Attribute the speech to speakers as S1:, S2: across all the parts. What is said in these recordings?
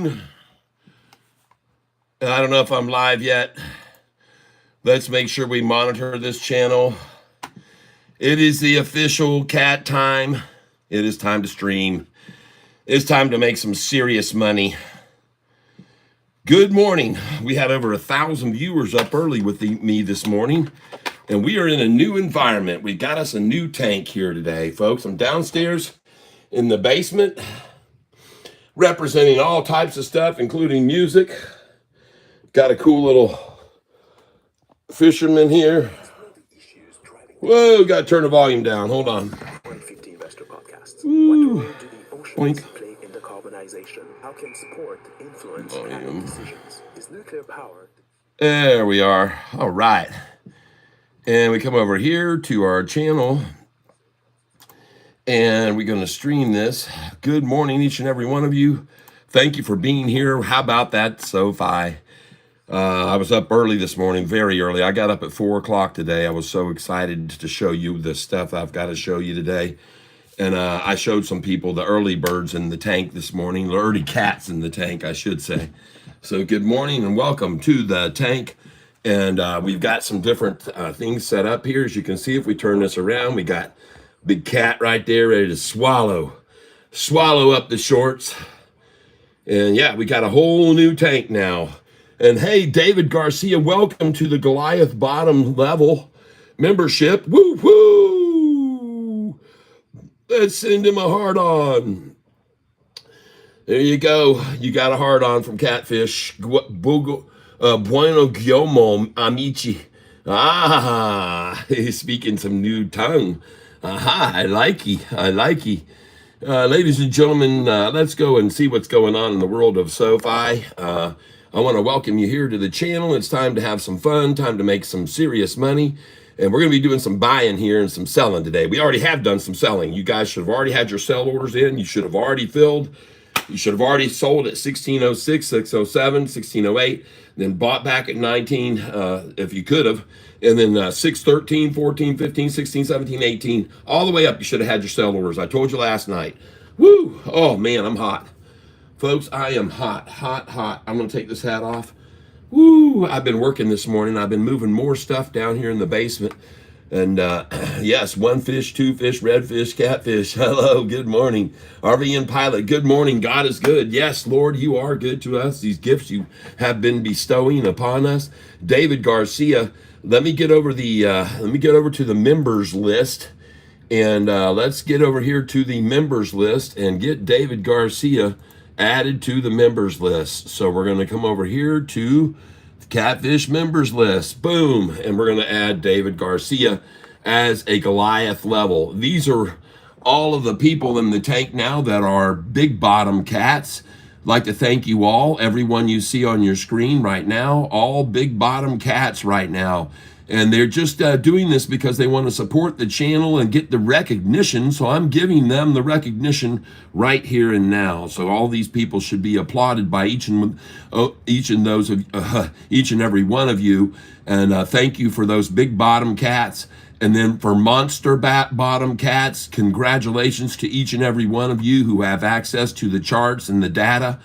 S1: morning. I don't know if I'm live yet. Let's make sure we monitor this channel. It is the official cat time. It is time to stream. It's time to make some serious money. Good morning. We had over 1,000 viewers up early with me this morning, and we are in a new environment. We got us a new tank here today, folks. I'm downstairs in the basement, representing all types of stuff, including music. Got a cool little fisherman here. Whoa, got to turn the volume down. Hold on. Ooh. Blink. How can support influence decisions? Is nuclear power? There we are. All right. And we come over here to our channel, and we're going to stream this. Good morning, each and every one of you. Thank you for being here. How about that, Sofi? I was up early this morning, very early. I got up at 4 o'clock today. I was so excited to show you the stuff I've got to show you today. And I showed some people the early birds in the tank this morning, the early cats in the tank, I should say. So good morning and welcome to the tank. And we've got some different things set up here. As you can see, if we turn this around, we got big cat right there ready to swallow up the shorts. And yeah, we got a whole new tank now. And hey, David Garcia, welcome to the Goliath bottom level membership. Woo woo! Let's send him a heart on. There you go. You got a heart on from Catfish. Bueno Gyomo Amici. Ah, he's speaking some new tongue. Aha, I like ye. Ladies and gentlemen, let's go and see what's going on in the world of Sofi. I want to welcome you here to the channel. It's time to have some fun, time to make some serious money. And we're going to be doing some buying here and some selling today. We already have done some selling. You guys should have already had your sell orders in. You should have already filled. You should have already sold at 1606, 607, 1608, then bought back at 19 if you could have. And then 613, 14, 15, 16, 17, 18, all the way up, you should have had your sell orders. I told you last night. Woo! Oh, man, I'm hot. Folks, I am hot. I'm going to take this hat off. Woo! I've been working this morning. I've been moving more stuff down here in the basement. And yes, 1 fish, 2 fish, red fish, catfish. Hello, good morning. RVN Pilot, good morning. God is good. Yes, Lord, you are good to us. These gifts you have been bestowing upon us. David Garcia, let me get over to the members list. And let's get over here to the members list and get David Garcia added to the members list. So we're going to come over here to Catfish members list. Boom. And we're going to add David Garcia as a Goliath level. These are all of the people in the tank now that are big bottom cats. I'd like to thank you all, everyone you see on your screen right now, all big bottom cats right now. And they're just doing this because they want to support the channel and get the recognition. So I'm giving them the recognition right here and now. So all these people should be applauded by each and every one of you. And thank you for those big bottom cats. And then for monster bottom cats, congratulations to each and every one of you who have access to the charts and the data.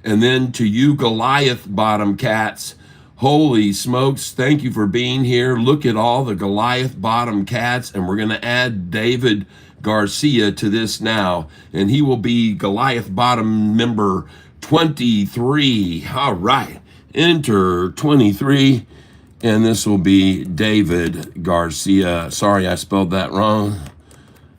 S1: And then to you Goliath bottom cats, holy smokes, thank you for being here. Look at all the Goliath bottom cats, and we're going to add David Garcia to this now, and he will be Goliath bottom member 23. All right, enter 23, and this will be David Garcia. Sorry, I spelled that wrong.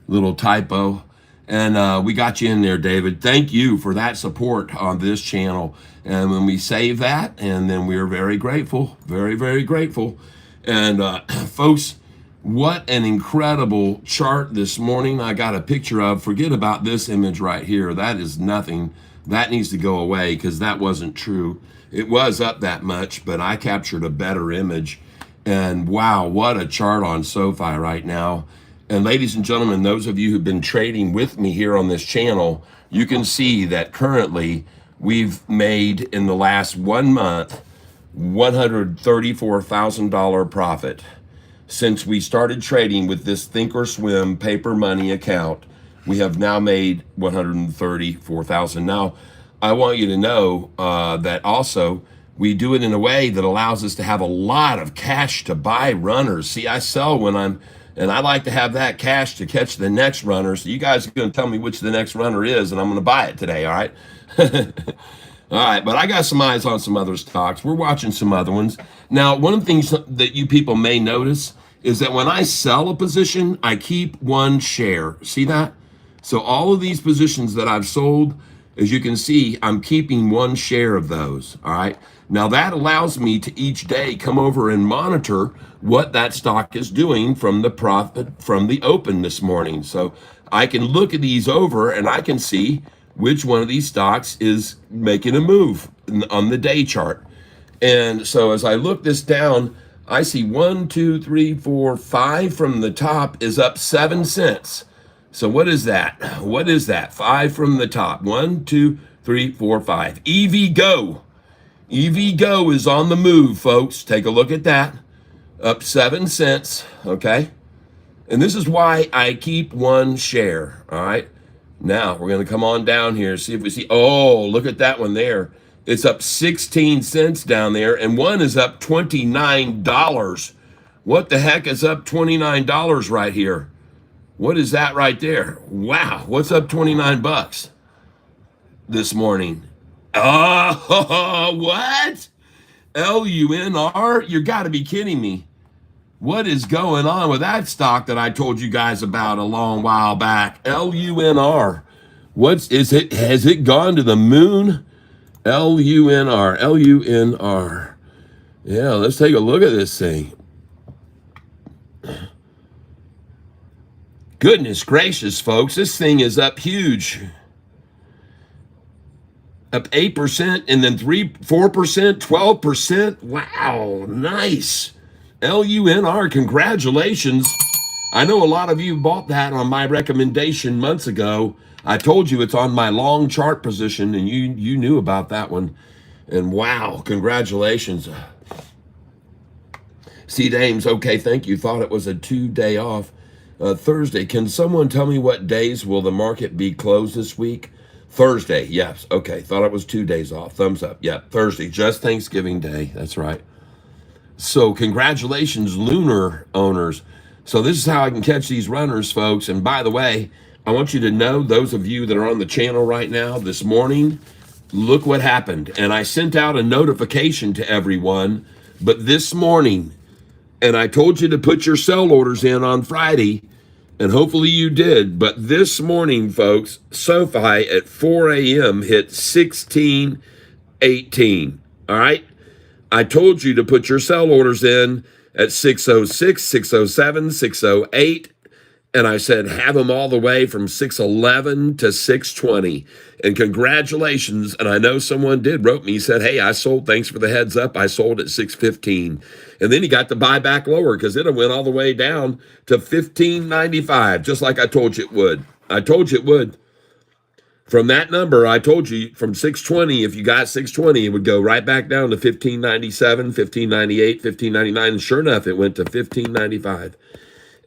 S1: Little typo. And we got you in there, David. Thank you for that support on this channel. And when we save that, and then we're very grateful, very, very grateful. And folks, what an incredible chart this morning I got a picture of. Forget about this image right here. That is nothing. That needs to go away because that wasn't true. It was up that much, but I captured a better image. And wow, what a chart on Sofi right now. And ladies and gentlemen, those of you who've been trading with me here on this channel, you can see that currently we've made in the last 1 month $134,000 profit. Since we started trading with this Thinkorswim paper money account, we have now made $134,000. Now, I want you to know that also we do it in a way that allows us to have a lot of cash to buy runners. See, I sell when and I like to have that cash to catch the next runner. So you guys are going to tell me which the next runner is, and I'm going to buy it today. All right. All right, but I got some eyes on some other stocks. We're watching some other ones. Now, one of the things that you people may notice is that when I sell a position, I keep one share. See that? So all of these positions that I've sold, as you can see, I'm keeping one share of those. All right. Now that allows me to each day come over and monitor what that stock is doing from the profit from the open this morning. So I can look at these over and I can see which one of these stocks is making a move on the day chart. And so as I look this down, I see 1, 2, 3, 4, 5 from the top is up 7 cents. So what is that? What is that? 5 from the top. 1, 2, 3, 4, 5. EV Go. EV Go is on the move, folks. Take a look at that. Up 7 cents. Okay. And this is why I keep one share. All right. Now we're going to come on down here, see if we see. Oh, look at that one there. It's up 16 cents down there, and one is up $29. What the heck is up $29 right here? What is that right there? Wow, what's up 29 bucks this morning? Oh, what? LUNR? You got to be kidding me. What is going on with that stock that I told you guys about a long while back? LUNR. What's is it? Has it gone to the moon? LUNR. LUNR. Yeah, let's take a look at this thing. Goodness gracious, folks. This thing is up huge. Up 8% and then 4%, 12%. Wow, nice. LUNR, congratulations. I know a lot of you bought that on my recommendation months ago. I told you it's on my long chart position, and you knew about that one. And wow, congratulations. C. Dames, okay, thank you. Thought it was a 2-day off. Thursday, can someone tell me what days will the market be closed this week? Thursday, yes. Okay, thought it was 2 days off. Thumbs up. Yeah, Thursday, just Thanksgiving Day. That's right. So congratulations, Lunar owners. So this is how I can catch these runners, folks. And by the way, I want you to know, those of you that are on the channel right now, this morning, look what happened. And I sent out a notification to everyone, but this morning, and I told you to put your sell orders in on Friday, and hopefully you did. But this morning, folks, Sofi at 4 a.m. hit 16.18. All right? I told you to put your sell orders in at 606, 607, 608. And I said, have them all the way from 611 to 620. And congratulations. And I know someone wrote me, he said, hey, I sold, thanks for the heads up. I sold at 615. And then he got to buy back lower because it went all the way down to 15.95, just like I told you it would. I told you it would. From that number, I told you from 620, if you got 620, it would go right back down to 15.97, 15.98, 15.99. And sure enough, it went to 15.95.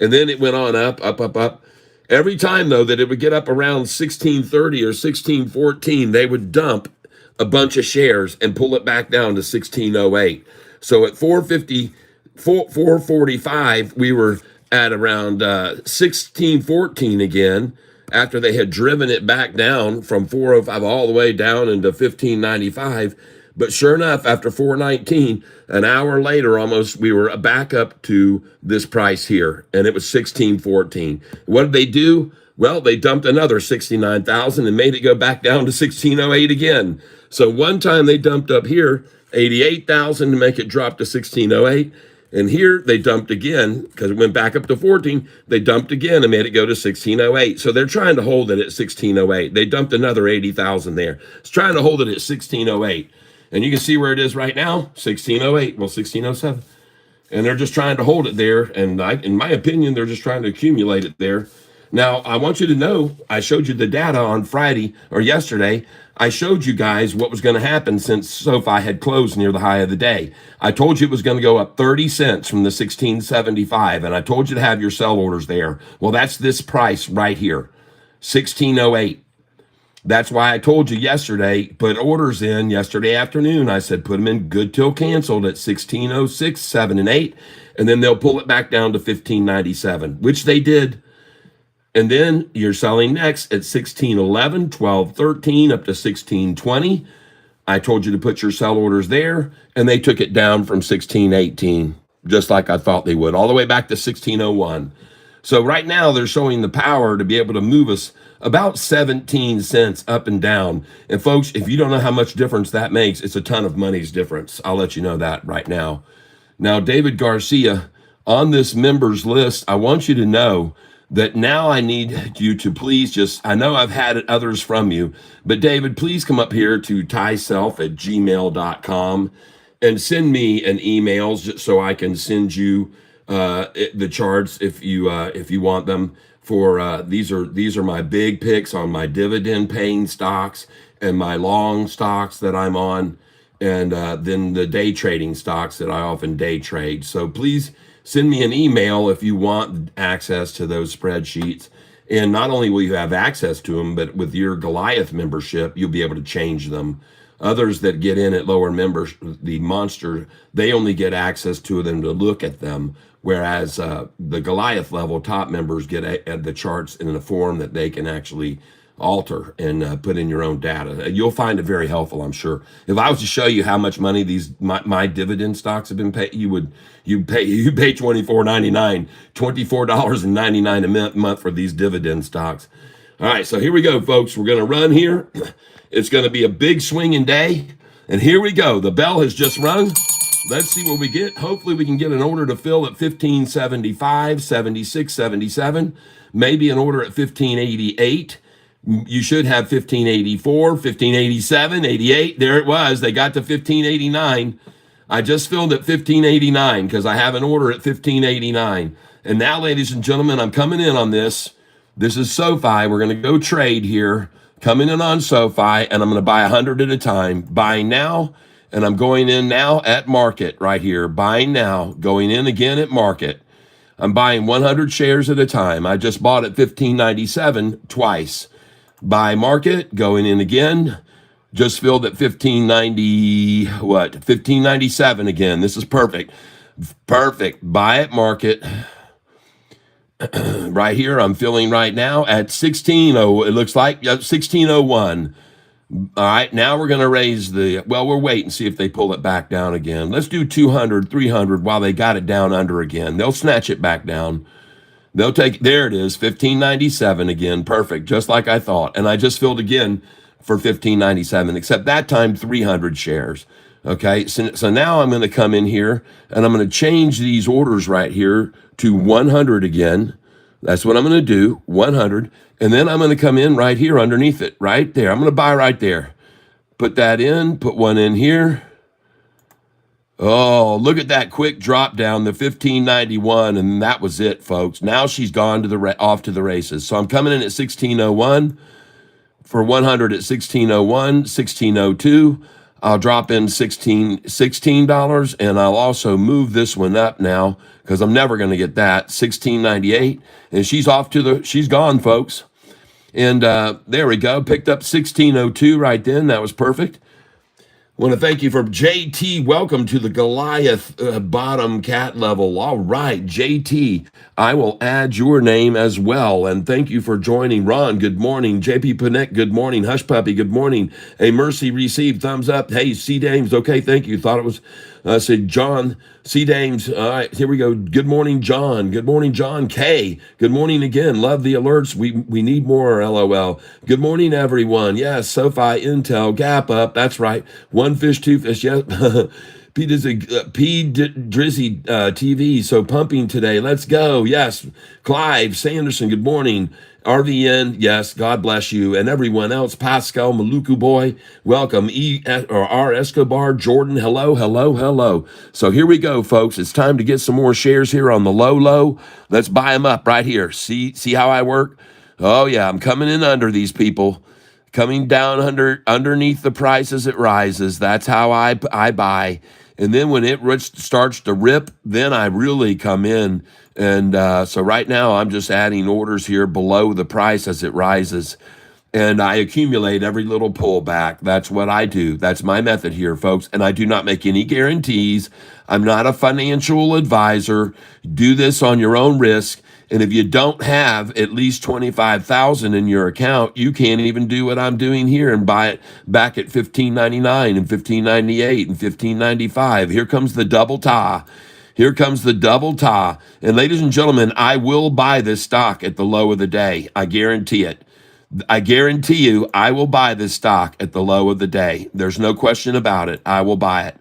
S1: And then it went on up, up, up, up. Every time, though, that it would get up around 1630 or 1614, they would dump a bunch of shares and pull it back down to 1608. So at 445, we were at around 1614 again, after they had driven it back down from 405 all the way down into 1595. But sure enough, after 419, an hour later almost, we were back up to this price here, and it was 1614. What did they do? Well, they dumped another 69,000 and made it go back down to 1608 again. So one time they dumped up here 88,000 to make it drop to 1608. And here they dumped again because it went back up to 14. They dumped again and made it go to 1608. So they're trying to hold it at 1608. They dumped another 80,000 there. It's trying to hold it at 1608. And you can see where it is right now, 1608, well, 1607. And they're just trying to hold it there. And in my opinion, they're just trying to accumulate it there. Now, I want you to know, I showed you the data on Friday or yesterday. I showed you guys what was going to happen since SoFi had closed near the high of the day. I told you it was going to go up 30 cents from the 1675, and I told you to have your sell orders there. Well, that's this price right here, 1608. That's why I told you yesterday, put orders in yesterday afternoon. I said, put them in good till canceled at 1606, 7 and 8. And then they'll pull it back down to 1597, which they did. And then you're selling next at 1611, 12, 13, up to 1620. I told you to put your sell orders there, and they took it down from 1618, just like I thought they would, all the way back to 1601. So right now they're showing the power to be able to move us about 17 cents up and down. And folks, if you don't know how much difference that makes, it's a ton of money's difference. I'll let you know that right now. Now, David Garcia, on this members list, I want you to know that now I need you to please just, I know I've had others from you, but David, please come up here to tyself@gmail.com and send me an email so I can send you the charts if you want them. For these are my big picks on my dividend paying stocks and my long stocks that I'm on, and then the day trading stocks that I often day trade. So please send me an email if you want access to those spreadsheets. And not only will you have access to them, but with your Goliath membership, you'll be able to change them. Others that get in at lower members, the monster, they only get access to them to look at them. Whereas the Goliath level top members get the charts in a form that they can actually alter and put in your own data. You'll find it very helpful, I'm sure. If I was to show you how much money my dividend stocks have been paid, you pay $24.99, $24.99 a month for these dividend stocks. All right, so here we go, folks. We're going to run here. It's going to be a big swinging day, and here we go. The bell has just rung. Let's see what we get. Hopefully we can get an order to fill at 1575, 76, 77, maybe an order at 1588. You should have 1584, 1587, 88. There it was. They got to 1589. I just filled at 1589 because I have an order at 1589. And now, ladies and gentlemen, I'm coming in on this. This is Sofi. We're going to go trade here. Coming in on Sofi, and I'm going to buy 100 at a time. Buying now, and I'm going in now at market right here. Buying now, going in again at market. I'm buying 100 shares at a time. I just bought at 1597 twice. Buy market, going in again, just filled at 1597 again. This is perfect. Perfect. Buy at market. Right here, I'm filling right now at 16. It looks like 1601. All right, now we're going to raise we'll wait and see if they pull it back down again. Let's do 200, 300 while they got it down under again. They'll snatch it back down. They'll take, there it is, 1597 again. Perfect, just like I thought. And I just filled again for 1597, except that time 300 shares. Okay, so now I'm going to come in here and I'm going to change these orders right here to 100 again. That's what I'm going to do, 100. And then I'm going to come in right here underneath it, right there. I'm going to buy right there. Put that in, put one in here. Oh, look at that quick drop down, the 1591, and that was it, folks. Now she's gone to off to the races. So I'm coming in at 1601 for 100 at 1601, 1602. I'll drop in $16, and I'll also move this one up now because I'm never going to get that, 1698, and she's gone, folks. And there we go, picked up 1602 right then. That was perfect. I want to thank you for JT. Welcome to the Goliath bottom cat level. All right, JT, I will add your name as well. And thank you for joining. Ron, good morning. JP Panek, good morning. Hush Puppy, good morning. A Mercy received, thumbs up. Hey, C. Dames, okay, thank you. Thought it was, said John, C. Dames. All right, here we go. Good morning, John. Good morning, John K. Good morning again. Love the alerts. We need more, LOL. Good morning, everyone. Yes, SoFi, Intel, Gap Up. That's right. One fish, two fish. Yes. P Drizzy TV. So pumping today. Let's go. Yes. Clive Sanderson. Good morning. RVN. Yes. God bless you. And everyone else. Pascal Maluku boy. Welcome. R Escobar. Jordan. Hello. Hello. Hello. So here we go, folks. It's time to get some more shares here on the low. Let's buy them up right here. See how I work? Oh yeah. I'm coming in under these people. Coming down underneath the price as it rises. That's how I buy. And then when it starts to rip, then I really come in. And so right now I'm just adding orders here below the price as it rises. and I accumulate every little pullback. That's what I do. That's my method here, folks. And I do not make any guarantees. I'm not a financial advisor. Do this on your own risk. And if you don't have at least 25,000 in your account, you can't even do what I'm doing here and buy it back at 15.99 and 15.98 and 15.95. Here comes the double tie. Here comes the double tie. And ladies and gentlemen, I will buy this stock at the low of the day. I guarantee it. I guarantee you, I will buy this stock at the low of the day. There's no question about it. I will buy it.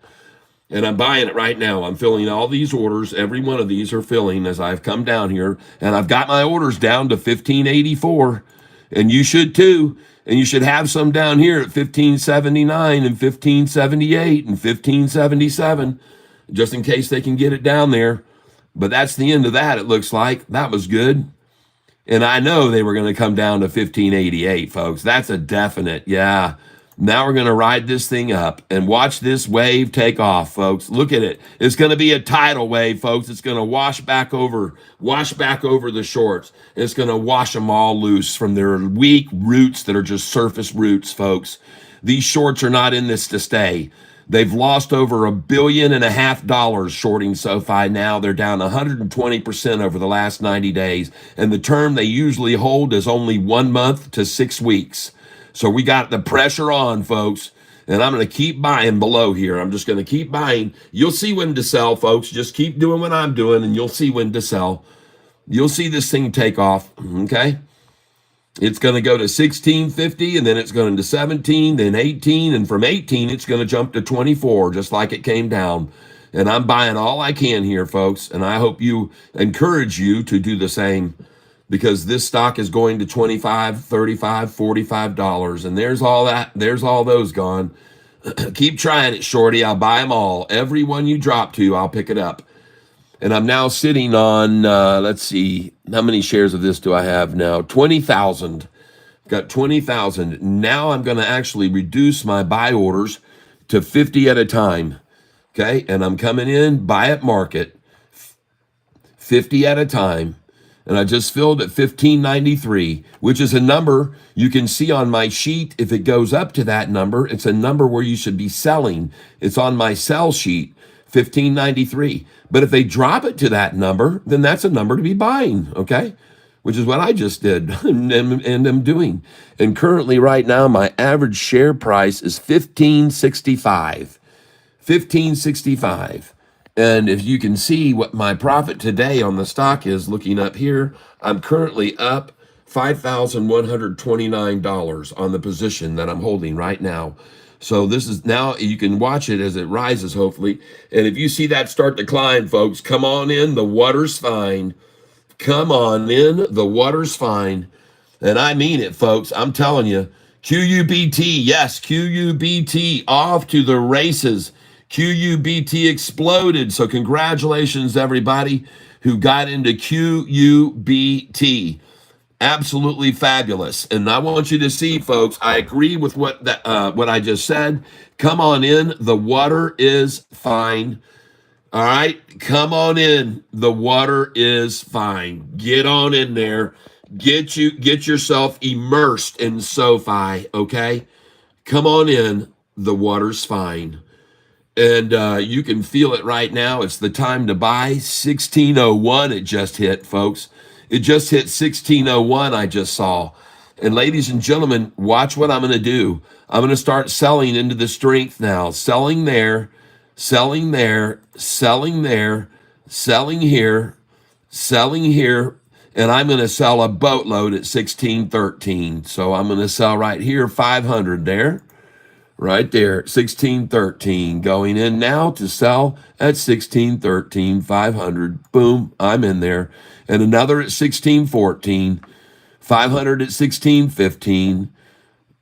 S1: And I'm buying it right now. I'm filling all these orders. Every one of these are filling as I've come down here. And I've got my orders down to 1584. And you should too. And you should have some down here at 1579 and 1578 and 1577, just in case they can get it down there. But that's the end of that, it looks like. That was good. And I know they were going to come down to 1588, folks. That's a definite. Yeah. Now we're going to ride this thing up and watch this wave take off, folks. Look at it. It's going to be a tidal wave, folks. It's going to wash back over the shorts. It's going to wash them all loose from their weak roots that are just surface roots, folks. These shorts are not in this to stay. They've lost over $1.5 billion shorting SoFi now. They're down 120% over the last 90 days. And the term they usually hold is only 1 month to 6 weeks. So we got the pressure on, folks. And I'm going to keep buying below here. I'm just going to keep buying. You'll see when to sell, folks. Just keep doing what I'm doing, and you'll see when to sell. You'll see this thing take off, okay? It's going to go to 1650, and then it's going to 17, then 18, and from 18, it's going to jump to 24, just like it came down. And I'm buying all I can here, folks, and I hope you encourage you to do the same, because this stock is going to $25, $35, $45, and there's all that. There's all those gone. Keep trying it, shorty. I'll buy them all. Every one you drop to, I'll pick it up. And I'm now sitting on, let's see, how many shares of this do I have now? 20,000. Got 20,000. Now I'm going to actually reduce my buy orders to 50 at a time. Okay? And I'm coming in, buy at market, 50 at a time. And I just filled at 1593, which is a number you can see on my sheet. If it goes up to that number, it's a number where you should be selling. It's on my sell sheet, 1593. But if they drop it to that number, then that's a number to be buying, okay? Which is what I just did and am doing. And currently right now, my average share price is 1565. 1565. And if you can see what my profit today on the stock is, looking up here, I'm currently up $5,129 on the position that I'm holding right now. So this is now, you can watch it as it rises, hopefully. And if you see that start to climb, folks, come on in. The water's fine. Come on in. The water's fine. And I mean it, folks. I'm telling you. QUBT, yes, QUBT, off to the races. QUBT exploded. So congratulations, everybody who got into QUBT. Absolutely fabulous. And I want you to see, folks, I agree with what I just said. Come on in. The water is fine. All right. Come on in. The water is fine. Get on in there. Get yourself immersed in SoFi. Okay. Come on in. The water's fine. And you can feel it right now. It's the time to buy. 1601 it just hit, folks. It just hit 1601, I just saw. And ladies and gentlemen, watch what I'm going to do. I'm going to start selling into the strength now. Selling there, selling there, selling there, selling here, selling here. And I'm going to sell a boatload at 1613. So I'm going to sell right here, 500 there. Right there, 1613. Going in now to sell at 1613, 500. Boom, I'm in there. And another at 1614, 500 at 1615.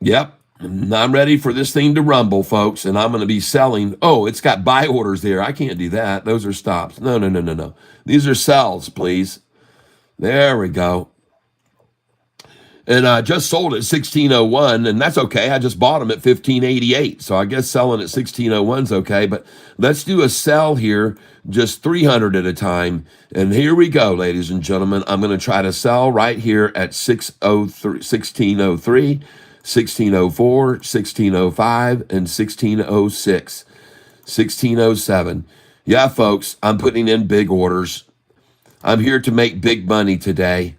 S1: Yep, I'm ready for this thing to rumble, folks. And I'm going to be selling. Oh, it's got buy orders there. I can't do that. Those are stops. No. These are sells, please. There we go. And I just sold at 1601, and that's okay. I just bought them at 1588. So I guess selling at 1601 is okay. But let's do a sell here, just 300 at a time. And here we go, ladies and gentlemen. I'm going to try to sell right here at 1603, 1604, 1605, and 1606, 1607. Yeah, folks, I'm putting in big orders. I'm here to make big money today.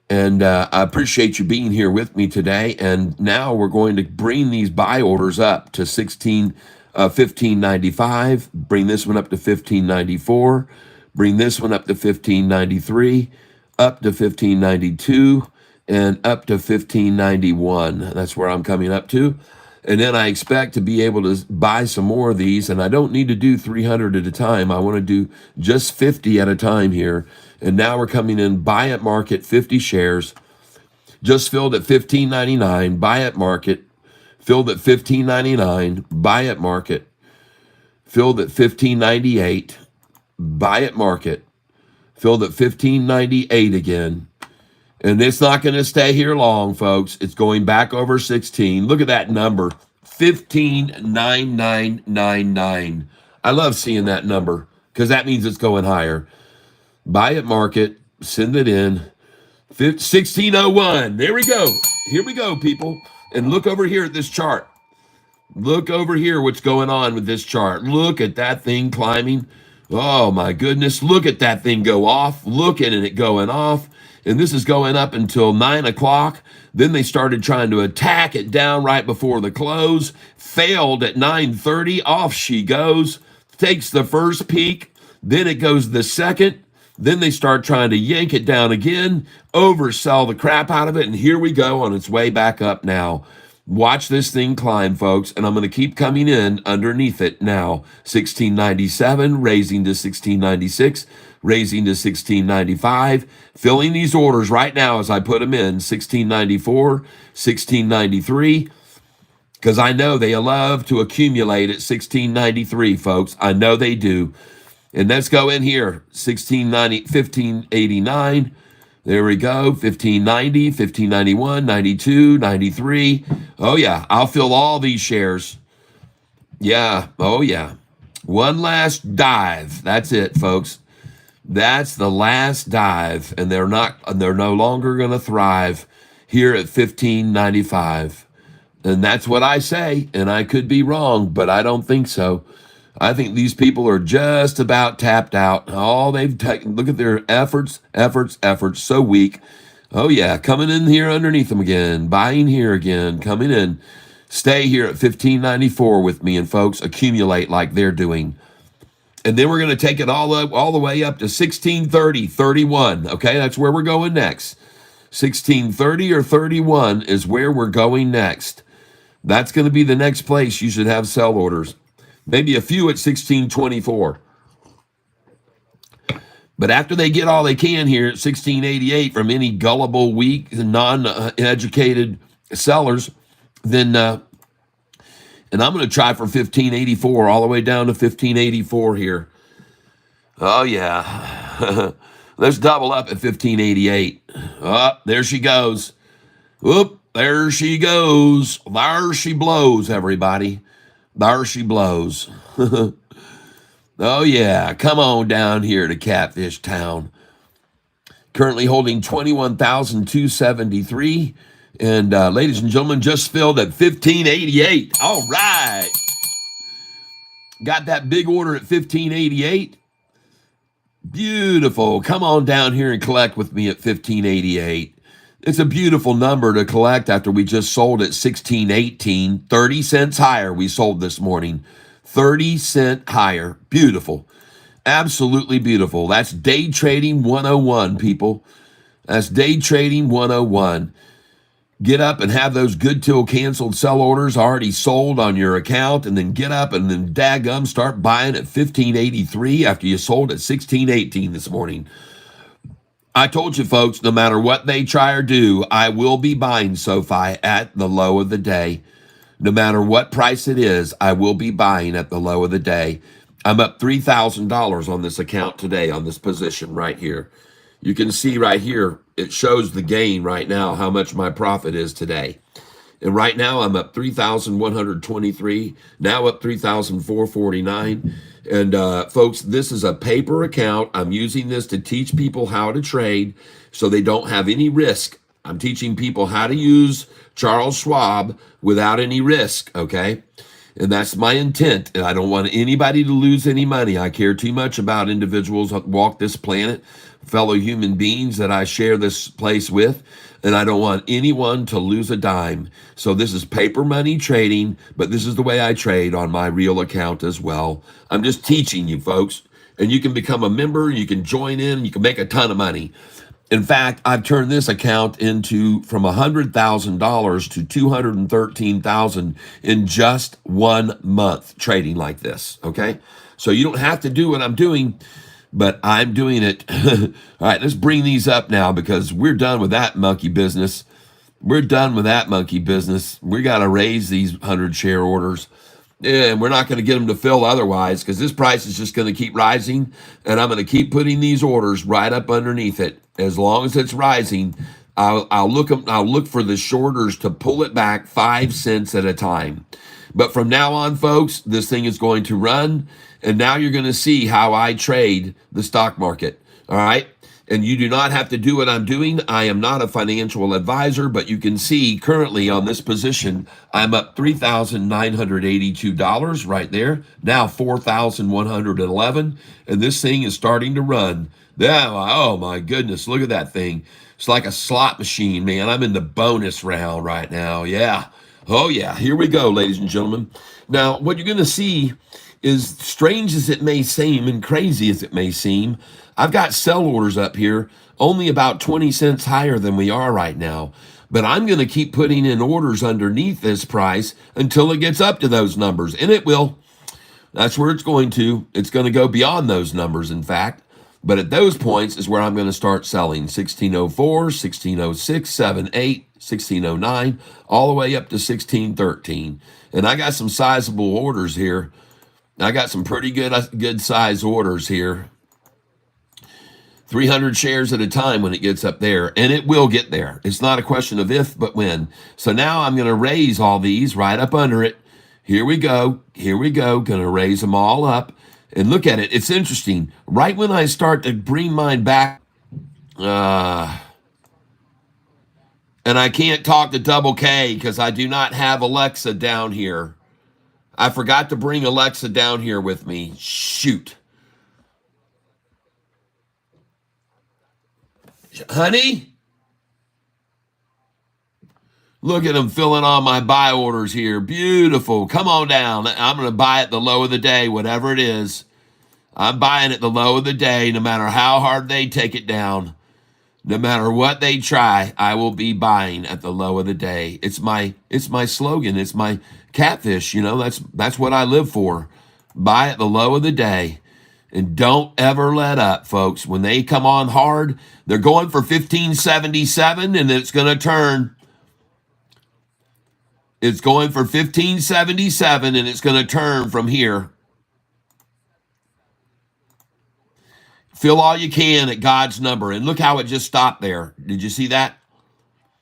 S1: And I appreciate you being here with me today. And now we're going to bring these buy orders up to 1595. Bring this one up to 1594. Bring this one up to 1593. Up to 1592. And up to 1591. That's where I'm coming up to. And then I expect to be able to buy some more of these. And I don't need to do 300 at a time. I want to do just 50 at a time here. And now we're coming in buy at market, 50 shares, just filled at $15.99, buy at market, filled at $15.99, buy at market, filled at $15.98, buy at market, filled at $15.98 again. And it's not going to stay here long, folks. It's going back over 16. Look at that number, 15.9999. I love seeing that number because that means it's going higher. Buy at market, send it in, 1601. There we go. Here we go, people. And look over here at this chart. Look over here what's going on with this chart. Look at that thing climbing. Oh, my goodness. Look at that thing go off. Look at it going off. And this is going up until 9 o'clock. Then they started trying to attack it down right before the close. Failed at 9:30. Off she goes. Takes the first peak. Then it goes the second. Then they start trying to yank it down again, oversell the crap out of it, and here we go on its way back up now. Watch this thing climb, folks, and I'm going to keep coming in underneath it now. 1697, raising to 1696, raising to 1695, filling these orders right now as I put them in, 1694, 1693, because I know they love to accumulate at 1693, folks. I know they do. And let's go in here, 1589. There we go, 1590, 1591, 92, 93. Oh, yeah, I'll fill all these shares. Yeah, oh, yeah. One last dive. That's it, folks. That's the last dive, and they're no longer going to thrive here at 1595. And that's what I say, and I could be wrong, but I don't think so. I think these people are just about tapped out. All they've taken, look at their efforts, so weak. Oh, yeah, coming in here underneath them again, buying here again, coming in. Stay here at 1594 with me, and folks, accumulate like they're doing. And then we're going to take it all the way up to 1630, 31. Okay, that's where we're going next. 1630 or 31 is where we're going next. That's going to be the next place you should have sell orders. Maybe a few at 1624. But after they get all they can here at 1688 from any gullible, weak, non-educated sellers, then, and I'm going to try for 1584 all the way down to 1584 here. Oh, yeah. Let's double up at 1588. Oh, there she goes. Whoop, there she goes. There she blows, everybody. There she blows. Oh, yeah. Come on down here to Catfish Town. Currently holding 21,273. And ladies and gentlemen, just filled at 1588. All right. Got that big order at 1588. Beautiful. Come on down here and collect with me at 1588. It's a beautiful number to collect after we just sold at 1618. 30 cents higher we sold this morning. 30 cents higher. Beautiful. Absolutely beautiful. That's day trading 101, people. That's day trading 101. Get up and have those good till canceled sell orders already sold on your account, and then get up and then daggum start buying at 1583 after you sold at 1618 this morning. I told you, folks, no matter what they try or do, I will be buying Sofi at the low of the day. No matter what price it is, I will be buying at the low of the day. I'm up $3,000 on this account today on this position right here. You can see right here, it shows the gain right now, how much my profit is today. And right now I'm up 3,123, now up 3,449. And folks, this is a paper account. I'm using this to teach people how to trade so they don't have any risk. I'm teaching people how to use Charles Schwab without any risk, okay? And that's my intent. And I don't want anybody to lose any money. I care too much about individuals that walk this planet, fellow human beings that I share this place with. And I don't want anyone to lose a dime. So this is paper money trading, but this is the way I trade on my real account as well. I'm just teaching you folks. And you can become a member, you can join in, you can make a ton of money. In fact, I've turned this account into from $100,000 to $213,000 in just 1 month trading like this. Okay, so you don't have to do what I'm doing, but I'm doing it. All right, let's bring these up now because we're done with that monkey business. We're done with that monkey business. We got to raise these 100 share orders. And we're not going to get them to fill otherwise because this price is just going to keep rising. And I'm going to keep putting these orders right up underneath it. As long as it's rising, I'll look for the shorters to pull it back 5 cents at a time. But from now on, folks, this thing is going to run. And now you're going to see how I trade the stock market. All right. And you do not have to do what I'm doing. I am not a financial advisor, but you can see currently on this position, I'm up $3,982 right there. Now 4,111, and this thing is starting to run. Yeah, oh my goodness, look at that thing. It's like a slot machine, man. I'm in the bonus round right now. Yeah. Oh yeah, here we go, ladies and gentlemen. Now, what you're going to see is, strange as it may seem and crazy as it may seem, I've got sell orders up here only about 20 cents higher than we are right now. But I'm going to keep putting in orders underneath this price until it gets up to those numbers. And it will. That's where it's going to. It's going to go beyond those numbers, in fact. But at those points is where I'm going to start selling 1604, 1606, 78, 1609, all the way up to 1613. And I got some sizable orders here. I got some pretty good size orders here. 300 shares at a time when it gets up there, and it will get there. It's not a question of if, but when. So now I'm going to raise all these right up under it. Here we go. Here we go. Going to raise them all up. And look at it. It's interesting. Right when I start to bring mine back, and I can't talk to Double K because I do not have Alexa down here. I forgot to bring Alexa down here with me. Shoot. Honey? Look at them filling all my buy orders here. Beautiful. Come on down. I'm going to buy at the low of the day, whatever it is. I'm buying at the low of the day, no matter how hard they take it down. No matter what they try, I will be buying at the low of the day. It's my slogan. It's my catfish. You know, that's what I live for. Buy at the low of the day. And don't ever let up, folks. When they come on hard, they're going for 1577, and it's going to turn. It's going for 1577, and it's going to turn from here. Fill all you can at God's number. And look how it just stopped there. Did you see that?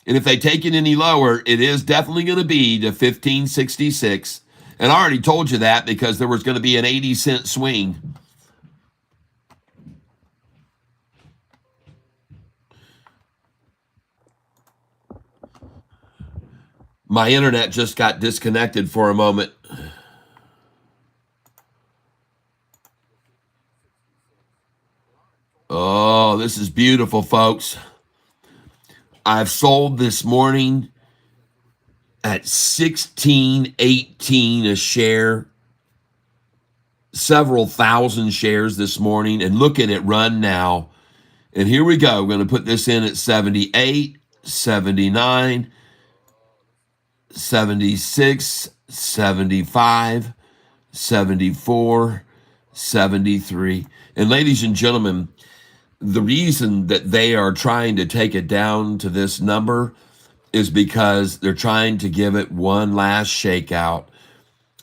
S1: And if they take it any lower, it is definitely going to be to 1566. And I already told you that because there was going to be an 80-cent swing. My internet just got disconnected for a moment. Oh, this is beautiful, folks. I've sold this morning at $16.18 a share. Several thousand shares this morning. And look at it run now. And here we go. We're going to put this in at 78, 79, 76, 75, 74, 73. And ladies and gentlemen, the reason that they are trying to take it down to this number is because they're trying to give it one last shakeout.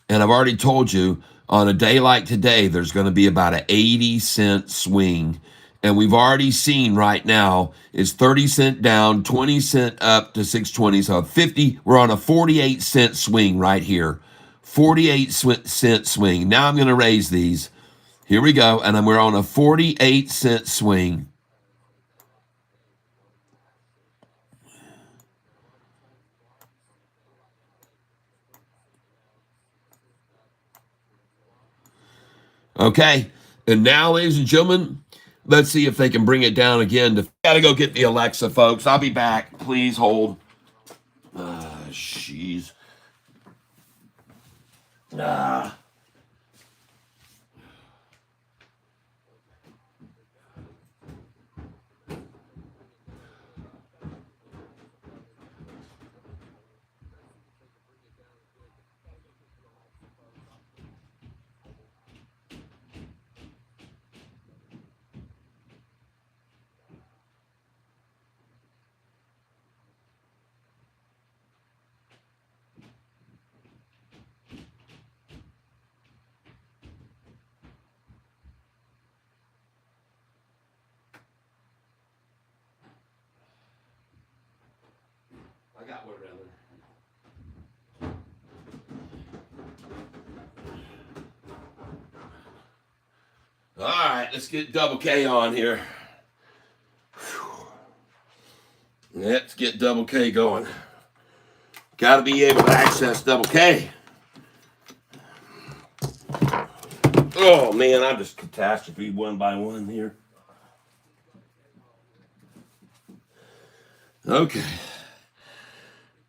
S1: And I've already told you, on a day like today, there's going to be about an 80-cent swing. And we've already seen right now it's 30 cent down, 20 cent up to 620. So 50, we're on a 48 cent swing right here. 48 cent swing. Now I'm going to raise these. Here we go. And then we're on a 48 cent swing. Okay. And now, ladies and gentlemen, let's see if they can bring it down again. Got to go get the Alexa, folks. I'll be back. Please hold. Jeez. Ah. I got one rather. All right, let's get Double K on here. Whew. Let's get Double K going. Got to be able to access Double K. Oh, man, I'm just catastrophe one by one here. Okay.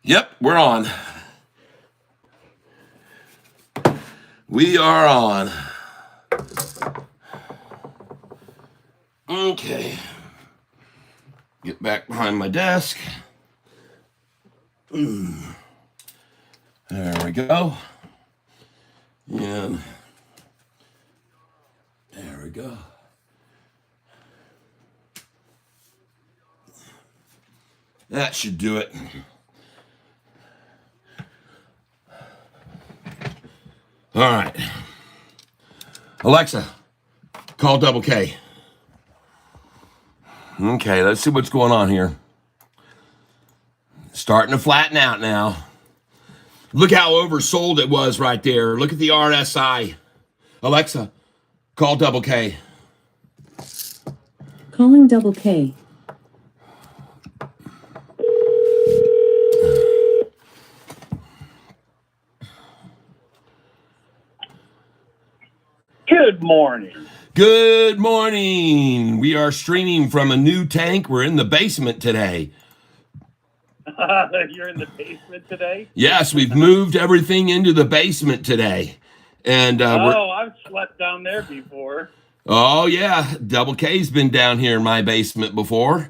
S1: Yep, we're on. We are on. Okay. Get back behind my desk. There we go. And there we go. That should do it. All right. Alexa, call Double K. Okay, let's see what's going on here. Starting to flatten out now. Look how oversold it was right there. Look at the RSI. Alexa, call Double K.
S2: Calling Double K.
S3: Good morning.
S1: Good morning. We are streaming from a new tank. We're in the basement today.
S3: You're in the basement today?
S1: Yes, we've moved everything into the basement today. And
S3: I've slept down there before.
S1: Oh, yeah. Double K's been down here in my basement before.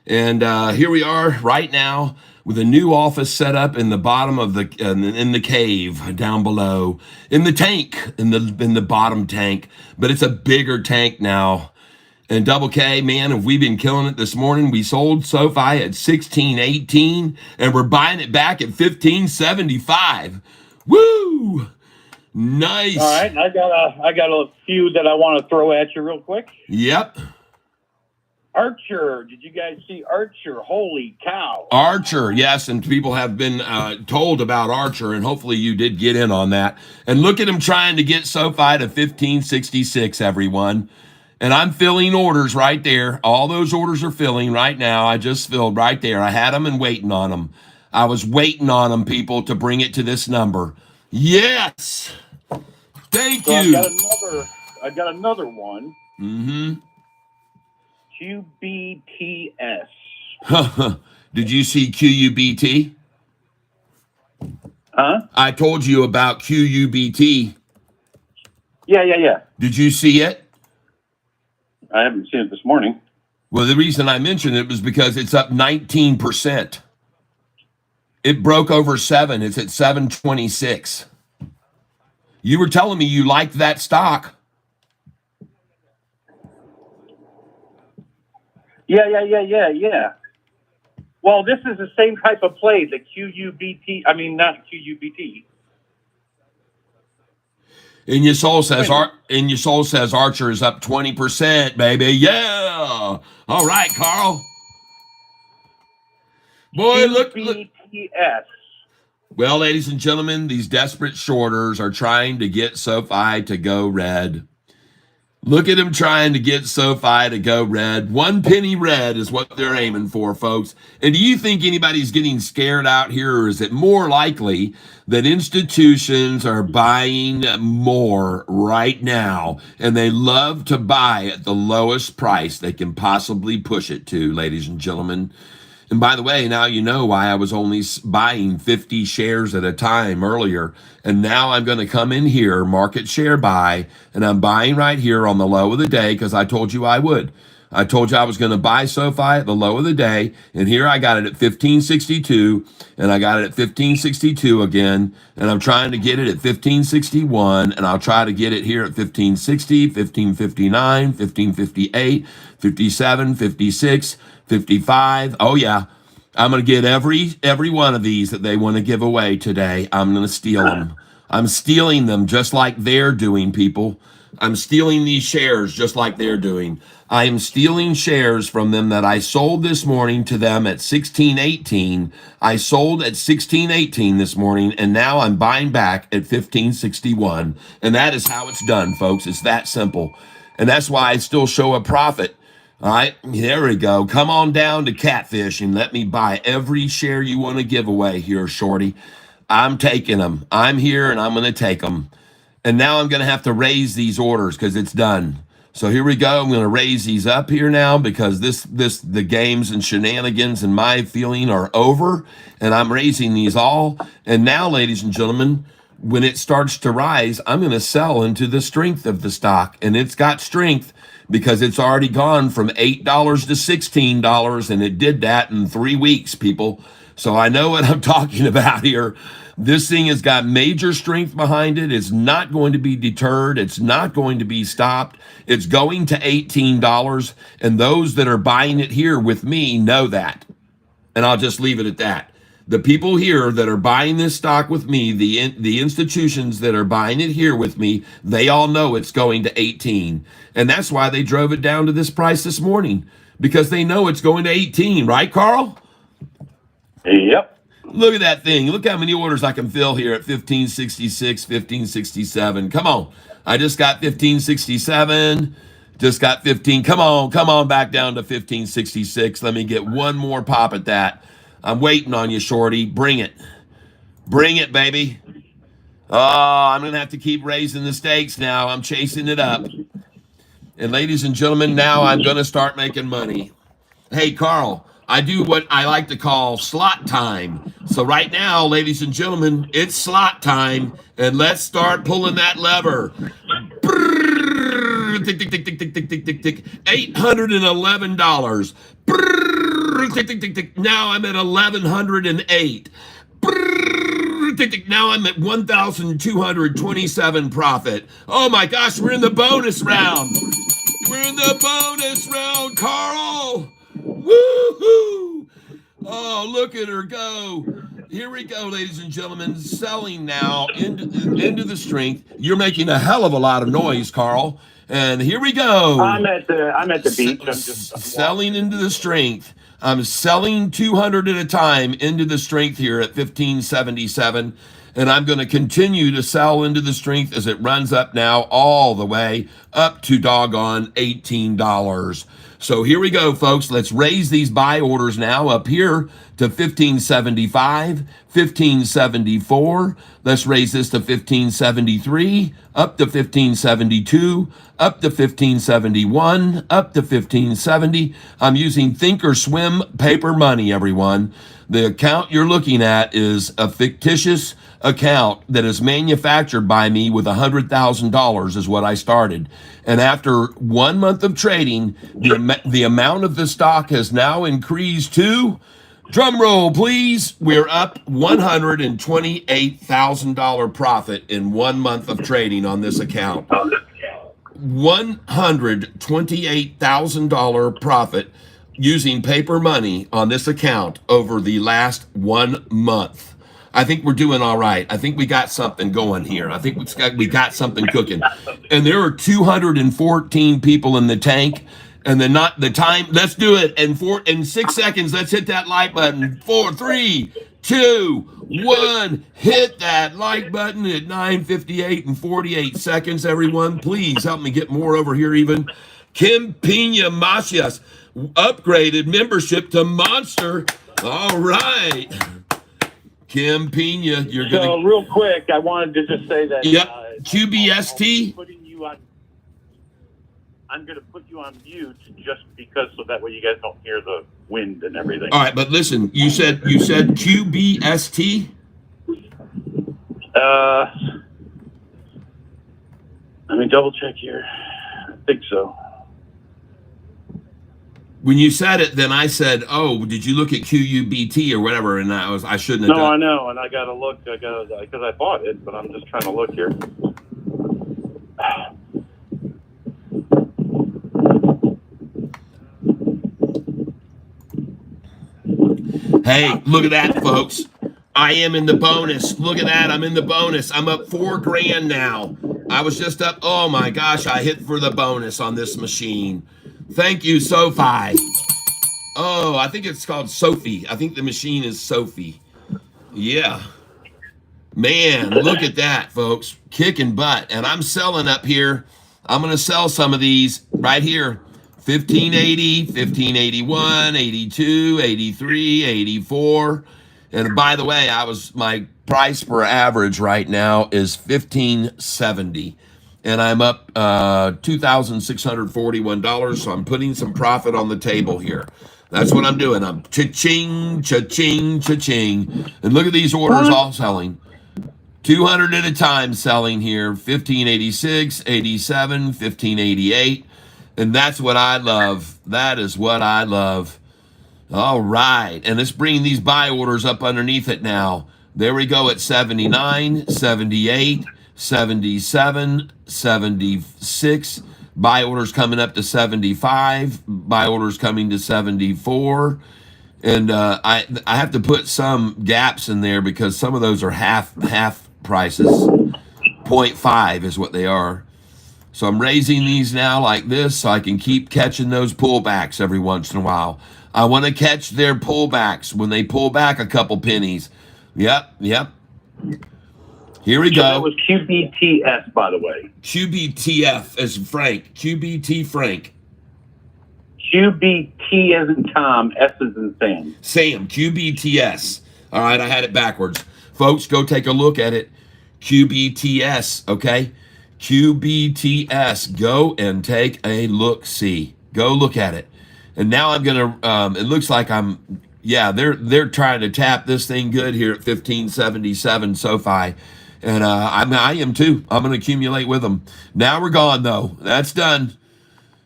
S1: And here we are right now with a new office set up in the bottom of in the cave down below, in the tank, in the bottom tank. But it's a bigger tank now. And Double K, man, have we been killing it this morning? We sold Sofi at 16.18, and we're buying it back at 15.75. Woo! Nice.
S3: All right, I got a few that I want to throw at you real quick.
S1: Yep.
S3: Archer, did you guys see Archer? Holy cow.
S1: Archer, yes, and people have been told about Archer, and hopefully you did get in on that. And look at him trying to get Sofi to 15.66, everyone. And I'm filling orders right there. All those orders are filling right now. I just filled right there. I had them and waiting on them. I was waiting on them, people, to bring it to this number. Yes. Thank you.
S3: I got another one.
S1: Mm-hmm.
S3: QBTS.
S1: Did you see QUBT?
S3: Huh?
S1: I told you about QUBT.
S3: Yeah.
S1: Did you see it?
S3: I haven't seen it this morning.
S1: Well, the reason I mentioned it was because it's up 19%. It broke over 7. It's at 726. You were telling me you liked that stock.
S3: Yeah. Well, this is the same type of play, the QUBT. I mean, not QUBT.
S1: And your soul says Archer is up 20%, baby. Yeah. All right, Carl. Boy, look.
S3: GBTS.
S1: Well, ladies and gentlemen, these desperate shorters are trying to get SoFi to go red. Look at them trying to get SoFi to go red. 1 penny red is what they're aiming for, folks. And do you think anybody's getting scared out here, or is it more likely that institutions are buying more right now, and they love to buy at the lowest price they can possibly push it to, ladies and gentlemen? And by the way, now you know why I was only buying 50 shares at a time earlier. And now I'm going to come in here, market share buy, and I'm buying right here on the low of the day because I told you I would. I told you I was going to buy SoFi at the low of the day, and here I got it at 1562, and I got it at 1562 again, and I'm trying to get it at 1561, and I'll try to get it here at 1560, 1559, 1558, 57, 56, 55. Oh yeah, I'm going to get every one of these that they want to give away today. I'm going to steal them. I'm stealing them just like they're doing, people. I'm stealing these shares just like they're doing. I am stealing shares from them that I sold this morning to them at 16.18. I sold at 16.18 this morning, and now I'm buying back at 15.61. And that is how it's done, folks. It's that simple. And that's why I still show a profit. All right, there we go. Come on down to Catfish and let me buy every share you want to give away here, shorty. I'm taking them. I'm here and I'm going to take them. And now I'm going to have to raise these orders because it's done. So here we go. I'm going to raise these up here now because the games and shenanigans in my feeling are over. And I'm raising these all. And now, ladies and gentlemen, when it starts to rise, I'm going to sell into the strength of the stock. And it's got strength because it's already gone from $8 to $16, and it did that in 3 weeks, people. So I know what I'm talking about here. This thing has got major strength behind it. It's not going to be deterred. It's not going to be stopped. It's going to $18, and those that are buying it here with me know that. And I'll just leave it at that. The people here that are buying this stock with me, the institutions that are buying it here with me, they all know it's going to 18. And that's why they drove it down to this price this morning, because they know it's going to 18, right, Carl?
S3: Yep.
S1: Look at that thing. Look how many orders I can fill here at 1566, 1567. Come on. I just got 1567. Just got 15. Come on back down to 1566. Let me get one more pop at that. I'm waiting on you, shorty. Bring it. Bring it, baby. Oh, I'm going to have to keep raising the stakes now. I'm chasing it up. And ladies and gentlemen, now I'm going to start making money. Hey, Carl, I do what I like to call slot time. So right now, ladies and gentlemen, it's slot time. And let's start pulling that lever. Brrr, tick, tick, tick, tick, tick, tick, tick, tick, tick. $811. Brrr, tick, tick, tick, tick. Now I'm at 1,108. Brrr, tick, tick. Now I'm at 1,227 profit. Oh my gosh, we're in the bonus round. We're in the bonus round, Carl. Woohoo! Oh, look at her go. Here we go, ladies and gentlemen. Selling now into the strength. You're making a hell of a lot of noise, Carl. And here we go.
S3: I'm at the beach. I'm just
S1: selling into the strength. I'm selling 200 at a time into the strength here at 1577. And I'm going to continue to sell into the strength as it runs up now all the way up to doggone $18. So here we go, folks. Let's raise these buy orders now up here to 1575, 1574. Let's raise this to 1573, up to 1572, up to 1571, up to 1570. I'm using Thinkorswim paper money, everyone. The account you're looking at is a fictitious account that is manufactured by me with $100,000 is what I started. And after 1 month of trading, the amount of the stock has now increased to, drum roll please, we're up $128,000 profit in 1 month of trading on this account. $128,000 profit using paper money on this account over the last 1 month. I think we're doing all right. I think we got something going here. I think we got something cooking. And there are 214 people in the tank. And then not the time. Let's do it in 6 seconds. Let's hit that like button. 4, 3, 2, 1. Hit that like button at 9:58 and 48 seconds. Everyone, please help me get more over here. Even Kim Pina Macias upgraded membership to Monster. All right, Kim Pina, you're
S3: So
S1: gonna.
S3: real quick, I wanted to just say that.
S1: Yep, QBST.
S3: I'm going to put you on mute just because, so that way you guys don't hear the wind and everything.
S1: All right, but listen, you said QBST.
S3: Let me double check here. I think so.
S1: When you said it, then I said, "Oh, did you look at QUBT or whatever?" And I shouldn't have
S3: No, I
S1: done.
S3: know, and I got to look. Because I bought it, but I'm just trying to look here.
S1: Hey, look at that, folks. I am in the bonus. Look at that. I'm in the bonus. I'm up $4,000 now. I was just up. Oh my gosh, I hit for the bonus on this machine. Thank you, Sofi. Oh, I think it's called Sofi. I think the machine is Sofi. Yeah. Man, look at that, folks. Kicking butt. And I'm selling up here. I'm going to sell some of these right here. 1580, 1581, 82, 83, 84. And by the way, my price per average right now is 1570. And I'm up $2,641. So I'm putting some profit on the table here. That's what I'm doing. I'm cha-ching, cha-ching, cha-ching. And look at these orders all selling. 200 at a time selling here. 1586, 87, 1588. And that's what I love. That is what I love. All right. And let's bring these buy orders up underneath it now. There we go at 79, 78, 77, 76. Buy orders coming up to 75. Buy orders coming to 74. And I have to put some gaps in there because some of those are half prices. 0.5 is what they are. So I'm raising these now like this so I can keep catching those pullbacks every once in a while. I want to catch their pullbacks when they pull back a couple pennies. Yep. Here we go.
S3: That was QBTS, by the way.
S1: QBTF as Frank. QBT Frank.
S3: QBT as in Tom, S as in Sam.
S1: Sam, QBTS. All right, I had it backwards. Folks, go take a look at it. QBTS, okay? QBTS. Go and take a look-see. Go look at it. And now I'm going to, it looks like they're trying to tap this thing good here at 1577 SoFi. And I am too. I'm going to accumulate with them. Now we're gone, though. That's done.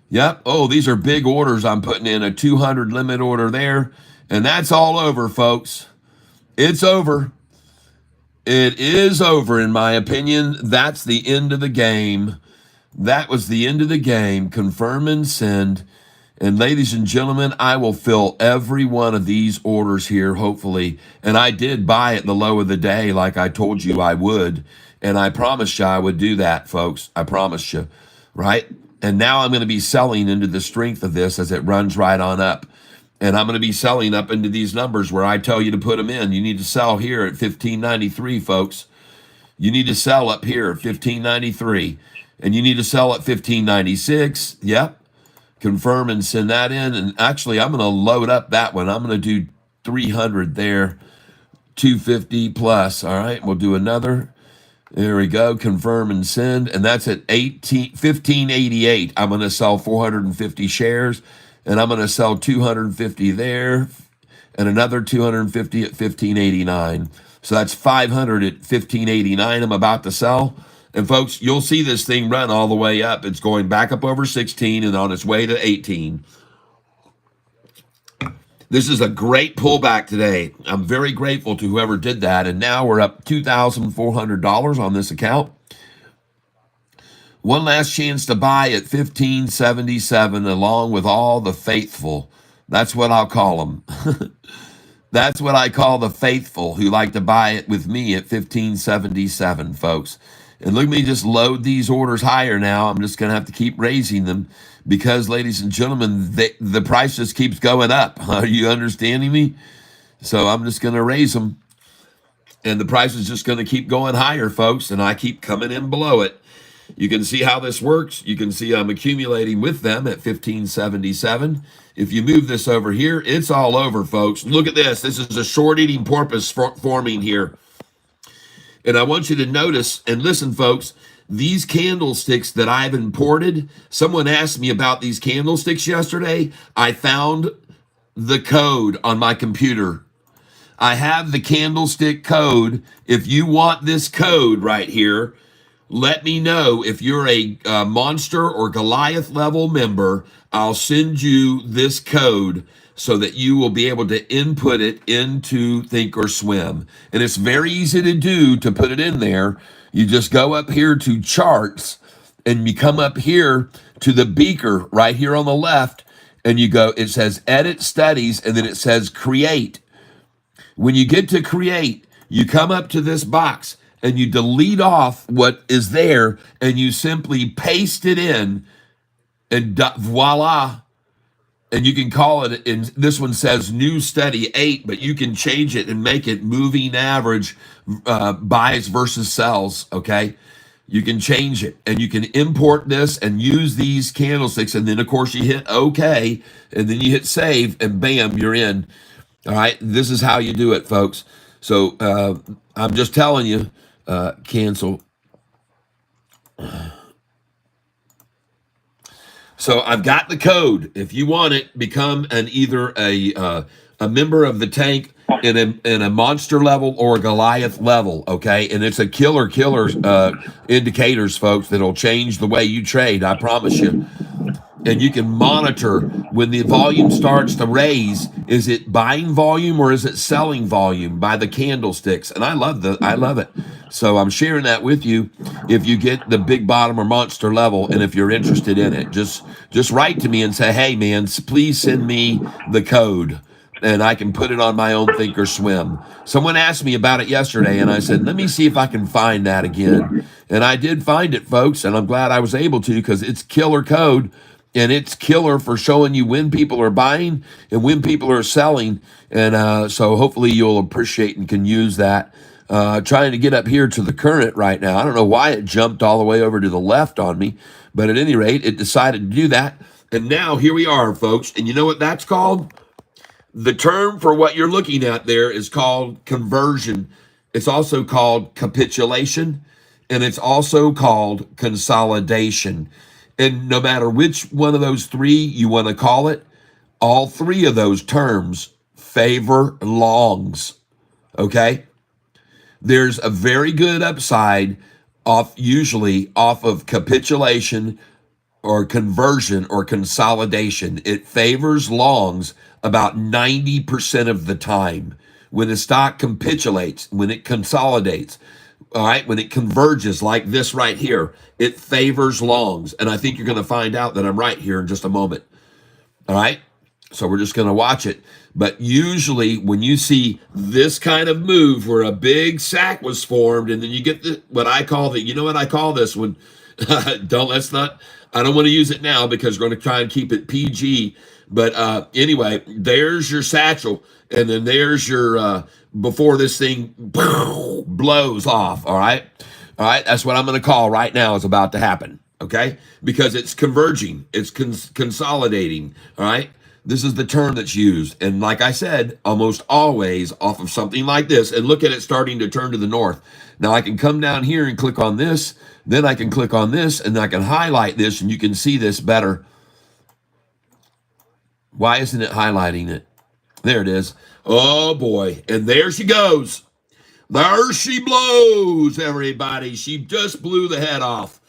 S1: Yep. Oh, these are big orders I'm putting in. A 200 limit order there. And that's all over, folks. It's over. It is over, in my opinion. That's the end of the game. That was the end of the game. Confirm and send. And ladies and gentlemen, I will fill every one of these orders here, hopefully. And I did buy at the low of the day like I told you I would. And I promised you I would do that, folks. I promised you, right? And now I'm going to be selling into the strength of this as it runs right on up. And I'm going to be selling up into these numbers where I tell you to put them in. You need to sell here at 1593, folks. You need to sell up here at 1593. And you need to sell at 1596. Yep. Confirm and send that in. And actually, I'm going to load up that one. I'm going to do 300 there. 250 plus. All right. We'll do another. There we go. Confirm and send. And that's at 1588. I'm going to sell 450 shares. And I'm going to sell 250 there and another 250 at 1589. So that's 500 at 1589 I'm about to sell. And folks, you'll see this thing run all the way up. It's going back up over 16 and on its way to 18. This is a great pullback today. I'm very grateful to whoever did that. And now we're up $2,400 on this account. One last chance to buy at 1577 along with all the faithful. That's what I'll call them. That's what I call the faithful who like to buy it with me at 1577, folks. And look at me just load these orders higher now. I'm just going to have to keep raising them because, ladies and gentlemen, the price just keeps going up. Are you understanding me? So I'm just going to raise them. And the price is just going to keep going higher, folks. And I keep coming in below it. You can see how this works. You can see I'm accumulating with them at 1577. If you move this over here, it's all over, folks. Look at this. This is a short-eating porpoise forming here. And I want you to notice and listen, folks, these candlesticks that I've imported, someone asked me about these candlesticks yesterday. I found the code on my computer. I have the candlestick code. If you want this code right here, let me know. If you're a monster or Goliath level member, I'll send you this code so that you will be able to input it into Thinkorswim. And it's very easy to do to put it in there. You just go up here to charts and you come up here to the beaker right here on the left and you go, it says edit studies and then it says create. When you get to create, you come up to this box and you delete off what is there and you simply paste it in and voila. And you can call it, and this one says new study 8, but you can change it and make it moving average buys versus sells, okay? You can change it and you can import this and use these candlesticks. And then of course you hit okay, and then you hit save and bam, you're in. All right, this is how you do it, folks. So I'm just telling you, cancel. So I've got the code. If you want it, become either a member of the tank in a monster level or a Goliath level, okay? And it's a killer indicators, folks, that'll change the way you trade. I promise you. And you can monitor when the volume starts to raise. Is it buying volume or is it selling volume by the candlesticks? And I love it. So I'm sharing that with you. If you get the big bottom or monster level, and if you're interested in it, just write to me and say, hey man, please send me the code. And I can put it on my own Thinkorswim. Someone asked me about it yesterday, and I said, let me see if I can find that again. And I did find it, folks, and I'm glad I was able to because it's killer code. And it's killer for showing you when people are buying and when people are selling. And so hopefully you'll appreciate and can use that. Trying to get up here to the current right now. I don't know why it jumped all the way over to the left on me. But at any rate, it decided to do that. And now here we are, folks. And you know what that's called? The term for what you're looking at there is called conversion. It's also called capitulation. And it's also called consolidation. And no matter which one of those three you want to call it, all three of those terms favor longs, okay? There's a very good upside usually off of capitulation or conversion or consolidation. It favors longs about 90% of the time. When the stock capitulates, when it consolidates, all right, when it converges like this right here, it favors longs. And I think you're going to find out that I'm right here in just a moment. All right, so we're just going to watch it. But usually when you see this kind of move where a big sack was formed and then you get what I call this one? I don't want to use it now because we're going to try and keep it PG. But anyway, there's your satchel. And then there's your, before this thing blows off, all right? All right, that's what I'm going to call right now is about to happen, okay? Because it's converging, it's consolidating, all right? This is the term that's used. And like I said, almost always off of something like this. And look at it starting to turn to the north. Now I can come down here and click on this. Then I can click on this and I can highlight this and you can see this better. Why isn't it highlighting it? There it is. Oh boy. And there she goes. There she blows, everybody. She just blew the head off.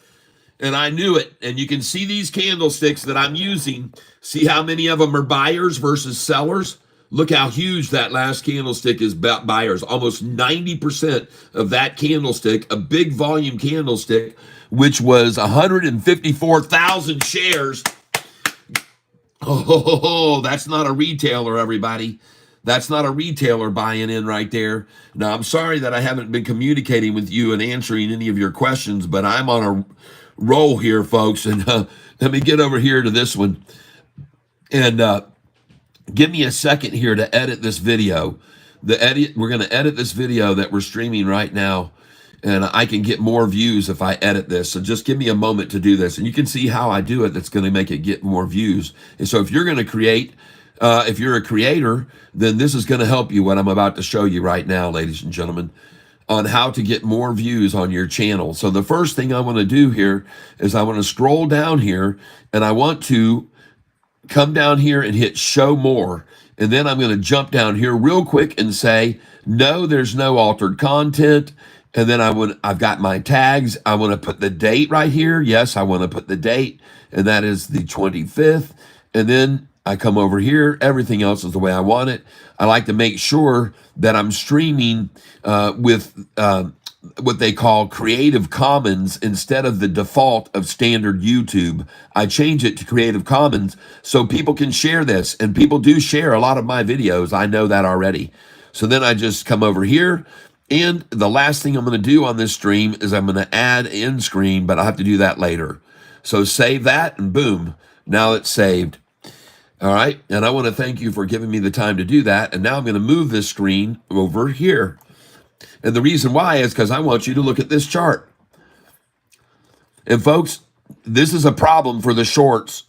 S1: And I knew it. And you can see these candlesticks that I'm using. See how many of them are buyers versus sellers? Look how huge that last candlestick is about buyers. Almost 90% of that candlestick, a big volume candlestick, which was 154,000 shares. Oh, that's not a retailer, everybody. That's not a retailer buying in right there. Now, I'm sorry that I haven't been communicating with you and answering any of your questions, but I'm on a roll here, folks. And let me get over here to this one. And give me a second here to edit this video. We're going to edit this video that we're streaming right now, and I can get more views if I edit this. So just give me a moment to do this, and you can see how I do it. That's going to make it get more views. And so if you're going to create, if you're a creator, then this is going to help you. What I'm about to show you right now, ladies and gentlemen, on how to get more views on your channel. So the first thing I want to do here is I want to scroll down here, and I want to come down here and hit show more. And then I'm going to jump down here real quick and say, no, there's no altered content. And then I've got my tags. I want to put the date right here. Yes, I want to put the date, and that is the 25th. And then I come over here. Everything else is the way I want it. I like to make sure that I'm streaming with what they call Creative Commons instead of the default of standard YouTube. I change it to Creative Commons so people can share this, and people do share a lot of my videos. I know that already. So then I just come over here, and the last thing I'm going to do on this stream is I'm going to add end screen, but I'll have to do that later. So save that, and boom, now it's saved. All right, and I want to thank you for giving me the time to do that. And now I'm going to move this screen over here. And the reason why is because I want you to look at this chart. And folks, this is a problem for the shorts.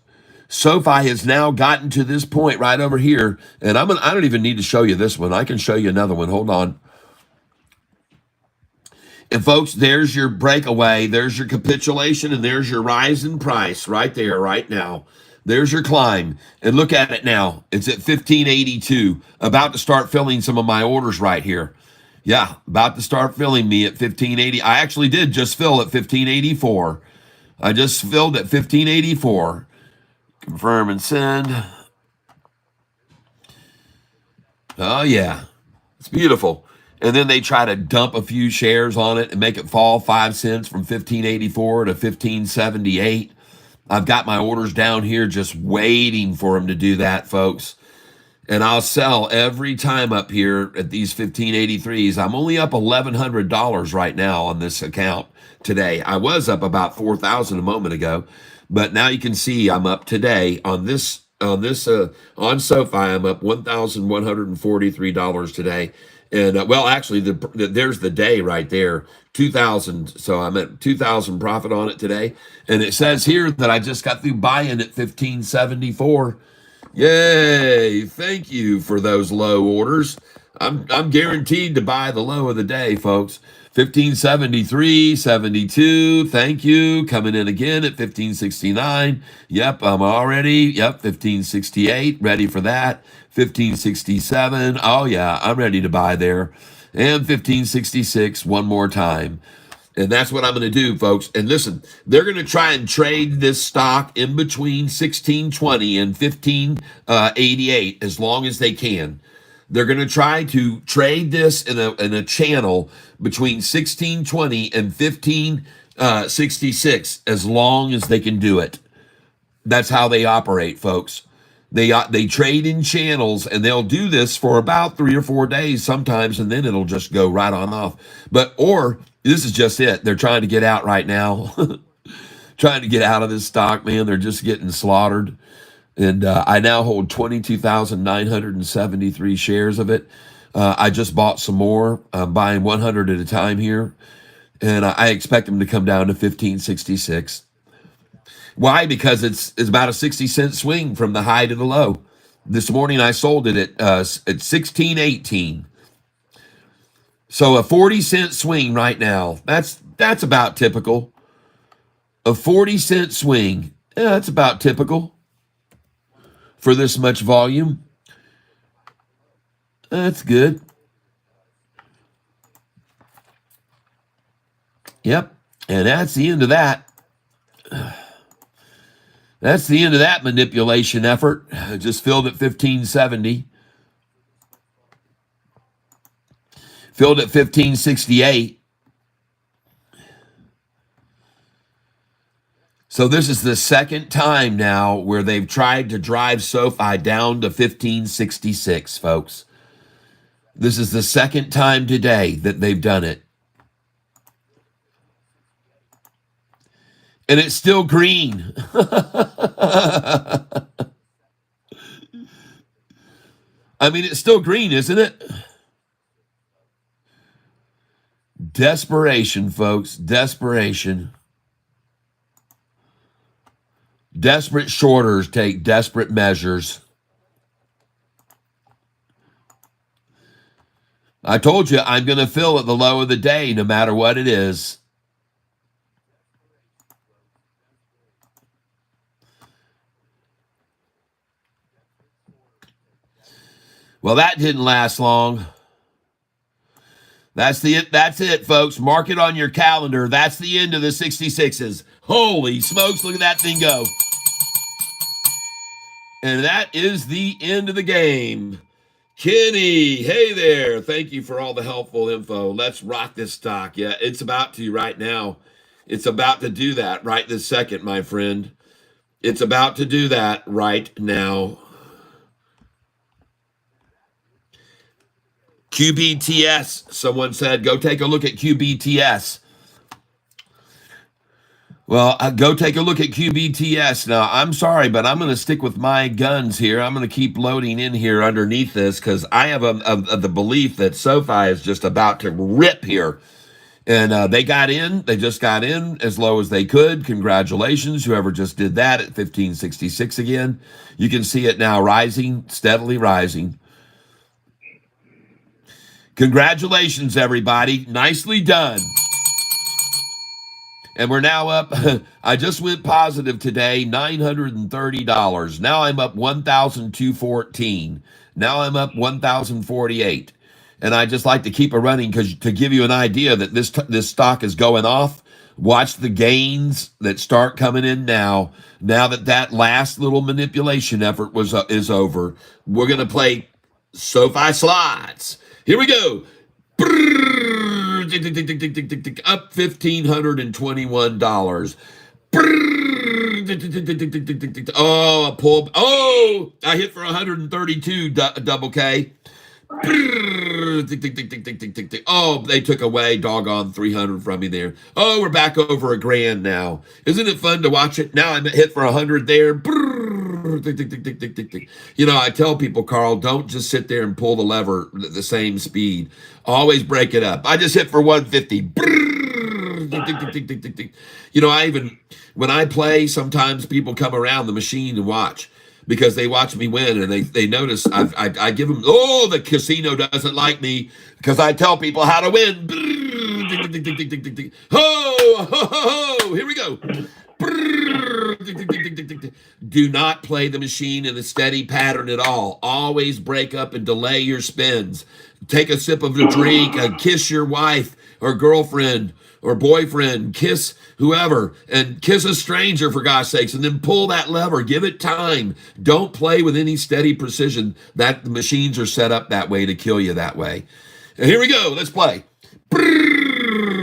S1: Sofi has now gotten to this point right over here. And I don't even need to show you this one. I can show you another one. Hold on. And folks, there's your breakaway. There's your capitulation. And there's your rise in price right there, right now. There's your climb. And look at it now. It's at 1582. About to start filling some of my orders right here. Yeah, about to start filling me at 1580. I actually did just fill at 1584. I just filled at 1584. Confirm and send. Oh, yeah. It's beautiful. And then they try to dump a few shares on it and make it fall 5 cents from 1584 to 1578. I've got my orders down here just waiting for them to do that, folks. And I'll sell every time up here at these 1583s. I'm only up $1,100 right now on this account today. I was up about 4,000 a moment ago, but now you can see I'm up today on on Sofi. I'm up $1,143 today. And well, actually, there's the day right there, 2,000. So I'm at 2,000 profit on it today. And it says here that I just got through buying at 1574. Yay! Thank you for those low orders. I'm guaranteed to buy the low of the day, folks. 1573, 72. Thank you. Coming in again at 1569. Yep, I'm already. Yep, 1568. Ready for that. 1567. Oh yeah, I'm ready to buy there. And 1566 one more time. And that's what I'm going to do, folks. And listen, they're going to try and trade this stock in between 1620 and 1588 as long as they can. They're going to try to trade this in a channel between 1620 and 1566 as long as they can do it. That's how they operate, folks. They trade in channels, and they'll do this for about 3 or 4 days sometimes, and then it'll just go right on off. Or this is just it. They're trying to get out right now. Trying to get out of this stock, man. They're just getting slaughtered. And I now hold 22,973 shares of it. I just bought some more. I'm buying 100 at a time here. And I expect them to come down to 1566. Why? Because it's about a 60-cent swing from the high to the low. This morning I sold it at 16.18. So a 40-cent swing right now. That's about typical. A 40-cent swing. Yeah, that's about typical for this much volume. That's good. Yep. And that's the end of that. That's the end of that manipulation effort. Just filled at 1570. Filled at 1568. So this is the second time now where they've tried to drive Sofi down to 1566, folks. This is the second time today that they've done it. And it's still green. I mean, it's still green, isn't it? Desperation, folks. Desperation. Desperate shorters take desperate measures. I told you I'm going to fill at the low of the day no matter what it is. Well, that didn't last long. That's it, folks. Mark it on your calendar. That's the end of the 66s. Holy smokes, look at that thing go. And that is the end of the game. Kenny, hey there. Thank you for all the helpful info. Let's rock this stock. Yeah, it's about to right now. It's about to do that right this second, my friend. It's about to do that right now. QBTS, someone said, go take a look at QBTS. Well, go take a look at QBTS. Now, I'm sorry, but I'm going to stick with my guns here. I'm going to keep loading in here underneath this because I have the belief that Sofi is just about to rip here. And they got in. They just got in as low as they could. Congratulations, whoever just did that at 1566 again. You can see it now rising, steadily rising. Congratulations, everybody. Nicely done. And we're now up. I just went positive today, $930. Now I'm up 1,214. Now I'm up 1,048. And I just like to keep it running because to give you an idea that this stock is going off. Watch the gains that start coming in now. Now that last little manipulation effort is over, we're going to play Sofi slots. Here we go. Up $1,521. Oh, a pull. Oh, I hit for 132 double K. Oh, they took away doggone 300 from me there. Oh, we're back over $1,000 now. Isn't it fun to watch it? Now I'm hit for 100 there. You know, I tell people, Carl, don't just sit there and pull the lever at the same speed. Always break it up. I just hit for 150. You know, when I play, sometimes people come around the machine and watch because they watch me win and they notice I give them, oh, the casino doesn't like me because I tell people how to win. Ho, ho, ho, ho. Here we go. Do not play the machine in a steady pattern at all. Always break up and delay your spins. Take a sip of the drink and kiss your wife or girlfriend or boyfriend, kiss whoever, and kiss a stranger for God's sakes, and then pull that lever. Give it time. Don't play with any steady precision. That the machines are set up that way to kill you that way. And here we go. Let's play.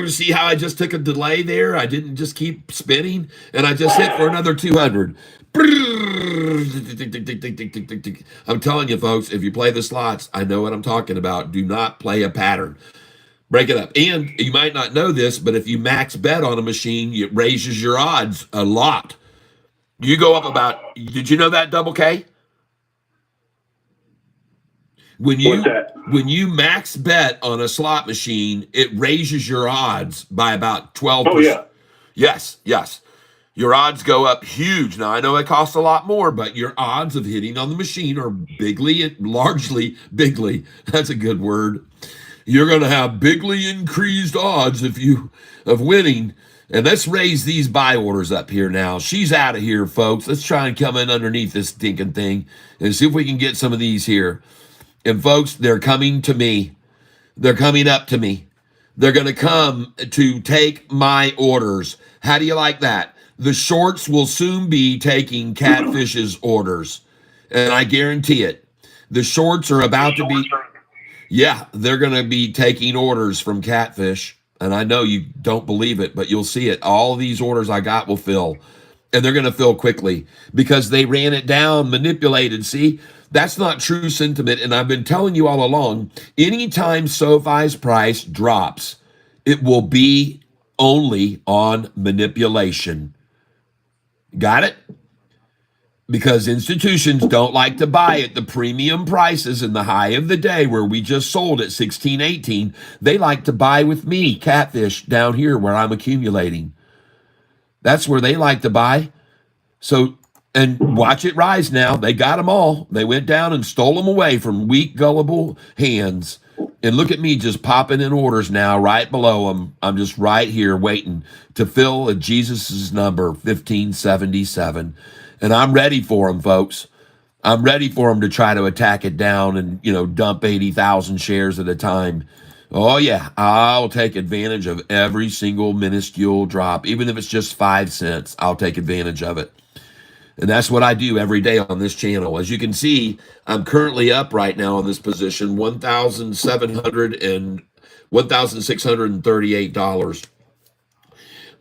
S1: See how I just took a delay there? I didn't just keep spinning, and I just hit for another 200. I'm telling you, folks, if you play the slots, I know what I'm talking about. Do not play a pattern. Break it up. And you might not know this, but if you max bet on a machine, it raises your odds a lot. You go up about, did you know that, Double K? When you max bet on a slot machine, it raises your odds by about 12%.
S3: Oh, yeah.
S1: Yes. Your odds go up huge. Now, I know it costs a lot more, but your odds of hitting on the machine are largely bigly. That's a good word. You're going to have bigly increased odds of winning. And let's raise these buy orders up here now. She's out of here, folks. Let's try and come in underneath this stinking thing and see if we can get some of these here. And folks, they're coming to me. They're coming up to me. They're going to come to take my orders. How do you like that? The shorts will soon be taking Catfish's orders. And I guarantee it. The shorts are about to be... Yeah, they're going to be taking orders from Catfish. And I know you don't believe it, but you'll see it. All these orders I got will fill. And they're going to fill quickly because they ran it down, manipulated. See, That's not true sentiment. And I've been telling you all along, anytime SoFi's price drops, it will be only on manipulation. Got it? Because institutions don't like to buy at the premium prices in the high of the day where we just sold at 16.18. They like to buy with me, Catfish, down here where I'm accumulating. That's where they like to buy. So, and watch it rise now. They got them all. They went down and stole them away from weak, gullible hands. And look at me just popping in orders now right below them. I'm just right here waiting to fill a Jesus's number, 1577. And I'm ready for them, folks. I'm ready for them to try to attack it down and, dump 80,000 shares at a time. Oh, yeah, I'll take advantage of every single minuscule drop. Even if it's just 5 cents, I'll take advantage of it. And that's what I do every day on this channel. As you can see, I'm currently up right now in this position, $1,638,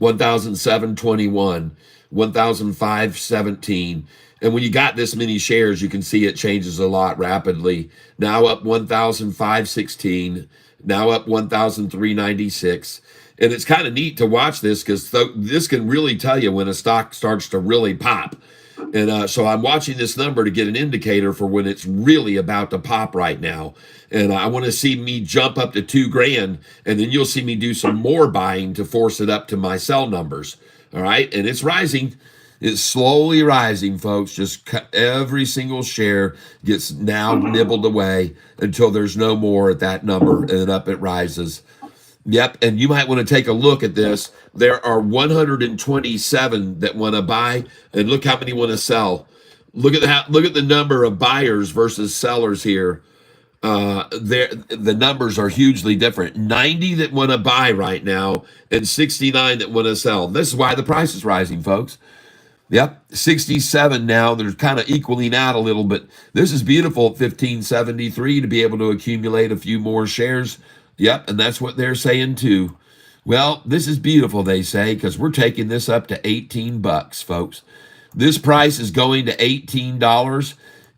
S1: $1,721, $1,517. And when you got this many shares, you can see it changes a lot rapidly. Now up 1,516, now up 1,396. And it's kind of neat to watch this because this can really tell you when a stock starts to really pop. And so I'm watching this number to get an indicator for when it's really about to pop right now. And I want to see me jump up to $2,000, and then you'll see me do some more buying to force it up to my sell numbers. All right. And it's rising. It's slowly rising, folks. Just every single share gets now nibbled away until there's no more at that number, and then up it rises. Yep, and you might want to take a look at this. There are 127 that want to buy, and look how many want to sell. Look at that. Look at the number of buyers versus sellers here. The numbers are hugely different. 90 that want to buy right now, and 69 that want to sell. This is why the price is rising, folks. Yep, 67 now. They're kind of equaling out a little, but this is beautiful at 1573 to be able to accumulate a few more shares. Yep, and that's what they're saying too. Well, this is beautiful, they say, because we're taking this up to 18 bucks, folks. This price is going to $18.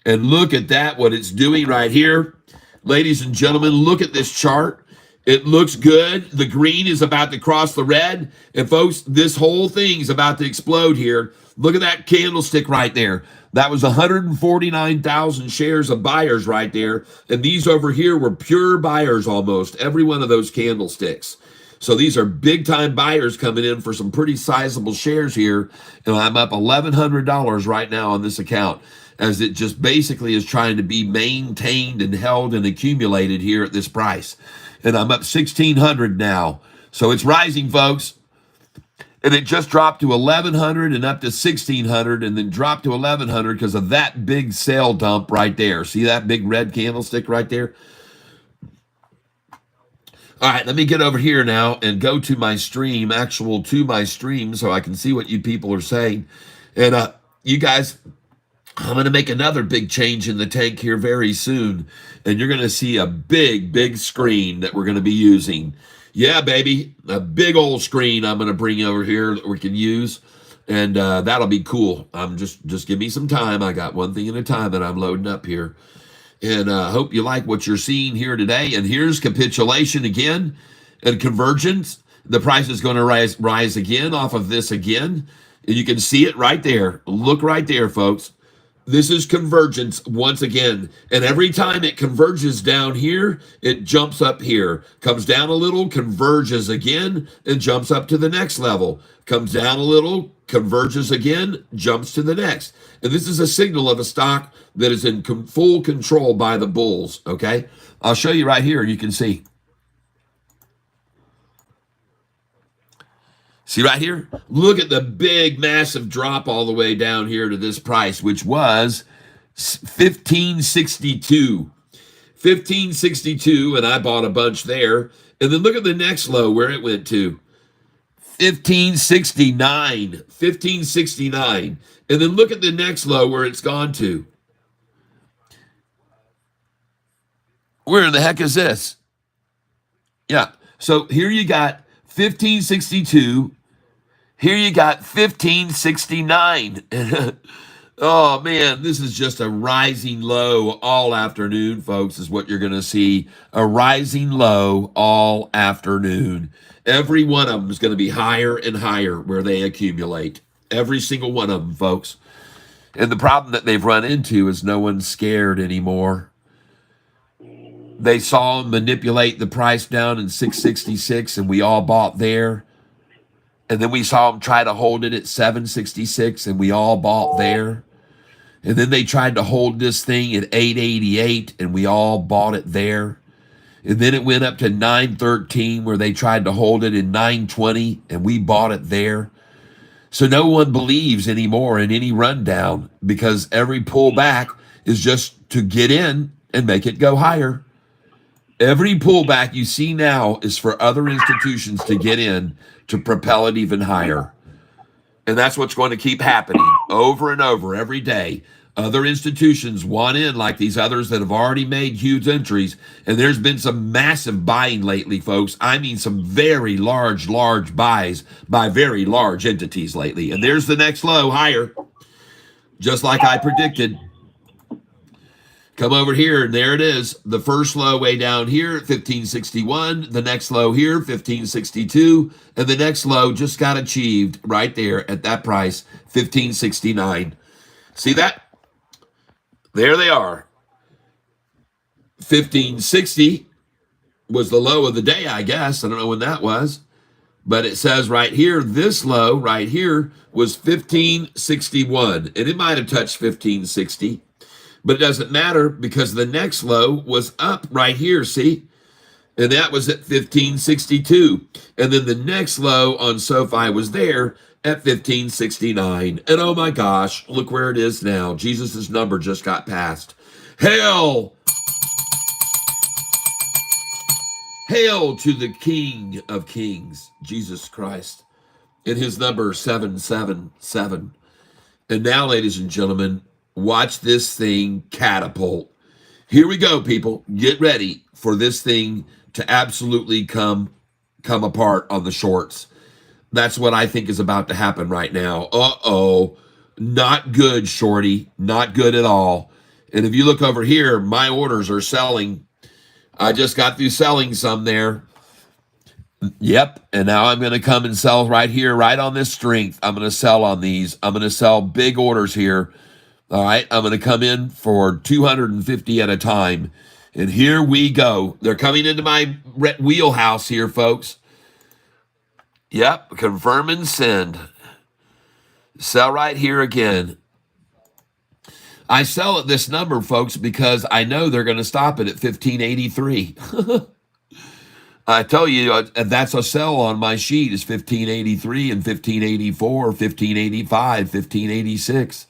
S1: And look at that, what it's doing right here. Ladies and gentlemen, look at this chart. It looks good. The green is about to cross the red. And folks, this whole thing's about to explode here. Look at that candlestick right there. That was 149,000 shares of buyers right there. And these over here were pure buyers almost, every one of those candlesticks. So these are big time buyers coming in for some pretty sizable shares here. And I'm up $1,100 right now on this account, as it just basically is trying to be maintained and held and accumulated here at this price. And I'm up 1,600 now. So it's rising, folks. And it just dropped to 1,100 and up to 1,600 and then dropped to 1,100 because of that big sale dump right there. See that big red candlestick right there? All right, let me get over here now and go to my stream, to my stream, so I can see what you people are saying. And you guys, I'm going to make another big change in the tank here very soon. And you're going to see a big, big screen that we're going to be using. Yeah, baby, a big old screen I'm going to bring over here that we can use. And that'll be cool. Just give me some time. I got one thing at a time that I'm loading up here. And hope you like what you're seeing here today. And here's capitulation again and convergence. The price is going to rise again off of this again. And you can see it right there. Look right there, folks. This is convergence once again. And every time it converges down here, it jumps up here. Comes down a little, converges again, and jumps up to the next level. Comes down a little, converges again, jumps to the next. And this is a signal of a stock that is in full control by the bulls, okay? I'll show you right here, and you can see. See right here? Look at the big, massive drop all the way down here to this price, which was 1562. 1562, and I bought a bunch there. And then look at the next low where it went to. 1569. 1569. And then look at the next low where it's gone to. Where in the heck is this? Yeah. So here you got 1562. Here you got 1569. Oh man, this is just a rising low all afternoon, folks, is what you're going to see. A rising low all afternoon. Every one of them is going to be higher and higher where they accumulate. Every single one of them, folks. And the problem that they've run into is no one's scared anymore. They saw them manipulate the price down in 666 and we all bought there. And then we saw them try to hold it at 766 and we all bought there. And then they tried to hold this thing at 888 and we all bought it there. And then it went up to 913 where they tried to hold it in 920 and we bought it there. So no one believes anymore in any rundown because every pullback is just to get in and make it go higher. Every pullback you see now is for other institutions to get in to propel it even higher. And that's what's going to keep happening over and over every day. Other institutions want in like these others that have already made huge entries. And there's been some massive buying lately, folks. I mean, some very large buys by very large entities lately. And there's the next low higher, just like I predicted. Come over here, and there it is. The first low way down here, 1561. The next low here, 1562. And the next low just got achieved right there at that price, 1569. See that? There they are. 1560 was the low of the day, I guess. I don't know when that was. But it says right here, this low right here was 1561. And it might have touched 1560. But it doesn't matter because the next low was up right here, see? And that was at 1562. And then the next low on Sofi was there at 1569. And oh my gosh, look where it is now. Jesus' number just got passed. Hail! Hail to the King of Kings, Jesus Christ. And his number 777. And now, ladies and gentlemen, watch this thing catapult. Here we go, people. Get ready for this thing to absolutely come apart on the shorts. That's what I think is about to happen right now. Uh-oh. Not good, shorty. Not good at all. And if you look over here, my orders are selling. I just got through selling some there. Yep. And now I'm going to come and sell right here, right on this strength. I'm going to sell on these. I'm going to sell big orders here. All right, I'm going to come in for 250 at a time. And here we go. They're coming into my wheelhouse here, folks. Yep, confirm and send. Sell right here again. I sell at this number, folks, because I know they're going to stop it at 1583. I tell you, that's a sell on my sheet is 1583 and 1584, 1585, 1586.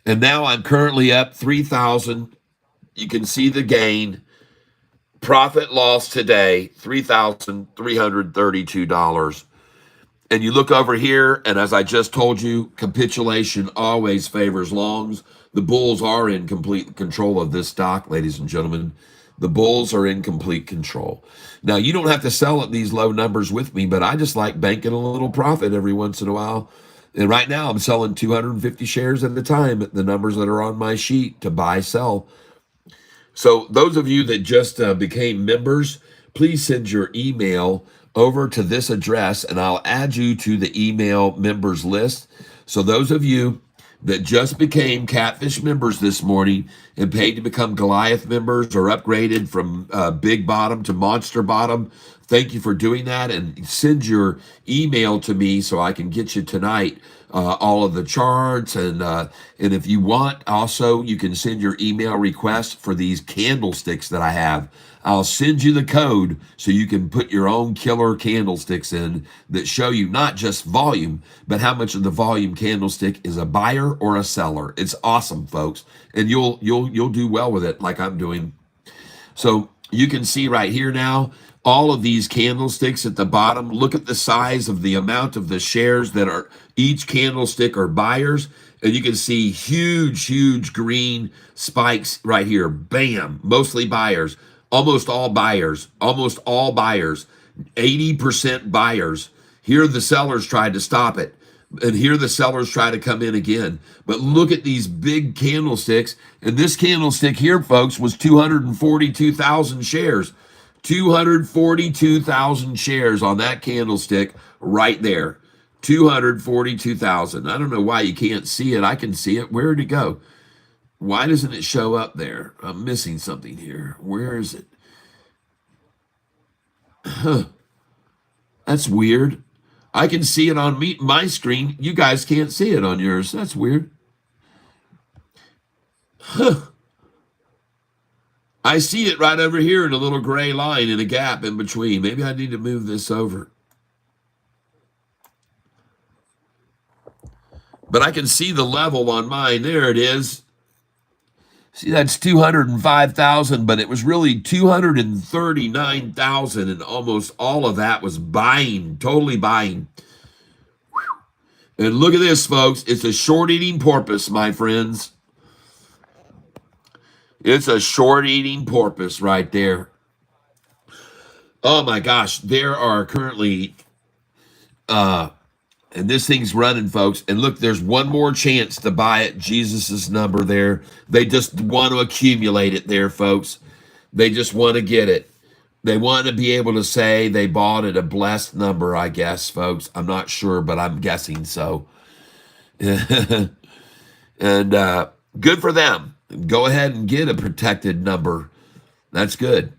S1: And now I'm currently up 3,000. You can see the gain. Profit loss today, $3,332. And you look over here, and as I just told you, capitulation always favors longs. The bulls are in complete control of this stock, ladies and gentlemen. The bulls are in complete control. Now, you don't have to sell at these low numbers with me, but I just like banking a little profit every once in a while. And right now I'm selling 250 shares at a time at the numbers that are on my sheet to buy, sell. So those of you that just became members, please send your email over to this address and I'll add you to the email members list. So those of you that just became Catfish members this morning and paid to become Goliath members or upgraded from Big Bottom to Monster Bottom, thank you for doing that, and send your email to me so I can get you tonight all of the charts. And if you want, also, you can send your email request for these candlesticks that I have. I'll send you the code so you can put your own killer candlesticks in that show you not just volume, but how much of the volume candlestick is a buyer or a seller. It's awesome, folks, and you'll do well with it like I'm doing. So you can see right here now, all of these candlesticks at the bottom. Look at the size of the amount of the shares that are each candlestick are buyers. And you can see huge green spikes right here. Bam, mostly buyers, almost all buyers, 80% buyers Here the sellers tried to stop it. And here the sellers try to come in again. But look at these big candlesticks. And this candlestick here, folks, was 242,000 shares. 242,000 shares on that candlestick right there. 242,000. I don't know why you can't see it. I can see it. Where did it go? Why doesn't it show up there? I'm missing something here. Where is it? Huh. That's weird. I can see it on my screen. You guys can't see it on yours. That's weird. Huh. I see it right over here in a little gray line in a gap in between. Maybe I need to move this over. But I can see the level on mine. There it is. See, that's 205,000, but it was really 239,000, and almost all of that was buying, totally buying. And look at this, folks. It's a short-eating porpoise, my friends. It's a short-eating porpoise right there. Oh, my gosh. There are currently... and this thing's running, folks. And look, there's one more chance to buy it. Jesus's number there. They just want to accumulate it there, folks. They just want to get it. They want to be able to say they bought at a blessed number, I guess, folks. I'm not sure, but I'm guessing so. And good for them. Go ahead and get a protected number. That's good.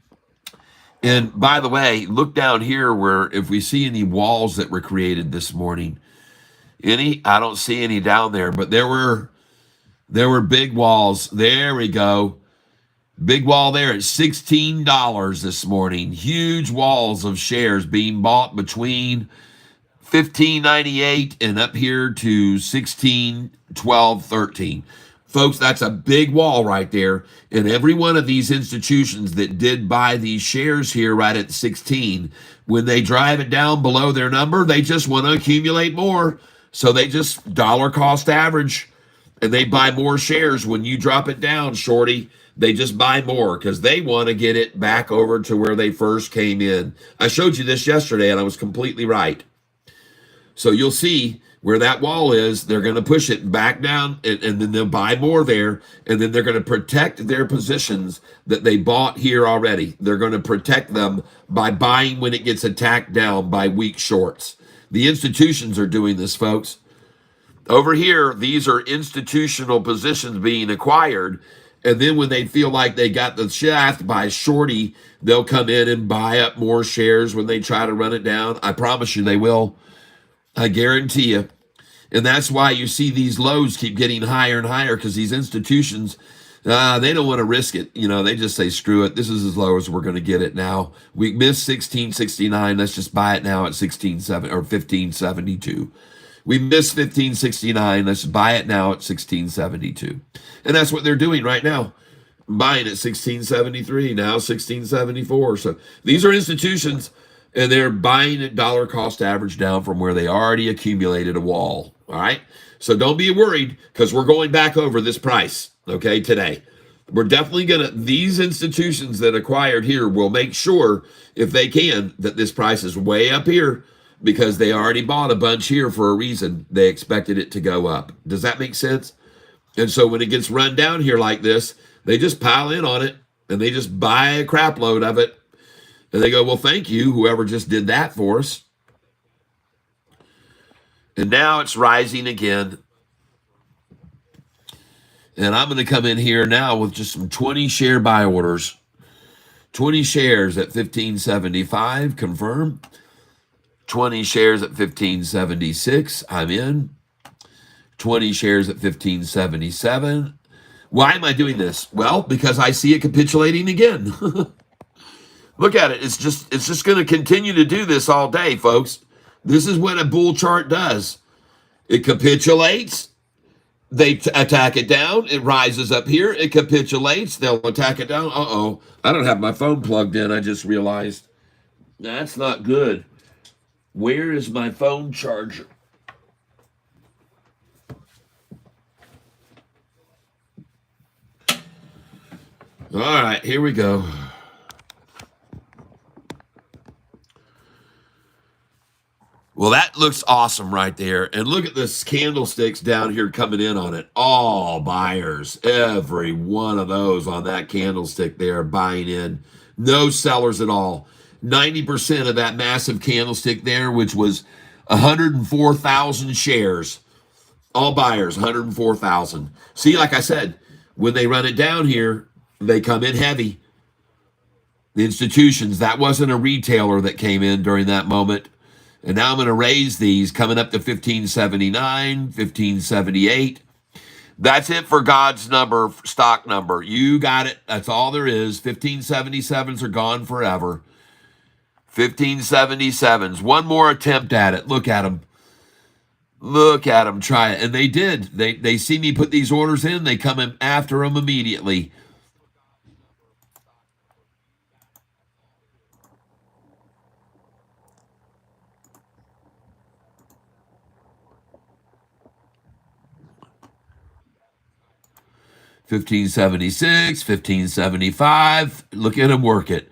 S1: And by the way, look down here where if we see any walls that were created this morning. Any? I don't see any down there, but there were big walls. There we go. Big wall there at $16 this morning. Huge walls of shares being bought between $15.98 and up here to $16, $12, $13. Folks, that's a big wall right there. And every one of these institutions that did buy these shares here right at 16, when they drive it down below their number, they just want to accumulate more. So they just dollar cost average, and they buy more shares. When you drop it down, shorty, they just buy more because they want to get it back over to where they first came in. I showed you this yesterday, and I was completely right. So you'll see where that wall is, they're going to push it back down, and then they'll buy more there, and then they're going to protect their positions that they bought here already. They're going to protect them by buying when it gets attacked down by weak shorts. The institutions are doing this, folks. Over here, these are institutional positions being acquired, and then when they feel like they got the shaft by shorty, they'll come in and buy up more shares when they try to run it down. I promise you they will. I guarantee you. And that's why you see these lows keep getting higher and higher, because these institutions, they don't want to risk it. You know, they just say, screw it. This is as low as we're going to get it now. We missed 1669. Let's just buy it now at 1572. We missed 1569. Let's buy it now at 1672. And that's what they're doing right now. Buying at 1673, now 1674. So these are institutions, and they're buying at dollar cost average down from where they already accumulated a wall. All right. So don't be worried, because we're going back over this price. Okay. Today, we're definitely going to, these institutions that acquired here will make sure, if they can, that this price is way up here, because they already bought a bunch here for a reason. They expected it to go up. Does that make sense? And so when it gets run down here like this, they just pile in on it, and they just buy a crap load of it. And they go, well, thank you, whoever just did that for us. And now it's rising again. And I'm going to come in here now with just some 20 share buy orders. 20 shares at 1575, confirm. 20 shares at 1576, I'm in. 20 shares at 1577. Why am I doing this? Well, because I see it capitulating again. Look at it. It's just going to continue to do this all day, folks. This is what a bull chart does. It capitulates. They attack it down. It rises up here. It capitulates. They'll attack it down. Uh-oh. I don't have my phone plugged in. I just realized. That's not good. Where is my phone charger? All right, here we go. Well, that looks awesome right there. And look at the candlesticks down here coming in on it. All buyers, every one of those on that candlestick there buying in. No sellers at all. 90% of that massive candlestick there, which was 104,000 shares, all buyers, 104,000. See, like I said, when they run it down here, they come in heavy. The institutions, that wasn't a retailer that came in during that moment. And now I'm going to raise these coming up to 1579, 1578. That's it for God's number, stock number. You got it. That's all there is. 1577s are gone forever. 1577s. One more attempt at it. Look at them. Look at them try it. And they did. They see me put these orders in. They come in after them immediately. $15.76, $15.75. Look at them work it.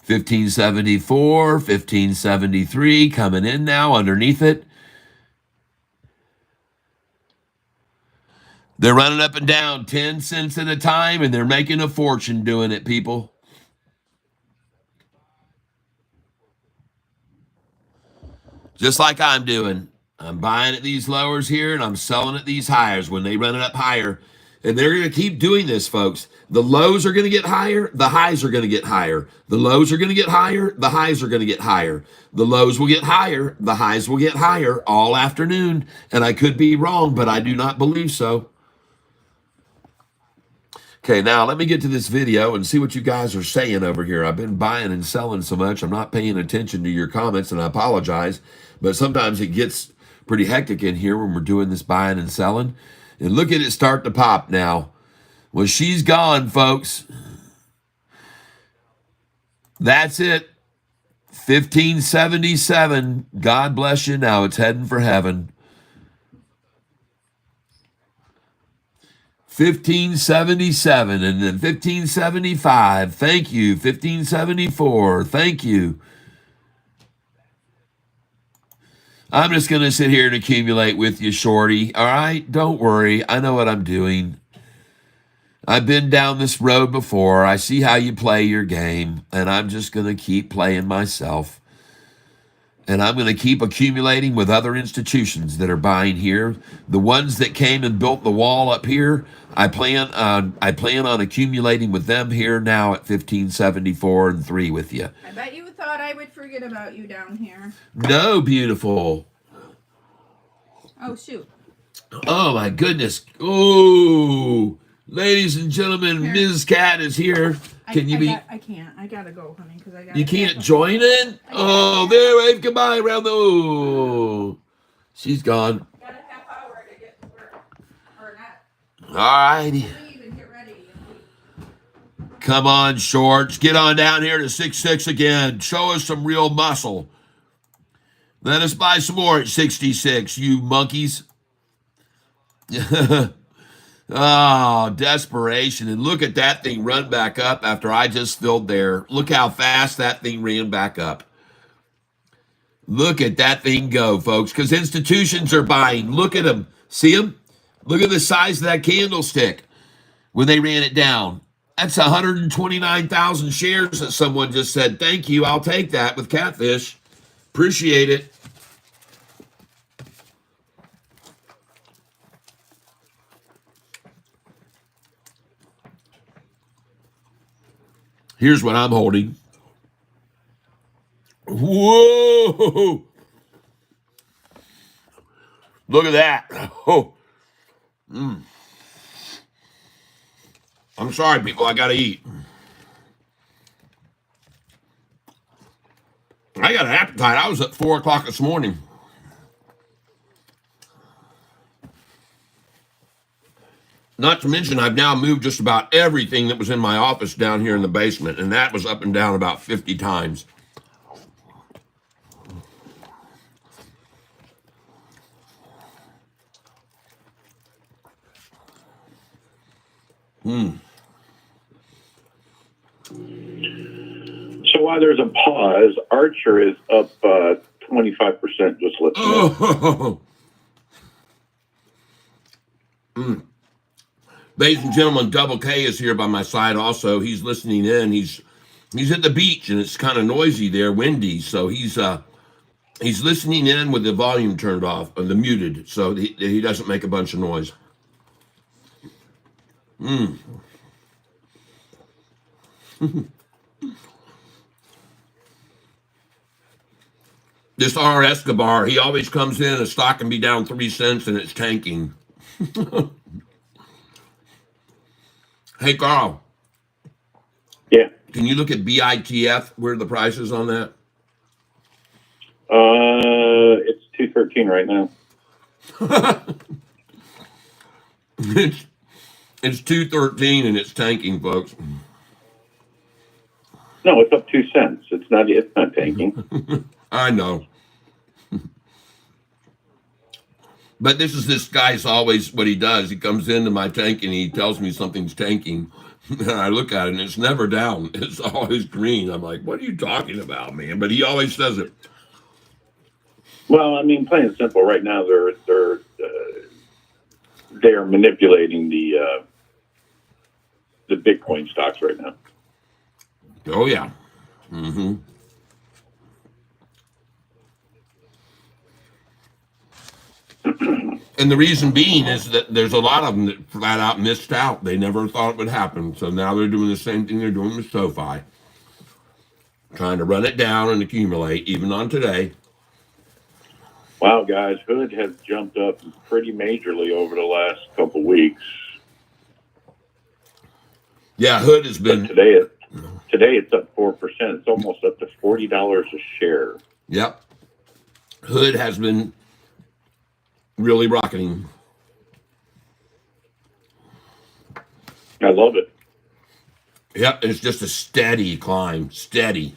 S1: $15.74, $15.73 coming in now underneath it. They're running up and down 10 cents at a time, and they're making a fortune doing it, people. Just like I'm doing. I'm buying at these lowers here, and I'm selling at these highs when they run it up higher. And they're going to keep doing this, folks. The lows are going to get higher. The highs are going to get higher. The lows are going to get higher. The highs are going to get higher. The lows will get higher. The highs will get higher all afternoon. And I could be wrong, but I do not believe so. Okay, now let me get to this video and see what you guys are saying over here. I've been buying and selling so much, I'm not paying attention to your comments, and I apologize. But sometimes it gets pretty hectic in here when we're doing this buying and selling. And look at it start to pop now. Well, she's gone, folks. That's it. 1577. God bless you. Now it's heading for heaven. 1577 and then 1575. Thank you. 1574. Thank you. I'm just going to sit here and accumulate with you, Shorty. All right? Don't worry. I know what I'm doing. I've been down this road before. I see how you play your game, and I'm just going to keep playing myself. And I'm going to keep accumulating with other institutions that are buying here. The ones that came and built the wall up here, I plan on accumulating with them here now at 1574 and 3 with you.
S2: I bet you thought I would forget about you down here.
S1: No, beautiful.
S2: Oh, shoot.
S1: Oh, my goodness. Oh, ladies and gentlemen,
S2: Here.
S1: Ms. Cat is here. Can you be?
S2: I can't. I gotta go, honey, because I got.
S1: You can't join in? Oh, there, wave goodbye around the. Oh, she's gone.
S2: Got a half hour to get to work. Or not.
S1: All righty.
S2: Leave and get ready.
S1: Come on, Shorts. Get on down here to 6.6 again. Show us some real muscle. Let us buy some more at 66, you monkeys. Oh, desperation. And look at that thing run back up after I just filled there. Look how fast that thing ran back up. Look at that thing go, folks, because institutions are buying. Look at them. See them? Look at the size of that candlestick when they ran it down. That's 129,000 shares that someone just said, thank you, I'll take that with Catfish. Appreciate it. Here's what I'm holding. Whoa! Look at that. Oh. I'm sorry, people. I got to eat. I got an appetite. I was at 4 o'clock this morning. Not to mention, I've now moved just about everything that was in my office down here in the basement, and that was up and down about 50 times.
S3: So while there's a pause, Archer is up 25% just listening.
S1: Oh. Ladies and gentlemen, Double K is here by my side also. He's listening in. He's at the beach, and it's kind of noisy there, windy. So he's listening in with the volume turned off, or the muted, so he doesn't make a bunch of noise. This R. Escobar, he always comes in, a stock can be down 3 cents, and it's tanking. Hey, Carl.
S3: Yeah.
S1: Can you look at BITF? Where are the prices on that?
S3: It's 213 right now.
S1: It's 213 and it's tanking, folks.
S3: No, it's up 2 cents. It's not tanking.
S1: I know. But this guy's always what he does. He comes into my tank and he tells me something's tanking. And I look at it and it's never down. It's always green. I'm like, what are you talking about, man? But he always says it.
S3: Well, I mean, plain and simple. Right now, they're manipulating the Bitcoin stocks right now.
S1: Oh yeah. Mm-hmm. And the reason being is that there's a lot of them that flat out missed out. They never thought it would happen. So now they're doing the same thing they're doing with Sofi. Trying to run it down and accumulate, even on today.
S3: Wow, guys, Hood has jumped up pretty majorly over the last couple weeks.
S1: Yeah, Hood has been...
S3: But today it's up 4%. It's almost up to $40 a share.
S1: Yep. Hood has been really rocketing.
S3: I love it.
S1: Yep, it's just a steady climb. Steady.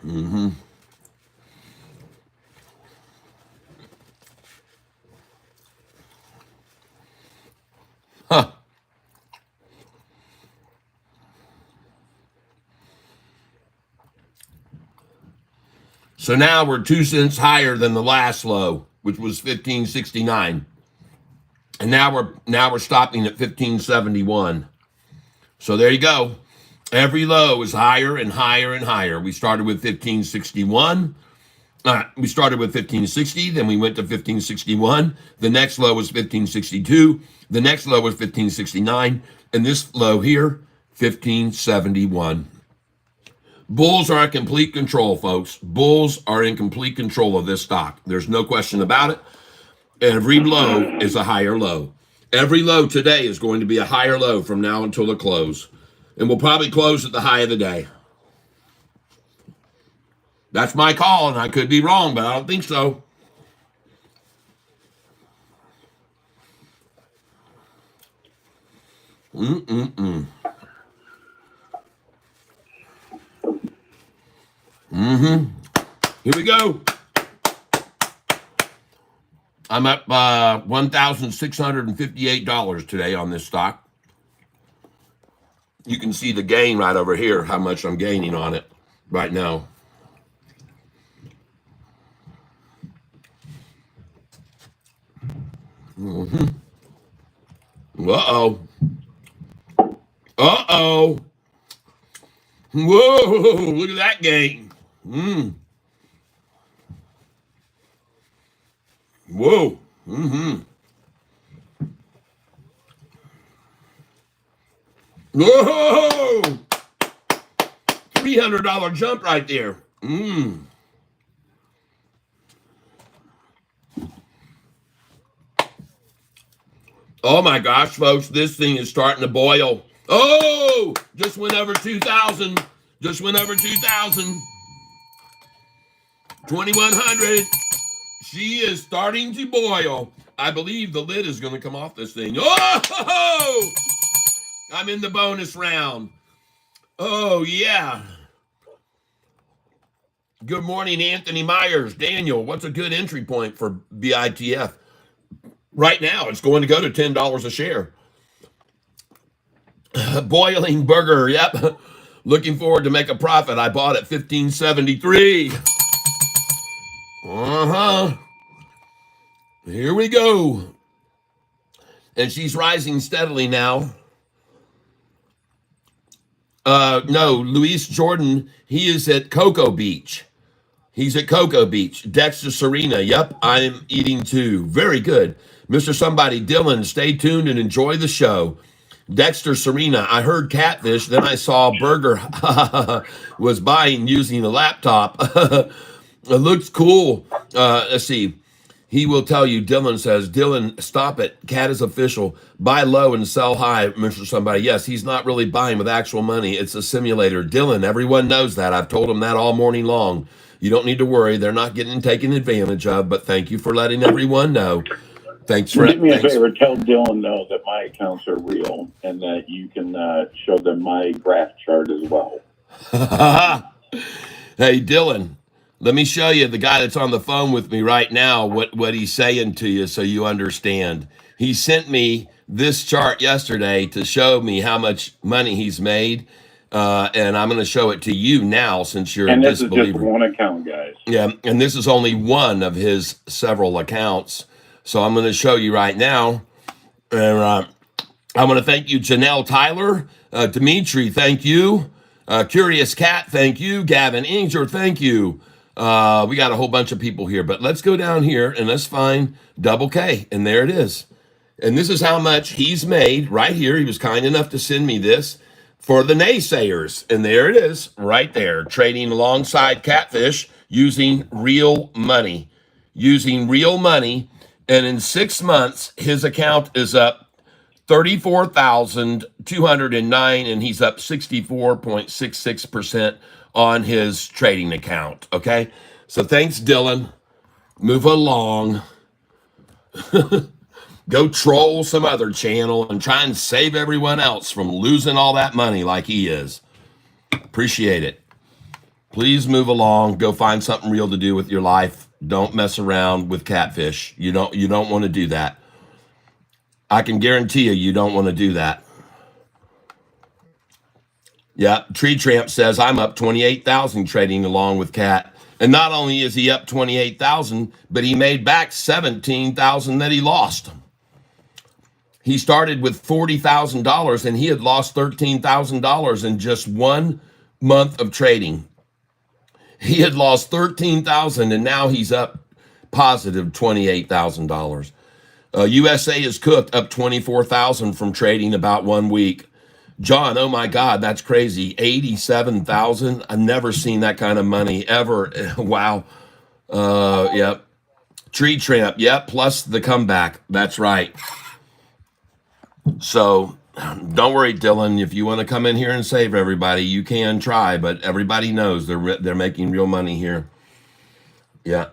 S1: Mm-hmm. Huh. So now we're 2 cents higher than the last low, which was 15.69. And now we're stopping at 15.71. So there you go. Every low is higher and higher and higher. We started with 15.61. We started with 15.60, then we went to 15.61. The next low was 15.62. The next low was 15.69. And this low here, 15.71. Bulls are in complete control, folks. Bulls are in complete control of this stock. There's no question about it. Every low is a higher low. Every low today is going to be a higher low from now until the close. And we'll probably close at the high of the day. That's my call, and I could be wrong, but I don't think so. Here we go. I'm up $1,658 today on this stock. You can see the gain right over here, how much I'm gaining on it right now. Uh-oh. Uh-oh. Whoa, look at that gain. Whoa. Whoa! $300 jump right there. Oh my gosh, folks, this thing is starting to boil. Oh, just went over 2,000. Just went over 2,000. 2,100. She is starting to boil. I believe the lid is going to come off this thing. Oh, I'm in the bonus round. Oh, yeah. Good morning, Anthony Myers. Daniel, what's a good entry point for BITF? Right now, it's going to go to $10 a share. Boiling burger, yep. Looking forward to make a profit. I bought at 1573. Here we go. And she's rising steadily now. No, Luis Jordan, he is at Cocoa Beach. He's at Cocoa Beach. Dexter Serena, yep, I'm eating too. Very good. Mr. Somebody, Dylan, stay tuned and enjoy the show. Dexter Serena, I heard Catfish, then I saw Burger was buying using a laptop. It looks cool. Let's see. He will tell you, Dylan says, Dylan, stop it. Cat is official. Buy low and sell high, Mr. Somebody. Yes, he's not really buying with actual money. It's a simulator. Dylan, everyone knows that. I've told him that all morning long. You don't need to worry. They're not getting taken advantage of, but thank you for letting everyone know. Thanks for
S3: Do me a favor. Tell Dylan, though, that my accounts are real and that you can show them my graph chart as well.
S1: Hey, Dylan. Let me show you the guy that's on the phone with me right now, what he's saying to you so you understand. He sent me this chart yesterday to show me how much money he's made, and I'm going to show it to you now since you're a disbeliever.
S3: And this is just one account, guys.
S1: Yeah, and this is only one of his several accounts. So I'm going to show you right now. And I want to thank you, Janelle Tyler, Dimitri, thank you. Curious Cat, thank you. Gavin Inger, thank you. We got a whole bunch of people here, but let's go down here and let's find Double K. And there it is. And this is how much he's made right here. He was kind enough to send me this for the naysayers. And there it is right there, trading alongside Catfish using real money. Using real money. And in 6 months, his account is up 34,209, and he's up 64.66% on his trading account. Okay, so thanks, Dylan. Move along. Go troll some other channel and try and save everyone else from losing all that money like he is. Appreciate it. Please move along. Go find something real to do with your life. Don't mess around with Catfish. You don't want to do that. I can guarantee you don't want to do that. Yeah, Tree Tramp says, I'm up 28,000 trading along with Cat. And not only is he up 28,000, but he made back 17,000 that he lost. He started with $40,000 and he had lost $13,000 in just 1 month of trading. He had lost $13,000 and now he's up positive $28,000. USA is cooked up 24,000 from trading about 1 week. John, oh my God, that's crazy. 87,000. I've never seen that kind of money ever. Wow. Yep. Tree Tramp. Yep. Plus the comeback. That's right. So don't worry, Dylan. If you want to come in here and save everybody, you can try, but everybody knows they're making real money here. Yeah.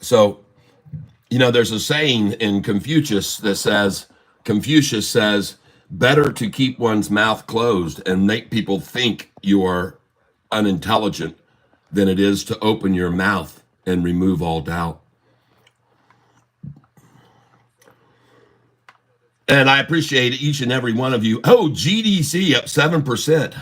S1: So, there's a saying in Confucius says, better to keep one's mouth closed and make people think you are unintelligent than it is to open your mouth and remove all doubt. And I appreciate each and every one of you. Oh, GDC up 7%.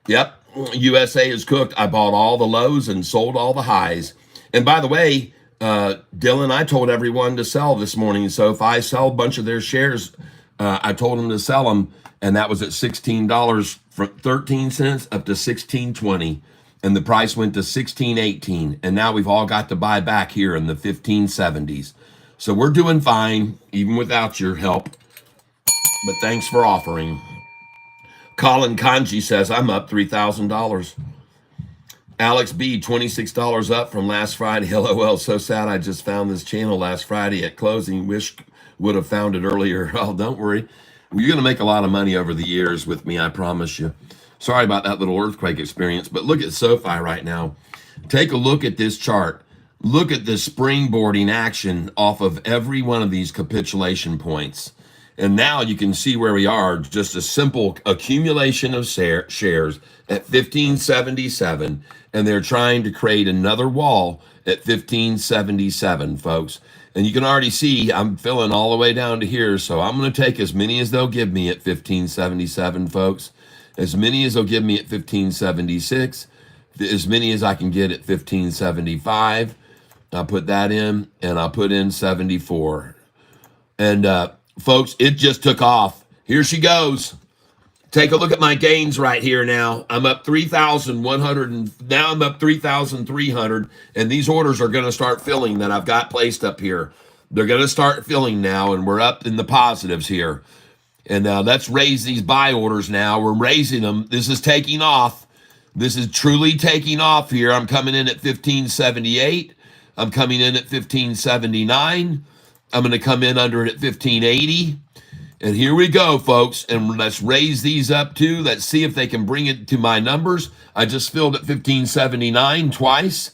S1: Yep, USA is cooked. I bought all the lows and sold all the highs. And by the way, Dylan, I told everyone to sell this morning. So if I sell a bunch of their shares, I told them to sell them. And that was at $16 from 13 cents up to $16.20. And the price went to $16.18. And now we've all got to buy back here in the 1570s. So we're doing fine, even without your help. But thanks for offering. Colin Kanji says, I'm up $3,000. Alex B, $26 up from last Friday. LOL, so sad I just found this channel last Friday at closing. Wish would have found it earlier. Oh, don't worry. You're going to make a lot of money over the years with me, I promise you. Sorry about that little earthquake experience, but look at Sofi right now. Take a look at this chart. Look at the springboarding action off of every one of these capitulation points. And now you can see where we are, just a simple accumulation of shares at 1577, and they're trying to create another wall at 1577, folks. And you can already see I'm filling all the way down to here, so I'm going to take as many as they'll give me at 1577, folks. As many as they'll give me at 1576, as many as I can get at 1575. I'll put that in, and I'll put in 74. And folks, it just took off. Here she goes. Take a look at my gains right here now. I'm up 3,100, and now I'm up 3,300, and these orders are going to start filling that I've got placed up here. They're going to start filling now, and we're up in the positives here. And now let's raise these buy orders now. We're raising them. This is taking off. This is truly taking off here. I'm coming in at 1578. I'm coming in at 1579. I'm going to come in under it at 1580. And here we go, folks. And let's raise these up too. Let's see if they can bring it to my numbers. I just filled at 1579 twice.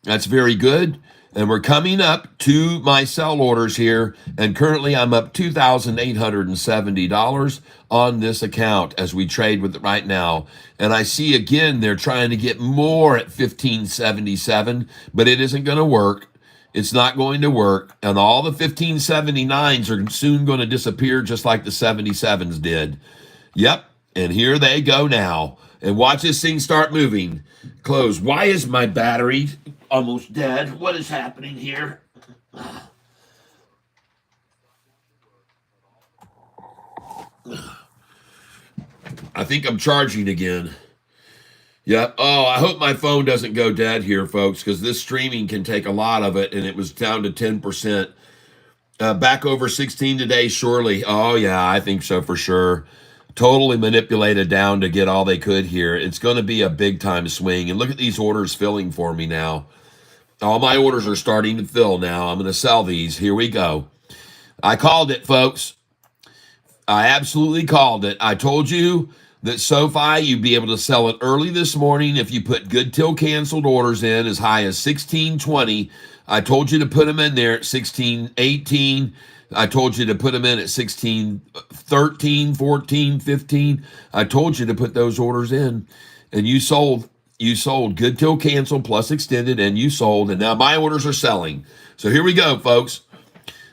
S1: That's very good. And we're coming up to my sell orders here. And currently I'm up $2,870 on this account as we trade with it right now. And I see again, they're trying to get more at 1577, but it isn't going to work. It's not going to work. And all the 1579s are soon going to disappear just like the 77s did. Yep. And here they go now. And watch this thing start moving. Close. Why is my battery almost dead? What is happening here? I think I'm charging again. Yep. Oh, I hope my phone doesn't go dead here, folks, because this streaming can take a lot of it, and it was down to 10%. Back over 16 today, surely. Oh, yeah, I think so for sure. Totally manipulated down to get all they could here. It's going to be a big-time swing. And look at these orders filling for me now. All my orders are starting to fill now. I'm going to sell these. Here we go. I called it, folks. I absolutely called it. I told you that Sofi, you'd be able to sell it early this morning if you put good till canceled orders in as high as 1620. I told you to put them in there at 1618. I told you to put them in at 1613, 14, 15. I told you to put those orders in, and you sold. You sold good till canceled plus extended, and you sold, and now my orders are selling. So here we go, folks.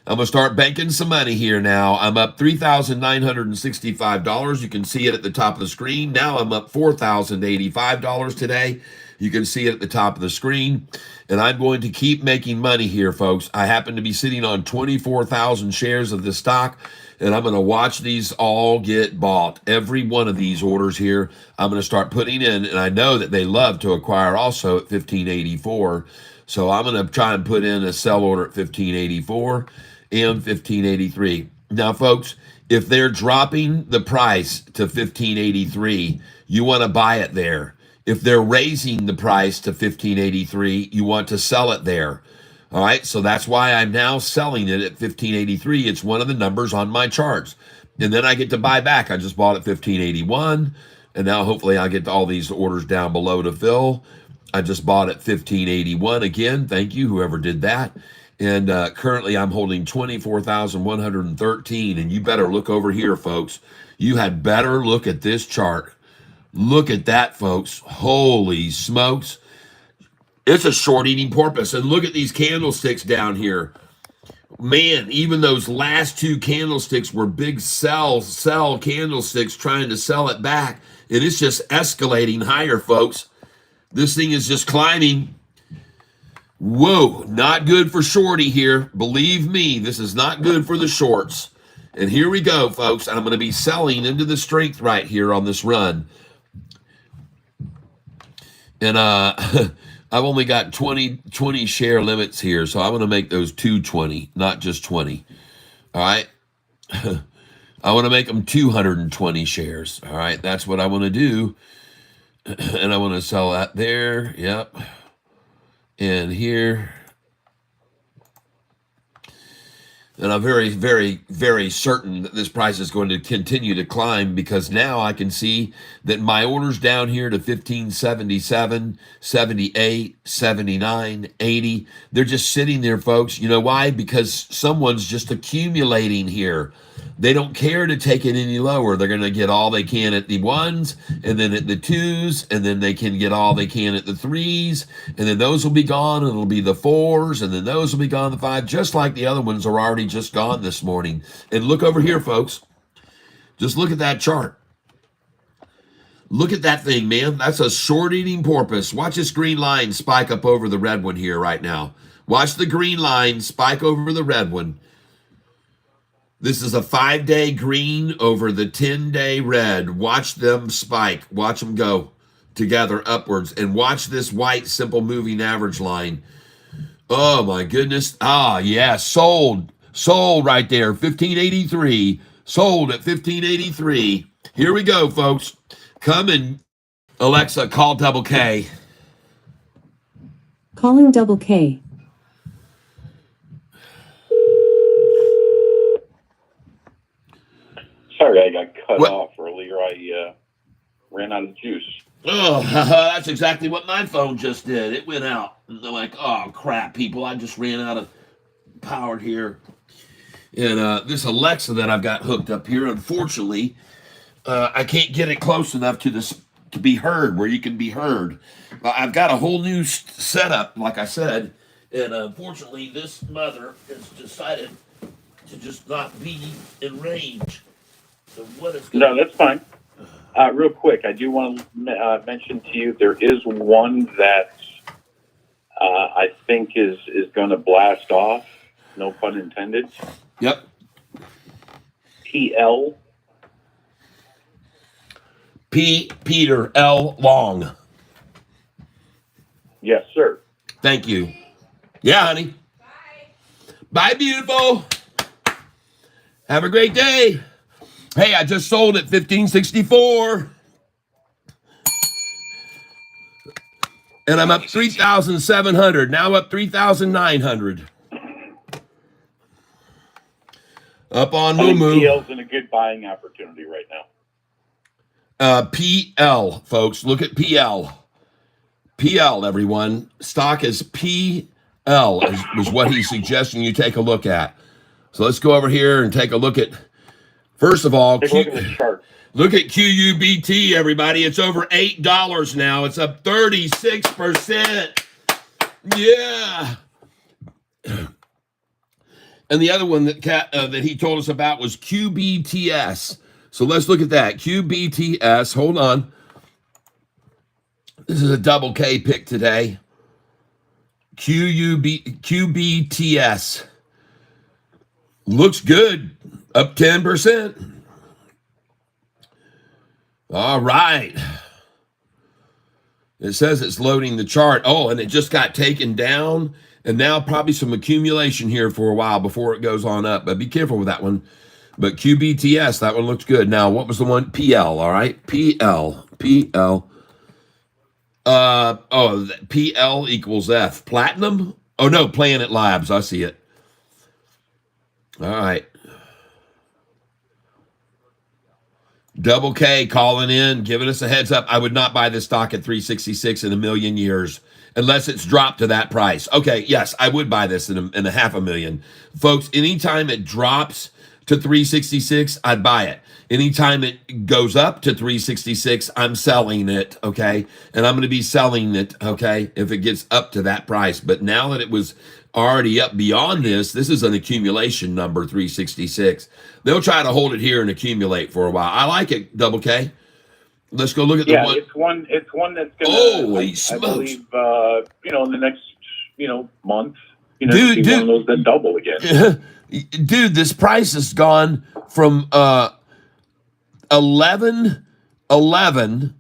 S1: I'm going to start banking some money here now. I'm up $3,965. You can see it at the top of the screen. Now I'm up $4,085 today. You can see it at the top of the screen. And I'm going to keep making money here, folks. I happen to be sitting on 24,000 shares of this stock, and I'm going to watch these all get bought. Every one of these orders here, I'm going to start putting in, and I know that they love to acquire also at 1584. So I'm going to try and put in a sell order at 1584 and 1583. Now, folks, if they're dropping the price to 1583, you want to buy it there. If they're raising the price to 1583, you want to sell it there. All right, so that's why I'm now selling it at 1583. It's one of the numbers on my charts. And then I get to buy back. I just bought at 1581, and now hopefully I'll get all these orders down below to fill. I just bought at 1581 again. Thank you, whoever did that. And currently I'm holding 24,113. And you better look over here, folks. You had better look at this chart. Look at that, folks. Holy smokes. It's a short eating porpoise. And look at these candlesticks down here. Man, even those last two candlesticks were big sell candlesticks trying to sell it back. And it's just escalating higher, folks. This thing is just climbing. Whoa, not good for shorty here. Believe me, this is not good for the shorts. And here we go, folks. I'm going to be selling into the strength right here on this run. And I've only got 20 share limits here, so I'm going to make those 220, not just 20. All right? I want to make them 220 shares. All right? That's what I want to do. And I want to sell that there. Yep. And here. And I'm very, very, very certain that this price is going to continue to climb, because now I can see that my orders down here to 1577, 78, 79, 80, they're just sitting there, folks. You know why? Because someone's just accumulating here. They don't care to take it any lower. They're going to get all they can at the ones, and then at the twos, and then they can get all they can at the threes, and then those will be gone, and it'll be the fours, and then those will be gone, the five, just like the other ones are already just gone this morning. And look over here, folks. Just look at that chart. Look at that thing, man. That's a short-eating porpoise. Watch this green line spike up over the red one here right now. Watch the green line spike over the red one. This is a 5-day green over the 10-day red. Watch them spike. Watch them go together upwards. And watch this white simple moving average line. Oh, my goodness. Ah, yeah, sold. Sold right there, 1583. Sold at 1583. Here we go, folks. Come and, Alexa, call Double K.
S4: Calling Double K.
S3: Sorry, I got cut off earlier. I ran out of juice.
S1: Oh, that's exactly what my phone just did. It went out. And they're like, oh, crap, people. I just ran out of power here. And this Alexa that I've got hooked up here, unfortunately, I can't get it close enough to this to be heard, where you can be heard. I've got a whole new setup, like I said, and unfortunately, this mother has decided to just not be in range. So what is
S3: No, that's fine. Real quick, I do want to mention to you there is one that I think is going to blast off. No pun intended.
S1: Yep.
S3: PL.
S1: Peter L. Long.
S3: Yes, sir.
S1: Thank you. Yeah, honey. Bye, beautiful. Have a great day. Hey, I just sold at 1564. And I'm up 3,700. Now up 3,900. Up on
S3: I think
S1: Moo.
S3: PL's in a good buying opportunity right now.
S1: PL, folks. Look at PL. PL, everyone. Stock is PL, is what he's suggesting you take a look at. So let's go over here and take a look at, first of all,
S3: Take a look at the chart.
S1: look at QUBT, everybody. It's over $8 now. It's up 36%. Yeah. And the other one that he told us about was QBTS. So let's look at that. QBTS. Hold on. This is a Double K pick today. QBTS. Looks good. Up 10%. All right. It says it's loading the chart. Oh, and it just got taken down. And now probably some accumulation here for a while before it goes on up. But be careful with that one. But QBTS, that one looks good. Now, what was the one? PL, all right? PL. PL equals F. Platinum? Oh, no, Planet Labs. I see it. All right. Double K calling in, giving us a heads up. I would not buy this stock at 366 in a million years unless it's dropped to that price. Okay, yes, I would buy this in a half a million. Folks, anytime it drops to 366, I'd buy it. Anytime it goes up to 366, I'm selling it, okay? And I'm going to be selling it, okay, if it gets up to that price. But now that it was already up beyond this is an accumulation number, 366. They'll try to hold it here and accumulate for a while. I like it, Double K. Let's go look at the one.
S3: It's one that's going to,
S1: Holy
S3: I
S1: smokes.
S3: believe, in the next, month, be one of those that double again.
S1: Dude, this price has gone from 11.11.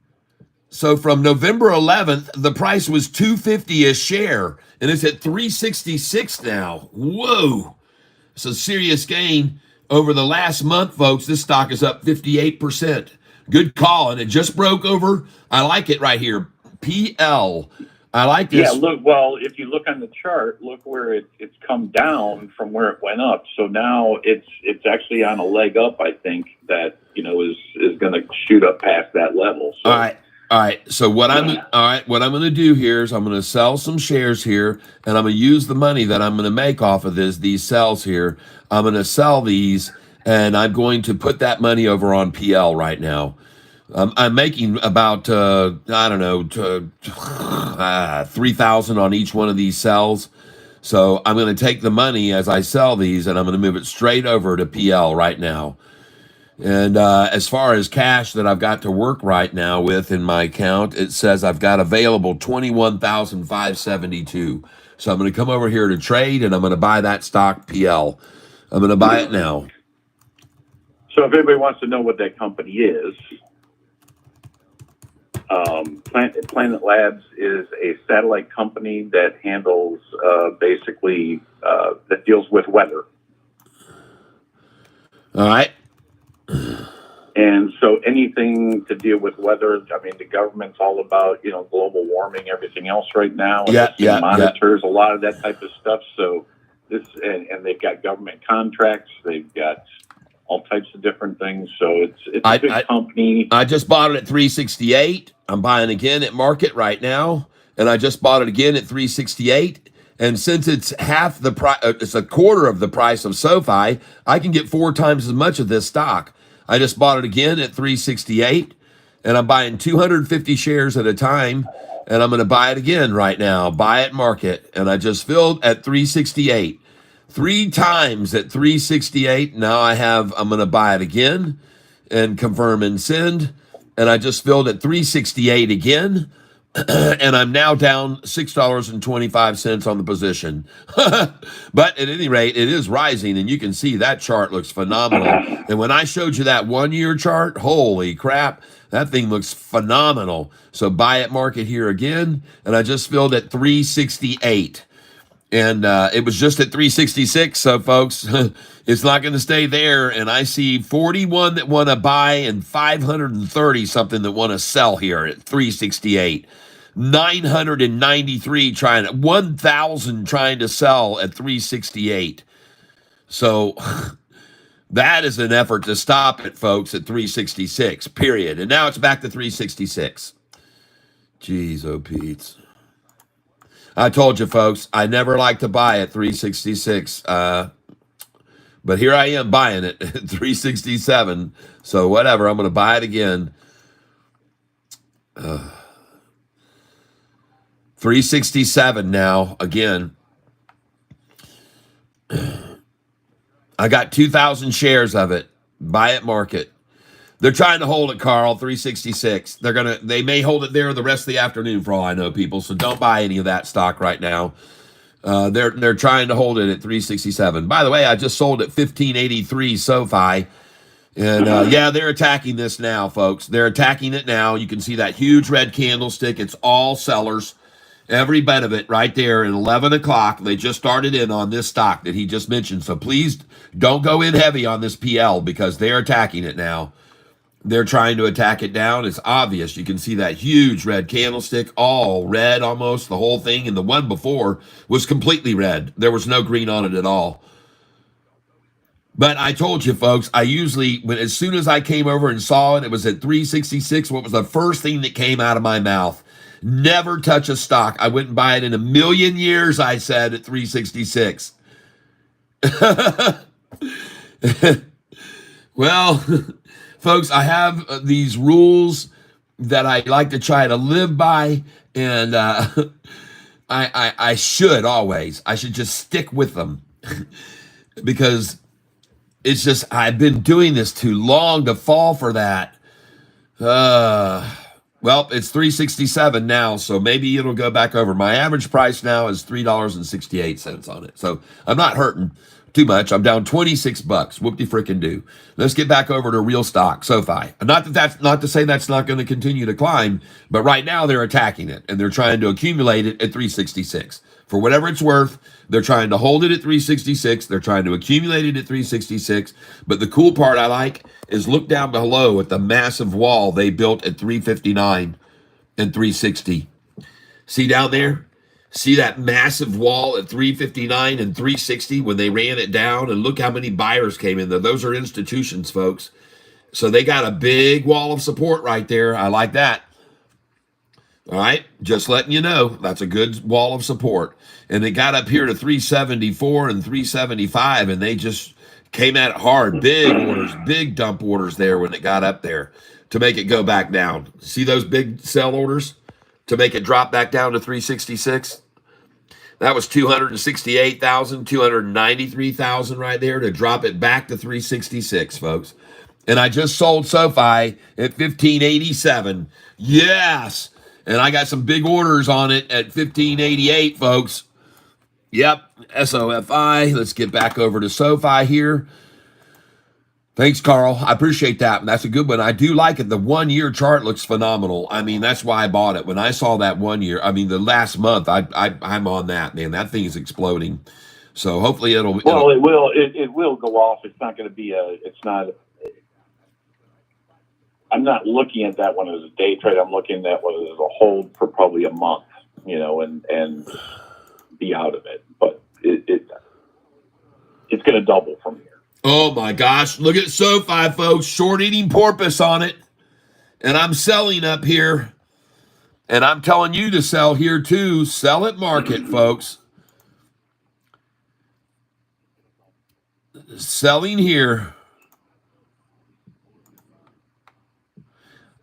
S1: So from November 11th, the price was $250 a share, and it's at 366 now. Whoa. It's a serious gain over the last month, folks. This stock is up 58%. Good call, and it just broke over. I like it right here. PL. I like this.
S3: Yeah, look, well, if you look on the chart, look where it's come down from where it went up. So now it's actually on a leg up, I think, that, is going to shoot up past that level. So,
S1: All right. So what I'm going to do here is I'm going to sell some shares here, and I'm going to use the money that I'm going to make off of these sells here. I'm going to sell these and I'm going to put that money over on PL right now. I'm making about I don't know 3,000 on each one of these sells. So I'm going to take the money as I sell these, and I'm going to move it straight over to PL right now. And as far as cash that I've got to work right now with in my account, it says I've got available 21,572. So I'm going to come over here to trade, and I'm going to buy that stock PL. I'm going to buy it now.
S3: So if anybody wants to know what that company is, Planet Labs is a satellite company that handles basically that deals with weather.
S1: All right.
S3: And so anything to deal with weather, I mean, the government's all about, global warming, everything else right now. And it monitors a lot of that type of stuff. So and they've got government contracts. They've got all types of different things. So it's a big company.
S1: I just bought it at 368. I'm buying again at market right now. And I just bought it again at 368. And since it's half the price, it's a quarter of the price of SoFi, I can get 4 times as much of this stock. I just bought it again at 368, and I'm buying 250 shares at a time, and I'm going to buy it again right now. Buy at market, and I just filled at 368. 3 times at 368. Now I'm going to buy it again and confirm and send, and I just filled at 368 again. And I'm now down $6.25 on the position. But at any rate, it is rising, and you can see that chart looks phenomenal. And when I showed you that 1-year chart, holy crap, that thing looks phenomenal. So buy at market here again, and I just filled at 368. And it was just at 366, so folks, it's not going to stay there. And I see 41 that want to buy and 530 something that want to sell here at 368. 993 trying, 1,000 trying to sell at 368. So that is an effort to stop it, folks, at 366, period. And now it's back to 366. Jeez, oh, Pete. I told you, folks, I never like to buy at 366. But here I am buying it at 367. So whatever, I'm going to buy it again. 367 now, again. I got 2,000 shares of it. Buy at market. They're trying to hold it, Carl, 366. They may hold it there the rest of the afternoon for all I know, people. So don't buy any of that stock right now. They're trying to hold it at 367. By the way, I just sold at 1583 SoFi. And yeah, they're attacking this now, folks. They're attacking it now. You can see that huge red candlestick. It's all sellers. Every bit of it right there at 11 o'clock. They just started in on this stock that he just mentioned. So please don't go in heavy on this PL because they're attacking it now. They're trying to attack it down. It's obvious. You can see that huge red candlestick, all red almost, the whole thing. And the one before was completely red. There was no green on it at all. But I told you, folks, I usually, as soon as I came over and saw it, it was at 366. What was the first thing that came out of my mouth? Never touch a stock. I wouldn't buy it in a million years, I said, at 366. Well, folks, I have these rules that I like to try to live by, and I should always. I should just stick with them because it's just I've been doing this too long to fall for that. Well, it's 367 now, so maybe it'll go back over. My average price now is $3.68 on it. So I'm not hurting too much. I'm down 26 bucks. Whoop-de frickin' do. Let's get back over to real stock, SoFi. Not to say that's not going to continue to climb, but right now they're attacking it and they're trying to accumulate it at 366. For whatever it's worth, they're trying to hold it at 366. They're trying to accumulate it at 366. But the cool part I like is look down below at the massive wall they built at 359 and 360. See down there? See that massive wall at 359 and 360 when they ran it down? And look how many buyers came in there. Those are institutions, folks. So they got a big wall of support right there. I like that. All right, just letting you know, that's a good wall of support. And it got up here to 374 and 375, and they just Came at it hard, big orders, big dump orders there when it got up there to make it go back down. See those big sell orders to make it drop back down to 366? That was 268,000, 293,000 right there to drop it back to 366, folks. And I just sold SoFi at 1587. Yes. And I got some big orders on it at 1588, folks. Yep. SOFI. Let's get back over to SoFi here. Thanks, Carl. I appreciate that. That's a good one. I do like it. The 1 year chart looks phenomenal. I mean, that's why I bought it. When I saw that 1 year, I mean, the last month, I'm on that, man. That thing is exploding. So hopefully it will
S3: go off. It's not going to be it's not. I'm not looking at that one as a day trade. I'm looking at that one as a hold for probably a month, and be out of it. But it's going to double from here.
S1: Oh my gosh, look at SoFi, folks. Short eating porpoise on it. And I'm selling up here. And I'm telling you to sell here too. Sell at market, folks. Selling here.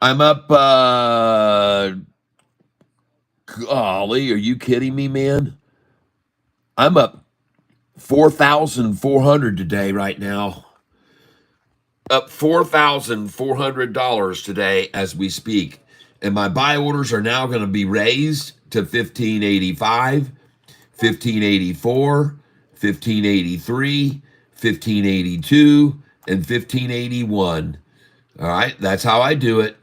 S1: I'm up, golly, are you kidding me, man? I'm up 4,400 today right now. Up $4,400 today as we speak. And my buy orders are now going to be raised to 1585, 1584, 1583, 1582, and 1581. All right, that's how I do it.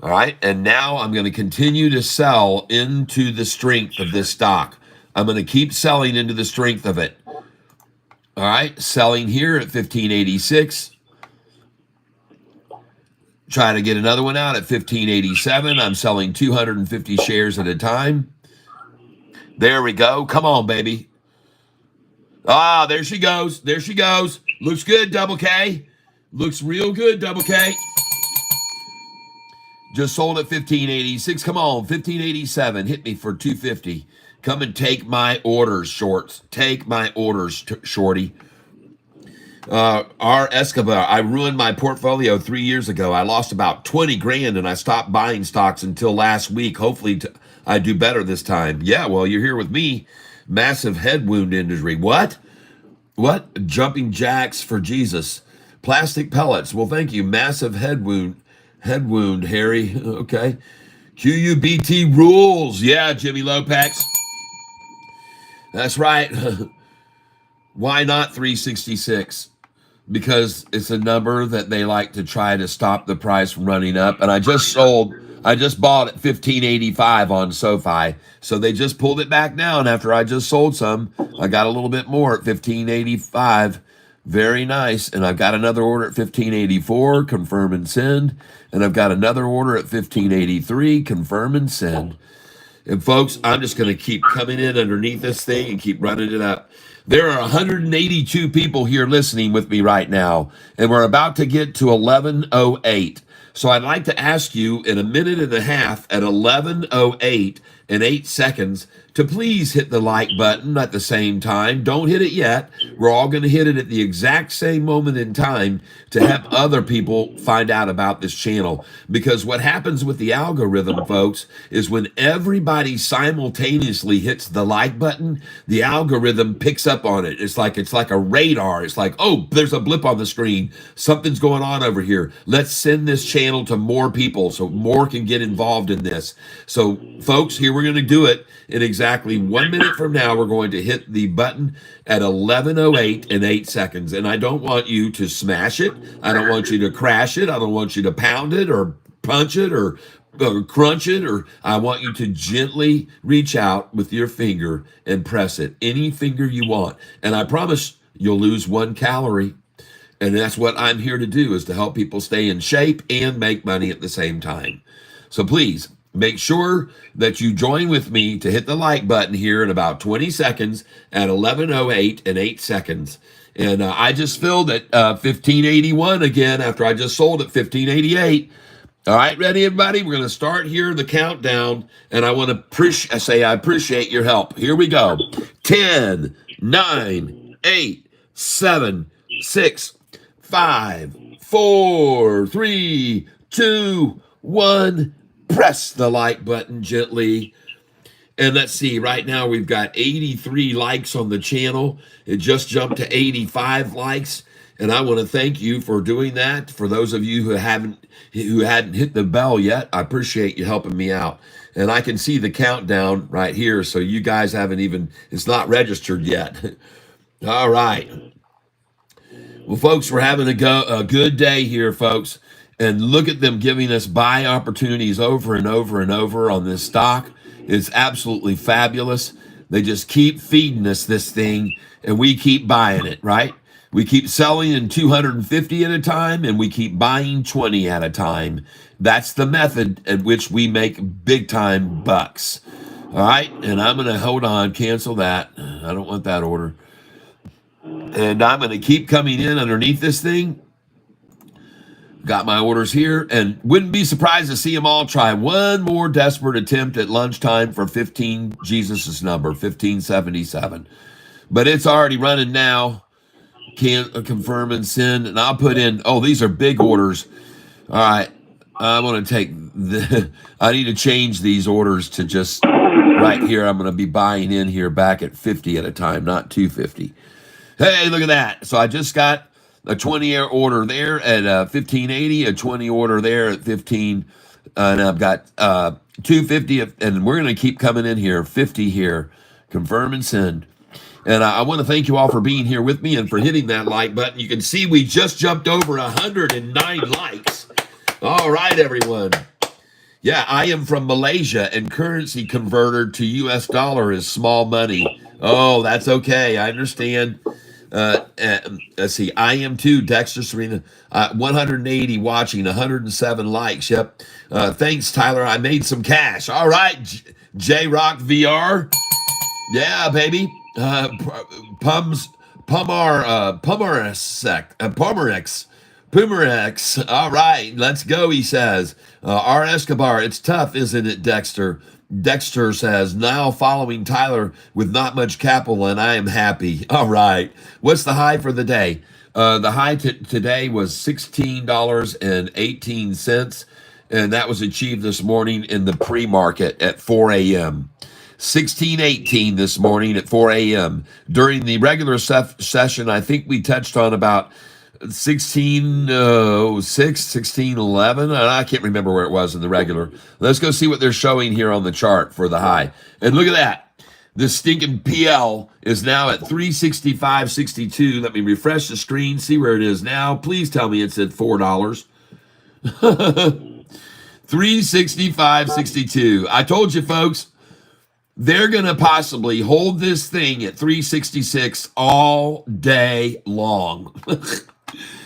S1: All right, and now I'm going to continue to sell into the strength of this stock. I'm going to keep selling into the strength of it. All right, selling here at 1586. Try to get another one out at 1587. I'm selling 250 shares at a time. There we go. Come on, baby. Ah, there she goes. There she goes. Looks good, Double K. Looks real good, Double K. Just sold at 1586. Come on, 1587. Hit me for 250. Come and take my orders, shorts. Take my orders, shorty. R. Escobar, I ruined my portfolio 3 years ago. I lost about 20 grand and I stopped buying stocks until last week. Hopefully I do better this time. Yeah, well, you're here with me. Massive head wound injury. What? What? Jumping jacks for Jesus. Plastic pellets. Well, thank you. Massive head wound. Head wound, Harry. Okay. QUBT rules. Yeah, Jimmy Lopex. That's right. Why not 366? Because it's a number that they like to try to stop the price from running up. And I just bought at 1585 on SoFi. So they just pulled it back down after I just sold some. I got a little bit more at 1585. Very nice. And I've got another order at 1584, confirm and send. And I've got another order at 1583, confirm and send. And folks, I'm just going to keep coming in underneath this thing and keep running it up. There are 182 people here listening with me right now, and we're about to get to 11:08. So I'd like to ask you in a minute and a half at 11:08 and 8 seconds to please hit the like button at the same time. Don't hit it yet. We're all going to hit it at the exact same moment in time to help other people find out about this channel. Because what happens with the algorithm, folks, is when everybody simultaneously hits the like button, the algorithm picks up on it. It's like a radar. It's like, oh, there's a blip on the screen. Something's going on over here. Let's send this channel to more people so more can get involved in this. So, folks, here we're going to do it in exactly 1 minute from now. We're going to hit the button at 11:08 and 8 seconds. And I don't want you to smash it. I don't want you to crash it. I don't want you to pound it or punch it or crunch it. Or I want you to gently reach out with your finger and press it. Any finger you want. And I promise you'll lose 1 calorie. And that's what I'm here to do, is to help people stay in shape and make money at the same time. So please make sure that you join with me to hit the like button here in about 20 seconds at 11:08 and 8 seconds. And I just filled at 1581 again after I just sold at 1588. All right, ready, everybody? We're going to start here the countdown, and I want to I appreciate your help. Here we go. 10, 9, 8, 7, 6, 5, 4, 3, 2, 1. Press the like button gently. And let's see, right now we've got 83 likes on the channel. It just jumped to 85 likes. And I want to thank you for doing that. For those of you who hadn't hit the bell yet, I appreciate you helping me out. And I can see the countdown right here. So you guys haven't even, it's not registered yet. All right. Well, folks, we're having a good day here, folks. And look at them giving us buy opportunities over and over and over on this stock. It's absolutely fabulous. They just keep feeding us this thing, and we keep buying it, right? We keep selling in 250 at a time, and we keep buying 20 at a time. That's the method at which we make big-time bucks. All right, and I'm going to hold on, cancel that. I don't want that order. And I'm going to keep coming in underneath this thing. Got my orders here, and wouldn't be surprised to see them all try one more desperate attempt at lunchtime for 15, Jesus's number, 1577. But it's already running now. Can't confirm and send, and I'll put in, oh, these are big orders. All right, I'm going to take I need to change these orders to just right here. I'm going to be buying in here back at 50 at a time, not 250. Hey, look at that. So I just got a 20-year order there at 1580, a 20 order there at 15, and I've got 250, and we're going to keep coming in here, 50 here, confirm and send. And I want to thank you all for being here with me and for hitting that like button. You can see we just jumped over 109 likes. All right, everyone. Yeah, I am from Malaysia, and currency converter to US dollar is small money. Oh, that's okay. I understand. Let's see. I am too. Dexter Serena, 180 watching, 107 likes. Yep. Thanks, Tyler. I made some cash. All right, J Rock VR. Yeah, baby. Pumarex. All right, let's go. He says. R. Escobar. It's tough, isn't it, Dexter? Dexter says, now following Tyler with not much capital, and I am happy. All right. What's the high for the day? The high today was $16.18, and that was achieved this morning in the pre-market at 4 a.m. 16.18 this morning at 4 a.m. During the regular session, I think we touched on about 1606, 1611. I can't remember where it was in the regular. Let's go see what they're showing here on the chart for the high. And look at that. This stinking PL is now at 365.62. Let me refresh the screen, see where it is now. Please tell me it's at $4. 365.62. I told you, folks, they're going to possibly hold this thing at 366 all day long.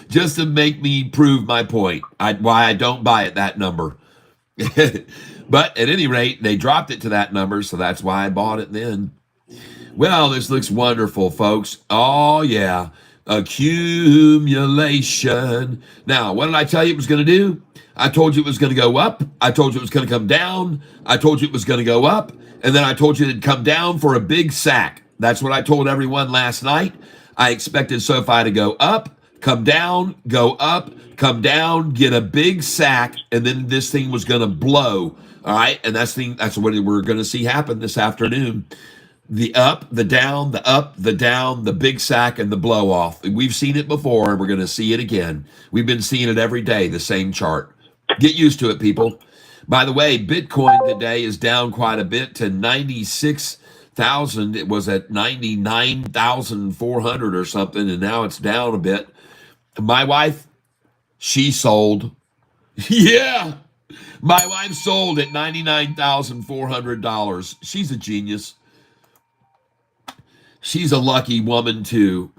S1: Just to make me prove my point, why I don't buy at that number. But at any rate, they dropped it to that number, so that's why I bought it then. Well, this looks wonderful, folks. Oh, yeah. Accumulation. Now, what did I tell you it was going to do? I told you it was going to go up. I told you it was going to come down. I told you it was going to go up. And then I told you it'd come down for a big sack. That's what I told everyone last night. I expected Sofi to go up, come down, go up, come down, get a big sack, and then this thing was going to blow. All right, and that's what we're going to see happen this afternoon. The up, the down, the up, the down, the big sack, and the blow off. We've seen it before, and we're going to see it again. We've been seeing it every day, the same chart. Get used to it, people. By the way, Bitcoin today is down quite a bit to 96,000. It was at 99,400 or something, and now it's down a bit. My wife, she sold. Yeah, my wife sold at $99,400. She's a genius. She's a lucky woman, too.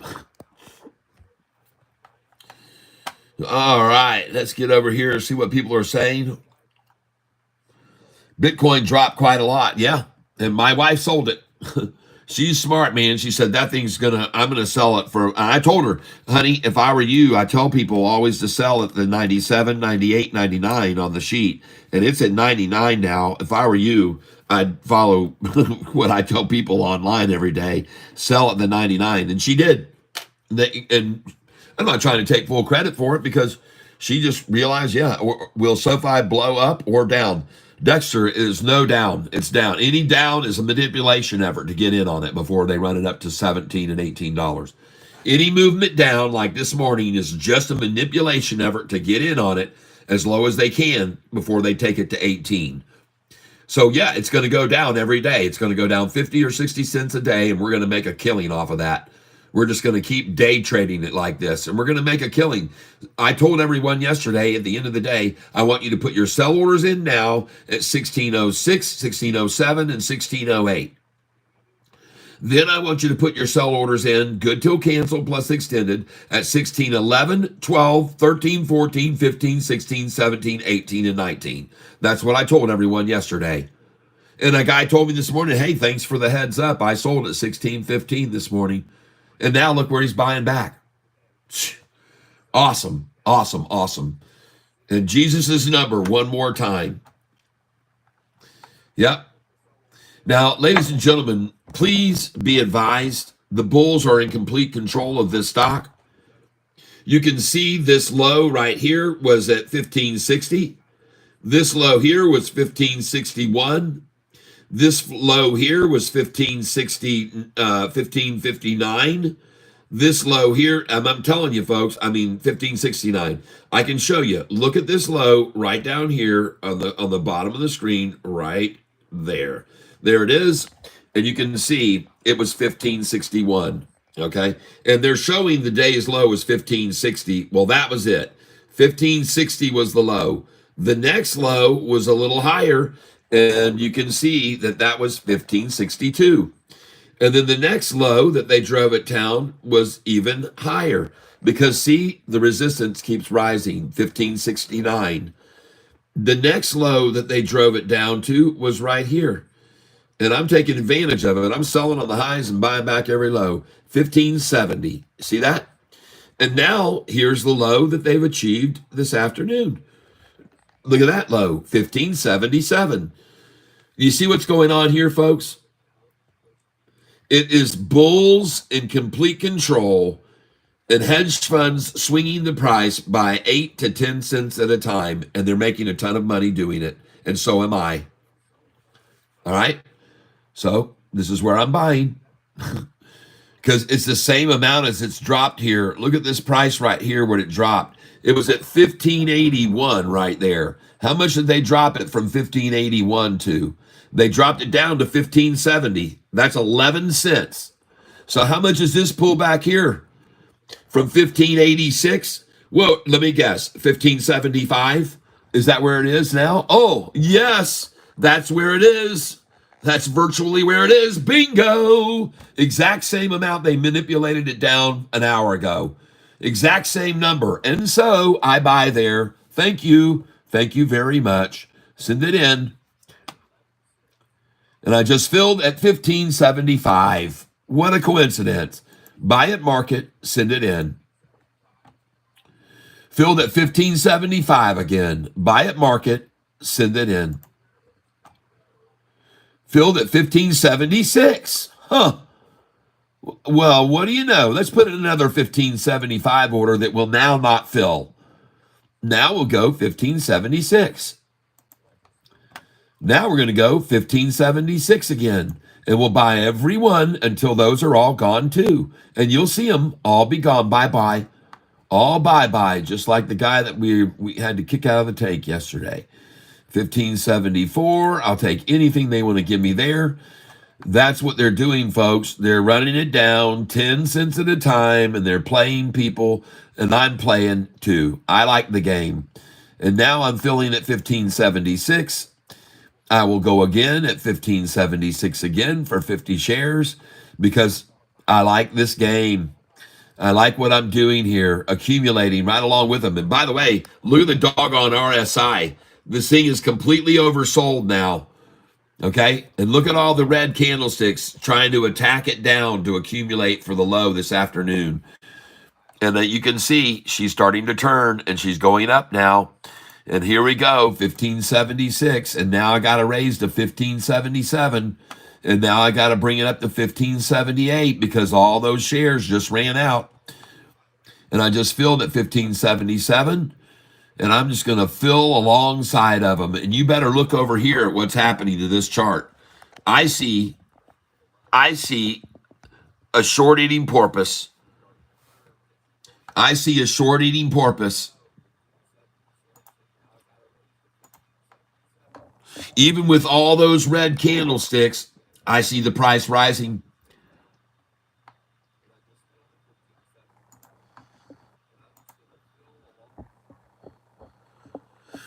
S1: All right, let's get over here and see what people are saying. Bitcoin dropped quite a lot, yeah. And my wife sold it. She's smart, man. She said, I'm going to sell it for, I told her, honey, if I were you, I tell people always to sell at the 97, 98, 99 on the sheet. And it's at 99 now. If I were you, I'd follow what I tell people online every day. Sell at the 99. And she did. And I'm not trying to take full credit for it because she just realized, yeah, will SoFi blow up or down? Dexter is no down. It's down. Any down is a manipulation effort to get in on it before they run it up to $17 and $18. Any movement down like this morning is just a manipulation effort to get in on it as low as they can before they take it to 18. So yeah, it's going to go down every day. It's going to go down 50 or 60 cents a day, and we're going to make a killing off of that. We're just going to keep day trading it like this, and we're going to make a killing. I told everyone yesterday, at the end of the day, I want you to put your sell orders in now at 1606, 1607, and 1608. Then I want you to put your sell orders in, good till cancel plus extended, at 16, 11, 12, 13, 14, 15, 16, 17, 18, and 19. That's what I told everyone yesterday. And a guy told me this morning, hey, thanks for the heads up. I sold at 16.15 this morning. And now look where he's buying back. Awesome, awesome, awesome. And Jesus' number one more time. Yep. Now, ladies and gentlemen, please be advised, the bulls are in complete control of this stock. You can see this low right here was at 1560. This low here was 1561. This low here was 1559. This low here, I'm telling you folks, 1569. I can show you. Look at this low right down here on the bottom of the screen right there. There it is. And you can see it was 1561. Okay. And they're showing the day's low is 1560. Well, that was it. 1560 was the low. The next low was a little higher. And you can see that that was 1562. And then the next low that they drove at town was even higher because, see, the resistance keeps rising, 1569. The next low that they drove it down to was right here. And I'm taking advantage of it. I'm selling on the highs and buying back every low, 1570. See that? And now here's the low that they've achieved this afternoon. Look at that low, 1577. You see what's going on here, folks? It is bulls in complete control and hedge funds swinging the price by 8 to 10 cents at a time, and they're making a ton of money doing it, and so am I. All right? So this is where I'm buying because it's the same amount as it's dropped here. Look at this price right here where it dropped. It was at 1581 right there. How much did they drop it from 1581 to? They dropped it down to 1570. That's 11 cents. So how much is this pullback here? From 1586? Well, let me guess. 1575? Is that where it is now? Oh, yes. That's where it is. That's virtually where it is. Bingo. Exact same amount they manipulated it down an hour ago. Exact same number. And so I buy there. Thank you. Thank you very much. Send it in. And I just filled at 1575. What a coincidence. Buy at market, send it in. Filled at 1575 again. Buy at market, send it in. Filled at 1576. Huh. Well, what do you know? Let's put in another 1575 order that will now not fill. Now we'll go 1576. Now we're going to go 1576 again. And we'll buy every one until those are all gone too. And you'll see them all be gone. Bye-bye. All bye-bye. Just like the guy that we had to kick out of the take yesterday. 1574. I'll take anything they want to give me there. That's what they're doing, folks. They're running it down 10 cents at a time, and they're playing people, and I'm playing too. I like the game. And now I'm filling at 1576. I will go again at 1576 again for 50 shares because I like this game. I like what I'm doing here, accumulating right along with them. And by the way, look at the doggone RSI. This thing is completely oversold now. Okay? And look at all the red candlesticks trying to attack it down to accumulate for the low this afternoon. And you can see she's starting to turn and she's going up now. And here we go, 1576. And now I got to raise to 1577. And now I got to bring it up to 1578 because all those shares just ran out. and I just filled at 1577, and I'm just going to fill alongside of them. And you better look over here at what's happening to this chart. I see a short eating porpoise. I see a short eating porpoise. Even with all those red candlesticks, I see the price rising.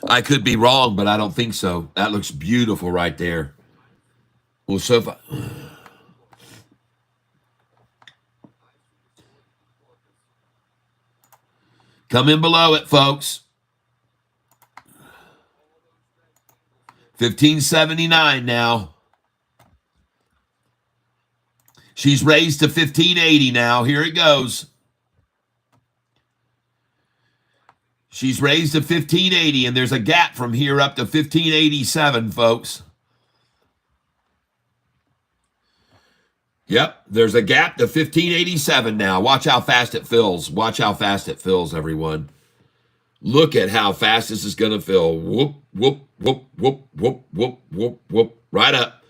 S1: I could be wrong, but I don't think so. That looks beautiful right there. Well, Sofi, come in below it, folks. 1579 now. She's raised to 1580 now. Here it goes. She's raised to 1580, and there's a gap from here up to 1587, folks. Yep, there's a gap to 1587 now. Watch how fast it fills. Watch how fast it fills, everyone. Look at how fast this is going to fill. Whoop, whoop, whoop, whoop, whoop, whoop, whoop, whoop. Right up.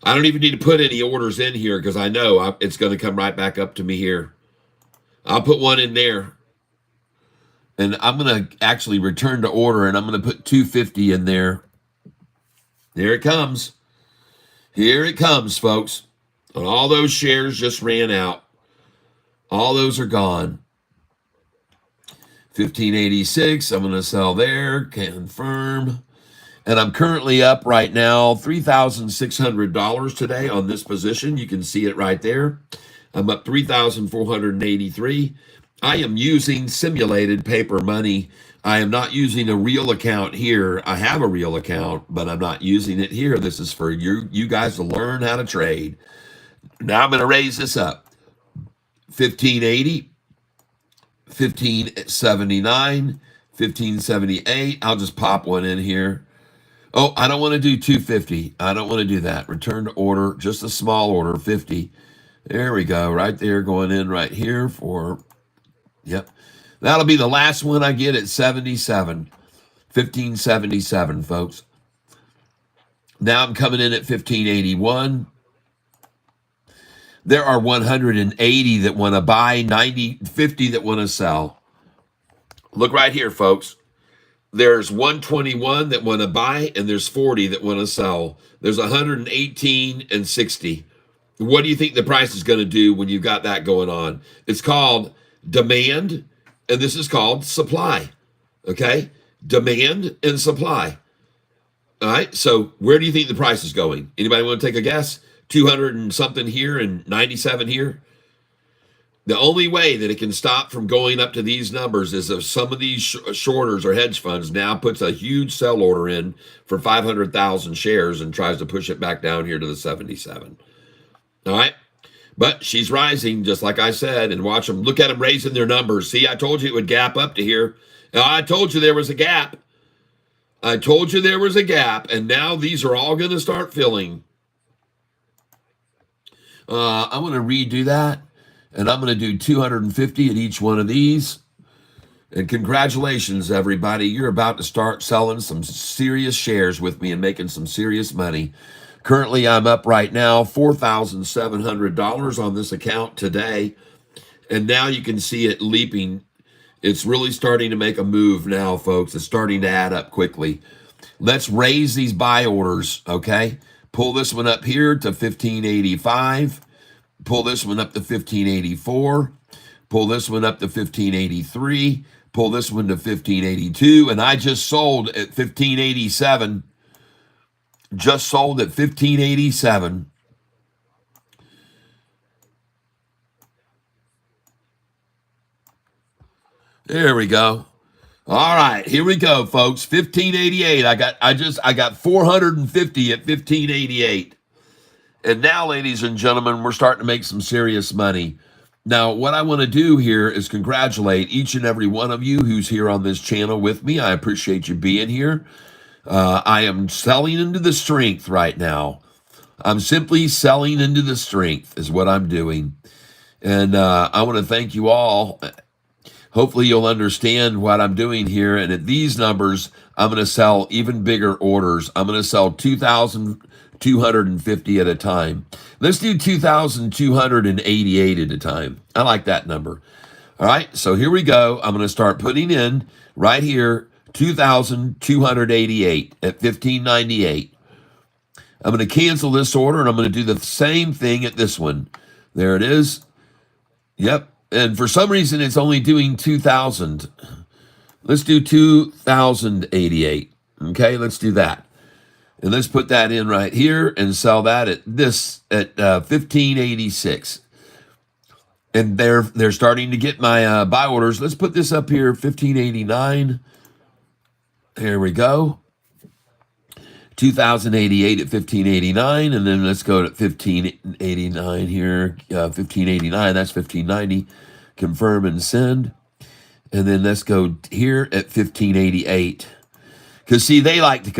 S1: I don't even need to put any orders in here because I know it's going to come right back up to me here. I'll put one in there. And I'm going to actually return to order, and I'm going to put 250 in there. There it comes. Here it comes, folks. And all those shares just ran out. All those are gone. 1586, I'm going to sell there. Confirm. And I'm currently up right now $3,600 today on this position. You can see it right there. I'm up 3,483. I am using simulated paper money. I am not using a real account here. I have a real account, but I'm not using it here. This is for you guys to learn how to trade. Now I'm going to raise this up. 1580, 1579, 1578. I'll just pop one in here. Oh, I don't want to do 250. I don't want to do that. Return to order, just a small order, 50. There we go, right there, going in right here for, yep. That'll be the last one I get at 77. 1577, folks. Now I'm coming in at 1581. There are 180 that want to buy, 90, 50 that want to sell. Look right here, folks. There's 121 that want to buy, and there's 40 that want to sell. There's 118 and 60. What do you think the price is going to do when you've got that going on? It's called demand, and this is called supply. Okay? Demand and supply. All right? So where do you think the price is going? Anybody want to take a guess? 200 and something here and 97 here. The only way that it can stop from going up to these numbers is if some of these shorters or hedge funds now puts a huge sell order in for 500,000 shares and tries to push it back down here to the 77. All right. But she's rising, just like I said, and watch them. Look at them raising their numbers. See, I told you it would gap up to here. Now, I told you there was a gap. I told you there was a gap, and now these are all going to start filling. I'm going to redo that, and I'm going to do 250 at each one of these. And congratulations, everybody. You're about to start selling some serious shares with me and making some serious money. Currently, I'm up right now $4,700 on this account today. And now you can see it leaping. It's really starting to make a move now, folks. It's starting to add up quickly. Let's raise these buy orders, okay? Pull this one up here to 1585. Pull this one up to 1584. Pull this one up to 1583. Pull this one to 1582. And I just sold at 1587. Just sold at 1587. There we go. All right, here we go, folks. 1588. I got 450 at 1588. And now, ladies and gentlemen, we're starting to make some serious money. Now, what I want to do here is congratulate each and every one of you who's here on this channel with me. I appreciate you being here. I am selling into the strength right now. I'm simply selling into the strength is what I'm doing. And I want to thank you all. Hopefully you'll understand what I'm doing here. And at these numbers, I'm going to sell even bigger orders. I'm going to sell 2,250 at a time. Let's do 2,288 at a time. I like that number. All right, so here we go. I'm going to start putting in right here 2,288 at 15.98. I'm going to cancel this order, and I'm going to do the same thing at this one. There it is. Yep. And for some reason, it's only doing 2,000. Let's do 2,088. Okay, let's do that. And let's put that in right here and sell that at 1586. And they're starting to get my buy orders. Let's put this up here, 1589. There we go. 2,088 at 1589, and then let's go to 1589 here. 1589, that's 1590. Confirm and send, and then let's go here at 1588. Because see, they like to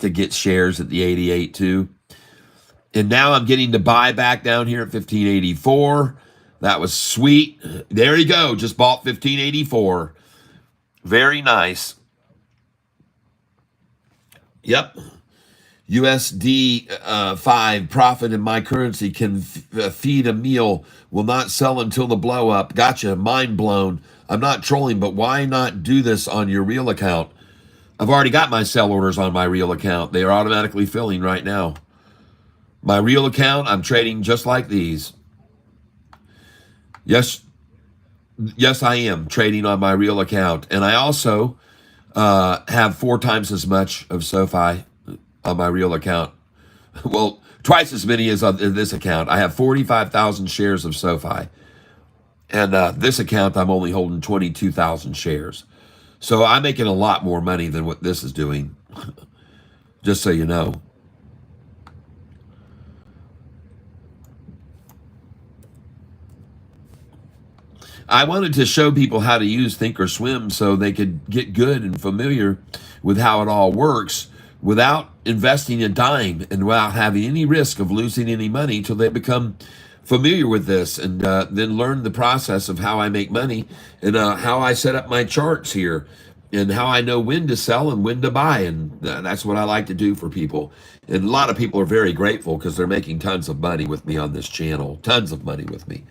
S1: get shares at the 88 too. And now I'm getting to buy back down here at 1584. That was sweet. There you go. Just bought 1584. Very nice. Yep. USD 5 profit in my currency can feed a meal, will not sell until the blow up. Gotcha. Mind blown. I'm not trolling, but why not do this on your real account? I've already got my sell orders on my real account. They are automatically filling right now. My real account, I'm trading just like these. Yes, I am trading on my real account. And I also have 4 times as much of Sofi on my real account. Well, twice as many as on this account. I have 45,000 shares of Sofi. And this account, I'm only holding 22,000 shares. So I'm making a lot more money than what this is doing. Just so you know. I wanted to show people how to use Thinkorswim so they could get good and familiar with how it all works without investing a dime and without having any risk of losing any money till they become familiar with this, and then learn the process of how I make money and how I set up my charts here and how I know when to sell and when to buy. And that's what I like to do for people. And a lot of people are very grateful because they're making tons of money with me on this channel, tons of money with me.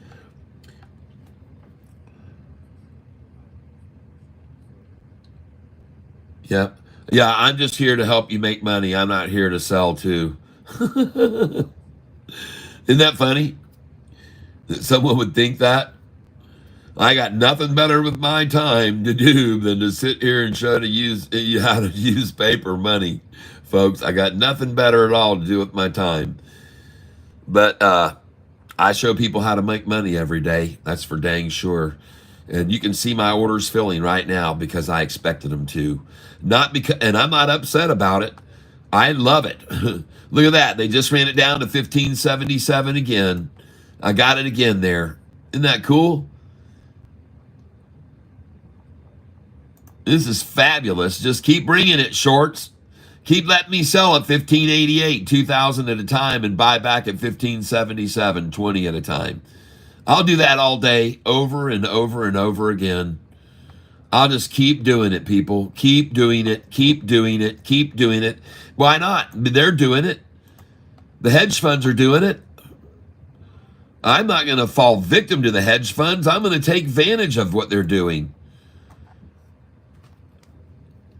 S1: Yep. Yeah, I'm just here to help you make money. I'm not here to sell too. Isn't that funny? That someone would think that? I got nothing better with my time to do than to sit here and show you how to use paper money, folks. I got nothing better at all to do with my time. But I show people how to make money every day. That's for dang sure. And you can see my orders filling right now because I expected them to. Not because, and I'm not upset about it. I love it. Look at that. They just ran it down to 1577 again. I got it again there. Isn't that cool? This is fabulous. Just keep bringing it, shorts. Keep letting me sell at 1588, 2,000 at a time, and buy back at 1577, 20 at a time. I'll do that all day, over and over and over again. I'll just keep doing it, people. Keep doing it, keep doing it, keep doing it. Why not? They're doing it. The hedge funds are doing it. I'm not going to fall victim to the hedge funds. I'm going to take advantage of what they're doing.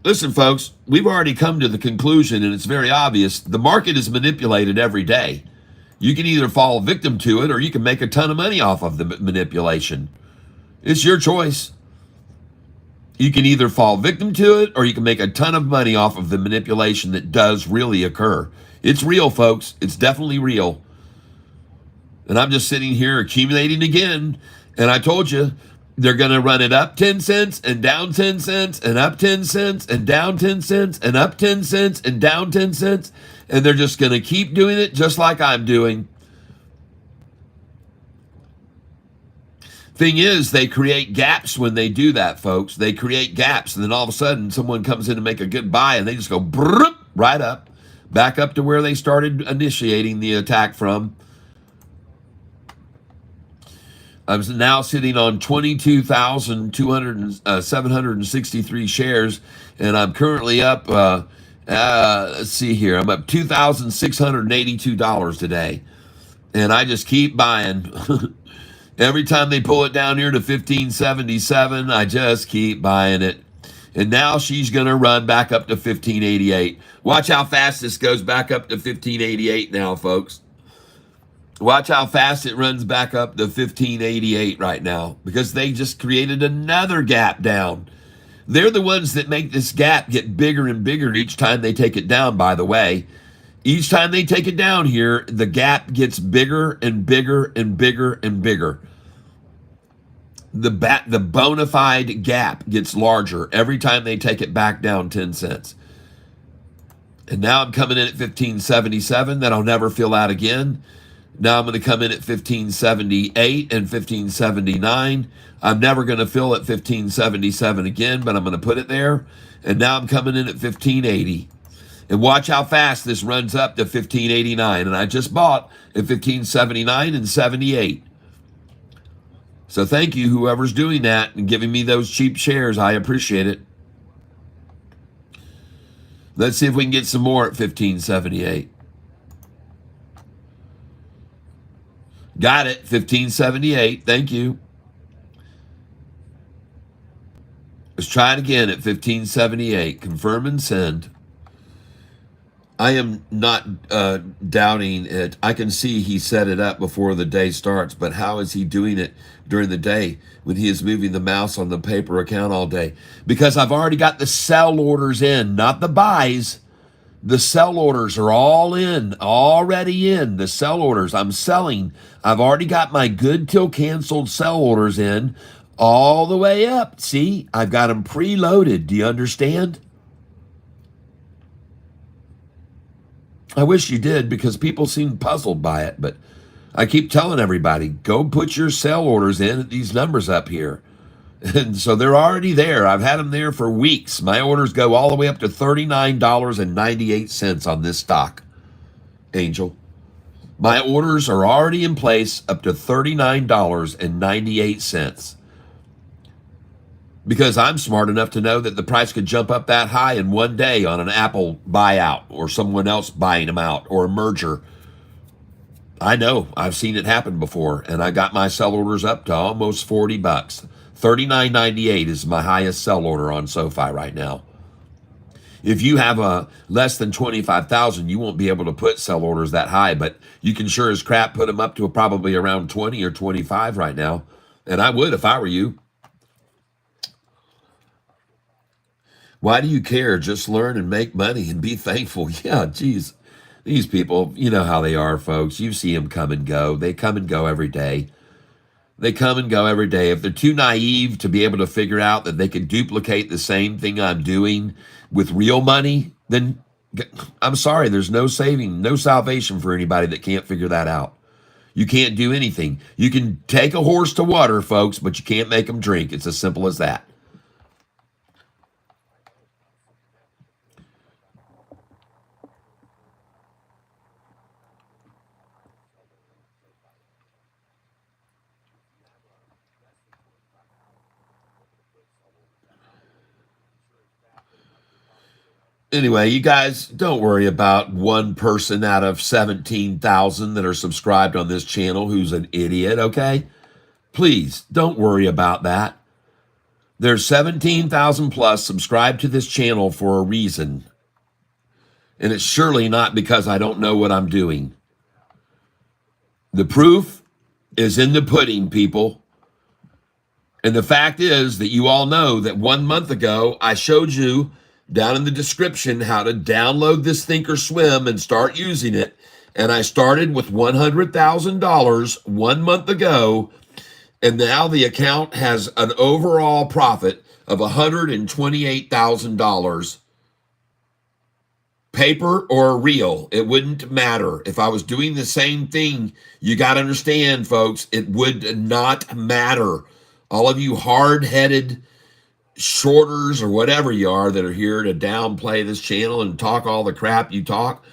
S1: Listen, folks, we've already come to the conclusion, and it's very obvious. The market is manipulated every day. You can either fall victim to it or you can make a ton of money off of the manipulation. It's your choice. You can either fall victim to it or you can make a ton of money off of the manipulation that does really occur. It's real, folks. It's definitely real. And I'm just sitting here accumulating again. And I told you, they're going to run it up 10 cents and down 10 cents and up 10 cents and down 10 cents and up 10 cents and down 10 cents. And they're just going to keep doing it just like I'm doing. Thing is, they create gaps when they do that, folks. They create gaps. And then all of a sudden, someone comes in to make a good buy and they just go right up, back up to where they started initiating the attack from. I'm now sitting on 763 shares, and I'm currently up. Let's see here. I'm up $2,682 today, and I just keep buying. Every time they pull it down here to 1577, I just keep buying it. And now she's going to run back up to 1588. Watch how fast this goes back up to 1588 now, folks. Watch how fast it runs back up to 1588 right now, because they just created another gap down. They're the ones that make this gap get bigger and bigger each time they take it down, by the way. Each time they take it down here, the gap gets bigger and bigger and bigger and bigger. The bona fide gap gets larger every time they take it back down 10 cents. And now I'm coming in at 1577. Then I'll never fill out again. Now I'm going to come in at 1578 and 1579. I'm never going to fill at 1577 again, but I'm going to put it there. And now I'm coming in at 1580. And watch how fast this runs up to 1589. And I just bought at 1579 and 78. So thank you, whoever's doing that and giving me those cheap shares. I appreciate it. Let's see if we can get some more at 1578. Got it, 1578. Thank you. Let's try it again at 1578. Confirm and send. I am not doubting it. I can see he set it up before the day starts, but how is he doing it during the day when he is moving the mouse on the paper account all day? Because I've already got the sell orders in, not the buys. The sell orders are all in, already in. The sell orders, I'm selling. I've already got my good till canceled sell orders in all the way up. See, I've got them preloaded. Do you understand? I wish you did, because people seem puzzled by it, but I keep telling everybody, go put your sell orders in at these numbers up here. And so they're already there. I've had them there for weeks. My orders go all the way up to $39.98 on this stock, Angel. My orders are already in place up to $39.98. Because I'm smart enough to know that the price could jump up that high in one day on an Apple buyout or someone else buying them out or a merger. I know. I've seen it happen before, and I got my sell orders up to almost $40. $39.98 is my highest sell order on Sofi right now. If you have a less than 25,000, you won't be able to put sell orders that high, but you can sure as crap put them up to probably around 20 or 25 right now. And I would if I were you. Why do you care? Just learn and make money and be thankful. Yeah, geez. These people, you know how they are, folks. You see them come and go. They come and go every day. They come and go every day. If they're too naive to be able to figure out that they can duplicate the same thing I'm doing with real money, then I'm sorry, there's no saving, no salvation for anybody that can't figure that out. You can't do anything. You can take a horse to water, folks, but you can't make them drink. It's as simple as that. Anyway, you guys, don't worry about one person out of 17,000 that are subscribed on this channel who's an idiot, okay? Please, don't worry about that. There's 17,000 plus subscribed to this channel for a reason. And it's surely not because I don't know what I'm doing. The proof is in the pudding, people. And the fact is that you all know that 1 month ago, I showed you down in the description how to download this Thinkorswim and start using it. And I started with $100,000 1 month ago. And now the account has an overall profit of $128,000. Paper or real, it wouldn't matter. If I was doing the same thing, you got to understand, folks, it would not matter. All of you hard-headed shorters or whatever you are that are here to downplay this channel and talk all the crap you talk,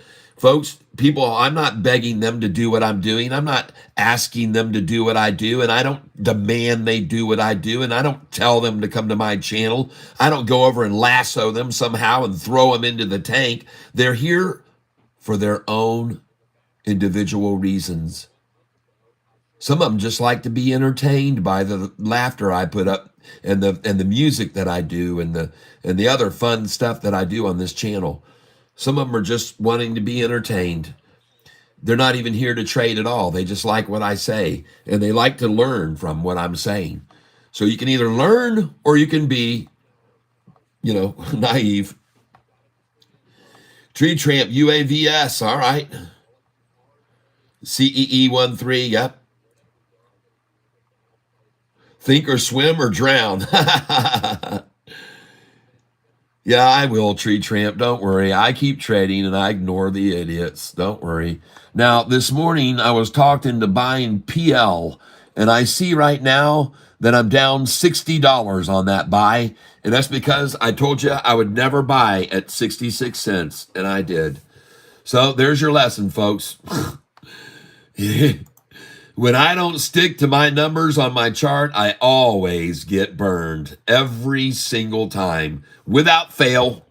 S1: Folks, people, I'm not begging them to do what I'm doing. I'm not asking them to do what I do, and I don't demand they do what I do, and I don't tell them to come to my channel. I don't go over and lasso them somehow and throw them into the tank. They're here for their own individual reasons. Some of them just like to be entertained by the laughter I put up and the music that I do and the other fun stuff that I do on this channel. Some of them are just wanting to be entertained. They're not even here to trade at all. They just like what I say, and they like to learn from what I'm saying. So you can either learn or you can be, naive. Tree Tramp UAVS, all right. CEE13, yep. Think or swim or drown. Yeah, I will, Tree Tramp. Don't worry. I keep trading and I ignore the idiots. Don't worry. Now, this morning I was talked into buying PL, and I see right now that I'm down $60 on that buy, and that's because I told you I would never buy at 66 cents, and I did. So there's your lesson, folks. When I don't stick to my numbers on my chart, I always get burned every single time without fail.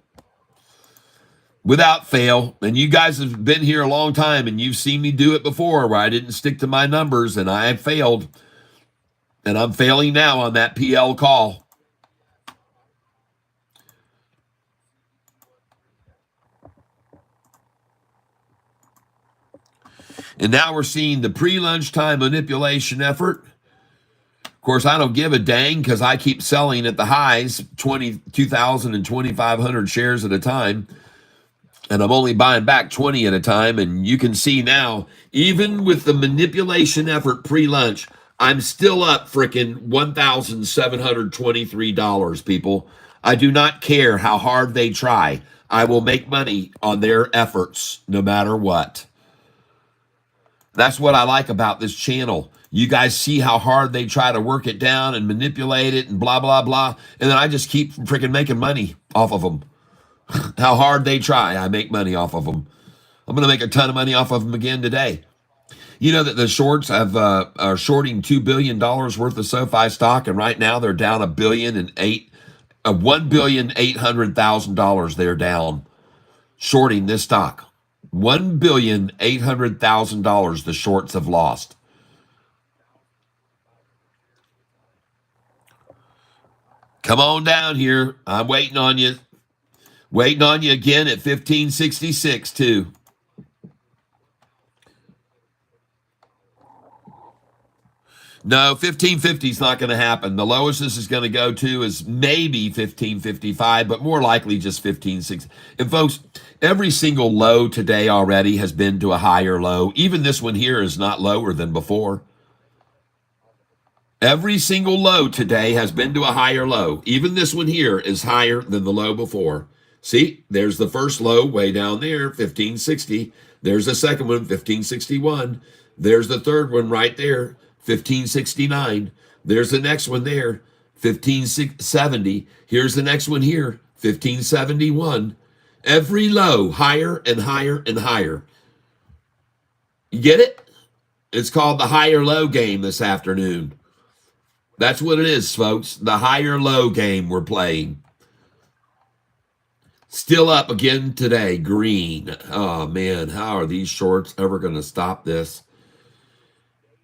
S1: Without fail. And you guys have been here a long time and you've seen me do it before where I didn't stick to my numbers and I failed. And I'm failing now on that PL call. And now we're seeing the pre-lunchtime manipulation effort. Of course, I don't give a dang because I keep selling at the highs, 2,000 and 2,500 shares at a time. And I'm only buying back 20 at a time. And you can see now, even with the manipulation effort pre-lunch, I'm still up freaking $1,723, people. I do not care how hard they try. I will make money on their efforts no matter what. That's what I like about this channel. You guys see how hard they try to work it down and manipulate it and blah, blah, blah. And then I just keep freaking making money off of them. How hard they try, I make money off of them. I'm going to make a ton of money off of them again today. You know that the shorts are shorting $2 billion worth of SoFi stock, and right now they're down $1,800,000 they're down shorting this stock. $1,800,000 the shorts have lost. Come on down here. I'm waiting on you. Waiting on you again at 1566 too. No, 1550 is not going to happen. The lowest this is going to go to is maybe 1555, but more likely just 1560. And folks, every single low today already has been to a higher low. Even this one here is not lower than before. Every single low today has been to a higher low. Even this one here is higher than the low before. See, there's the first low way down there, 1560. There's the second one, 1561. There's the third one right there, 1569. There's the next one there, 1570. Here's the next one here, 1571. Every low higher and higher and higher. You get it? It's called the higher low game this afternoon. That's what it is, folks. The higher low game we're playing. Still up again today, green. Oh, man, how are these shorts ever going to stop this?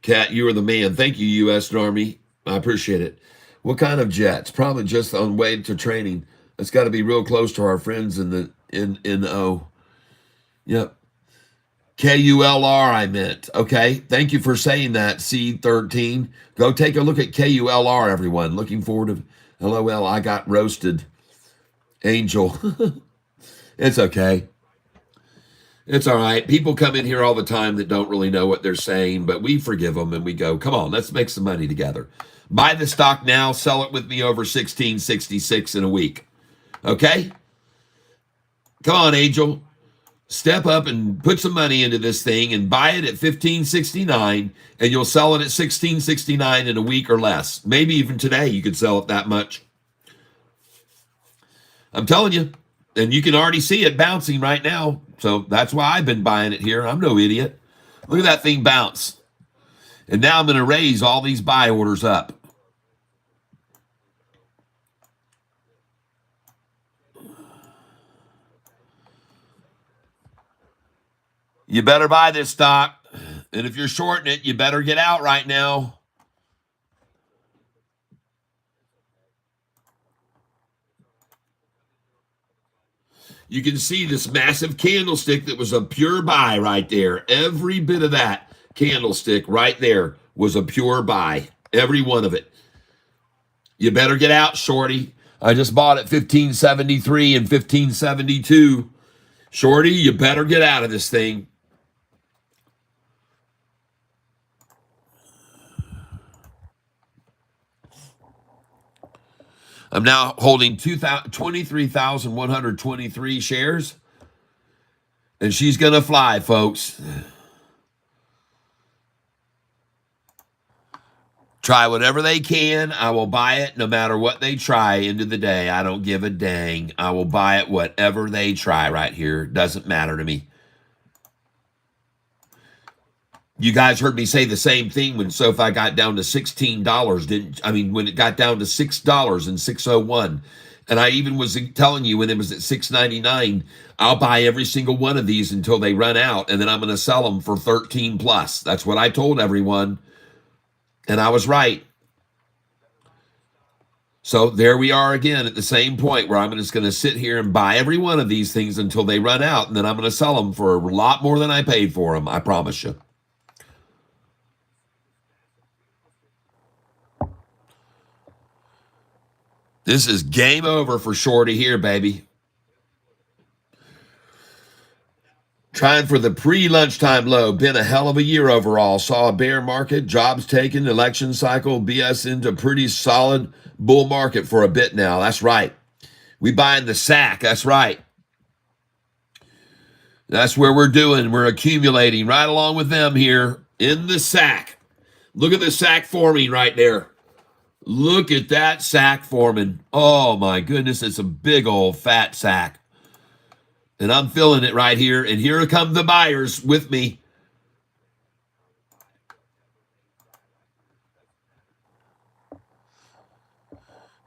S1: Kat, you are the man. Thank you, U.S. Army. I appreciate it. What kind of jets? Probably just on way to training. It's got to be real close to our friends in the NO. Yep. KULR, I meant. Okay. Thank you for saying that, C13. Go take a look at KULR, everyone. Looking forward to... LOL, I got roasted. Angel. It's okay. It's all right. People come in here all the time that don't really know what they're saying, but we forgive them and we go, come on, let's make some money together. Buy the stock now, sell it with me over 1666 in a week. Okay? Come on, Angel. Step up and put some money into this thing and buy it at 1569, and you'll sell it at 1669 in a week or less. Maybe even today you could sell it that much. I'm telling you, And you can already see it bouncing right now. So that's why I've been buying it here. I'm no idiot. Look at that thing bounce. And now I'm going to raise all these buy orders up. You better buy this stock. And if you're shorting it, you better get out right now. You can see this massive candlestick that was a pure buy right there. Every bit of that candlestick right there was a pure buy. Every one of it. You better get out, shorty. I just bought at 1573 and 1572. Shorty, you better get out of this thing. I'm now holding 23,123 shares. And she's going to fly, folks. Try whatever they can. I will buy it no matter what they try into the day. I don't give a dang. I will buy it whatever they try right here. Doesn't matter to me. You guys heard me say the same thing when Sofi got down to $16, when it got down to $6 and 601. And I even was telling you when it was at $6.99, I'll buy every single one of these until they run out, and then I'm going to sell them for 13 plus. That's what I told everyone. And I was right. So there we are again at the same point where I'm just going to sit here and buy every one of these things until they run out, and then I'm going to sell them for a lot more than I paid for them. I promise you. This is game over for Shorty here, baby. Trying for the pre-lunchtime low. Been a hell of a year overall. Saw a bear market, jobs taken, election cycle, BS into pretty solid bull market for a bit now. That's right. We buying the sack. That's right. That's where we're doing. We're accumulating right along with them here in the sack. Look at the sack forming right there. Look at that sack forming. Oh my goodness, it's a big old fat sack. And I'm feeling it right here. And here come the buyers with me.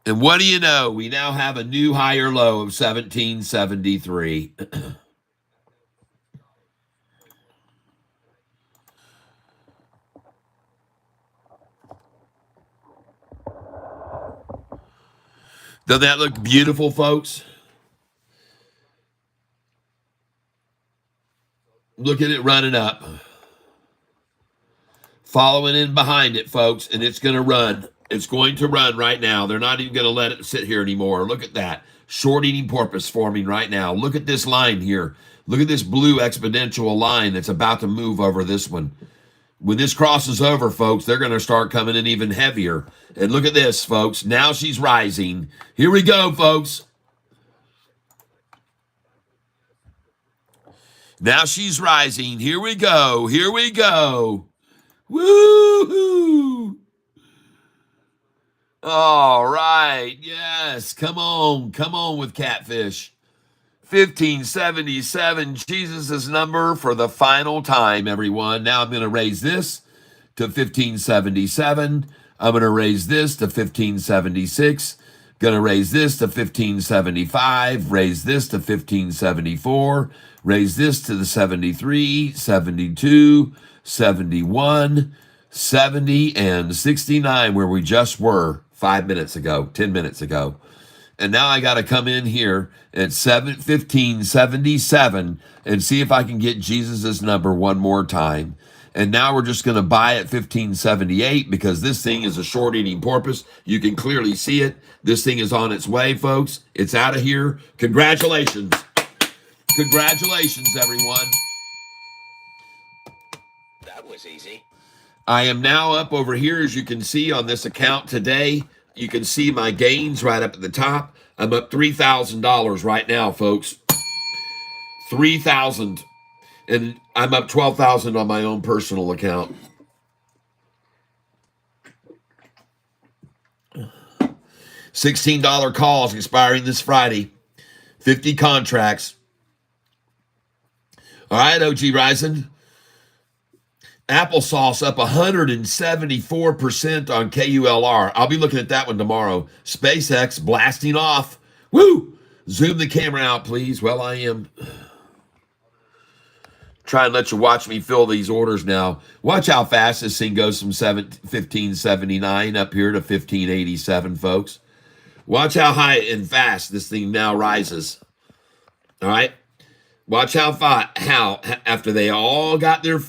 S1: And what do you know? We now have a new higher low of 1773. Doesn't that look beautiful, folks? Look at it running up. Following in behind it, folks, and it's going to run. It's going to run right now. They're not even going to let it sit here anymore. Look at that. Short eating porpoise forming right now. Look at this line here. Look at this blue exponential line that's about to move over this one. When this crosses over, folks, they're going to start coming in even heavier. And look at this, folks. Now she's rising. Here we go, folks. Now she's rising. Here we go. Here we go. Woo-hoo. All right. Yes. Come on. Come on with Catfish. 1577, Jesus' number for the final time, everyone. Now I'm going to raise this to 1577. I'm going to raise this to 1576. Going to raise this to 1575. Raise this to 1574. Raise this to the 73, 72, 71, 70, and 69, where we just were 5 minutes ago, 10 minutes ago. And now I got to come in here at 1577 and see if I can get Jesus' number one more time. And now we're just going to buy at 1578 because this thing is a short eating porpoise. You can clearly see it. This thing is on its way, folks. It's out of here. Congratulations. Congratulations, everyone.
S4: That was easy.
S1: I am now up over here, as you can see on this account today. You can see my gains right up at the top. I'm up $3,000 right now, folks. $3,000. And I'm up $12,000 on my own personal account. $16 calls expiring this Friday. 50 contracts. All right, OG Ryzen. Applesauce up 174% on KULR. I'll be looking at that one tomorrow. SpaceX blasting off. Woo! Zoom the camera out, please. Well, I am trying to let you watch me fill these orders now. Watch how fast this thing goes from 1579 up here to 1587, folks. Watch how high and fast this thing now rises. All right? Watch how after they all got their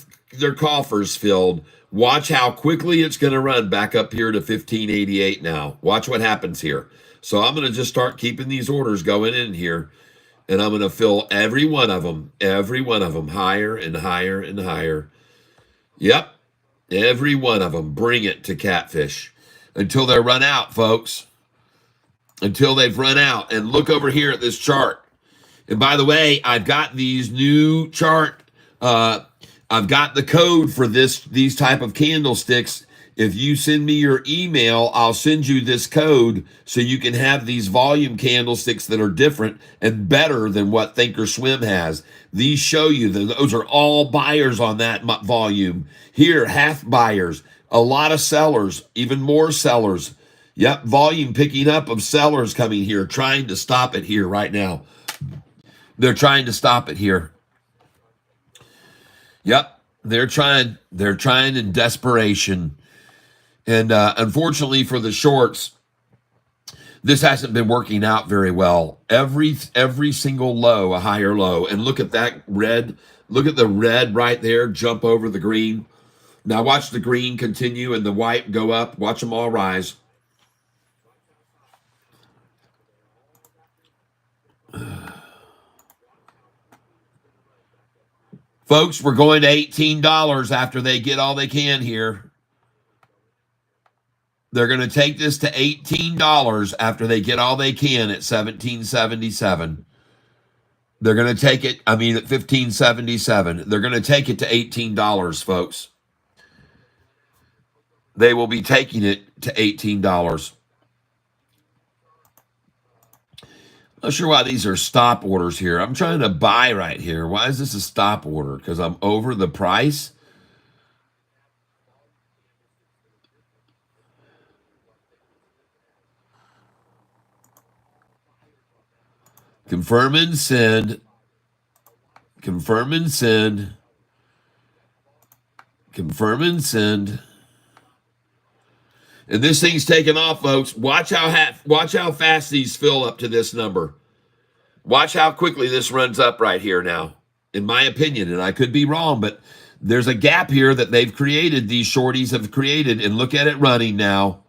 S1: coffers filled, watch how quickly it's going to run back up here to 1588 now. Watch what happens here. So I'm going to just start keeping these orders going in here, and I'm going to fill every one of them, higher and higher and higher. Yep, every one of them. Bring it to Catfish until they're run out, folks. Until they've run out. And look over here at this chart. And by the way, I've got these new chart. I've got the code for these type of candlesticks. If you send me your email, I'll send you this code so you can have these volume candlesticks that are different and better than what Thinkorswim has. These show you that those are all buyers on that volume. Here, half buyers, a lot of sellers, even more sellers. Yep, volume picking up of sellers coming here, trying to stop it here right now. They're trying to stop it here. Yep, they're trying in desperation. And unfortunately for the shorts, this hasn't been working out very well. Every single low, a higher low. And look at that red. Look at the red right there jump over the green. Now watch the green continue and the white go up. Watch them all rise. Folks, we're going to $18 after they get all they can here. They're going to take this to $18 after they get all they can at 1777. They're going to take it, at 1577. They're going to take it to $18, folks. They will be taking it to $18. Not sure why these are stop orders here. I'm trying to buy right here. Why is this a stop order? Because I'm over the price? Confirm and send. Confirm and send. Confirm and send. And this thing's taking off, folks. Watch how fast these fill up to this number. Watch how quickly this runs up right here now, in my opinion. And I could be wrong, but there's a gap here that they've created, these shorties have created, and look at it running now.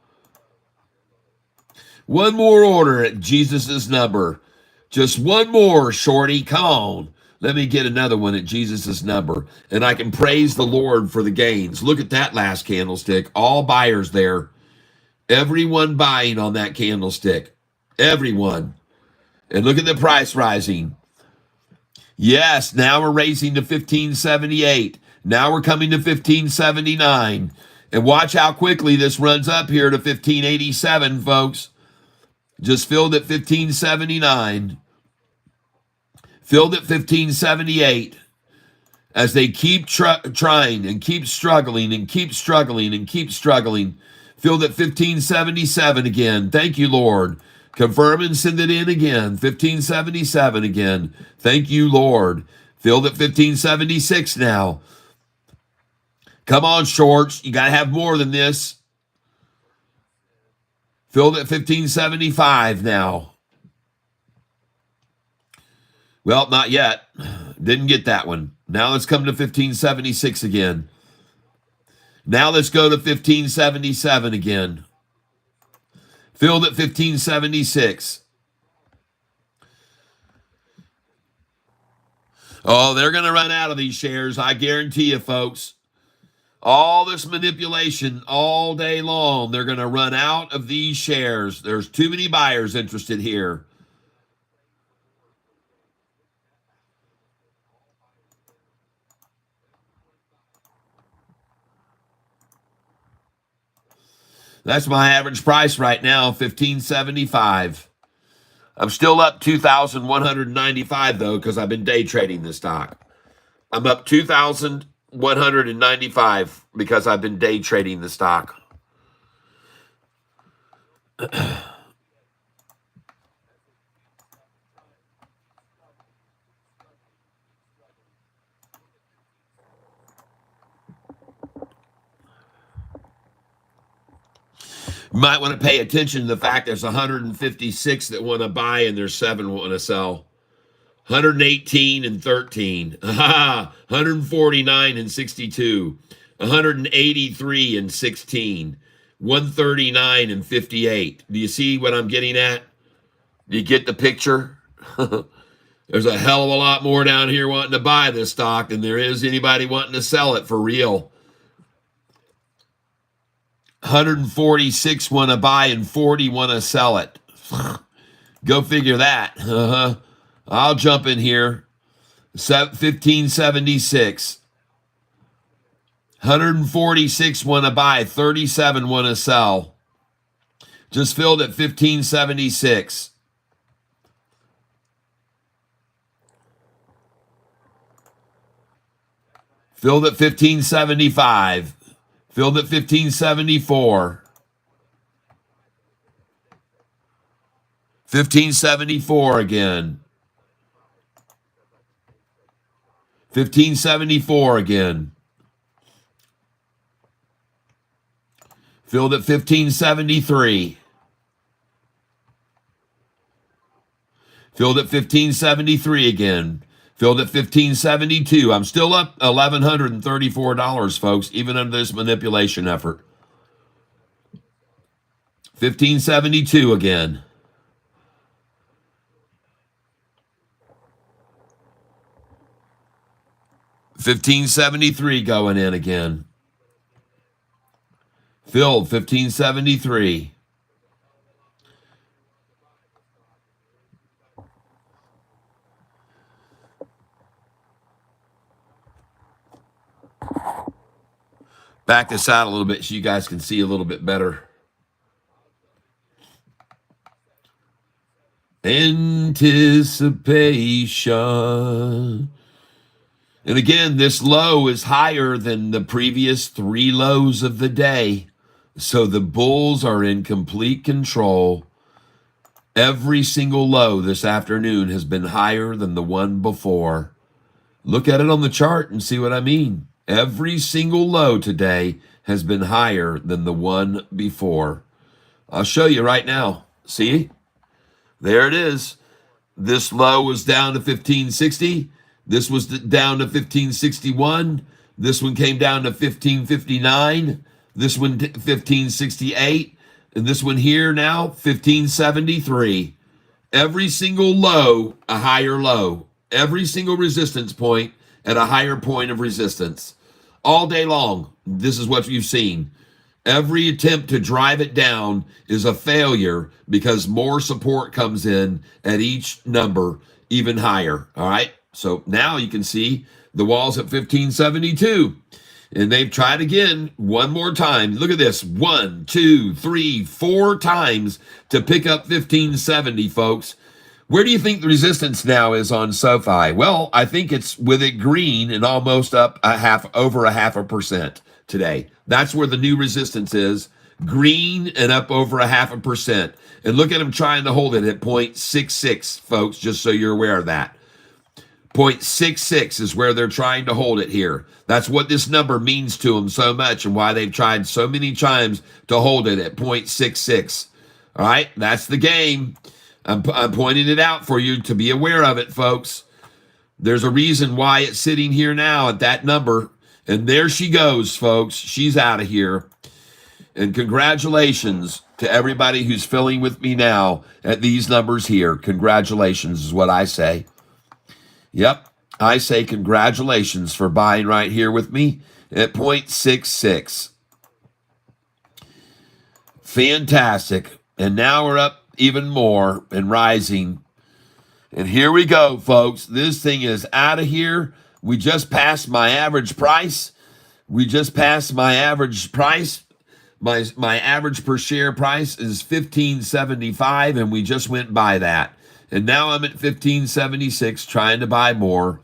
S1: One more order at Jesus's number. Just one more, shorty. Come on. Let me get another one at Jesus's number. And I can praise the Lord for the gains. Look at that last candlestick. All buyers there. Everyone buying on that candlestick. Everyone. And look at the price rising. Yes, now we're raising to 1578. Now we're coming to 1579. And watch how quickly this runs up here to 1587, folks. Just filled at 1579. Filled at 1578. As they keep trying and keep struggling and keep struggling and keep struggling. Filled at 1577 again. Thank you, Lord. Confirm and send it in again. 1577 again. Thank you, Lord. Filled at 1576 now. Come on, shorts. You got to have more than this. Filled at 1575 now. Well, not yet. Didn't get that one. Now let's come to 1576 again. Now let's go to 1577 again. Filled at 1576. Oh, they're going to run out of these shares. I guarantee you, folks. All this manipulation all day long. They're going to run out of these shares. There's too many buyers interested here. That's my average price right now, $15.75. I'm still up 2,195 though, because I've been day trading the stock. I'm up 2,195 because I've been day trading the stock. You might want to pay attention to the fact there's 156 that want to buy and there's 7 want to sell. 118 and 13. 149 and 62. 183 and 16. 139 and 58. Do you see what I'm getting at? Do you get the picture? There's a hell of a lot more down here wanting to buy this stock than there is anybody wanting to sell it for real. 146 want to buy and 40 want to sell it. Go figure that. I'll jump in here. 1576. 146 want to buy, 37 want to sell. Just filled at 1576. Filled at 1575. Filled at 1574. 1574 again. 1574 again. Filled at 1573. Filled at 1573 again. Filled at 1572. I'm still up $1,134, folks, even under this manipulation effort. 1572 again. 1573 going in again. Filled 1573. Back this out a little bit so you guys can see a little bit better. Anticipation. And again, this low is higher than the previous 3 lows of the day. So the bulls are in complete control. Every single low this afternoon has been higher than the one before. Look at it on the chart and see what I mean. Every single low today has been higher than the one before. I'll show you right now. See? There it is. This low was down to 1560. This was down to 1561. This one came down to 1559. This one 1568. And this one here now, 1573. Every single low, a higher low. Every single resistance point at a higher point of resistance. All day long, this is what you've seen. Every attempt to drive it down is a failure because more support comes in at each number, even higher. All right? So now you can see the wall's at 1572. And they've tried again one more time. Look at this. 1, 2, 3, 4 times to pick up 1570, folks. Where do you think the resistance now is on Sofi? Well, I think it's with it green and almost up over a half a percent today. That's where the new resistance is. Green and up over a half a percent. And look at them trying to hold it at 0.66, folks, just so you're aware of that. 0.66 is where they're trying to hold it here. That's what this number means to them so much and why they've tried so many times to hold it at 0.66. All right, that's the game. I'm pointing it out for you to be aware of it, folks. There's a reason why it's sitting here now at that number. And there she goes, folks. She's out of here. And congratulations to everybody who's filling with me now at these numbers here. Congratulations is what I say. Yep, I say congratulations for buying right here with me at 0.66. Fantastic. And now we're up even more and rising. And here we go, folks. This thing is out of here. We just passed my average price. We just passed my average price. My average per share price is $15.75, and we just went by that. And now I'm at 1576 trying to buy more.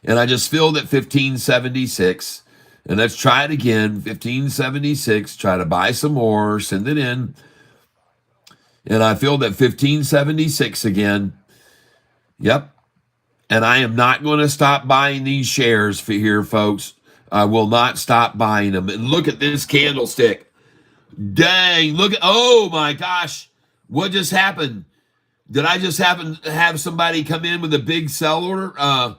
S1: And I just filled at 1576. And let's try it again. 1576, try to buy some more, send it in. And I filled at 1576 again. Yep. And I am not going to stop buying these shares for here, folks. I will not stop buying them. And look at this candlestick. Dang, look at, oh my gosh. What just happened? Did I just happen to have somebody come in with a big sell order? A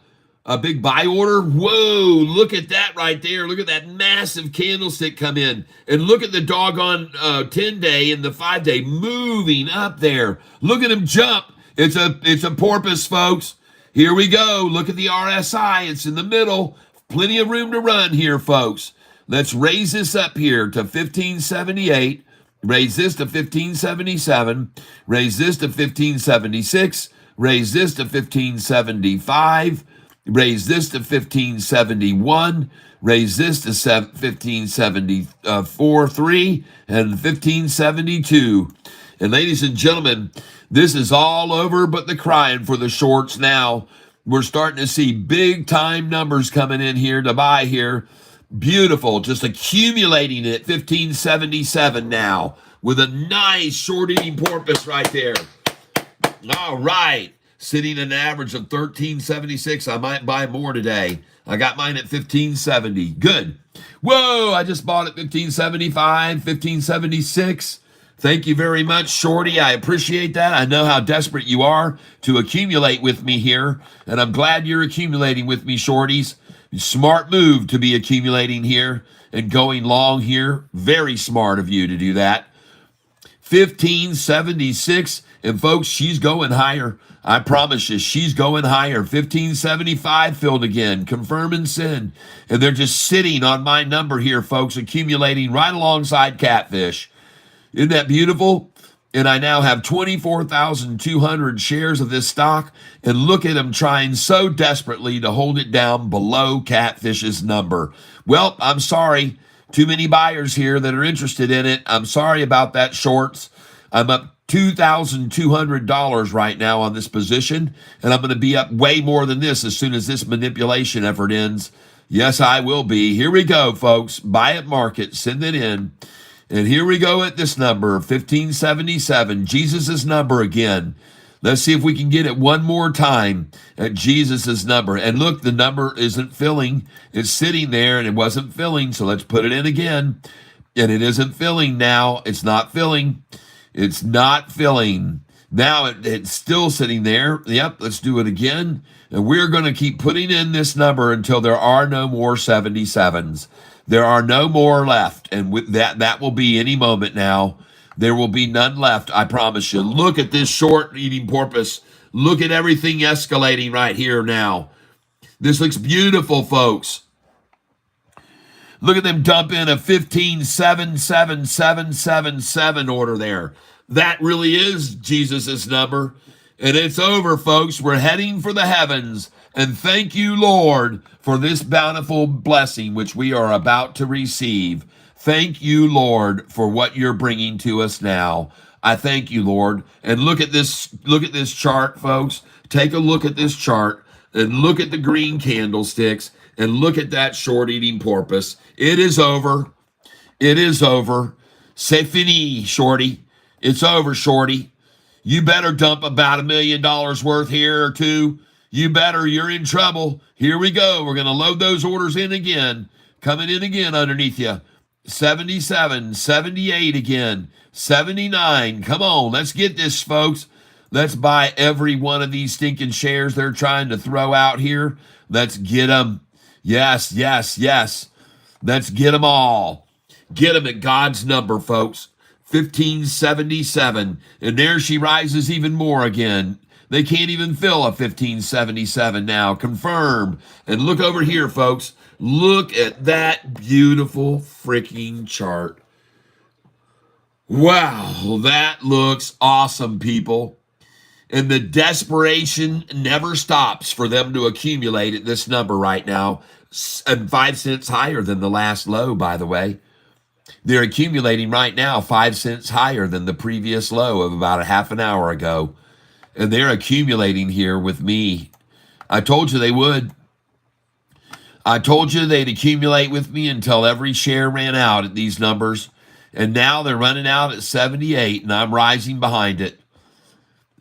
S1: big buy order? Whoa, look at that right there. Look at that massive candlestick come in. And look at the doggone 10-day and the 5-day moving up there. Look at him jump. It's a porpoise, folks. Here we go. Look at the RSI. It's in the middle. Plenty of room to run here, folks. Let's raise this up here to 1578. Raise this to 1577. Raise this to 1576. Raise this to 1575. Raise this to 1571. Raise this to 1574, 3, and 1572. And ladies and gentlemen, this is all over but the crying for the shorts now. We're starting to see big time numbers coming in here to buy here. Beautiful, just accumulating at 1577 now with a nice short eating porpoise right there. All right, sitting an average of 1376. I might buy more today. I got mine at 1570. Good. Whoa, I just bought it 1575, 1576. Thank you very much, Shorty. I appreciate that. I know how desperate you are to accumulate with me here, and I'm glad you're accumulating with me, Shorties. Smart move to be accumulating here and going long here. Very smart of you to do that. 1576, and folks, she's going higher. I promise you, she's going higher. 1575 filled again. Confirm and send. And they're just sitting on my number here, folks, accumulating right alongside Catfish. Isn't that beautiful? And I now have 24,200 shares of this stock. And look at them trying so desperately to hold it down below Catfish's number. Well, I'm sorry. Too many buyers here that are interested in it. I'm sorry about that, shorts. I'm up $2,200 right now on this position. And I'm going to be up way more than this as soon as this manipulation effort ends. Yes, I will be. Here we go, folks. Buy at market. Send it in. And here we go at this number, 1577, Jesus' number again. Let's see if we can get it one more time at Jesus' number. And look, the number isn't filling. It's sitting there, and it wasn't filling, so let's put it in again. And it isn't filling now. It's not filling. It's not filling. Now it's still sitting there. Yep, let's do it again. And we're going to keep putting in this number until there are no more 77s. There are no more left, and with that will be any moment now. There will be none left, I promise you. Look at this short eating porpoise. Look at everything escalating right here now. This looks beautiful, folks. Look at them dump in a 157777 order there. That really is Jesus' number. And it's over, folks. We're heading for the heavens. And thank you, Lord, for this bountiful blessing which we are about to receive. Thank you, Lord, for what you're bringing to us now. I thank you, Lord. And look at this chart, folks. Take a look at this chart and look at the green candlesticks and look at that short eating porpoise. It is over. It is over. C'est fini, Shorty. It's over, Shorty. You better dump about $1 million worth here or two. You better, you're in trouble. Here we go. We're going to load those orders in again. Coming in again underneath you. 77, 78 again. 79. Come on, let's get this, folks. Let's buy every one of these stinking shares they're trying to throw out here. Let's get them. Yes, yes, yes. Let's get them all. Get them at God's number, folks. 1577. And there she rises even more again. They can't even fill a 1577 now. Confirm. And look over here, folks. Look at that beautiful freaking chart. Wow, that looks awesome, people. And the desperation never stops for them to accumulate at this number right now. And 5 cents higher than the last low, by the way. They're accumulating right now 5 cents higher than the previous low of about a half an hour ago. and they're accumulating here with me. I told you they would. I told you they'd accumulate with me until every share ran out at these numbers. And now they're running out at 78, and I'm rising behind it.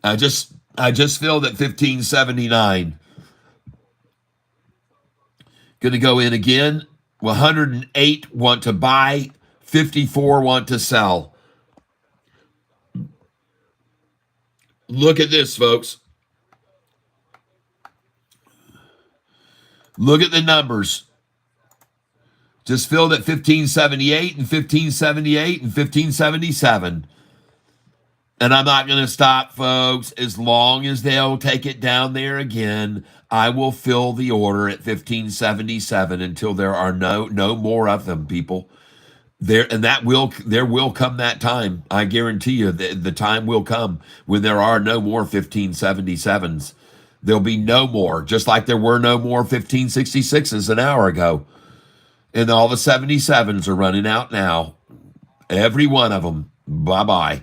S1: I just filled at 1579. Going to go in again. 108 want to buy, 54 want to sell. Look at this, folks. Look at the numbers. Just filled at 1578 and 1578 and 1577. And I'm not going to stop, folks. As long as they'll take it down there again, I will fill the order at 1577 until there are no more of them, people. There will come that time. I guarantee you the time will come when there are no more 1577s. There'll be no more, just like there were no more 1566s an hour ago. And all the 77s are running out now. Every one of them. Bye-bye.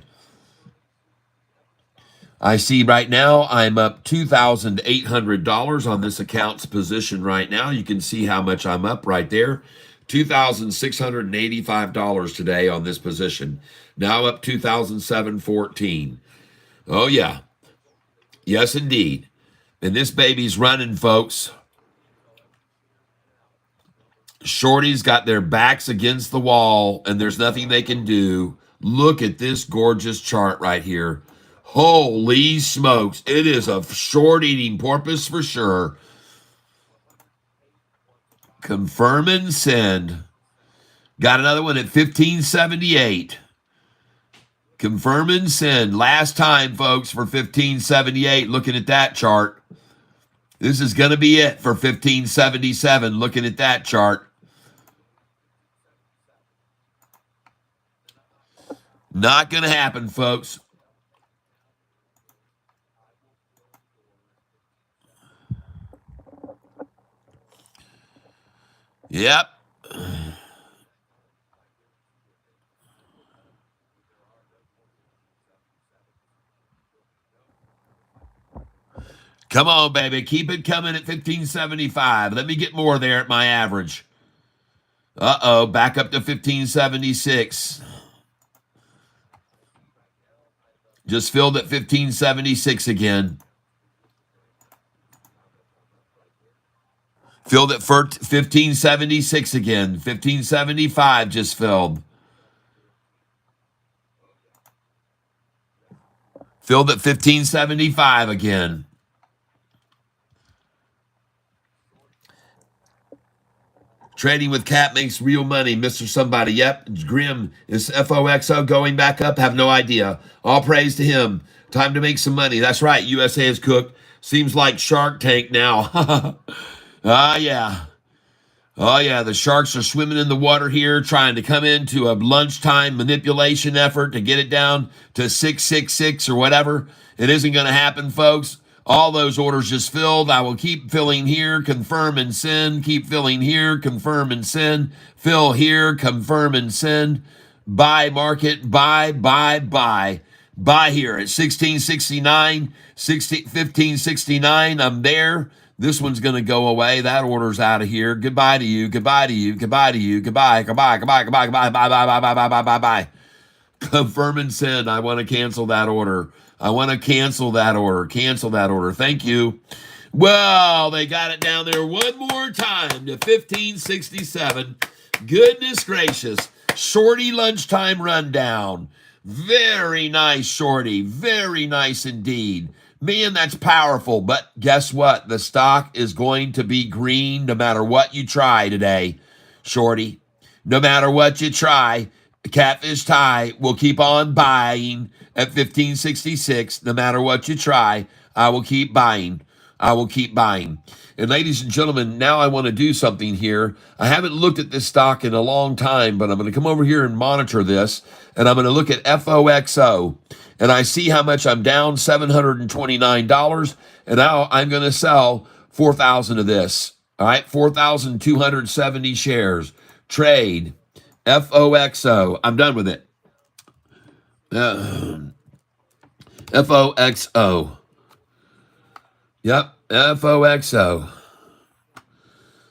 S1: I see right now I'm up $2,800 on this account's position right now. You can see how much I'm up right there. $2,685 today on this position. Now up $2,714. Oh, yeah. Yes, indeed. And this baby's running, folks. Shorty's got their backs against the wall, and there's nothing they can do. Look at this gorgeous chart right here. Holy smokes. It is a short-eating porpoise for sure. Confirm and send. Got another one at 1578. Confirm and send. Last time, folks, for 1578, looking at that chart. This is going to be it for 1577, looking at that chart. Not going to happen, folks. Yep. Come on, baby. Keep it coming at 1575. Let me get more there at my average. Uh-oh. Back up to 1576. Just filled at 1576 again. Filled at 1576 again. 1575 just filled. Filled at 1575 again. Trading with Cap makes real money, Mr. Somebody. Yep, Grim. Is FOXO going back up? Have no idea. All praise to him. Time to make some money. That's right, USA is cooked. Seems like Shark Tank now. Yeah. Oh, yeah, the sharks are swimming in the water here, trying to come into a lunchtime manipulation effort to get it down to 666 or whatever. It isn't going to happen, folks. All those orders just filled. I will keep filling here, confirm and send. Keep filling here, confirm and send. Fill here, confirm and send. Buy market, buy. Buy here at 1669, 1569. I'm there. This one's going to go away. That order's out of here. Goodbye to you. Goodbye to you. Goodbye to you. Goodbye. Goodbye. Goodbye. Goodbye. Goodbye. Bye. Bye. Bye. Bye. Bye. Bye. Bye. Bye. Confirm and send. I want to cancel that order. I want to cancel that order. Cancel that order. Thank you. Well, they got it down there one more time to 1567. Goodness gracious. Shorty lunchtime rundown. Very nice, Shorty. Very nice indeed. Man, that's powerful. But guess what? The stock is going to be green no matter what you try today, Shorty. No matter what you try, Catfish Thai will keep on buying at 1566. No matter what you try, I will keep buying. I will keep buying. And ladies and gentlemen, now I want to do something here. I haven't looked at this stock in a long time, but I'm going to come over here and monitor this. And I'm going to look at FOXO. And I see how much I'm down, $729. And now I'm going to sell 4,000 of this. All right, 4,270 shares. Trade. FOXO. I'm done with it. FOXO. Yep, FOXO.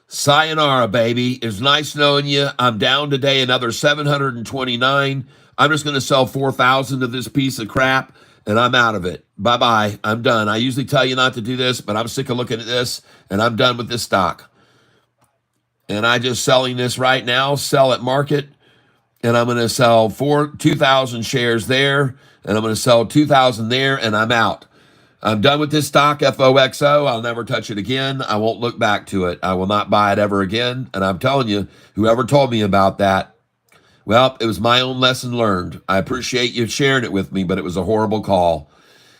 S1: Sayonara, baby. It's nice knowing you. I'm down today another 729. I'm just going to sell 4,000 of this piece of crap, and I'm out of it. Bye-bye. I'm done. I usually tell you not to do this, but I'm sick of looking at this, and I'm done with this stock. And I just selling this right now, sell at market, and I'm going to sell 2,000 shares there, and I'm going to sell 2,000 there, and I'm out. I'm done with this stock, FOXO. I'll never touch it again. I won't look back to it. I will not buy it ever again. And I'm telling you, whoever told me about that, well, it was my own lesson learned. I appreciate you sharing it with me, but it was a horrible call.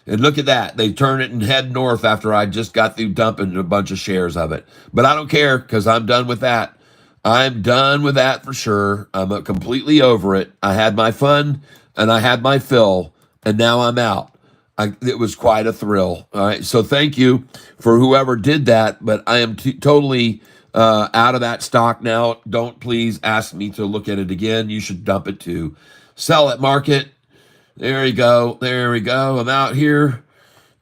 S1: And look at that. They turn it and head north after I just got through dumping a bunch of shares of it. But I don't care because I'm done with that. I'm done with that for sure. I'm completely over it. I had my fun and I had my fill, and now I'm out. It was quite a thrill. All right. So thank you for whoever did that, but I am totally out of that stock now. Don't please ask me to look at it again. You should dump it too. Sell at market. There you go. There we go. I'm out here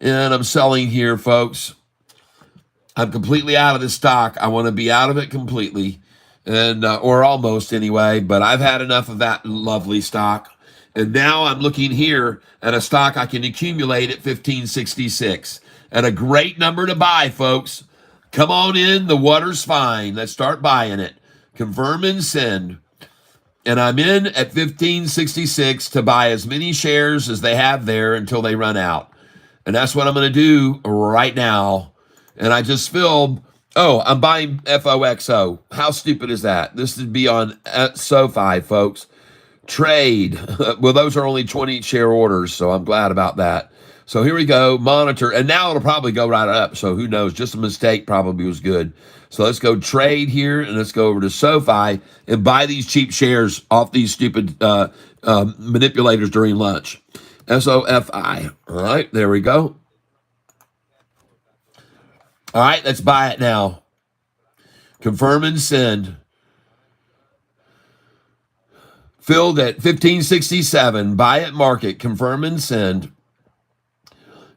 S1: and I'm selling here, folks. I'm completely out of this stock. I want to be out of it completely, and or almost anyway, but I've had enough of that lovely stock. And now I'm looking here at a stock I can accumulate at 1566. And a great number to buy, folks. Come on in. The water's fine. Let's start buying it. Confirm and send. And I'm in at 1566 to buy as many shares as they have there until they run out. And that's what I'm going to do right now. And I just filled. Oh, I'm buying FOXO. How stupid is that? This would be on Sofi, folks. Trade. Well, those are only 20 share orders, so I'm glad about that. So here we go, monitor, and now it'll probably go right up, so who knows, just a mistake probably was good. So let's go trade here, and let's go over to Sofi and buy these cheap shares off these stupid manipulators during lunch. SOFI. All right, there we go. All right, let's buy it now. Confirm and send. Filled at 1567. Buy at market. Confirm and send.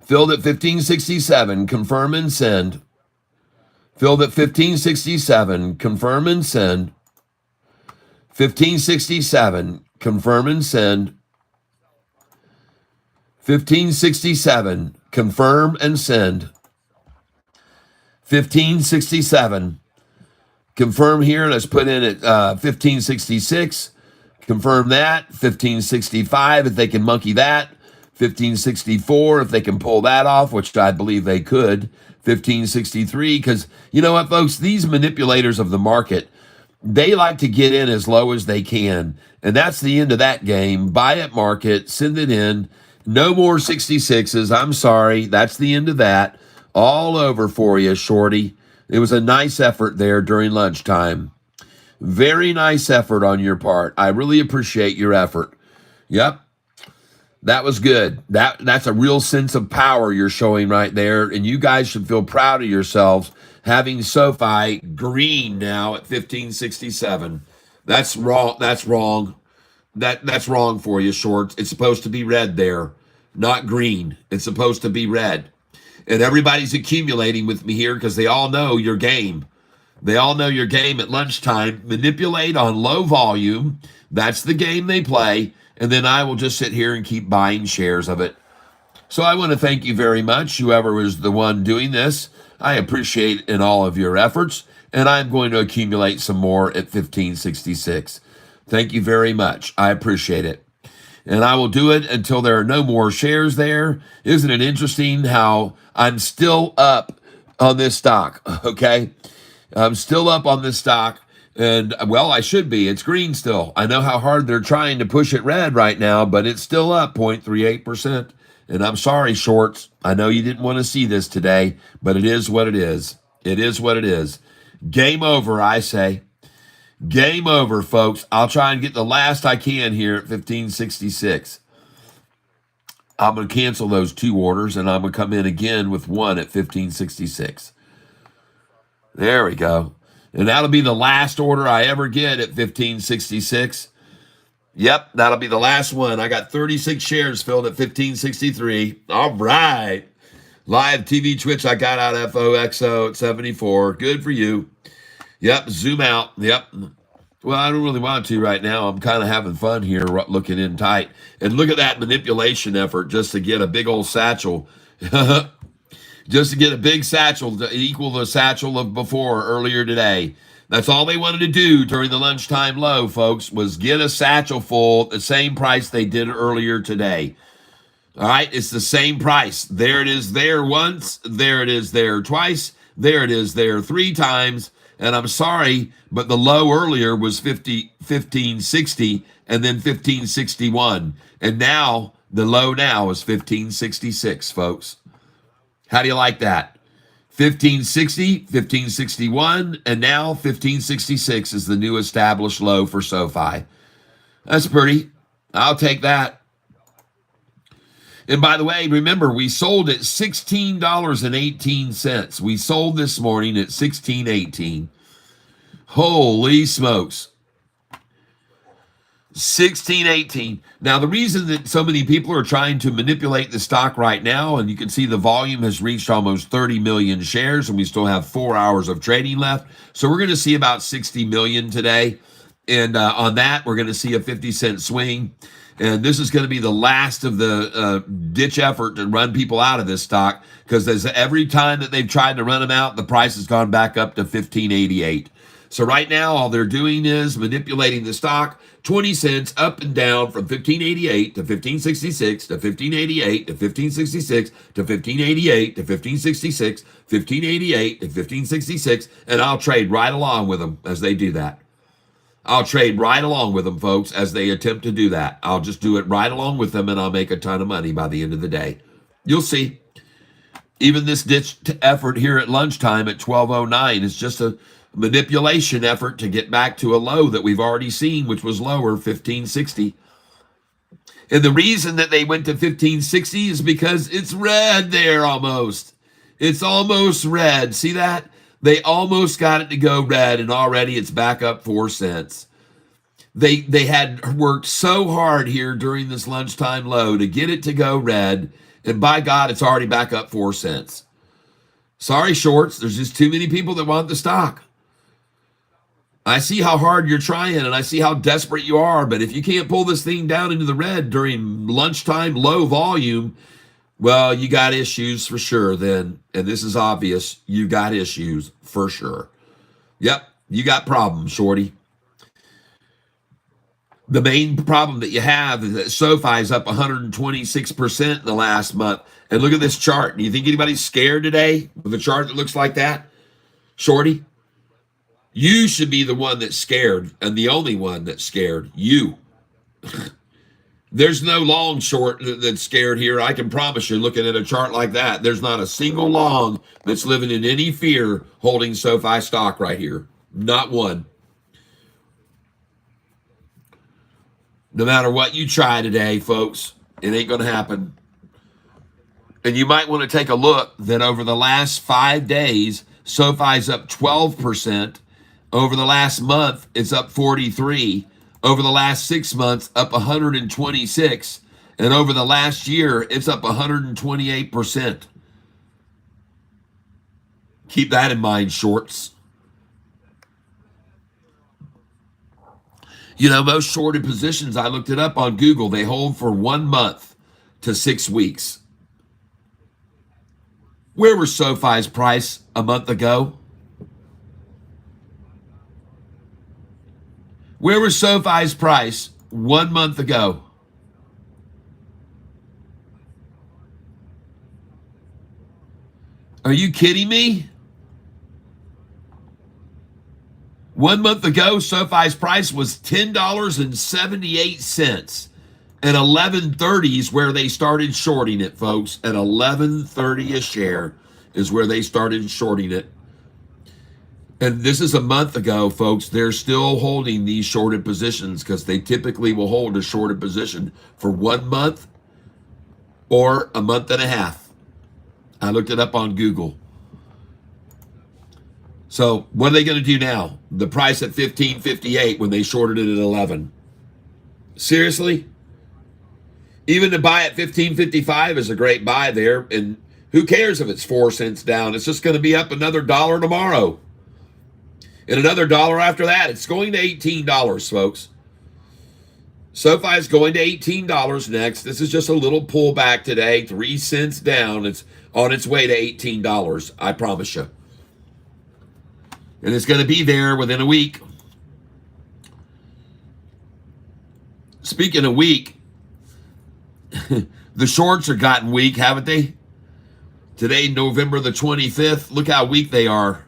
S1: Filled at 1567. Confirm and send. Filled at 1567. Confirm and send. 1567. Confirm and send. 1567. Confirm and send. 1567. Confirm here. Let's put in at 1566. Confirm that. 1565 if they can monkey that. 1564 if they can pull that off, which I believe they could. 1563, because you know what, folks? These manipulators of the market, they like to get in as low as they can. And that's the end of that game. Buy at market, send it in. No more 66s. I'm sorry. That's the end of that. All over for you, shorty. It was a nice effort there during lunchtime. Very nice effort on your part. I really appreciate your effort. Yep. That was good. That's a real sense of power you're showing right there. And you guys should feel proud of yourselves having Sofi green now at 1567. That's wrong. That's wrong. That's wrong for you, shorts. It's supposed to be red there, not green. It's supposed to be red. And everybody's accumulating with me here because they all know your game. They all know your game at lunchtime. Manipulate on low volume. That's the game they play. And then I will just sit here and keep buying shares of it. So I want to thank you very much, whoever was the one doing this. I appreciate in all of your efforts. And I'm going to accumulate some more at 1566. Thank you very much. I appreciate it. And I will do it until there are no more shares there. Isn't it interesting how I'm still up on this stock, okay? I'm still up on this stock, and, well, I should be. It's green still. I know how hard they're trying to push it red right now, but it's still up 0.38%. And I'm sorry, shorts. I know you didn't want to see this today, but it is what it is. It is what it is. Game over, I say. Game over, folks. I'll try and get the last I can here at 1566. I'm going to cancel those 2 orders, and I'm going to come in again with 1 at 1566. There we go. And that'll be the last order I ever get at 1566. Yep, that'll be the last one. I got 36 shares filled at 1563. All right. Live TV Twitch, I got out FOXO at 74. Good for you. Yep, zoom out. Yep. Well, I don't really want to right now. I'm kind of having fun here looking in tight. And look at that manipulation effort just to get a big old satchel. Just to get a big satchel to equal the satchel of before earlier today. That's all they wanted to do during the lunchtime low, folks, was get a satchel full at the same price they did earlier today. All right, it's the same price. There it is there once. There it is there twice. There it is there 3 times. And I'm sorry, but the low earlier was 1560 and then 1561. And now the low now is 1566, folks. How do you like that? 1560, 1561, and now 1566 is the new established low for SoFi. That's pretty. I'll take that. And by the way, remember, we sold at $16.18. We sold this morning at $16.18. Holy smokes. $16.18. Now, the reason that so many people are trying to manipulate the stock right now, and you can see the volume has reached almost 30 million shares, and we still have 4 hours of trading left. So we're going to see about 60 million today. And on that, we're going to see a 50-cent swing. And this is going to be the last of the ditch effort to run people out of this stock, because every time that they've tried to run them out, the price has gone back up to $15.88. So right now, all they're doing is manipulating the stock 20 cents up and down from $15.88 to $15.66 to $15.88 to $15.66 to $15.88 to $15.66, $15.88 to $15.66, and I'll trade right along with them as they do that. I'll trade right along with them, folks, as they attempt to do that. I'll just do it right along with them, and I'll make a ton of money by the end of the day. You'll see. Even this ditch effort here at lunchtime at 12:09 is just a manipulation effort to get back to a low that we've already seen, which was lower, 1560. And the reason that they went to 1560 is because it's red there almost. It's almost red. See that? They almost got it to go red, and already it's back up 4 cents. They had worked so hard here during this lunchtime low to get it to go red, and by God, it's already back up 4 cents. Sorry, shorts. There's just too many people that want the stock. I see how hard you're trying, and I see how desperate you are, but if you can't pull this thing down into the red during lunchtime low volume, well, you got issues for sure then. And this is obvious. You got issues for sure. Yep, you got problems, shorty. The main problem that you have is that SoFi is up 126% in the last month. And look at this chart. Do you think anybody's scared today with a chart that looks like that? Shorty? You should be the one that's scared, and the only one that's scared. You. There's no long short that's scared here. I can promise you, looking at a chart like that, there's not a single long that's living in any fear holding SoFi stock right here. Not one. No matter what you try today, folks, it ain't going to happen. And you might want to take a look that over the last 5 days, SoFi's up 12%. Over the last month, it's up 43. Over the last 6 months, up 126. And over the last year, it's up 128%. Keep that in mind, shorts. You know, most shorted positions, I looked it up on Google, they hold for 1 month to 6 weeks. Where was SoFi's price a month ago? Where was SoFi's price 1 month ago? Are you kidding me? 1 month ago, SoFi's price was $10.78. And 11.30 is where they started shorting it, folks. At 11.30 a share is where they started shorting it. And this is a month ago, folks. They're still holding these shorted positions because they typically will hold a shorted position for 1 month or a month and a half. I looked it up on Google. So what are they going to do now? The price at $15.58 when they shorted it at 11. Seriously? Even to buy at $15.55 is a great buy there. And Who cares if it's 4 cents down? It's just going to be up another dollar tomorrow. And another dollar after that. It's going to $18, folks. SoFi is going to $18 next. This is just a little pullback today. 3 cents down. It's on its way to $18. I promise you. And it's going to be there within a week. Speaking of weak, the shorts are gotten weak, haven't they? Today, November the 25th. Look how weak they are.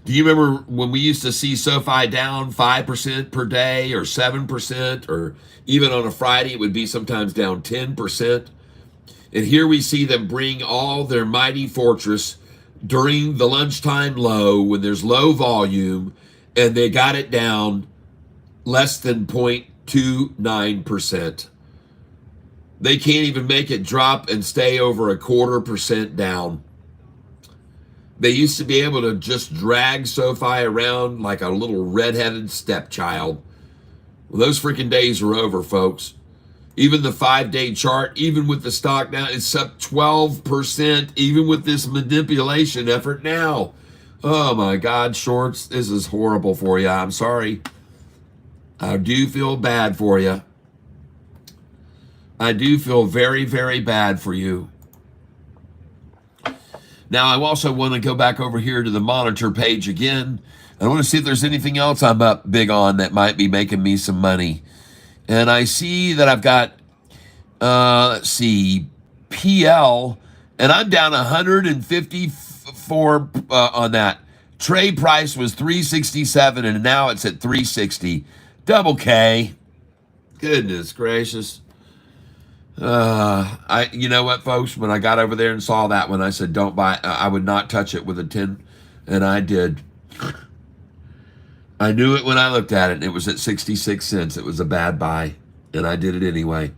S1: Do you remember when we used to see SoFi down 5% per day or 7%, or even on a Friday, it would be sometimes down 10%. And here we see them bring all their mighty fortress during the lunchtime low when there's low volume, and they got it down less than 0.29%. They can't even make it drop and stay over 0.25% down. They used to be able to just drag SoFi around like a little redheaded stepchild. Well, those freaking days are over, folks. Even the 5-day chart, even with the stock now, it's up 12%, even with this manipulation effort now. Oh my God, shorts, this is horrible for you. I'm sorry. I do feel bad for you. I do feel very, very bad for you. Now, I also want to go back over here to the monitor page again. I want to see if there's anything else I'm up big on that might be making me some money. And I see that I've got, let's see, PL, and I'm down 154 on that. Trade price was 367, and now it's at 360. Double K. Goodness gracious. You know what, folks? When I got over there and saw that one, I said, don't buy. I would not touch it with a 10, and I did. I knew it when I looked at it, and it was at 66 cents. It was a bad buy, and I did it anyway.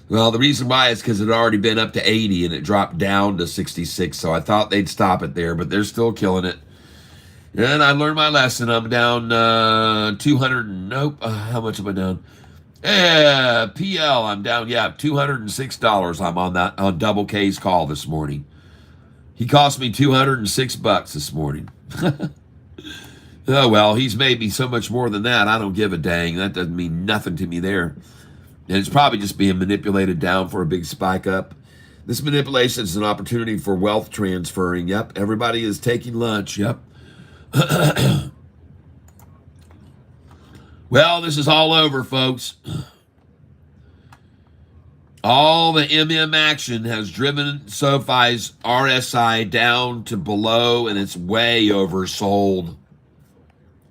S1: Well, the reason why is because it had already been up to 80, and it dropped down to 66, so I thought they'd stop it there, but they're still killing it. And I learned my lesson. I'm down 200, nope, how much am I down? PL, I'm down, $206. I'm on that, on Double K's call this morning. He cost me $206 this morning. Oh, well, he's made me so much more than that. I don't give a dang. That doesn't mean nothing to me there. And it's probably just being manipulated down for a big spike up. This manipulation is an opportunity for wealth transferring. Yep, everybody is taking lunch. Yep. Well, this is all over, folks. All the MM action has driven SoFi's RSI down to below, and it's way oversold.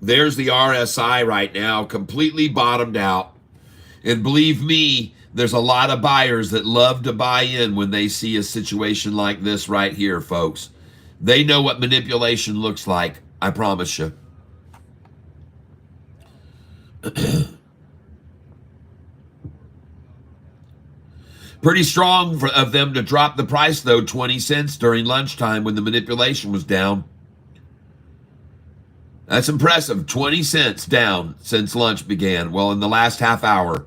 S1: There's the RSI right now, completely bottomed out. And believe me, there's a lot of buyers that love to buy in when they see a situation like this right here, folks. They know what manipulation looks like, I promise you. Pretty strong of them to drop the price, though, 20 cents during lunchtime when the manipulation was down. That's impressive. 20 cents down since lunch began. Well, in the last half hour.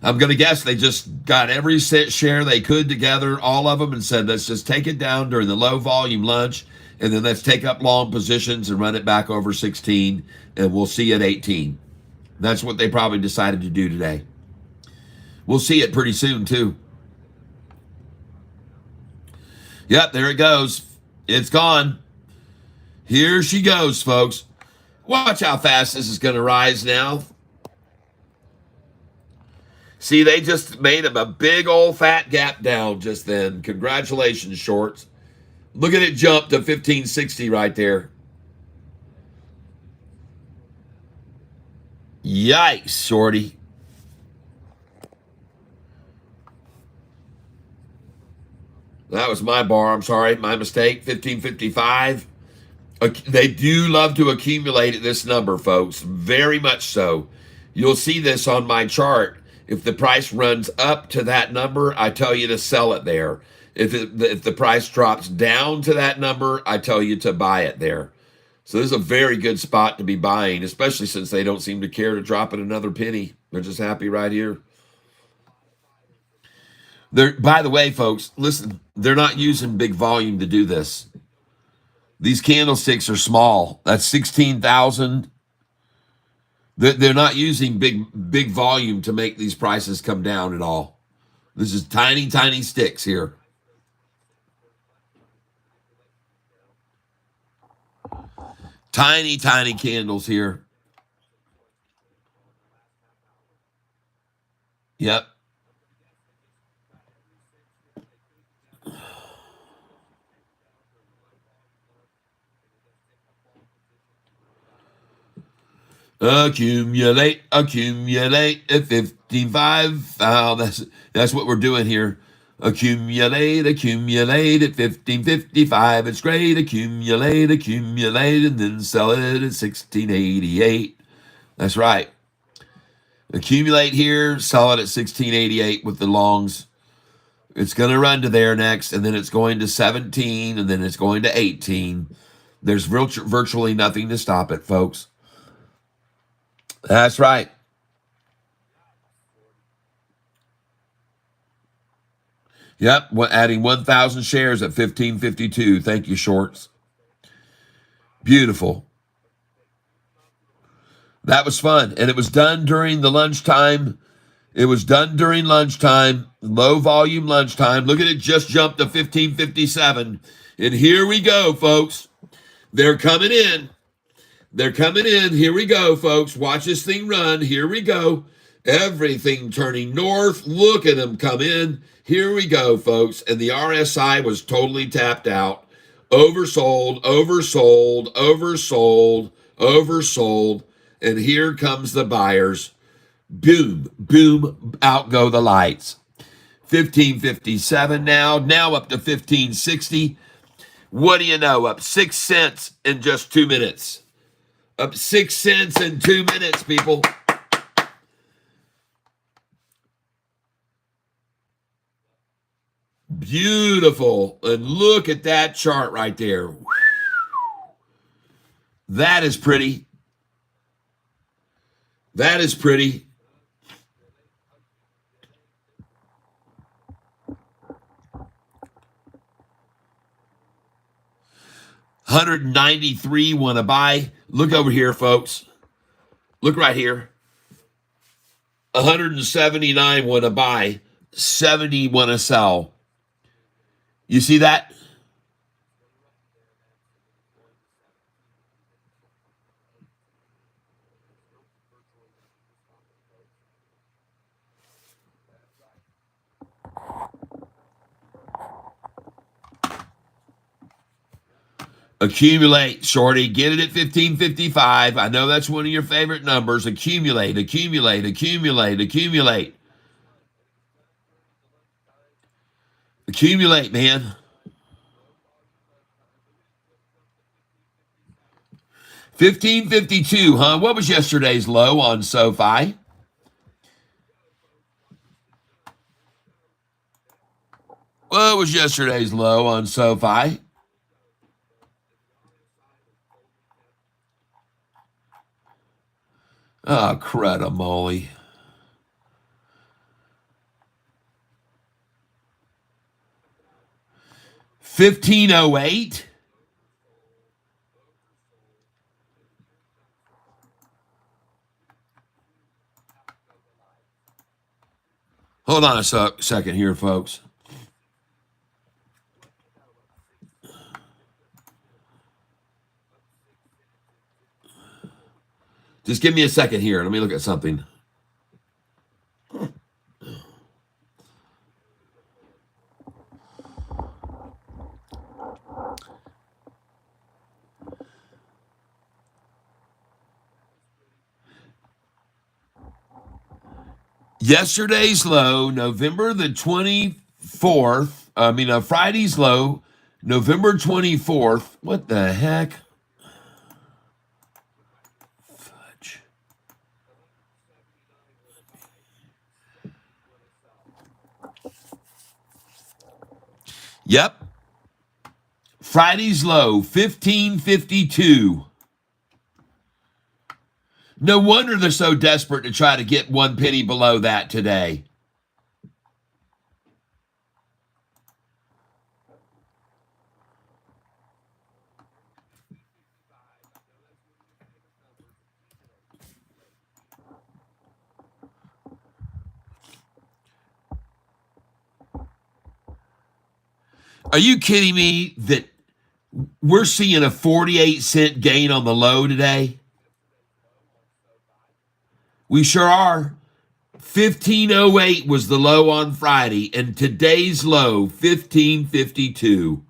S1: I'm going to guess they just got every share they could together, all of them, and said, let's just take it down during the low volume lunch, and then let's take up long positions and run it back over 16, and we'll see at 18. That's what they probably decided to do today. We'll see it pretty soon, too. Yep, there it goes. It's gone. Here she goes, folks. Watch how fast this is going to rise now. See, they just made him a big old fat gap down just then. Congratulations, shorts. Look at it jump to 1560 right there. Yikes, shorty. That was my bar. I'm sorry, my mistake. 1555. They do love to accumulate at this number, folks. Very much so. You'll see this on my chart. If the price runs up to that number, I tell you to sell it there. If the price drops down to that number, I tell you to buy it there. So this is a very good spot to be buying, especially since they don't seem to care to drop it another penny. They're just happy right here. By the way, folks, listen, they're not using big volume to do this. These candlesticks are small. That's 16,000. They're not using big volume to make these prices come down at all. This is tiny, tiny sticks here. Tiny, tiny candles here. Yep. Accumulate at 55. Oh, that's what we're doing here. Accumulate at 1555. It's great. Accumulate, and then sell it at 1688. That's right. Accumulate here, sell it at 1688 with the longs. It's going to run to there next, and then it's going to 17, and then it's going to 18. There's virtually nothing to stop it, folks. That's right. Yep, adding 1,000 shares at 1552. Thank you, shorts. Beautiful. That was fun, and it was done during the lunchtime. It was done during lunchtime, low volume lunchtime. Look at it, just jumped to 1557. And here we go, folks. They're coming in. They're coming in. Here we go, folks. Watch this thing run. Here we go. Everything turning north. Look at them come in. Here we go, folks. And the RSI was totally tapped out. Oversold, oversold, oversold, oversold. And here comes the buyers. Boom, boom, out go the lights. 1557 now up to 1560. What do you know? Up 6 cents in just 2 minutes. Up 6 cents in 2 minutes, people. Beautiful. And look at that chart right there. That is pretty. That is pretty. $193 want to buy. Look over here, folks. Look right here. 179 want to buy. 70 want to sell. You see that? Accumulate, shorty. Get it at 1555. I know that's one of your favorite numbers. Accumulate, accumulate, accumulate, accumulate. Accumulate, man. 1552, huh? What was yesterday's low on Sofi? What was yesterday's low on Sofi? Oh, crud moly. $15.08. Hold on a second here, folks. Just give me a second here. Let me look at something. Yesterday's low, November the 24th. Friday's low, November 24th. What the heck? Fudge. Yep. Friday's low, 1552. No wonder they're so desperate to try to get 1 penny below that today. Are you kidding me that we're seeing a 48-cent gain on the low today? We sure are. 1508 was the low on Friday, and today's low, 1552.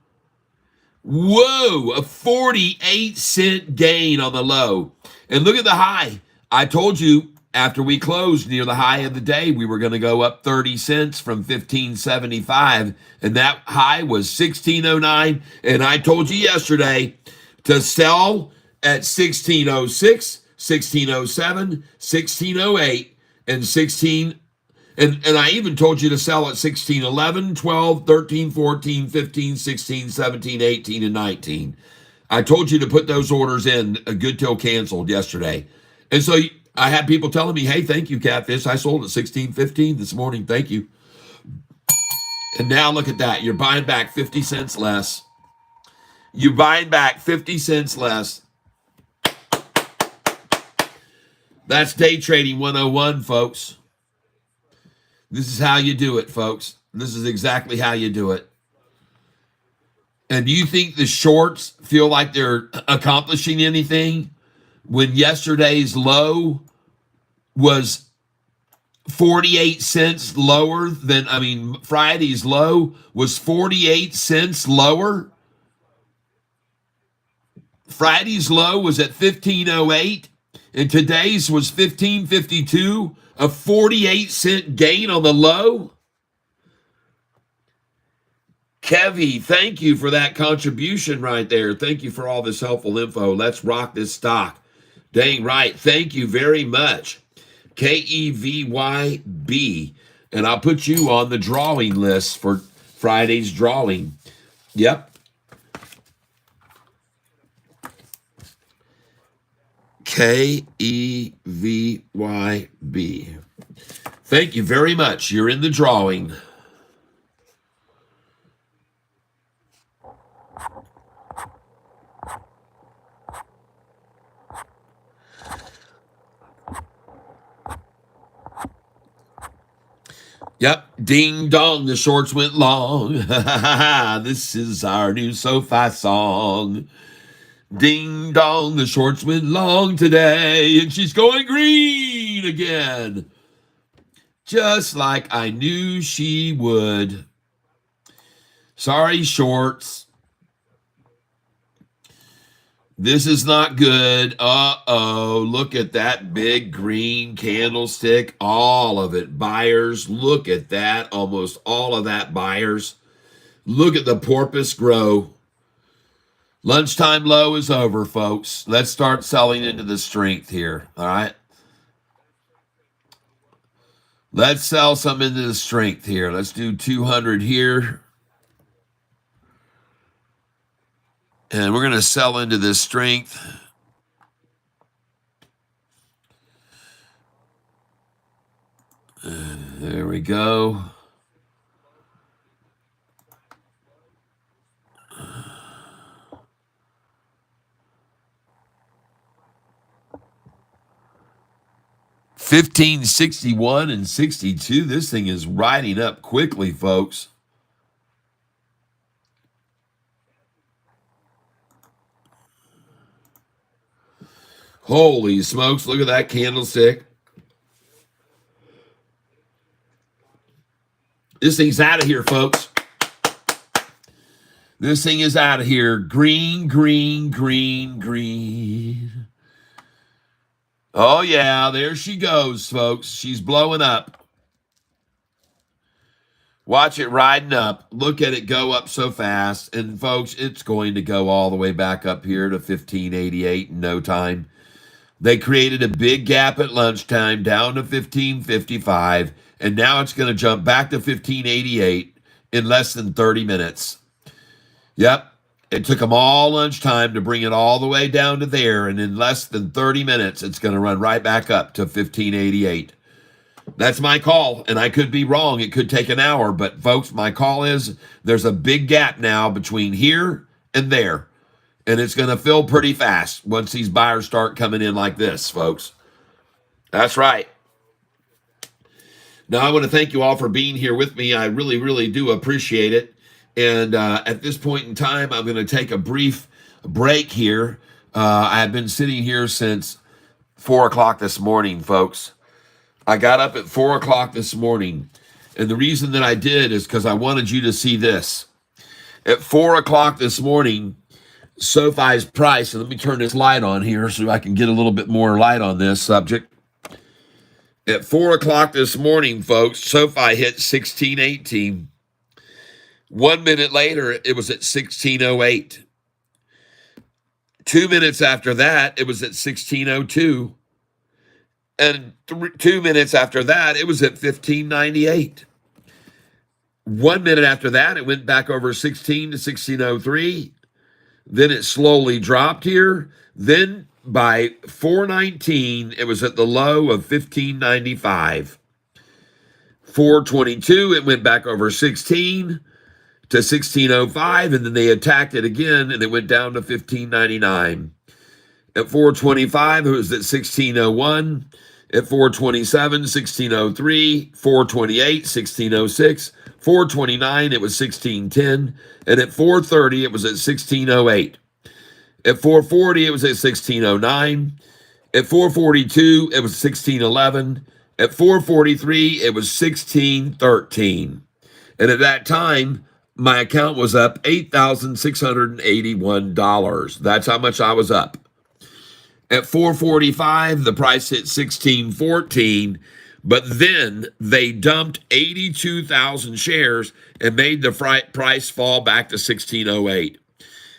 S1: Whoa, a 48-cent gain on the low. And look at the high. I told you after we closed near the high of the day, we were going to go up 30 cents from 1575. And that high was 1609. And I told you yesterday to sell at 1606, 1607, 1608, and 16. And I even told you to sell at 16, 11, 12, 13, 14, 15, 16, 17, 18, and 19. I told you to put those orders in a good till canceled yesterday. And so I had people telling me, hey, thank you, Catfish. I sold at 16.15 this morning. Thank you. And now look at that. You're buying back 50 cents less. You're buying back 50 cents less. That's day trading 101, folks. This is how you do it, folks. This is exactly how you do it. And do you think the shorts feel like they're accomplishing anything when yesterday's low was 48 cents lower than, Friday's low was 48 cents lower? Friday's low was at 1508, and today's was 1552. A 48-cent gain on the low? Kevy, thank you for that contribution right there. Thank you for all this helpful info. Let's rock this stock. Dang right. Thank you very much. KEVYB. And I'll put you on the drawing list for Friday's drawing. Yep. KEVYB. Thank you very much. You're in the drawing. Yep. Ding dong, the shorts went long. This is our new Sofi song. Ding dong, the shorts went long today, and she's going green again. Just like I knew she would. Sorry, shorts. This is not good. Uh-oh, look at that big green candlestick. All of it. Buyers, look at that. Almost all of that, buyers. Look at the porpoise grow. Lunchtime low is over, folks. Let's start selling into the strength here, all right? Let's sell some into the strength here. Let's do 200 here. And we're going to sell into this strength. There we go. $15.61 and 62. This thing is riding up quickly, folks. Holy smokes, look at that candlestick. This thing's out of here, folks. This thing is out of here. Green, green, green, green. Oh, yeah, there she goes, folks. She's blowing up. Watch it riding up. Look at it go up so fast. And, folks, it's going to go all the way back up here to 1588 in no time. They created a big gap at lunchtime down to 1555, and now it's going to jump back to 1588 in less than 30 minutes. Yep. It took them all lunchtime to bring it all the way down to there, and in less than 30 minutes, it's going to run right back up to 1588. That's my call, and I could be wrong. It could take an hour, but folks, my call is there's a big gap now between here and there, and it's going to fill pretty fast once these buyers start coming in like this, folks. That's right. Now, I want to thank you all for being here with me. I really, really do appreciate it. And at this point in time, I'm going to take a brief break here. I've been sitting here since 4 o'clock this morning, folks. I got up at 4 o'clock this morning. And the reason that I did is because I wanted you to see this. At 4 o'clock this morning, Sofi's price, and let me turn this light on here so I can get a little bit more light on this subject. At 4 o'clock this morning, folks, Sofi hit 1618. 1 minute later, it was at 1608. 2 minutes after that, it was at 1602. And 2 minutes after that, it was at 1598. 1 minute after that, it went back over 16 to 1603. Then it slowly dropped here. Then by 419, it was at the low of 1595. 422, it went back over 16 to 1605, and then they attacked it again, and it went down to 1599. At 425, it was at 1601. At 427, 1603. 428, 1606. 429, it was 1610. And at 430, it was at 1608. At 440, it was at 1609. At 442, it was 1611. At 443, it was 1613. And at that time, my account was up $8,681. That's how much I was up. At 445, the price hit 1614, but then they dumped 82,000 shares and made the price fall back to 1608.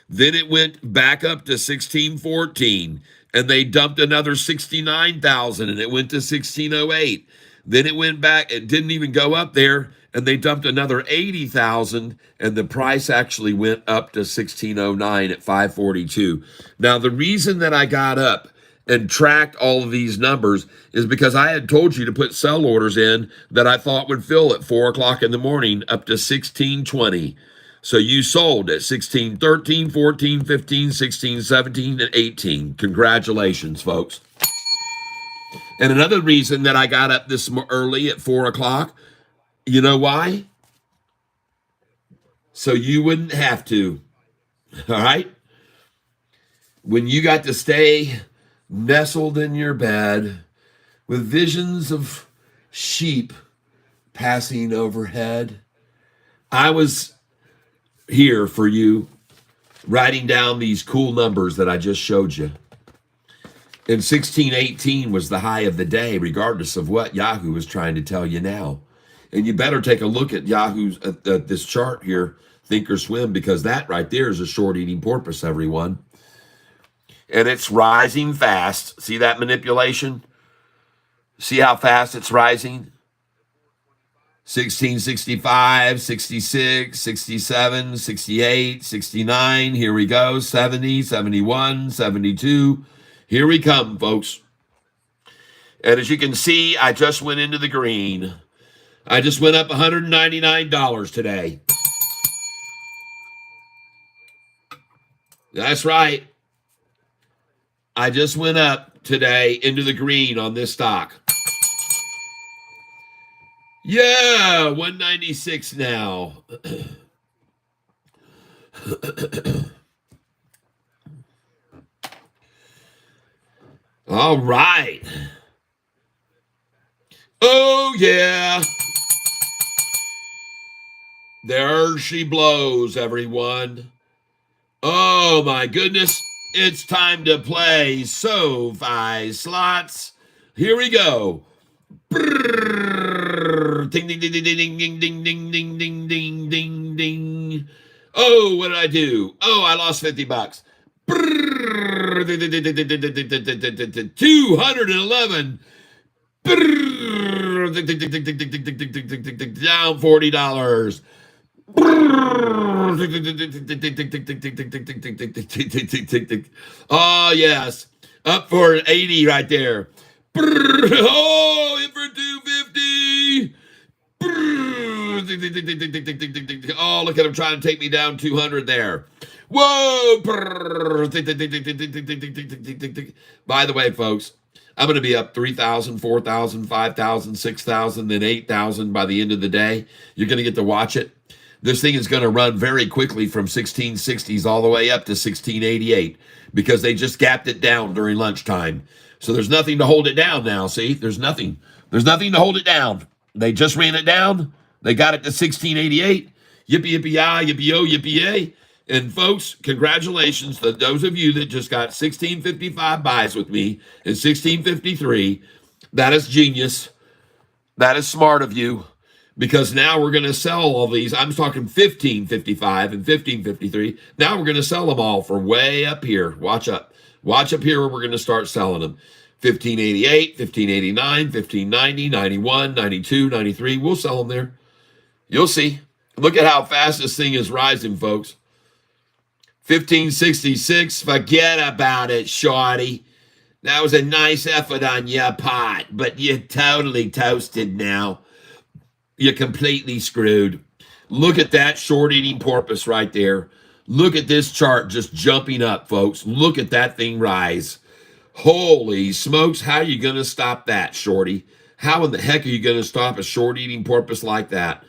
S1: Then it went back up to 1614, and they dumped another 69,000, and it went to 1608. Then it went back, it didn't even go up there, and they dumped another 80,000, and the price actually went up to 1609 at 542. Now, the reason that I got up and tracked all of these numbers is because I had told you to put sell orders in that I thought would fill at 4 o'clock in the morning up to 1620. So you sold at 16, 13, 14, 15, 16, 17, and 18. Congratulations, folks. And another reason that I got up this early at 4 o'clock, you know why? So you wouldn't have to. All right? When you got to stay nestled in your bed with visions of sheep passing overhead, I was here for you, writing down these cool numbers that I just showed you. And 1618 was the high of the day, regardless of what Yahoo is trying to tell you now. And you better take a look at Yahoo's this chart here, Thinkorswim, because that right there is a short eating porpoise, everyone. And it's rising fast. See that manipulation? See how fast it's rising? 1665, 66, 67, 68, 69. Here we go. 70, 71, 72. Here we come, folks. And as you can see, I just went into the green. I just went up $199 today. That's right. I just went up today into the green on this stock. Yeah, 196 now. All right. Oh, yeah. There she blows, everyone. Oh, my goodness. It's time to play SoFi slots. Here we go. Brrr. Ding, ding, ding, ding, ding, ding, ding, ding, ding, ding, ding, ding, ding. Oh, what did I do? Oh, I lost $50. Brrr. 211. Brrr. Down $40. Oh, yes. Up for 80 right there. Oh, in for 250. Oh, look at him trying to take me down 200 there. Whoa. By the way, folks, I'm going to be up 3,000, 4,000, 5,000, 6,000, then 8,000 by the end of the day. You're going to get to watch it. This thing is going to run very quickly from 1660s all the way up to 1688 because they just gapped it down during lunchtime. So there's nothing to hold it down now. See, there's nothing. There's nothing to hold it down. They just ran it down. They got it to 1688. Yippee, yippee-yi, yippee-yo, yippee-yay. And folks, congratulations to those of you that just got 1655 buys with me and 1653. That is genius. That is smart of you, because now we're going to sell all these. I'm talking 1555 and 1553. Now we're going to sell them all for way up here. Watch up. Watch up here where we're going to start selling them. 1588, 1589, 1590, 91, 92, 93. We'll sell them there. You'll see. Look at how fast this thing is rising, folks. 1566, forget about it, shorty. That was a nice effort on your part, but you're totally toasted now. You're completely screwed. Look at that short-eating porpoise right there. Look at this chart just jumping up, folks. Look at that thing rise. Holy smokes, how are you going to stop that, shorty? How in the heck are you going to stop a short-eating porpoise like that?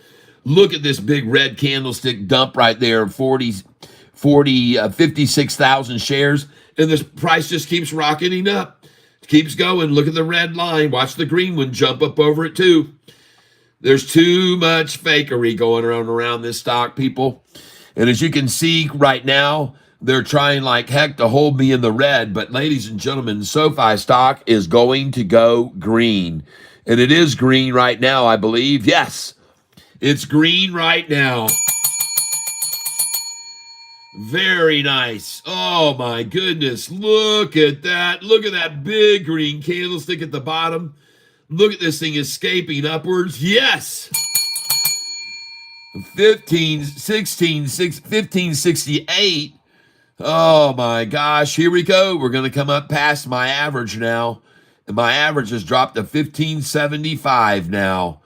S1: Look at this big red candlestick dump right there, 56,000 shares, and this price just keeps rocketing up. Keeps going. Look at the red line. Watch the green one jump up over it too. There's too much fakery going around this stock, people. And as you can see right now, they're trying like heck to hold me in the red. But ladies and gentlemen, SoFi stock is going to go green. And it is green right now, I believe. Yes, it's green right now. Very nice. Oh my goodness. Look at that. Look at that big green candlestick at the bottom. Look at this thing escaping upwards. Yes. 1568. Oh my gosh. Here we go. We're going to come up past my average now. And my average has dropped to 1575 now.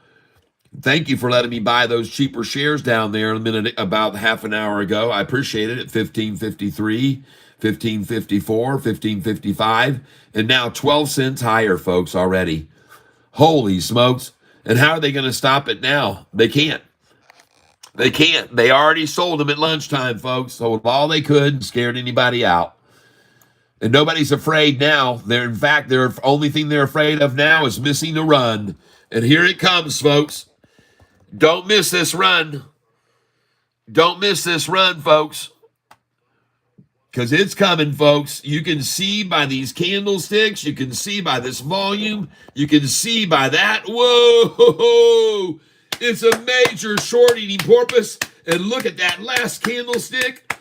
S1: Thank you for letting me buy those cheaper shares down there about half an hour ago. I appreciate it at 1553, 1554, 1555, and now 12 cents higher, folks, already. Holy smokes. And how are they going to stop it now? They can't. They can't. They already sold them at lunchtime, folks. Sold all they could and scared anybody out. And nobody's afraid now. In fact, their only thing they're afraid of now is missing the run. And here it comes, folks. Don't miss this run. Don't miss this run, folks. Because it's coming, folks. You can see by these candlesticks. You can see by this volume. You can see by that. Whoa! It's a major short-eating porpoise. And look at that last candlestick.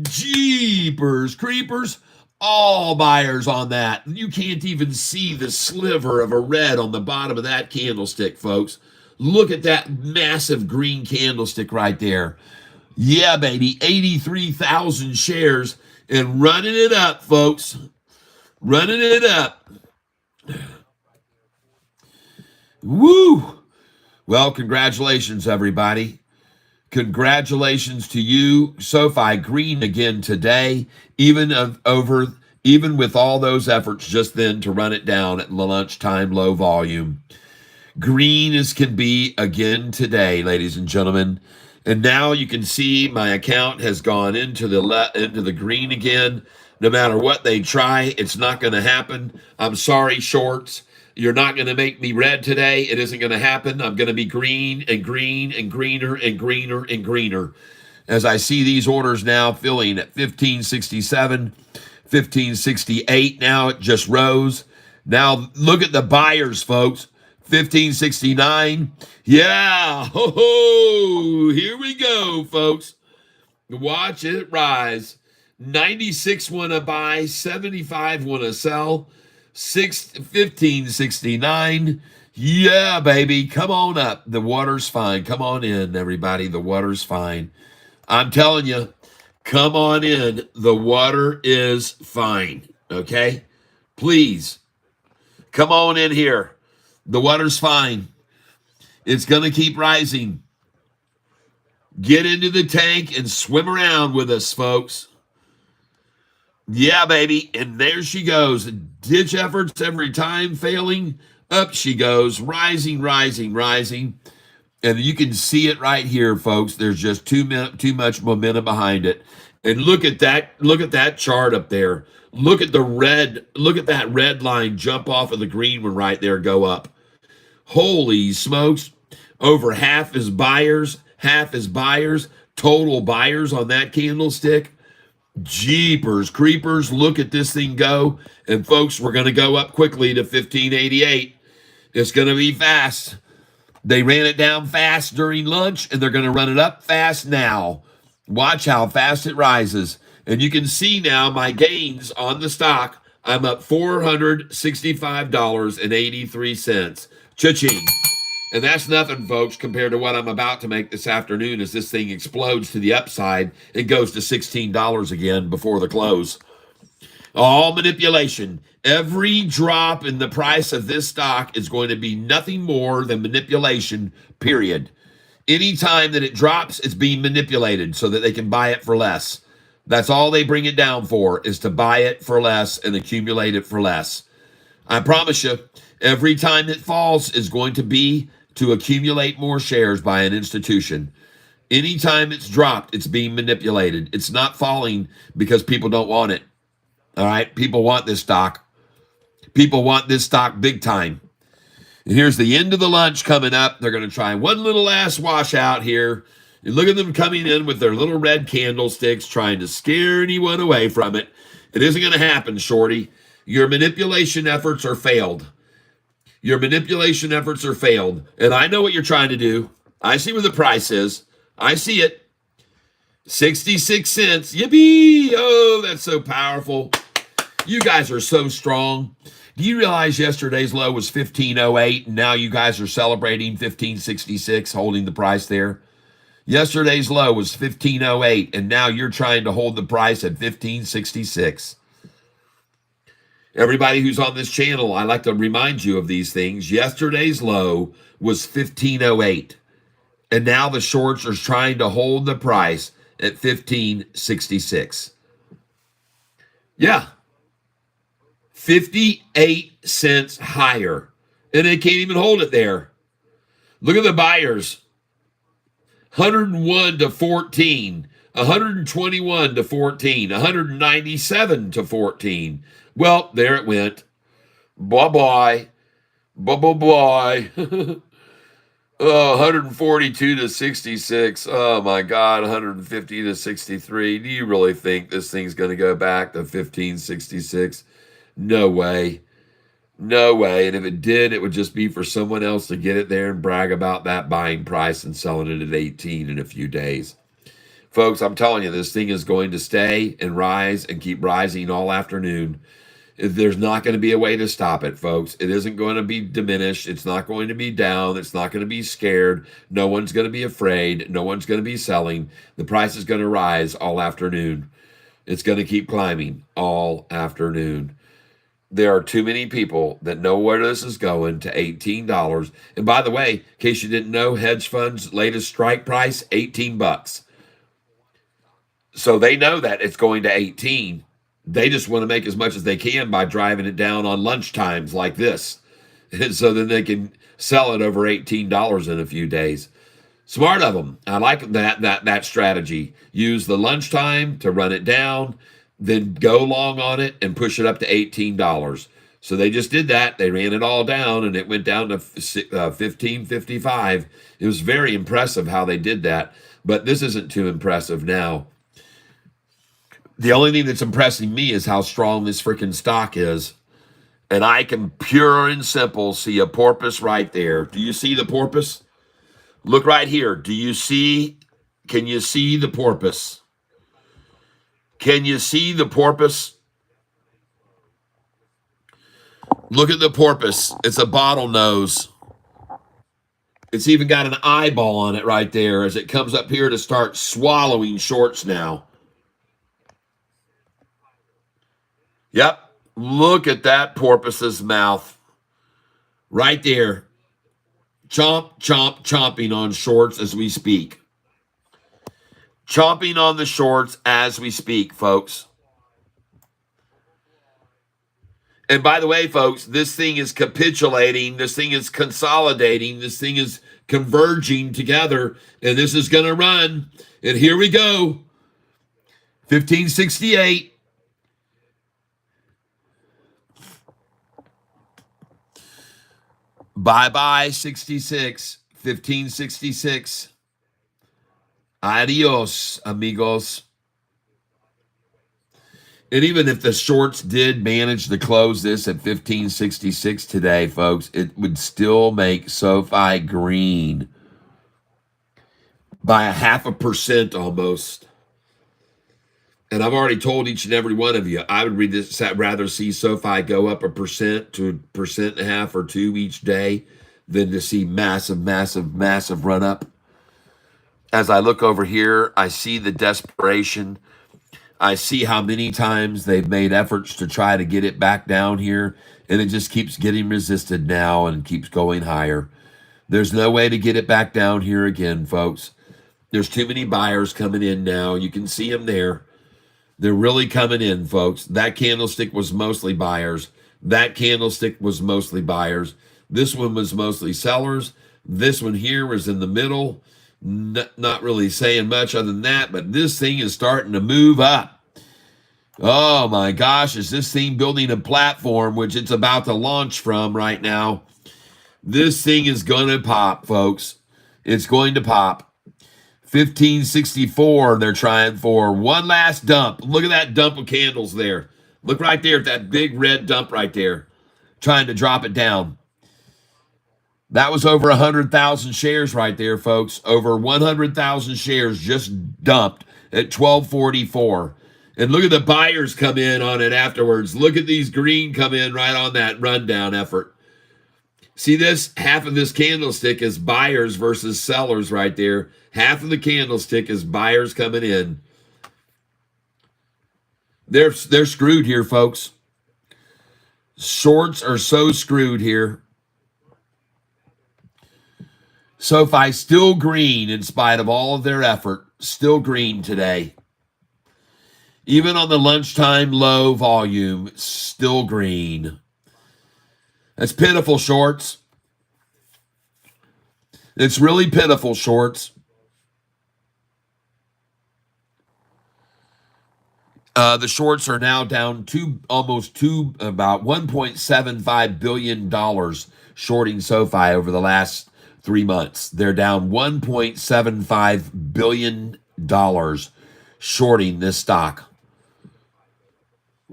S1: Jeepers creepers. All buyers on that. You can't even see the sliver of a red on the bottom of that candlestick, folks. Look at that massive green candlestick right there. Yeah, baby, 83,000 shares and running it up, folks. Running it up. Woo! Well, congratulations, everybody. Congratulations to you. SoFi green again today, even with all those efforts just then to run it down at lunchtime low volume. Green as can be again today, ladies and gentlemen. And now you can see my account has gone into the green again. No matter what they try, it's not going to happen. I'm sorry, shorts. You're not going to make me red today. It isn't going to happen. I'm going to be green and green and greener and greener and greener. As I see these orders now filling at 1567, 1568. Now it just rose. Now look at the buyers, folks. 1569. Yeah. Ho, ho. Here we go, folks. Watch it rise. 96 want to buy. 75 want to sell. 1569. Yeah, baby. Come on up. The water's fine. Come on in, everybody. The water's fine. I'm telling you, come on in. The water is fine. Okay? Please. Come on in here. The water's fine. It's going to keep rising. Get into the tank and swim around with us, folks. Yeah, baby. And there she goes. Ditch efforts every time failing. Up she goes. Rising, rising, rising. And you can see it right here, folks. There's just too much momentum behind it. And look at that. Look at that chart up there. Look at the red. Look at that red line jump off of the green one right there, go up. Holy smokes. Over half is buyers, half is buyers, total buyers on that candlestick. Jeepers creepers, look at this thing go. And folks, we're going to go up quickly to 1588. It's going to be fast. They ran it down fast during lunch, and they're going to run it up fast now. Watch how fast it rises. And you can see now my gains on the stock. I'm up $465.83. Cha-ching. And that's nothing, folks, compared to what I'm about to make this afternoon as this thing explodes to the upside and goes to $16 again before the close. All manipulation. Every drop in the price of this stock is going to be nothing more than manipulation, period. Anytime that it drops, it's being manipulated so that they can buy it for less. That's all they bring it down for, is to buy it for less and accumulate it for less. I promise you, every time it falls is going to be to accumulate more shares by an institution. Anytime it's dropped, it's being manipulated. It's not falling because people don't want it. All right, people want this stock. People want this stock big time. And here's the end of the lunch coming up. They're going to try one little last washout here. You look at them coming in with their little red candlesticks, trying to scare anyone away from it. It isn't going to happen, shorty. Your manipulation efforts are failed. Your manipulation efforts are failed. And I know what you're trying to do. I see where the price is. I see it. 66 cents. Yippee! Oh, that's so powerful. You guys are so strong. Do you realize yesterday's low was 1508 and now you guys are celebrating 1566, holding the price there? Yesterday's low was 1508 and now you're trying to hold the price at 1566. Everybody who's on this channel, I like to remind you of these things. Yesterday's low was 1508 and now the shorts are trying to hold the price at 1566. Yeah. 58 cents higher. And they can't even hold it there. Look at the buyers. 101 to 14. 121 to 14. 197 to 14. Well, there it went. Bye-bye. Bye-bye-bye. Oh, 142 to 66. Oh, my God. 150 to 63. Do you really think this thing's going to go back to 1566? No way. No way. And if it did, it would just be for someone else to get it there and brag about that buying price and selling it at 18 in a few days. Folks, I'm telling you, this thing is going to stay and rise and keep rising all afternoon. There's not going to be a way to stop it, folks. It isn't going to be diminished. It's not going to be down. It's not going to be scared. No one's going to be afraid. No one's going to be selling. The price is going to rise all afternoon. It's going to keep climbing all afternoon. There are too many people that know where this is going to $18. And by the way, in case you didn't know, hedge funds' latest strike price, $18. So they know that it's going to 18. They just want to make as much as they can by driving it down on lunch times like this. And so then they can sell it over $18 in a few days. Smart of them. I like that strategy. Use the lunchtime to run it down, then go long on it and push it up to $18. So they just did that. They ran it all down and it went down to $15.55. It was very impressive how they did that, but this isn't too impressive now. The only thing that's impressing me is how strong this freaking stock is. And I can pure and simple see a porpoise right there. Do you see the porpoise? Look right here. Can you see the porpoise? Can you see the porpoise? Look at the porpoise. It's a bottlenose. It's even got an eyeball on it right there as it comes up here to start swallowing shorts now. Yep. Look at that porpoise's mouth. Right there. Chomp, chomp, chomping on shorts as we speak. Chomping on the shorts as we speak, folks. And by the way, folks, this thing is capitulating. This thing is consolidating. This thing is converging together. And this is going to run. And here we go. 1568. Bye-bye, 66. 1566. Adios, amigos. And even if the shorts did manage to close this at 1566 today, folks, it would still make SoFi green by 0.5% almost. And I've already told each and every one of you, I would rather see SoFi go up 1% to 1.5% or 2% each day than to see massive, massive, massive run up. As I look over here, I see the desperation. I see how many times they've made efforts to try to get it back down here, and it just keeps getting resisted now and keeps going higher. There's no way to get it back down here again, folks. There's too many buyers coming in now. You can see them there. They're really coming in, folks. That candlestick was mostly buyers. That candlestick was mostly buyers. This one was mostly sellers. This one here was in the middle. Not really saying much other than that, but this thing is starting to move up. Oh my gosh, is this thing building a platform, which it's about to launch from right now? This thing is going to pop, folks. It's going to pop. 1564, they're trying for one last dump. Look at that dump of candles there. Look right there at that big red dump right there. Trying to drop it down. That was over 100,000 shares right there, folks. Over 100,000 shares just dumped at 1244. And look at the buyers come in on it afterwards. Look at these green come in right on that rundown effort. See this? Half of this candlestick is buyers versus sellers right there. Half of the candlestick is buyers coming in. They're screwed here, folks. Shorts are so screwed here. SoFi still green in spite of all of their effort. Still green today. Even on the lunchtime low volume, still green. That's pitiful, shorts. It's really pitiful, shorts. The shorts are now down about $1.75 billion shorting SoFi over the last 3 months. They're down $1.75 billion shorting this stock.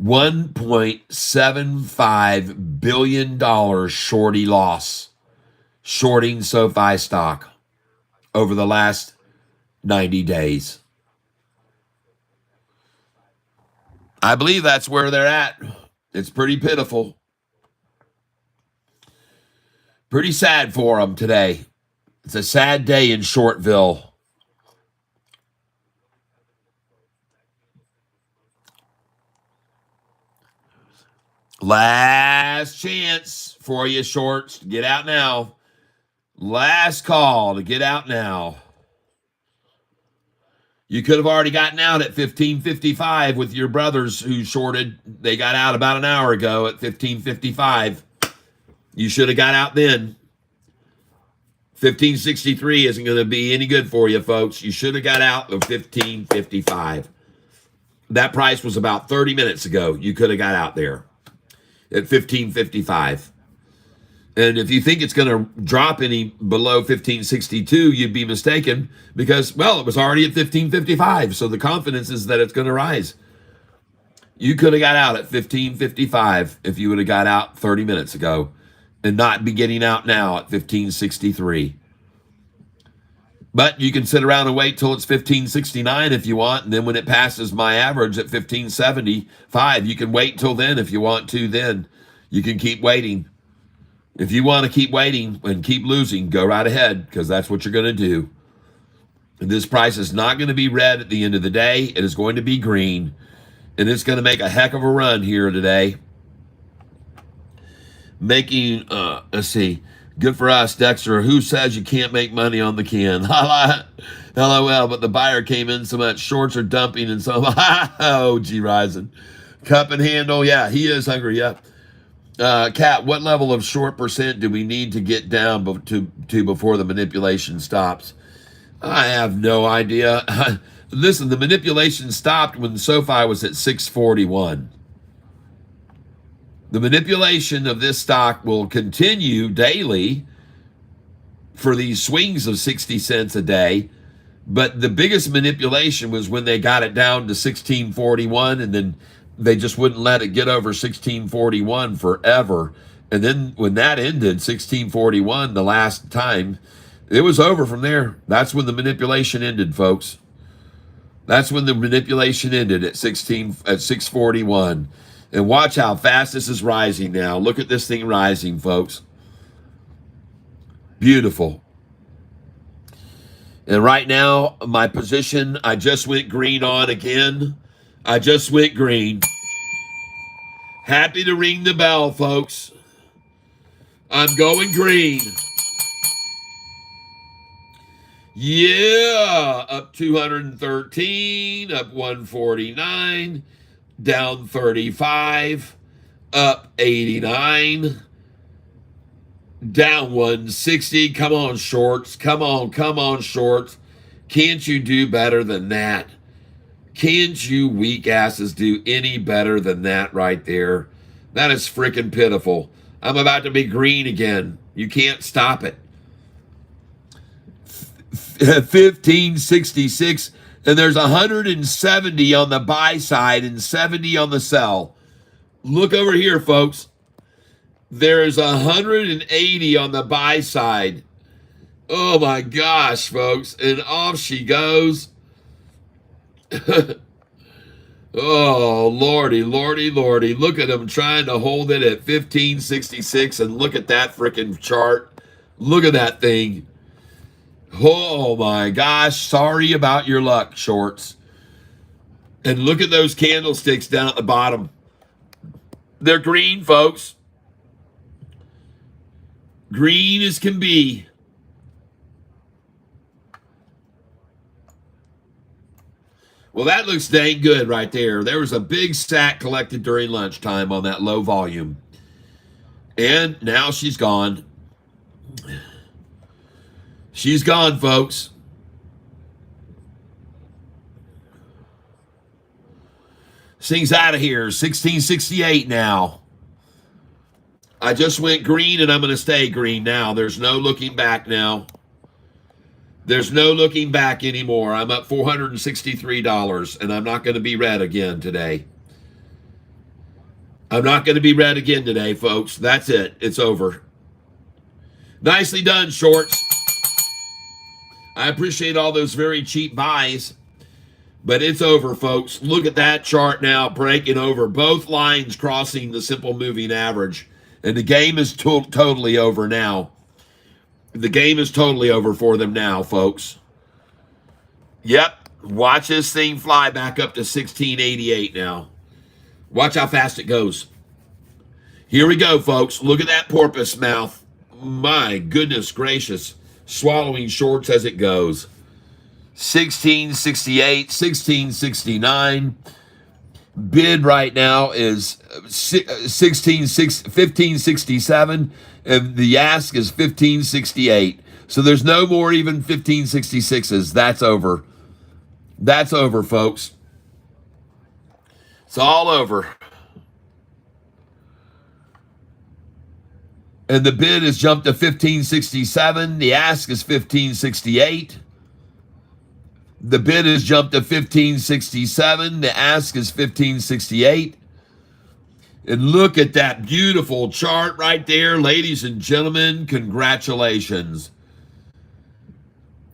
S1: $1.75 billion shorty loss shorting SoFi stock over the last 90 days. I believe that's where they're at. It's pretty pitiful. Pretty sad for them today. It's a sad day in Shortville. Last chance for you, shorts, to get out now. Last call to get out now. You could have already gotten out at 1555 with your brothers who shorted. They got out about an hour ago at 1555. You should have got out then. 1563 isn't going to be any good for you, folks. You should have got out of 1555. That price was about 30 minutes ago. You could have got out there at 1555. And if you think it's going to drop any below 1562, you'd be mistaken because, well, it was already at 1555. So the confidence is that it's going to rise. You could have got out at 1555 if you would have got out 30 minutes ago and not be getting out now at 1563. But you can sit around and wait till it's 1569 if you want. And then when it passes my average at 1575, you can wait till then if you want to then. You can keep waiting. If you want to keep waiting and keep losing, go right ahead because that's what you're going to do. And this price is not going to be red at the end of the day. It is going to be green. And it's going to make a heck of a run here today. Making, let's see, good for us, Dexter. Who says you can't make money on the can? LOL, but the buyer came in so much. Shorts are dumping and so, oh, G Rising. Cup and handle, yeah, he is hungry, yeah. Kat, what level of short percent do we need to get down to before the manipulation stops? I have no idea. Listen, the manipulation stopped when SoFi was at 641. The manipulation of this stock will continue daily for these swings of 60 cents a day. But the biggest manipulation was when they got it down to 1641, and then they just wouldn't let it get over 1641 forever. And then when that ended, 1641, the last time, it was over from there. That's when the manipulation ended, folks. That's when the manipulation ended at 641. And watch how fast this is rising now. Look at this thing rising, folks. Beautiful. And right now, my position, I just went green on again. I just went green. Happy to ring the bell, folks. I'm going green. Yeah, up 213, up 149, down 35, up 89, down 160. Come on, shorts. Come on, shorts. Can't you do better than that? Can't you weak asses do any better than that right there? That is freaking pitiful. I'm about to be green again. You can't stop it. 1566, and there's 170 on the buy side and 70 on the sell. Look over here, folks. There's 180 on the buy side. Oh my gosh, folks. And off she goes. Oh, lordy, lordy, lordy. Look at them trying to hold it at 1566, and look at that freaking chart. Look at that thing. Oh my gosh. Sorry about your luck, shorts. And look at those candlesticks down at the bottom. They're green, folks. Green as can be. Well, that looks dang good right there. There was a big stack collected during lunchtime on that low volume. And now she's gone. She's gone, folks. This thing's out of here. 1668 now. I just went green, and I'm going to stay green now. There's no looking back now. There's no looking back anymore. I'm up $463, and I'm not going to be red again today. I'm not going to be red again today, folks. That's it. It's over. Nicely done, shorts. I appreciate all those very cheap buys, but it's over, folks. Look at that chart now breaking over. Both lines crossing the simple moving average, and the game is totally over now. The game is totally over for them now, folks. Yep. Watch this thing fly back up to 1688 now. Watch how fast it goes. Here we go, folks. Look at that porpoise mouth. My goodness gracious. Swallowing shorts as it goes. 1668, 1669. Bid right now is 1567, and the ask is 1568. So there's no more even 1566s. That's over. That's over, folks. It's all over. And the bid has jumped to 1567. The ask is 1568. The bid has jumped to 1567. The ask is 1568. And look at that beautiful chart right there, ladies and gentlemen. Congratulations.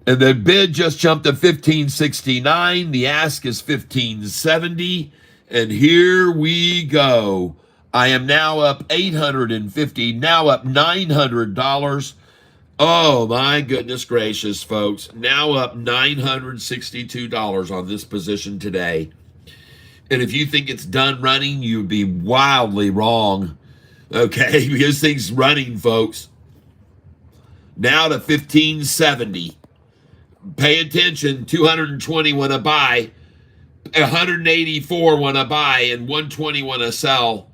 S1: And the bid just jumped to 1569. The ask is 1570. And here we go. I am now up $850, now up $900. Oh, my goodness gracious, folks. Now up $962 on this position today. And if you think it's done running, you'd be wildly wrong. Okay, because thing's running, folks. Now to 1570. Pay attention, 220 when a buy, 184 when a buy, and 120 when a sell.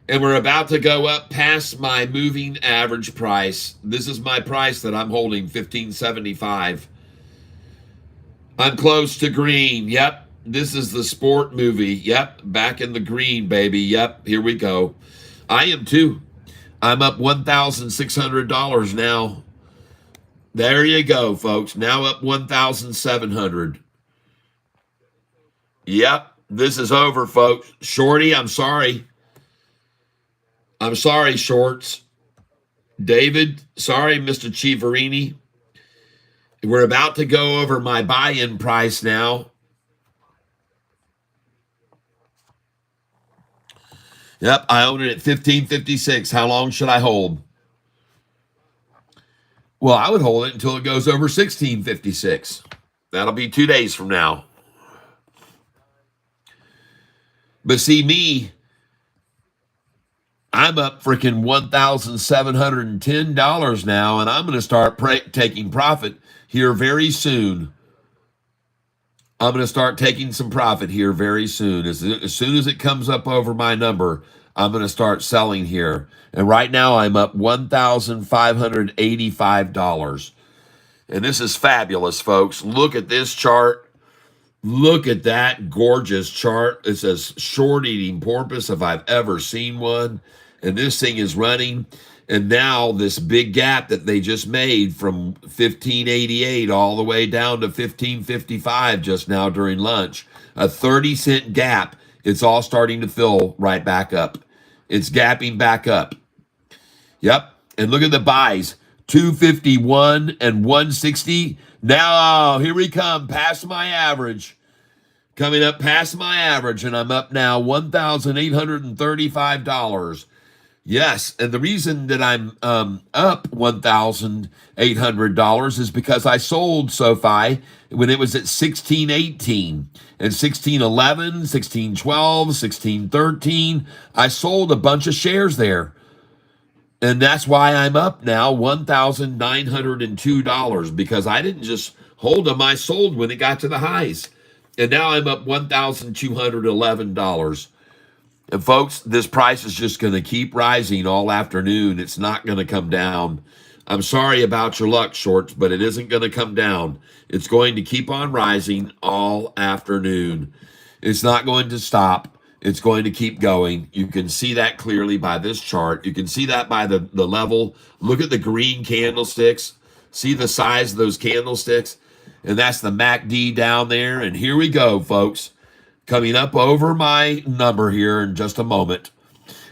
S1: And we're about to go up past my moving average price. This is my price that I'm holding, 1575. I'm close to green. Yep. This is the sport movie. Yep. Back in the green, baby. Yep. Here we go. I am too. I'm up $1,600 now. There you go, folks. Now up 1,700. Yep. This is over, folks. Shorty, I'm sorry. I'm sorry, shorts. David, sorry, Mr. Chiaverini. We're about to go over my buy-in price now. Yep, I own it at 1556. How long should I hold? Well, I would hold it until it goes over 1656. That'll be 2 days from now. But see me, I'm up freaking $1,710 now, and I'm going to start taking profit here very soon. I'm going to start taking some profit here very soon. As soon as it comes up over my number, I'm going to start selling here. And right now, I'm up $1,585. And this is fabulous, folks. Look at this chart. Look at that gorgeous chart. It's as short-eating porpoise if I've ever seen one. And this thing is running. And now this big gap that they just made from 1588 all the way down to 1555 just now during lunch, a 30-cent gap. It's all starting to fill right back up. It's gapping back up. Yep. And look at the buys, 251 and 160. Now, here we come, past my average. Coming up past my average, and I'm up now $1,835. Yes, and the reason that I'm up $1,800 is because I sold SoFi when it was at 1618 and 1611, 1612, 1613. I sold a bunch of shares there. And that's why I'm up now $1,902 because I didn't just hold them, I sold when it got to the highs. And now I'm up $1,211. And folks, this price is just going to keep rising all afternoon. It's not going to come down. I'm sorry about your luck, shorts, but it isn't going to come down. It's going to keep on rising all afternoon. It's not going to stop. It's going to keep going. You can see that clearly by this chart. You can see that by the level. Look at the green candlesticks. See the size of those candlesticks? And that's the MACD down there. And here we go, folks. Coming up over my number here in just a moment.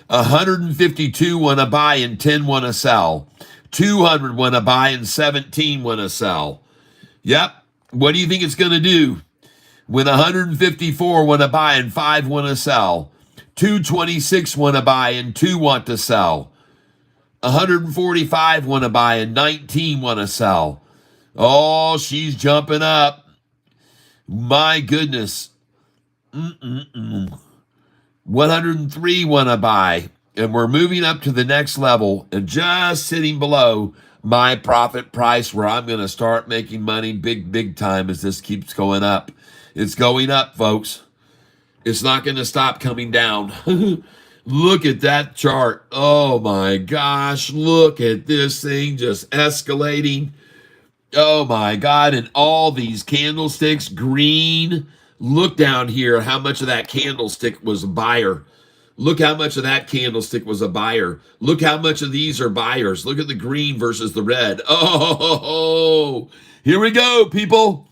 S1: 152 want to buy and 10 want to sell. 200 want to buy and 17 want to sell. Yep. What do you think it's going to do? When 154 want to buy and 5 want to sell. 226 want to buy and 2 want to sell. 145 want to buy and 19 want to sell. Oh, she's jumping up. My goodness. 103 want to buy, and we're moving up to the next level and just sitting below my profit price where I'm going to start making money big time as this keeps going up. It's going up, folks. It's not going to stop coming down. Look at that chart. Oh my gosh, look at this thing just escalating. Oh my God, and all these candlesticks, green. Look down here, how much of that candlestick was a buyer. Look how much of that candlestick was a buyer. Look how much of these are buyers. Look at the green versus the red. Oh, here we go, people.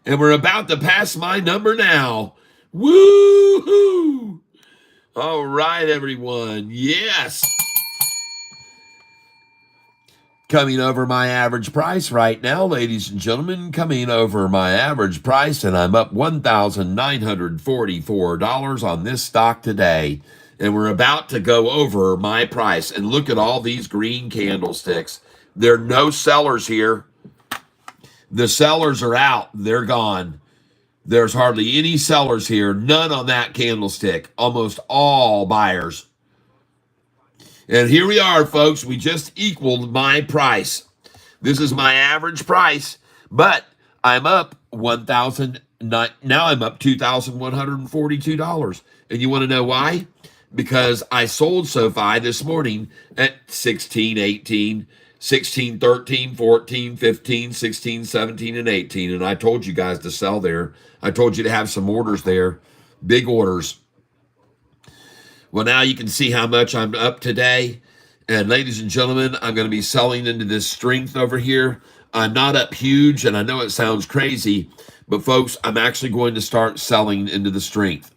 S1: And we're about to pass my number now. Woo-hoo! All right, everyone. Yes. Coming over my average price right now, ladies and gentlemen, coming over my average price, and I'm up $1,944 on this stock today. And we're about to go over my price. And look at all these green candlesticks. There are no sellers here. The sellers are out. They're gone. There's hardly any sellers here. None on that candlestick. Almost all buyers. And here we are, folks. We just equaled my price. This is my average price, but I'm up $1,000. Now I'm up $2,142. And you want to know why? because I sold SoFi this morning at 16, 18, 16, 13, 14, 15, 16, 17, and 18. And I told you guys to sell there. I told you to have some orders there, big orders. Well, now you can see how much I'm up today. And ladies and gentlemen, I'm going to be selling into this strength over here. I'm not up huge, and I know it sounds crazy, but folks, I'm actually going to start selling into the strength.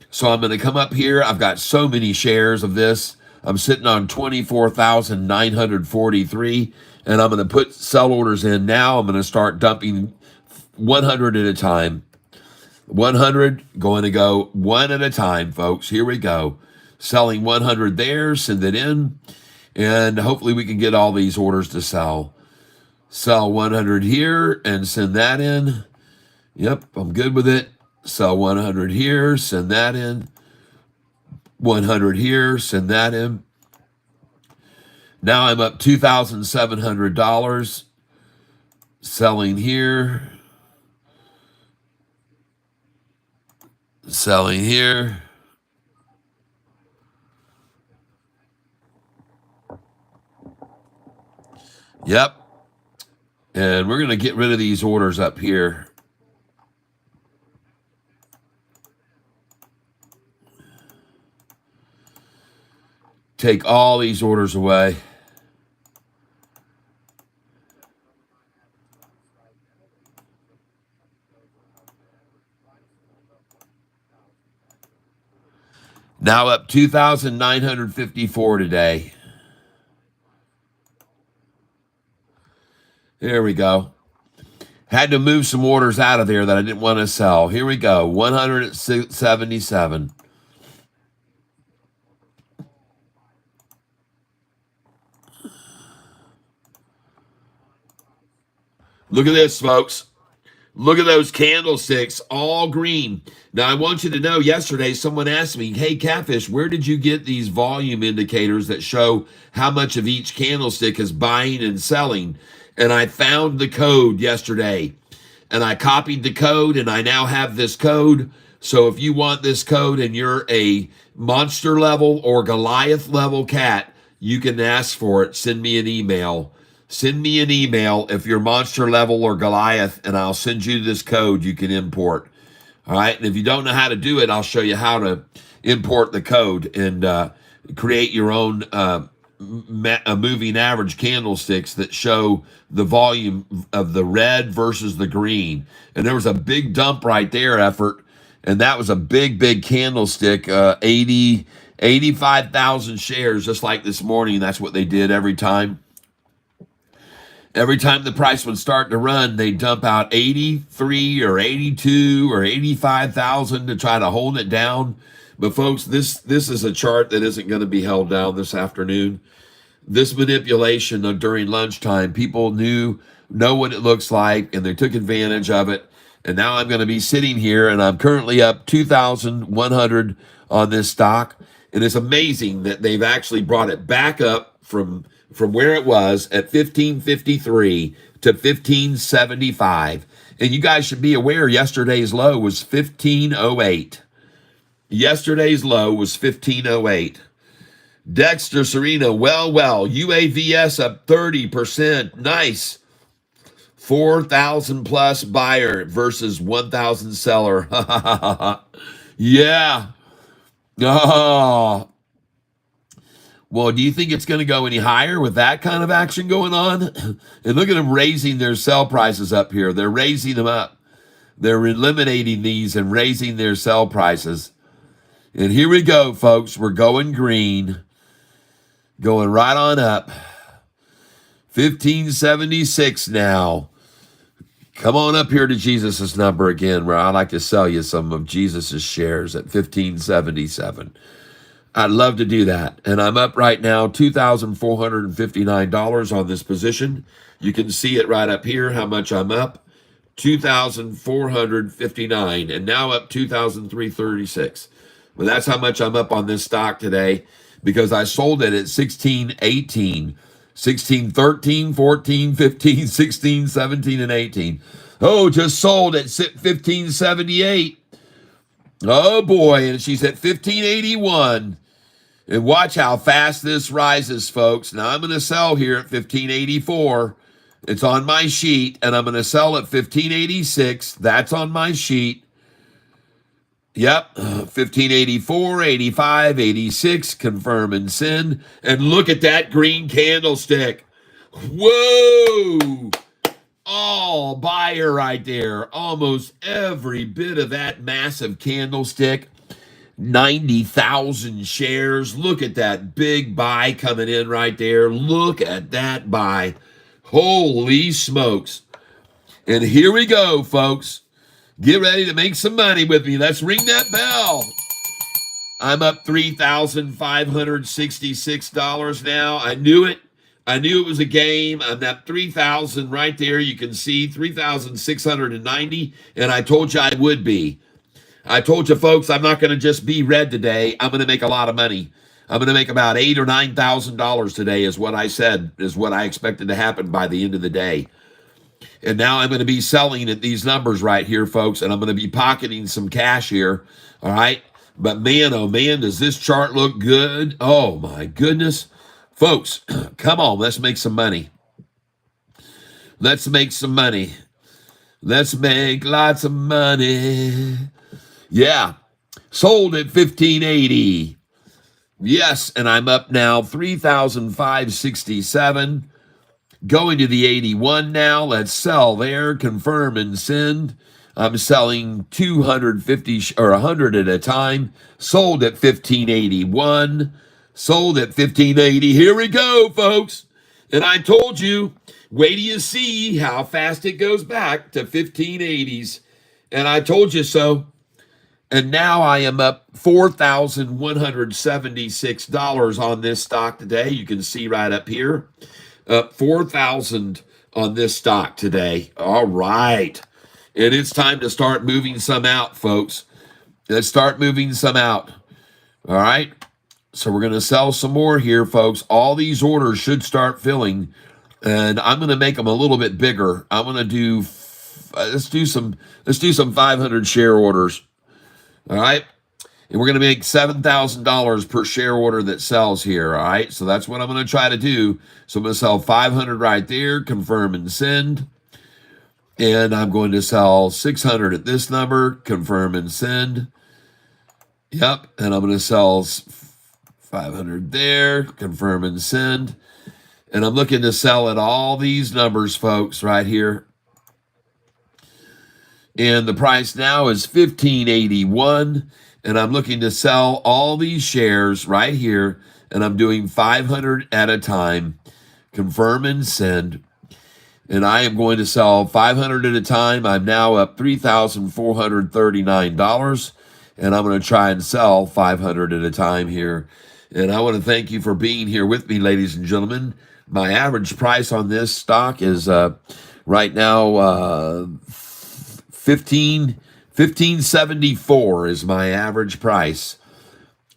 S1: So I'm going to come up here. I've got so many shares of this. I'm sitting on 24,943, and I'm going to put sell orders in now. I'm going to start dumping 100 at a time. 100, going to go one at a time, folks. Here we go. Selling 100 there, send it in, and hopefully we can get all these orders to sell. Sell 100 here and send that in. Yep, I'm good with it. Sell 100 here, send that in. 100 here, send that in. Now I'm up $2,700. Selling here. Selling here. Yep. And we're going to get rid of these orders up here. Take all these orders away. Now up 2,954 today. There we go. Had to move some orders out of there that I didn't want to sell. Here we go. 177. Look at this, folks. Look at those candlesticks, all green. Now, I want you to know, yesterday someone asked me, hey, Catfish, where did you get these volume indicators that show how much of each candlestick is buying and selling? And I found the code yesterday. And I copied the code, and I now have this code. So if you want this code and you're a monster level or Goliath level cat, you can ask for it. Send me an email. Send me an email if you're monster level or Goliath, and I'll send you this code you can import. All right. And if you don't know how to do it, I'll show you how to import the code and create your own moving average candlesticks that show the volume of the red versus the green. And there was a big dump right there effort. And that was a big, big candlestick, 85,000 shares, just like this morning. That's what they did every time. Every time the price would start to run, they'd dump out 83 or 82 or 85,000 to try to hold it down. But folks, this is a chart that isn't going to be held down this afternoon. This manipulation during lunchtime, people know what it looks like, and they took advantage of it. And now I'm going to be sitting here, and I'm currently up 2,100 on this stock. And it's amazing that they've actually brought it back up from where it was at 1553 to 1575. And you guys should be aware yesterday's low was 1508. Yesterday's low was 1508. Dexter Serena, well. UAVS up 30%. Nice. 4,000 plus buyer versus 1,000 seller. Yeah. Oh. Well, do you think it's going to go any higher with that kind of action going on? And look at them raising their sell prices up here. They're raising them up. They're eliminating these and raising their sell prices. And here we go, folks. We're going green. Going right on up. 1576 now. Come on up here to Jesus' number again, where I'd like to sell you some of Jesus' shares at 1577. I'd love to do that. And I'm up right now, $2,459 on this position. You can see it right up here, how much I'm up. 2,459, and now up 2,336. Well, that's how much I'm up on this stock today, because I sold it at 1618, 16, 13, 14, 15, 16, 17, and 18. Oh, just sold at 1578. Oh boy, and she's at 1581. And watch how fast this rises, folks. Now I'm going to sell here at 1584. It's on my sheet, and I'm going to sell at 1586. That's on my sheet. Yep, 1584, 85, 86, confirm and send. And look at that green candlestick. Whoa! All buyer right there. Almost every bit of that massive candlestick. 90,000 shares. Look at that big buy coming in right there. Look at that buy. Holy smokes. And here we go, folks. Get ready to make some money with me. Let's ring that bell. I'm up $3,566 now. I knew it. I knew it was a game. I'm at 3,000 right there. You can see 3,690. And I told you I would be. I told you, folks, I'm not going to just be red today. I'm going to make a lot of money. I'm going to make about $8,000 or $9,000 today is what I said, is what I expected to happen by the end of the day. And now I'm going to be selling at these numbers right here, folks, and I'm going to be pocketing some cash here, all right? But man, oh man, does this chart look good? Oh my goodness. Folks, come on, let's make some money. Let's make some money. Let's make lots of money. Yeah, sold at 1580. Yes, and I'm up now 3,567. Going to the 81 now. Let's sell there. Confirm and send. I'm selling 250 or 100 at a time. Sold at 1581. Sold at 1580. Here we go, folks. And I told you, wait till you see how fast it goes back to 1580s. And I told you so. And now I am up $4,176 on this stock today. You can see right up here. Up 4,000 on this stock today. All right. And it's time to start moving some out, folks. Let's start moving some out. All right. So we're going to sell some more here, folks. All these orders should start filling. And I'm going to make them a little bit bigger. I'm going to do, let's do some 500 share orders. All right. And we're going to make $7,000 per share order that sells here, all right? So that's what I'm going to try to do. So I'm going to sell 500 right there, confirm and send. And I'm going to sell 600 at this number, confirm and send. Yep, and I'm going to sell 500 there, confirm and send. And I'm looking to sell at all these numbers, folks, right here. And the price now is $15.81. And I'm looking to sell all these shares right here. And I'm doing 500 at a time. Confirm and send. And I am going to sell 500 at a time. I'm now up $3,439. And I'm going to try and sell 500 at a time here. And I want to thank you for being here with me, ladies and gentlemen. My average price on this stock is right now 1574 is my average price.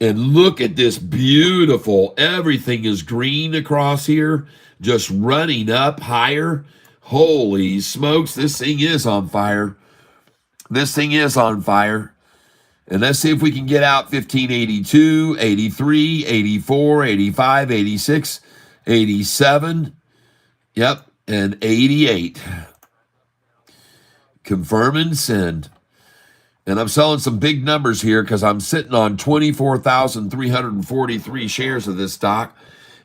S1: And look at this beautiful, everything is green across here, just running up higher. Holy smokes, this thing is on fire. This thing is on fire. And let's see if we can get out 1582, 83, 84, 85, 86, 87. Yep, and 88. Confirm and send. And I'm selling some big numbers here because I'm sitting on 24,343 shares of this stock.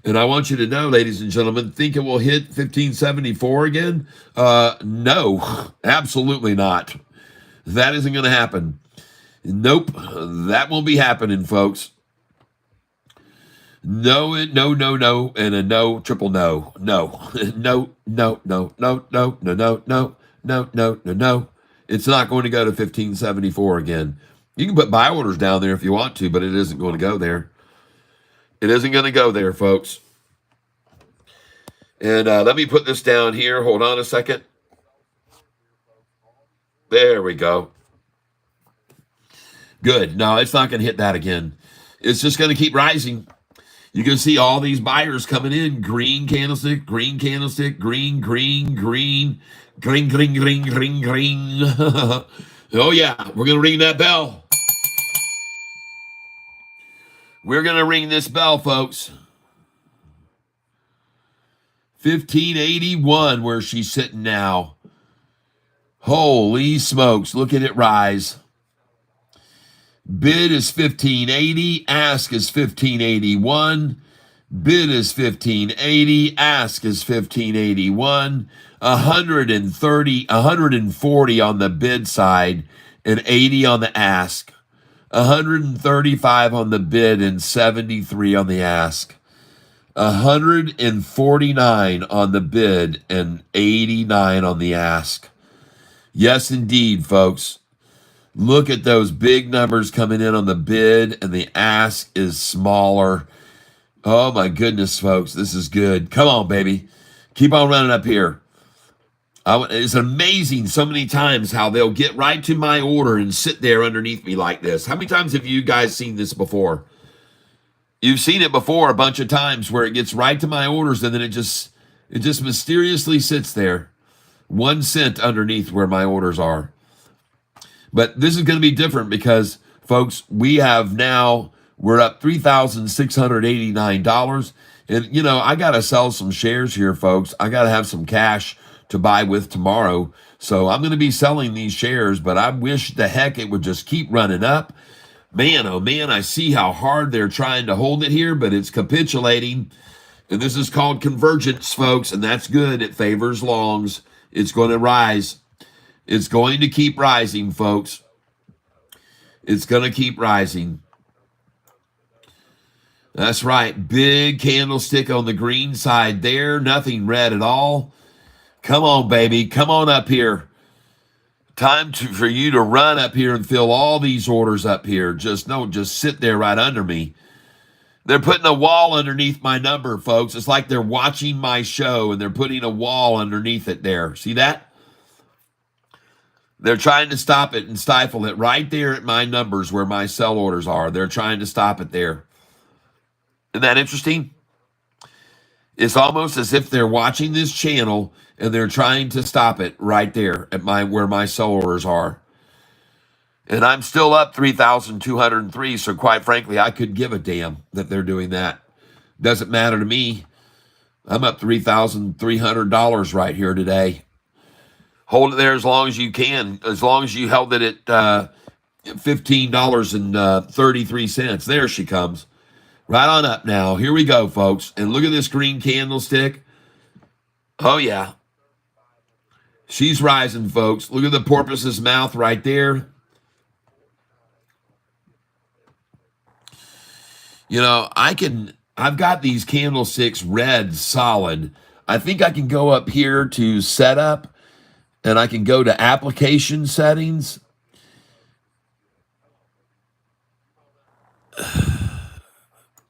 S1: And I want you to know, ladies and gentlemen, think it will hit 1574 again? No, absolutely not. That isn't going to happen. Nope, that won't be happening, folks. No, no, no, no, and a no, triple no. No, no, no, no, no, no, no, no, no, no, no, no, no. It's not going to go to 1574 again. You can put buy orders down there if you want to, but it isn't going to go there. It isn't going to go there, folks. And let me put this down here. Hold on a second. There we go. Good. No, it's not going to hit that again. It's just going to keep rising. You can see all these buyers coming in. Green candlestick, green candlestick, green, green, green, green, green, green, green, green. Oh, yeah. We're going to ring that bell. We're going to ring this bell, folks. 1581, where she's sitting now. Holy smokes, look at it rise. Bid is 1580, ask is 1581. Bid is 1580, ask is 1581. 140 on the bid side and 80 on the ask. 135 on the bid and 73 on the ask. 149 on the bid and 89 on the ask. Yes, indeed, folks. Look at those big numbers coming in on the bid, and the ask is smaller. Oh, my goodness, folks. This is good. Come on, baby. Keep on running up here. It's amazing so many times how they'll get right to my order and sit there underneath me like this. How many times have you guys seen this before? You've seen it before a bunch of times where it gets right to my orders and then it just mysteriously sits there 1 cent underneath where my orders are. But this is going to be different because, folks, we're up $3,689. And, I got to sell some shares here, folks. I got to have some cash to buy with tomorrow. So I'm going to be selling these shares, but I wish the heck it would just keep running up. Man, oh man, I see how hard they're trying to hold it here, but it's capitulating. And this is called convergence, folks, and that's good. It favors longs. It's going to rise. It's going to keep rising, folks. It's going to keep rising. That's right. Big candlestick on the green side there. Nothing red at all. Come on, baby. Come on up here. Time for you to run up here and fill all these orders up here. Just sit there right under me. They're putting a wall underneath my number, folks. It's like they're watching my show and they're putting a wall underneath it there. See that? They're trying to stop it and stifle it right there at my numbers where my sell orders are. They're trying to stop it there. Isn't that interesting? It's almost as if they're watching this channel and they're trying to stop it right there at where my sell orders are. And I'm still up 3,203, so quite frankly, I could give a damn that they're doing that. Doesn't matter to me. I'm up $3,300 right here today. Hold it there as long as you can, as long as you held it at $15.33. There she comes. Right on up now. Here we go, folks. And look at this green candlestick. Oh, yeah. She's rising, folks. Look at the porpoise's mouth right there. I've got these candlesticks red solid. I think I can go up here to setup and I can go to application settings.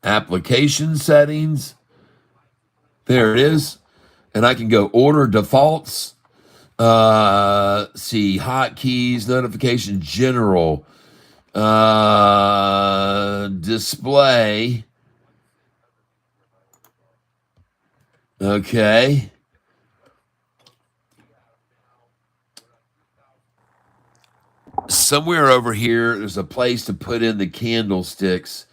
S1: Application settings. There it is. And I can go order defaults. See hotkeys, notification, general, display. Okay. Somewhere over here, there's a place to put in the candlesticks.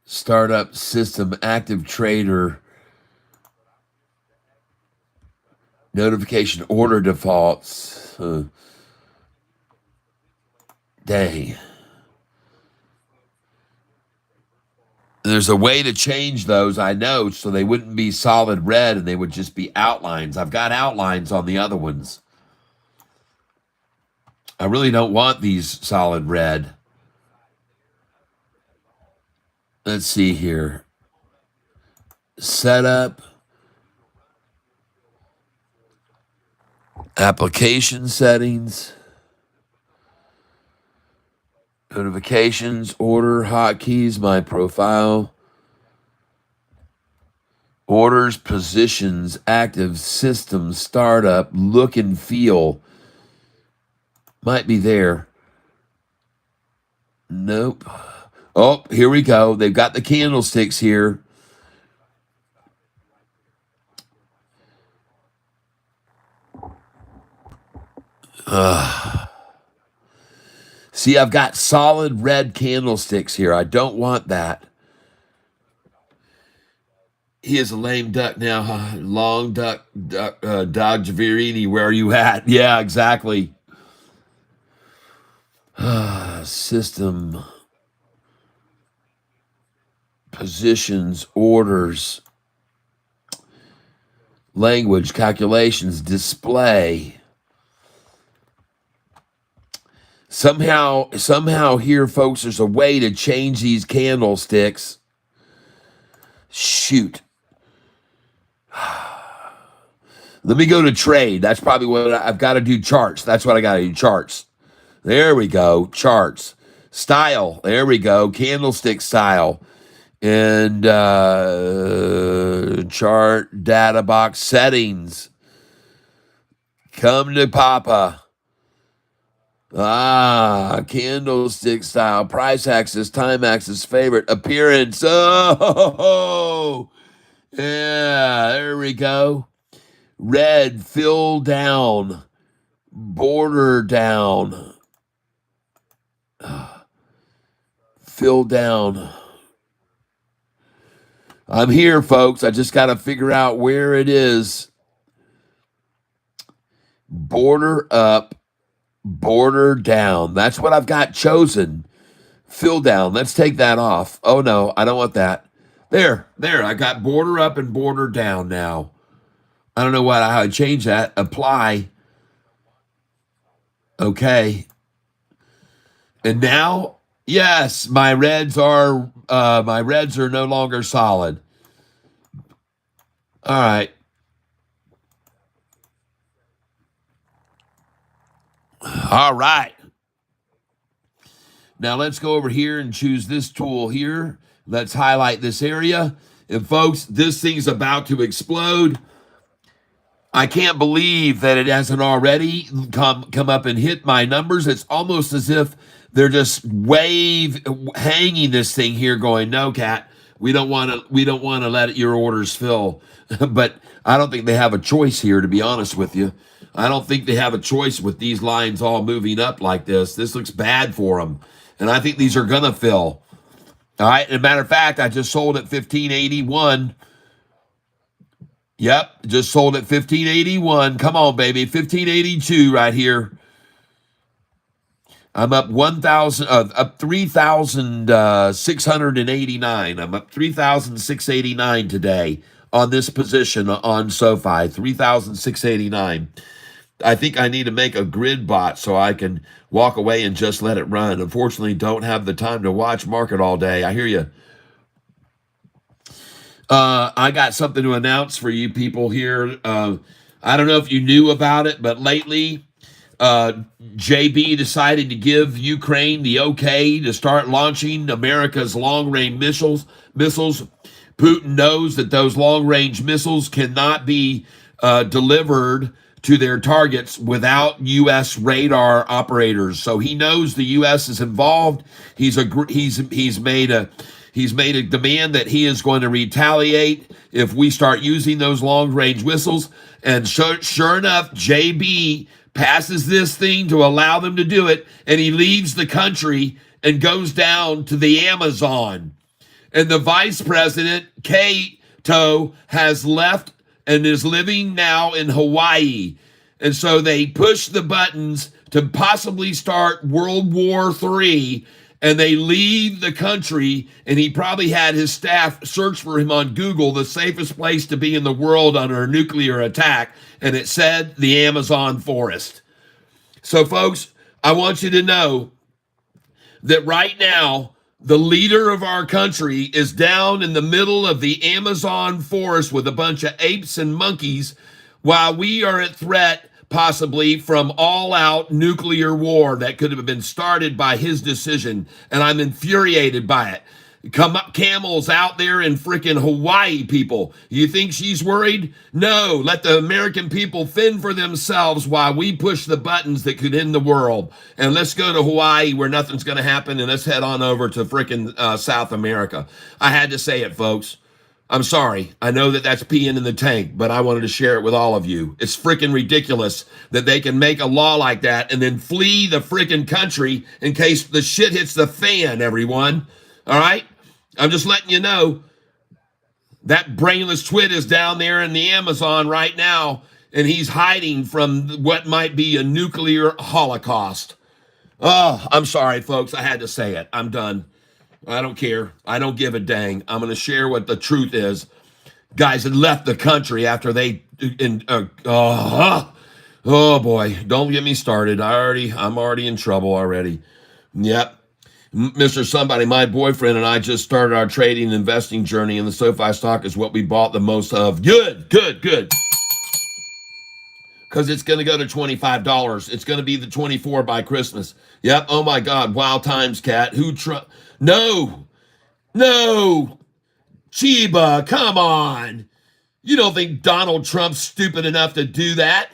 S1: Startup system, active trader, notification, order defaults. Dang. There's a way to change those, I know, so they wouldn't be solid red and they would just be outlines. I've got outlines on the other ones. I really don't want these solid red. Let's see here. Setup. Application settings. Notifications, order, hotkeys, my profile. Orders, positions, active, system, startup, look and feel. Might be there. Nope. Oh, here we go. They've got the candlesticks here. See, I've got solid red candlesticks here. I don't want that. He is a lame duck now, huh? Long duck, Dog Javirini, where are you at? Yeah, exactly. System, positions, orders, language, calculations, display. Somehow here, folks, there's a way to change these candlesticks. Shoot. Let me go to trade. That's probably what I've got to do. Charts. That's what I got to do. Charts. There we go. Charts. Style. There we go. Candlestick style. And chart data box settings. Come to Papa. Candlestick style. Price axis. Time axis. Favorite. Appearance. Oh, yeah. There we go. Red, fill down, border down, fill down. I'm here, folks. I just got to figure out where it is. Border up, border down. That's what I've got chosen. Fill down. Let's take that off. Oh, no, I don't want that. There. I got border up and border down now. I don't know how I change that. Apply. Okay. And now, yes, my reds are no longer solid. All right. All right. Now let's go over here and choose this tool here. Let's highlight this area. And folks, this thing's about to explode. I can't believe that it hasn't already come up and hit my numbers. It's almost as if they're just hanging this thing here going, no, Cat, we don't want to let your orders fill. But I don't think they have a choice here, to be honest with you. I don't think they have a choice with these lines all moving up like this. This looks bad for them. And I think these are going to fill. All right. As a matter of fact, I just sold at 1581. Yep, just sold at 1581. Come on, baby. 1582 right here. I'm up 3,689. I'm up 3,689 today on this position on SoFi. 3,689. I think I need to make a grid bot so I can walk away and just let it run. Unfortunately, don't have the time to watch market all day. I hear you. I got something to announce for you people here. I don't know if you knew about it, but lately, JB decided to give Ukraine the okay to start launching America's long-range missiles. Putin knows that those long-range missiles cannot be delivered to their targets without U.S. radar operators. So he knows the U.S. is involved. He's made a demand that he is going to retaliate if we start using those long-range missiles. And sure enough, JB passes this thing to allow them to do it, and he leaves the country and goes down to the Amazon. And the vice president, Kato, has left and is living now in Hawaii. And so they push the buttons to possibly start World War III, and they leave the country, and he probably had his staff search for him on Google, the safest place to be in the world under a nuclear attack, and it said the Amazon forest. So, folks, I want you to know that right now, the leader of our country is down in the middle of the Amazon forest with a bunch of apes and monkeys while we are at threat possibly from all-out nuclear war that could have been started by his decision, and I'm infuriated by it. Camel's out there in frickin' Hawaii, people. You think she's worried? No, let the American people fend for themselves while we push the buttons that could end the world. And let's go to Hawaii where nothing's going to happen, and let's head on over to frickin' South America. I had to say it, folks. I'm sorry. I know that that's peeing in the tank, but I wanted to share it with all of you. It's freaking ridiculous that they can make a law like that and then flee the freaking country in case the shit hits the fan, everyone. All right? I'm just letting you know that brainless twit is down there in the Amazon right now, and he's hiding from what might be a nuclear holocaust. Oh, I'm sorry, folks. I had to say it. I'm done. I don't care. I don't give a dang. I'm going to share what the truth is. Guys had left the country after they, oh boy, don't get me started. I'm already in trouble already. Yep. Mr. Somebody, my boyfriend and I just started our trading and investing journey, and the SoFi stock is what we bought the most of. Good. Because it's going to go to $25. It's going to be the 24 by Christmas. Yep. Oh my God. Wild times, cat. No. Chiba, come on. You don't think Donald Trump's stupid enough to do that?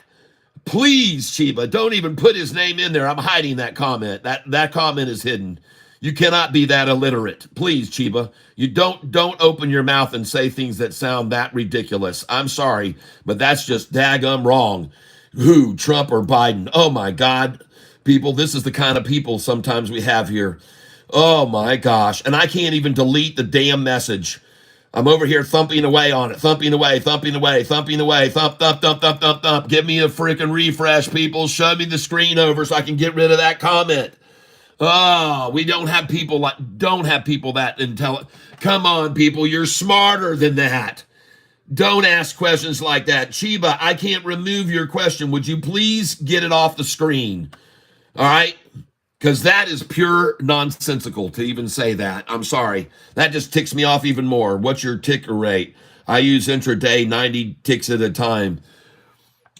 S1: Please, Chiba, don't even put his name in there. I'm hiding that comment. That comment is hidden. You cannot be that illiterate. Please, Chiba. You don't open your mouth and say things that sound that ridiculous. I'm sorry, but that's just daggum wrong. Who, Trump or Biden? Oh my God. People, this is the kind of people sometimes we have here. Oh my gosh. And I can't even delete the damn message. I'm over here thumping away on it, thumping away, thump. Give me a freaking refresh, people. Show me the screen over so I can get rid of that comment. Oh, we don't have people that intelligent. Come on, people, you're smarter than that. Don't ask questions like that. Chiba, I can't remove your question. Would you please get it off the screen? All right? Because that is pure nonsensical to even say that. I'm sorry. That just ticks me off even more. What's your ticker rate? I use intraday 90 ticks at a time.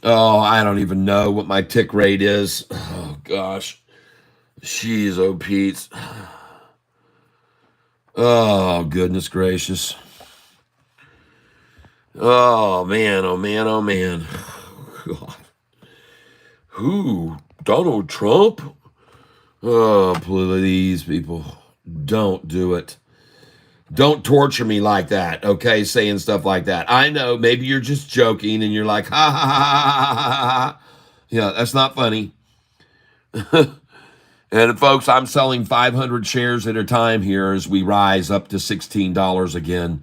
S1: Oh, I don't even know what my tick rate is. Oh, gosh. Jeez, oh, Pete. Oh, goodness gracious. Oh, man, oh, man, oh, man. God. Who? Donald Trump? Oh, please, people, don't do it. Don't torture me like that, okay? Saying stuff like that. I know maybe you're just joking and you're like, ha, ha, ha, ha, ha, ha. Yeah, that's not funny. And folks, I'm selling 500 shares at a time here as we rise up to $16 again.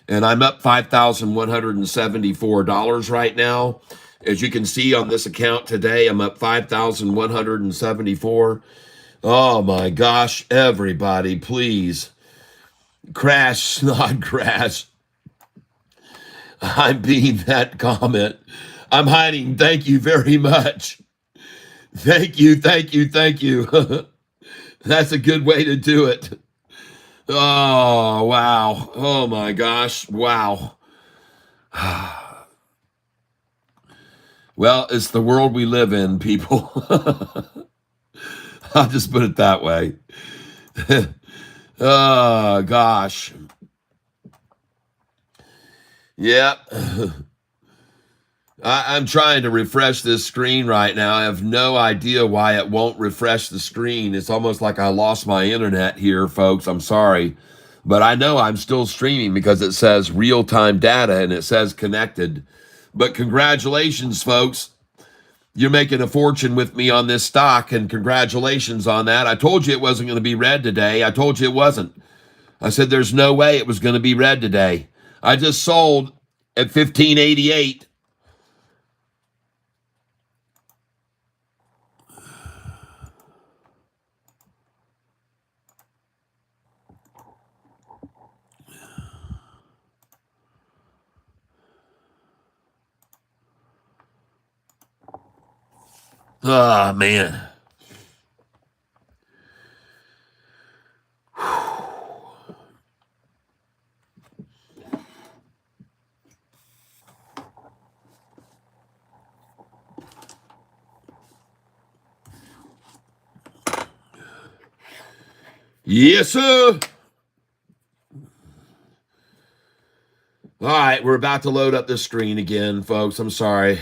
S1: And I'm up $5,174 right now. As you can see on this account today, I'm up $5,174. Oh my gosh, everybody, please. Crash, not crash. I'm being that comment. I'm hiding. Thank you very much. Thank you. That's a good way to do it. Oh, wow. Oh my gosh. Wow. Well, it's the world we live in, people. I'll just put it that way. Oh, gosh. Yep. I'm trying to refresh this screen right now. I have no idea why it won't refresh the screen. It's almost like I lost my internet here, folks. I'm sorry. But I know I'm still streaming because it says real-time data and it says connected. But congratulations, folks. You're making a fortune with me on this stock, and congratulations on that. I told you it wasn't going to be red today. I told you it wasn't. I said there's no way it was going to be red today. I just sold at 1588. Oh, man. Yes, sir. All right, we're about to load up this screen again, folks. I'm sorry.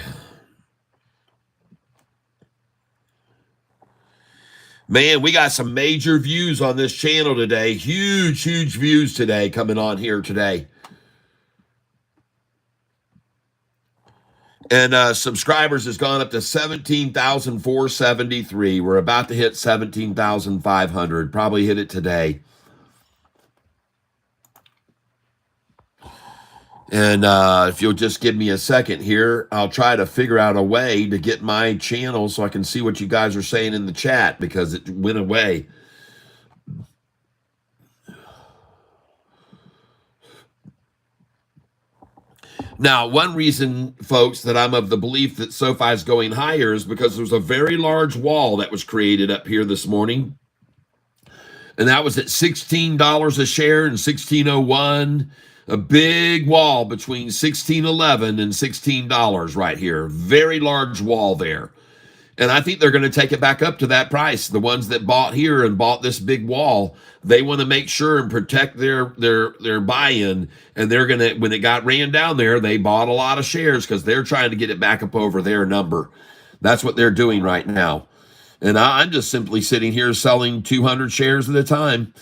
S1: Man, we got some major views on this channel today. Huge views today coming on here today. And subscribers has gone up to 17,473. We're about to hit 17,500. Probably hit it today. And if you'll just give me a second here, I'll try to figure out a way to get my channel so I can see what you guys are saying in the chat because it went away. Now, one reason, folks, that I'm of the belief that SoFi is going higher is because there's a very large wall that was created up here this morning. And that was at $16 a share and 16.01. A big wall between 16.11 and $16 right here. Very large wall there. And I think they're going to take it back up to that price. The ones that bought here and bought this big wall, they want to make sure and protect their buy-in. And they're going to, when it ran down there, they bought a lot of shares because they're trying to get it back up over their number. That's what they're doing right now. And I'm just simply sitting here selling 200 shares at a time.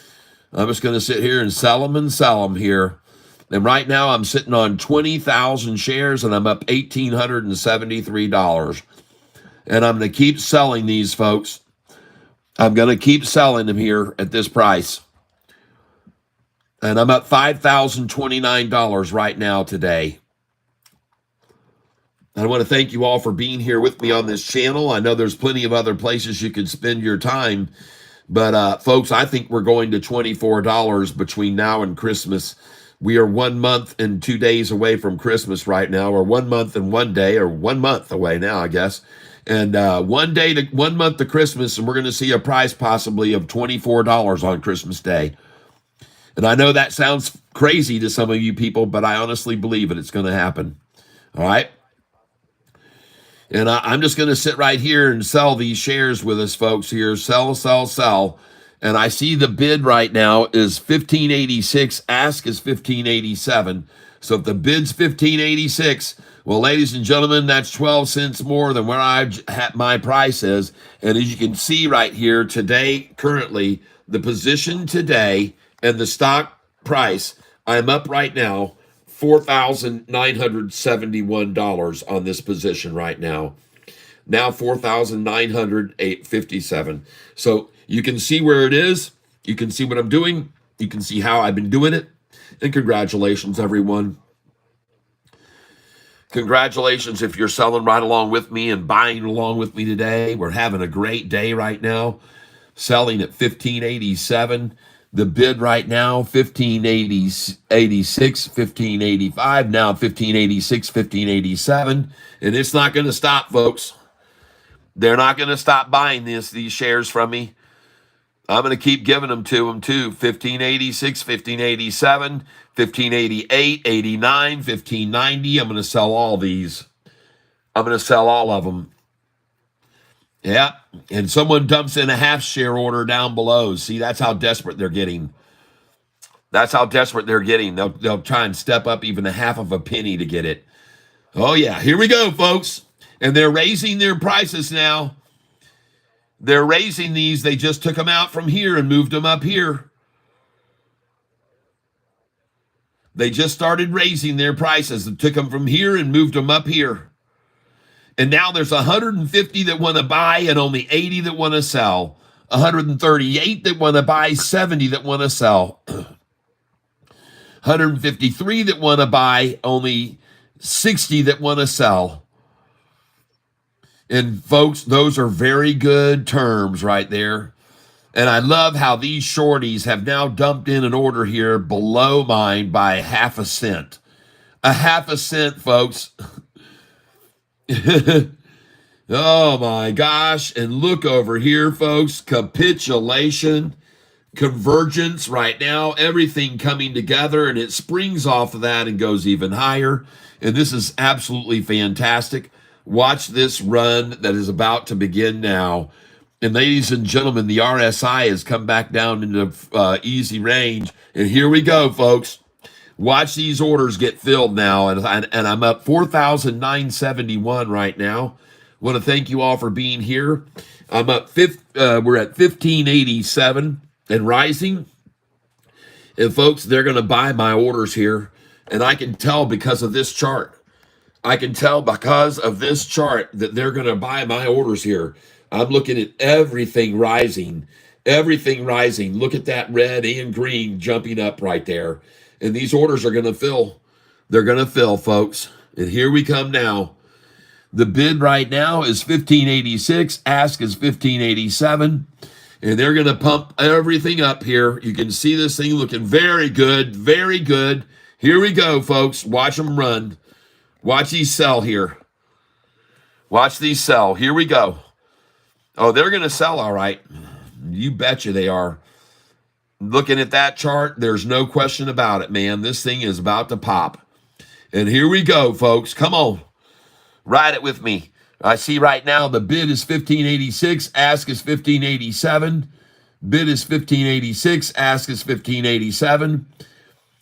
S1: I'm just going to sit here and sell them here. And right now I'm sitting on 20,000 shares and I'm up $1,873. And I'm going to keep selling these, folks. I'm going to keep selling them here at this price. And I'm up $5,029 right now today. I want to thank you all for being here with me on this channel. I know there's plenty of other places you could spend your time. But, folks, I think we're going to $24 between now and Christmas. We are 1 month and 2 days away from Christmas right now, or 1 month and 1 day, or 1 month away now, I guess. And 1 month to Christmas, and we're going to see a price possibly of $24 on Christmas Day. And I know that sounds crazy to some of you people, but I honestly believe it. It's going to happen. All right? And I'm just going to sit right here and sell these shares with us, folks, here. Sell, sell, sell. And I see the bid right now is 1586. Ask is 1587. So if the bid's 1586, well, ladies and gentlemen, that's 12 cents more than where my price is. And as you can see right here today, currently, the position today and the stock price, I'm up right now $4,971 on this position right now. Now $4,957. So you can see where it is. You can see what I'm doing. You can see how I've been doing it. And congratulations, everyone. Congratulations if you're selling right along with me and buying along with me today. We're having a great day right now. Selling at 1587. The bid right now, 1586, 1585, now 1586, 1587. And it's not going to stop, folks. They're not going to stop buying these shares from me. I'm going to keep giving them to them too. 1586, 1587, 1588, 89, 1590. I'm going to sell all these. I'm going to sell all of them. Yeah. And someone dumps in a half share order down below. See, that's how desperate they're getting. That's how desperate they're getting. They'll try and step up even a half of a penny to get it. Oh, yeah. Here we go, folks. And they're raising their prices now. They're raising these. They just took them out from here and moved them up here. They just started raising their prices and took them from here and moved them up here. And now there's 150 that want to buy and only 80 that want to sell. 138 that want to buy, 70 that want to sell. 153 that want to buy, only 60 that want to sell. And folks, those are very good terms right there. And I love how these shorties have now dumped in an order here below mine by half a cent. A half a cent, folks. Oh my gosh. And look over here, folks. Capitulation, convergence right now, everything coming together, and it springs off of that and goes even higher. And this is absolutely fantastic. Watch this run that is about to begin now. And ladies and gentlemen, the RSI has come back down into easy range. And here we go, folks. Watch these orders get filled now. And I'm up 4,971 right now. Want to thank you all for being here. I'm up, we're at 1587 and rising. And folks, they're going to buy my orders here. And I can tell because of this chart. I can tell because of this chart that they're going to buy my orders here. I'm looking at everything rising, everything rising. Look at that red and green jumping up right there. And these orders are going to fill. They're going to fill, folks. And here we come now. The bid right now is 1586. Ask is 1587. And they're going to pump everything up here. You can see this thing looking very good, very good. Here we go, folks. Watch them run. Watch these sell here. Watch these sell. Here we go. Oh, they're going to sell all right. You betcha they are. Looking at that chart, there's no question about it, man. This thing is about to pop. And here we go, folks. Come on. Ride it with me. I see right now the bid is 1586. Ask is 1587. Bid is 1586. Ask is 1587.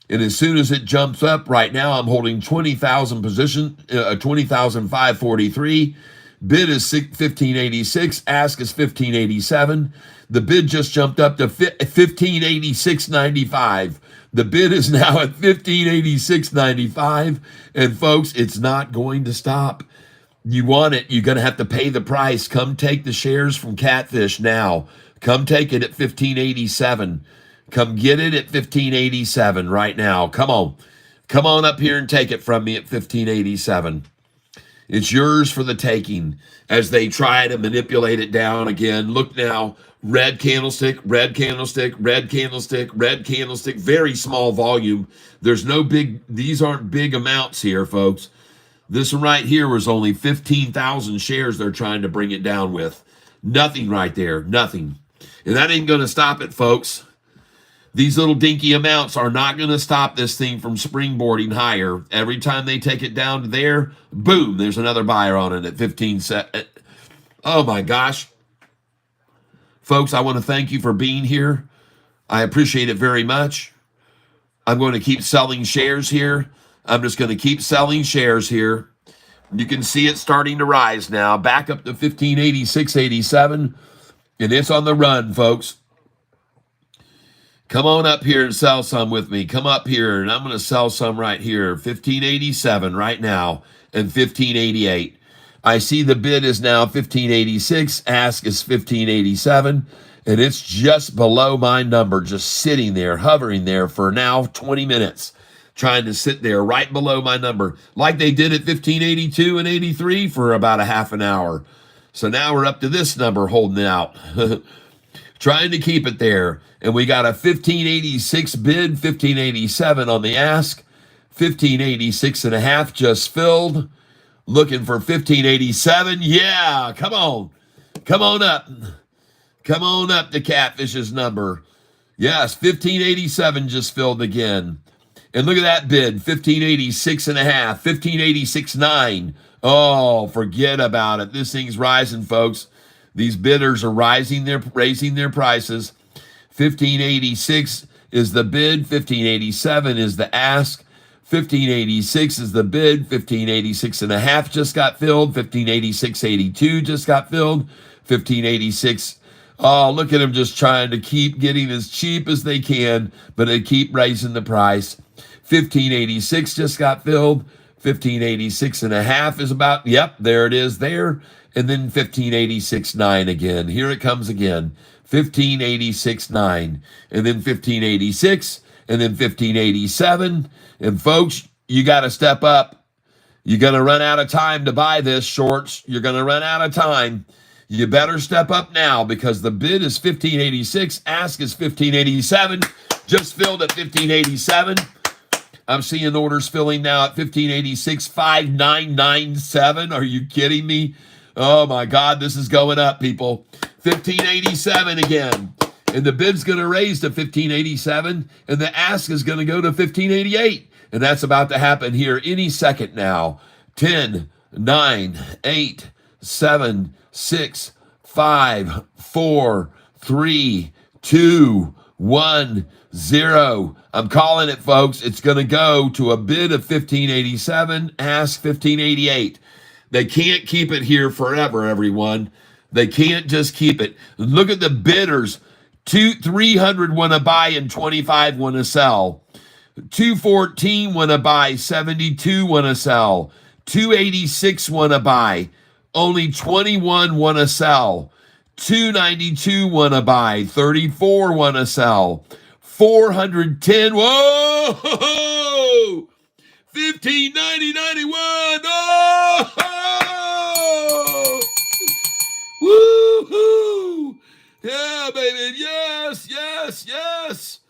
S1: And as soon as it jumps up, right now I'm holding 20,000 position, 20,543. Bid is 1586. Ask is 1587. The bid just jumped up to 1586.95. The bid is now at 1586.95. And folks, it's not going to stop. You want it, you're going to have to pay the price. Come take the shares from Catfish now. Come take it at 1587. Come get it at 1587 right now. Come on. Come on up here and take it from me at 1587. It's yours for the taking as they try to manipulate it down again. Look now, red candlestick, red candlestick, red candlestick, red candlestick, very small volume. There's no big, these aren't big amounts here, folks. This one right here was only 15,000 shares they're trying to bring it down with. Nothing right there, nothing. And that ain't going to stop it, folks. These little dinky amounts are not going to stop this thing from springboarding higher. Every time they take it down to there, boom, there's another buyer on it at 15 cents. Oh my gosh. Folks, I want to thank you for being here. I appreciate it very much. I'm going to keep selling shares here. I'm just going to keep selling shares here. You can see it starting to rise now, back up to 1586.87, and it's on the run, folks. Come on up here and sell some with me. Come up here, and I'm going to sell some right here, 1587 right now, and 1588. I see the bid is now 1586, ask is 1587, and it's just below my number, just sitting there, hovering there for now 20 minutes. Trying to sit there right below my number, like they did at 1582 and 83 for about a half an hour. So now we're up to this number holding out. Trying to keep it there. And we got a 1586 bid, 1587 on the ask, 1586 and a half just filled. Looking for 1587. Yeah, come on. Come on up. Come on up to Catfish's number. Yes, 1587 just filled again. And look at that bid, 1586 and a half, 1586.9. Oh, forget about it. This thing's rising, folks. These bidders are raising their prices. 1586 is the bid, 1587 is the ask, 1586 is the bid, 1586 and a half just got filled, 1586.82 just got filled, 1586. Oh, look at them just trying to keep getting as cheap as they can, but they keep raising the price. 1586 just got filled. 1586 and a half is about, yep, there it is there. And then 1586.9 again. Here it comes again. 1586.9. And then 1586. And then 1587. And folks, you got to step up. You're going to run out of time to buy this, shorts. You're going to run out of time. You better step up now because the bid is 1586. Ask is 1587. Just filled at 1587. I'm seeing orders filling now at 1586.5997. Are you kidding me? Oh my God, this is going up, people. 1587 again. And the bid's going to raise to 1587, and the ask is going to go to 1588. And that's about to happen here any second now. 10, 9, 8, 7, 6, 5, 4, 3, 2, 1, 0. I'm calling it, folks. It's going to go to a bid of 1587, ask 1588. They can't keep it here forever, everyone. They can't just keep it. Look at the bidders. 300 want to buy and 25 want to sell. 214 want to buy, 72 want to sell. 286 want to buy. Only 21 want to sell. 292 want to buy. 34 want to sell. 410. Whoa! 15, 90, 91. Oh! Woo-hoo! Yeah, baby. Yes, yes, yes.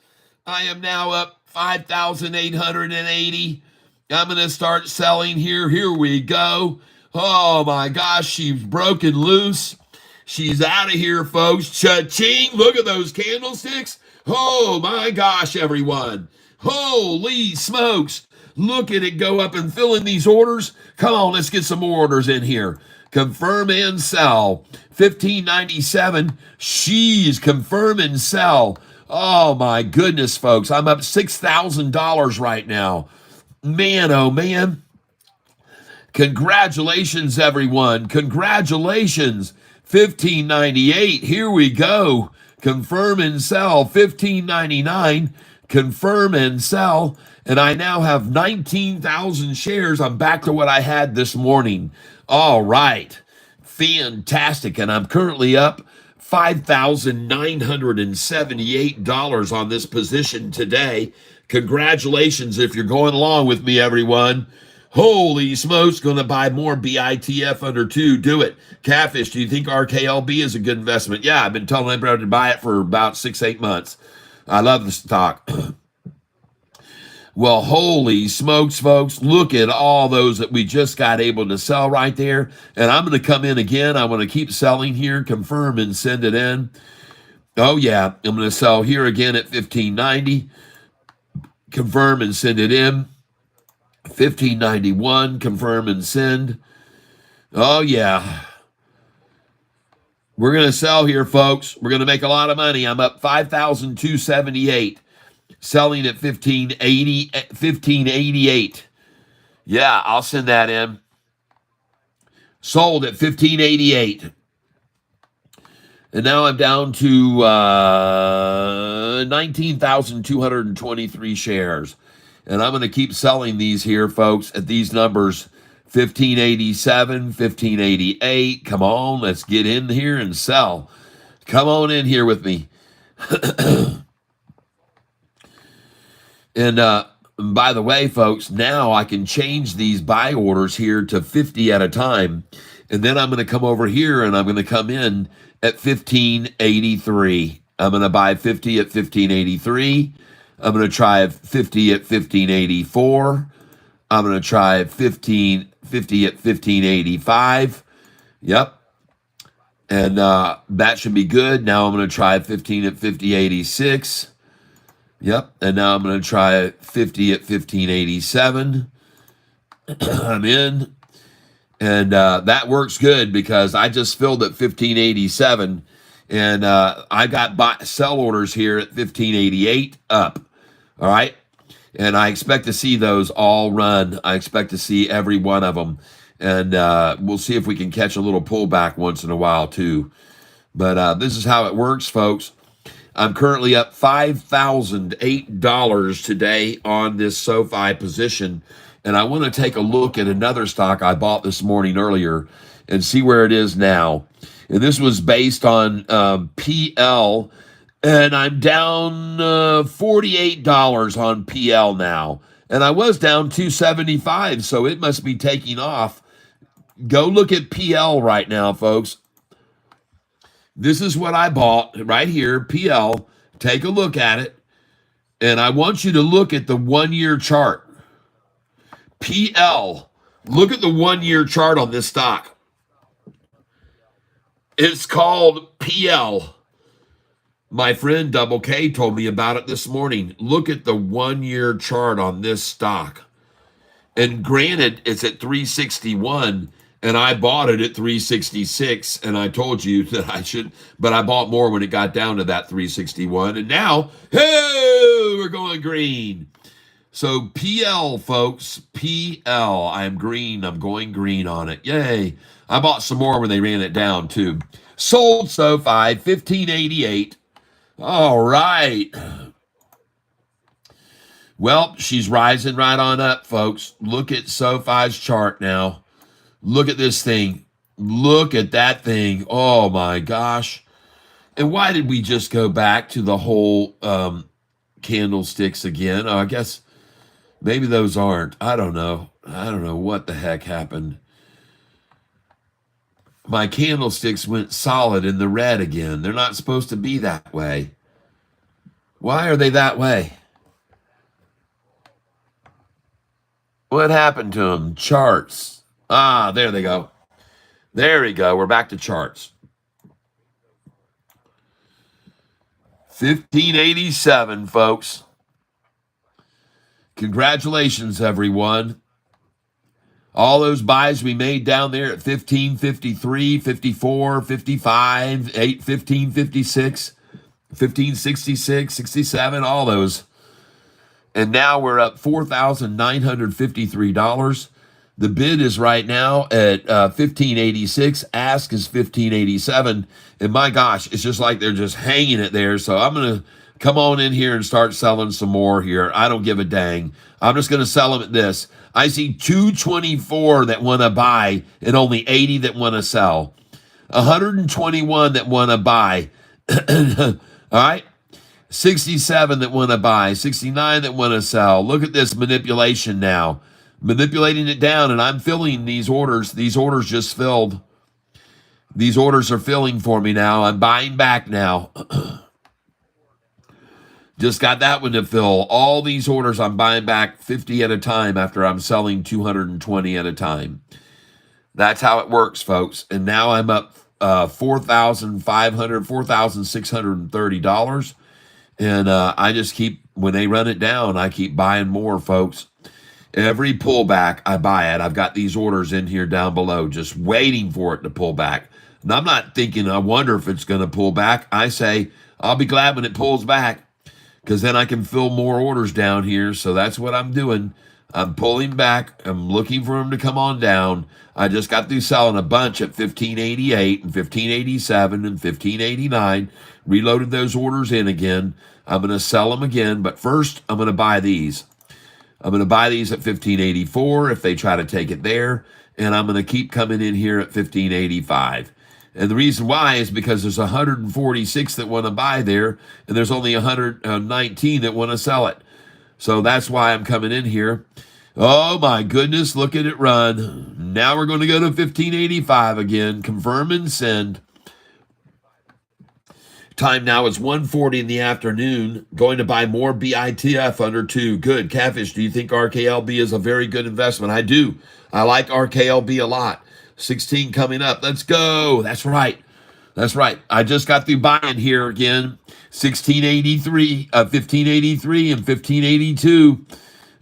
S1: I am now up 5,880. I'm going to start selling here. Here we go. Oh my gosh, she's broken loose. She's out of here, folks. Cha-ching. Look at those candlesticks. Oh my gosh, everyone. Holy smokes. Look at it go up and fill in these orders. Come on, let's get some more orders in here. Confirm and sell. 1597. She's confirm and sell. Oh my goodness, folks. I'm up $6,000 right now. Man, oh man. Congratulations, everyone. Congratulations. 1598. Here we go. Confirm and sell. 1599. Confirm and sell. And I now have 19,000 shares. I'm back to what I had this morning. All right. Fantastic. And I'm currently up $5,978 on this position today. Congratulations if you're going along with me, everyone. Holy smokes, going to buy more BITF under 2. Do it. Catfish, do you think RKLB is a good investment? Yeah, I've been telling everybody to buy it for about 6-8 months. I love the stock. Well, holy smokes, folks. Look at all those that we just got able to sell right there. And I'm going to come in again. I want to keep selling here, confirm and send it in. Oh, yeah. I'm going to sell here again at 1590. Confirm and send it in. 1591. Confirm and send. Oh, yeah. We're going to sell here, folks. We're going to make a lot of money. I'm up 5,278. Selling at 1588. Yeah, I'll send that in. Sold at 1588. And now I'm down to 19,223 shares. And I'm going to keep selling these here, folks, at these numbers. 1587, 1588. Come on, let's get in here and sell. Come on in here with me. And by the way, folks, now I can change these buy orders here to 50 at a time. And then I'm going to come over here and I'm going to come in at 1583. I'm going to buy 50 at 1583. I'm going to try 50 at 1584. I'm going to try 50 at 1585. Yep. And that should be good. Now I'm going to try 15 at 5086. Yep, and now I'm going to try 50 at 1587. I'm in, and that works good because I just filled at 1587, and I got sell orders here at 1588 up, all right? And I expect to see those all run. I expect to see every one of them, and we'll see if we can catch a little pullback once in a while too. But this is how it works, folks. I'm currently up $5,008 today on this Sofi position. And I want to take a look at another stock I bought this morning earlier and see where it is now. And this was based on PL. And I'm down $48 on PL now. And I was down $275, so it must be taking off. Go look at PL right now, folks. This is what I bought right here, PL. Take a look at it. And I want you to look at the 1-year chart. PL. Look at the 1-year chart on this stock. It's called PL. My friend Double K told me about it this morning. Look at the 1-year chart on this stock. And granted, it's at 361. And I bought it at 366, and I told you that I should, but I bought more when it got down to that 361. And now, hey, we're going green. So PL, folks, PL. I'm green. I'm going green on it. Yay. I bought some more when they ran it down, too. Sold Sofi, 1588. All right. Well, she's rising right on up, folks. Look at SoFi's chart now. Look at this thing. Look at that thing. Oh my gosh. And why did we just go back to the whole candlesticks again? Oh, I guess maybe those aren't. I don't know. I don't know what the heck happened. My candlesticks went solid in the red again. They're not supposed to be that way. Why are they that way? What happened to them? Charts. Ah, there they go. There we go. We're back to charts. 1587, folks. Congratulations, everyone. All those buys we made down there at 1553, 54, 55, 1556, 1566, 67, all those. And now we're up $4,953. The bid is right now at 1586. Ask is 1587. And my gosh, it's just like they're just hanging it there. So I'm going to come on in here and start selling some more here. I don't give a dang. I'm just going to sell them at this. I see 224 that want to buy and only 80 that want to sell. 121 that want to buy. All right. 67 that want to buy, 69 that want to sell. Look at this manipulation now. Manipulating it down, and I'm filling these orders. These orders just filled. These orders are filling for me now. I'm buying back now. Just got that one to fill. All these orders I'm buying back 50 at a time after I'm selling 220 at a time. That's how it works, folks. And now I'm up $4,500, $4,630. And I just keep, when they run it down, I keep buying more, folks. Every pullback, I buy it. I've got these orders in here down below, just waiting for it to pull back. And I'm not thinking, I wonder if it's going to pull back. I say, I'll be glad when it pulls back, because then I can fill more orders down here. So that's what I'm doing. I'm pulling back. I'm looking for them to come on down. I just got through selling a bunch at 1588 and 1587 and 1589. Reloaded those orders in again. I'm going to sell them again, but first I'm going to buy these. I'm going to buy these at 1584 if they try to take it there, and I'm going to keep coming in here at 1585. And the reason why is because there's 146 that want to buy there, and there's only 119 that want to sell it. So that's why I'm coming in here. Oh my goodness, look at it run. Now we're going to go to 1585 again. Confirm and send. Time now is 1:40 in the afternoon. Going to buy more BITF under 2. Good. Catfish, do you think RKLB is a very good investment? I do. I like RKLB a lot. 16 coming up. Let's go. That's right. That's right. I just got through buying here again. 1583 and 1582.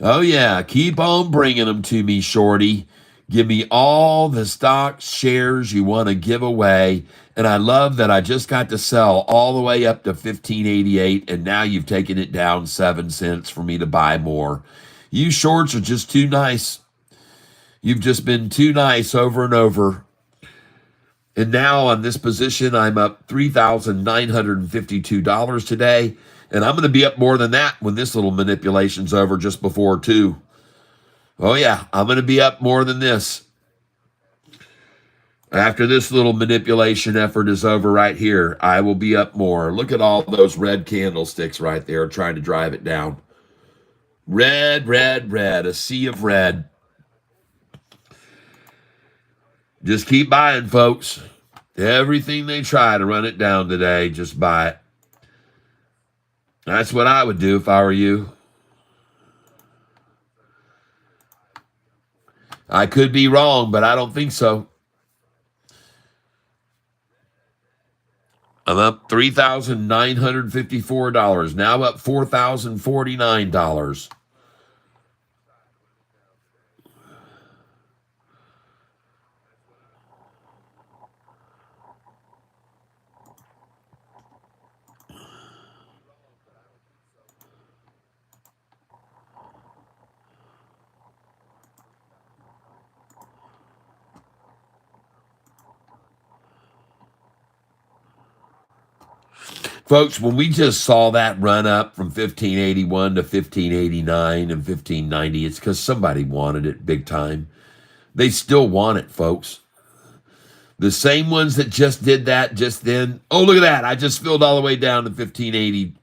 S1: Oh, yeah. Keep on bringing them to me, shorty. Give me all the stock shares you want to give away. And I love that I just got to sell all the way up to 1588, and now you've taken it down 7 cents for me to buy more. You shorts are just too nice. You've just been too nice over and over. And now on this position, I'm up $3,952 today. And I'm going to be up more than that when this little manipulation's over just before 2. Oh, yeah, I'm going to be up more than this. After this little manipulation effort is over right here, I will be up more. Look at all those red candlesticks right there trying to drive it down. Red, red, red, a sea of red. Just keep buying, folks. Everything they try to run it down today, just buy it. That's what I would do if I were you. I could be wrong, but I don't think so. I'm up $3,954. Now up $4,049. Folks, when we just saw that run up from 1581 to 1589 and 1590, it's because somebody wanted it big time. They still want it, folks. The same ones that just did that just then. Oh, look at that. I just filled all the way down to 1580,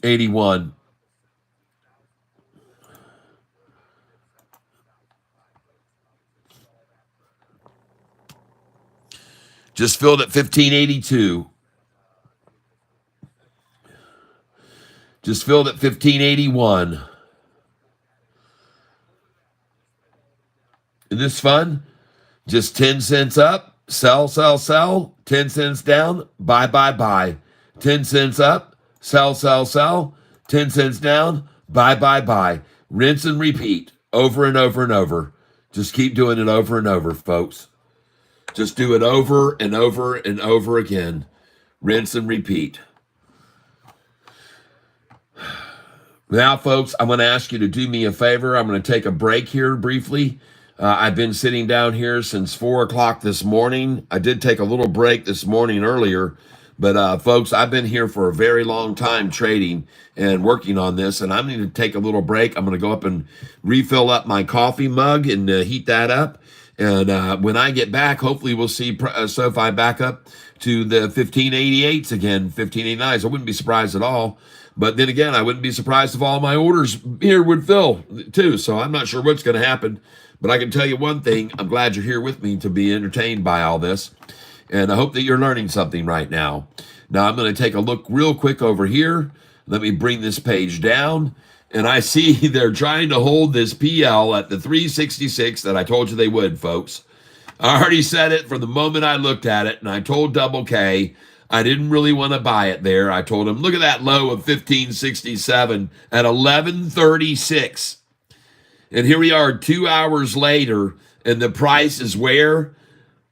S1: 81. Just filled at 1582. Just filled at 1581. Isn't this fun? Just 10 cents up, sell, sell, sell. 10 cents down, buy, buy, buy. 10 cents up, sell, sell, sell. 10 cents down, buy, buy, buy. Rinse and repeat over and over and over. Just keep doing it over and over, folks. Just do it over and over and over again. Rinse and repeat. Now, folks, I'm going to ask you to do me a favor. I'm going to take a break here briefly. I've been sitting down here since 4 o'clock this morning. I did take a little break this morning earlier, but folks, I've been here for a very long time trading and working on this, and I'm going to take a little break. I'm going to go up and refill up my coffee mug and heat that up. And when I get back, hopefully we'll see SoFi back up to the 1588s again, 1589s. I wouldn't be surprised at all. But then again, I wouldn't be surprised if all my orders here would fill too. So I'm not sure what's going to happen. But I can tell you one thing. I'm glad you're here with me to be entertained by all this. And I hope that you're learning something right now. Now I'm going to take a look real quick over here. Let me bring this page down. And I see they're trying to hold this PL at the 366 that I told you they would, folks. I already said it from the moment I looked at it, and I told Double K I didn't really want to buy it there. I told him, look at that low of 1567 at 1136. And here we are 2 hours later, and the price is where?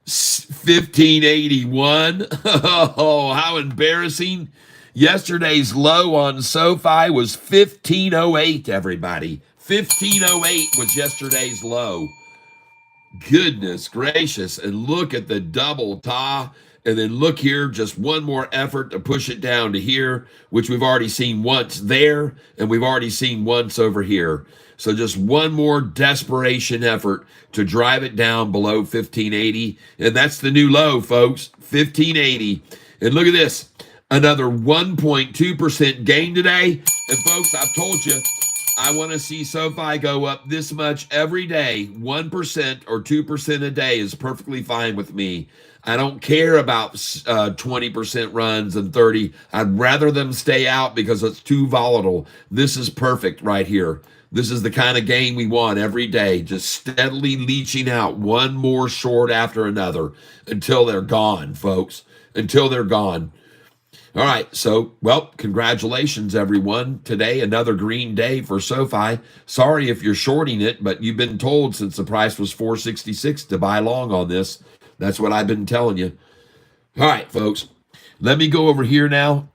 S1: 1581. Oh, how embarrassing. Yesterday's low on SoFi was 1508, everybody. 1508 was yesterday's low. Goodness gracious. And look at the double top. And then look here, just one more effort to push it down to here, which we've already seen once there, and we've already seen once over here. So just one more desperation effort to drive it down below 1580. And that's the new low, folks, 1580. And look at this, another 1.2% gain today. And folks, I've told you, I want to see SoFi go up this much every day. 1% or 2% a day is perfectly fine with me. I don't care about 20% runs and 30. I'd rather them stay out because it's too volatile. This is perfect right here. This is the kind of game we want every day, just steadily leaching out one more short after another until they're gone, folks, until they're gone. All right, so, well, congratulations, everyone. Today, another green day for SoFi. Sorry if you're shorting it, but you've been told since the price was 466 to buy long on this. That's what I've been telling you. All right, folks, let me go over here now.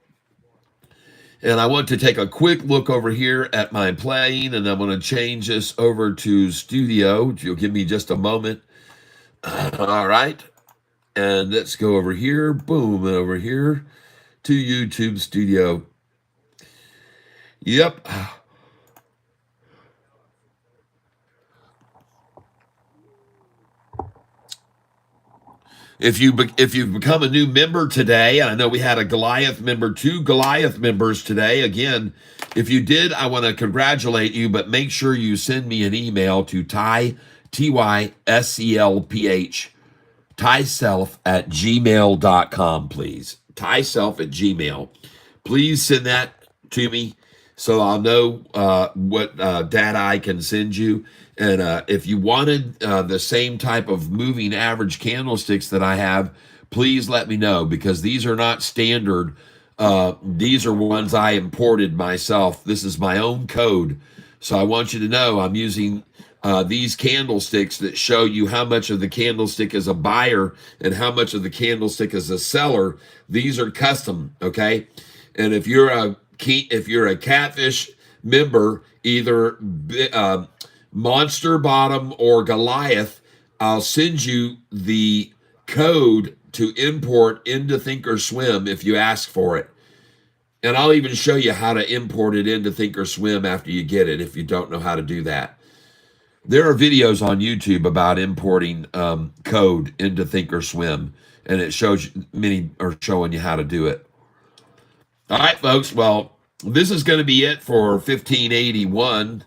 S1: And I want to take a quick look over here at my playing, and I'm going to change this over to studio. You'll give me just a moment. All right. And let's go over here. Boom, and over here to YouTube Studio. Yep. If you've become a new member today, I know we had a Goliath member, 2 Goliath members today. Again, if you did, I want to congratulate you, but make sure you send me an email to tyselph, tyself@gmail.com, please. Tyself@gmail. Please send that to me so I'll know what data I can send you. And if you wanted the same type of moving average candlesticks that I have, please let me know, because these are not standard. These are ones I imported myself. This is my own code. So I want you to know I'm using these candlesticks that show you how much of the candlestick is a buyer and how much of the candlestick is a seller. These are custom, okay? And if you're a Catfish member, either Monster Bottom or Goliath, I'll send you the code to import into Thinkorswim if you ask for it. And I'll even show you how to import it into Thinkorswim after you get it if you don't know how to do that. There are videos on YouTube about importing code into Thinkorswim, and it shows you, many are showing you how to do it. All right, folks. Well, this is going to be it for 1581.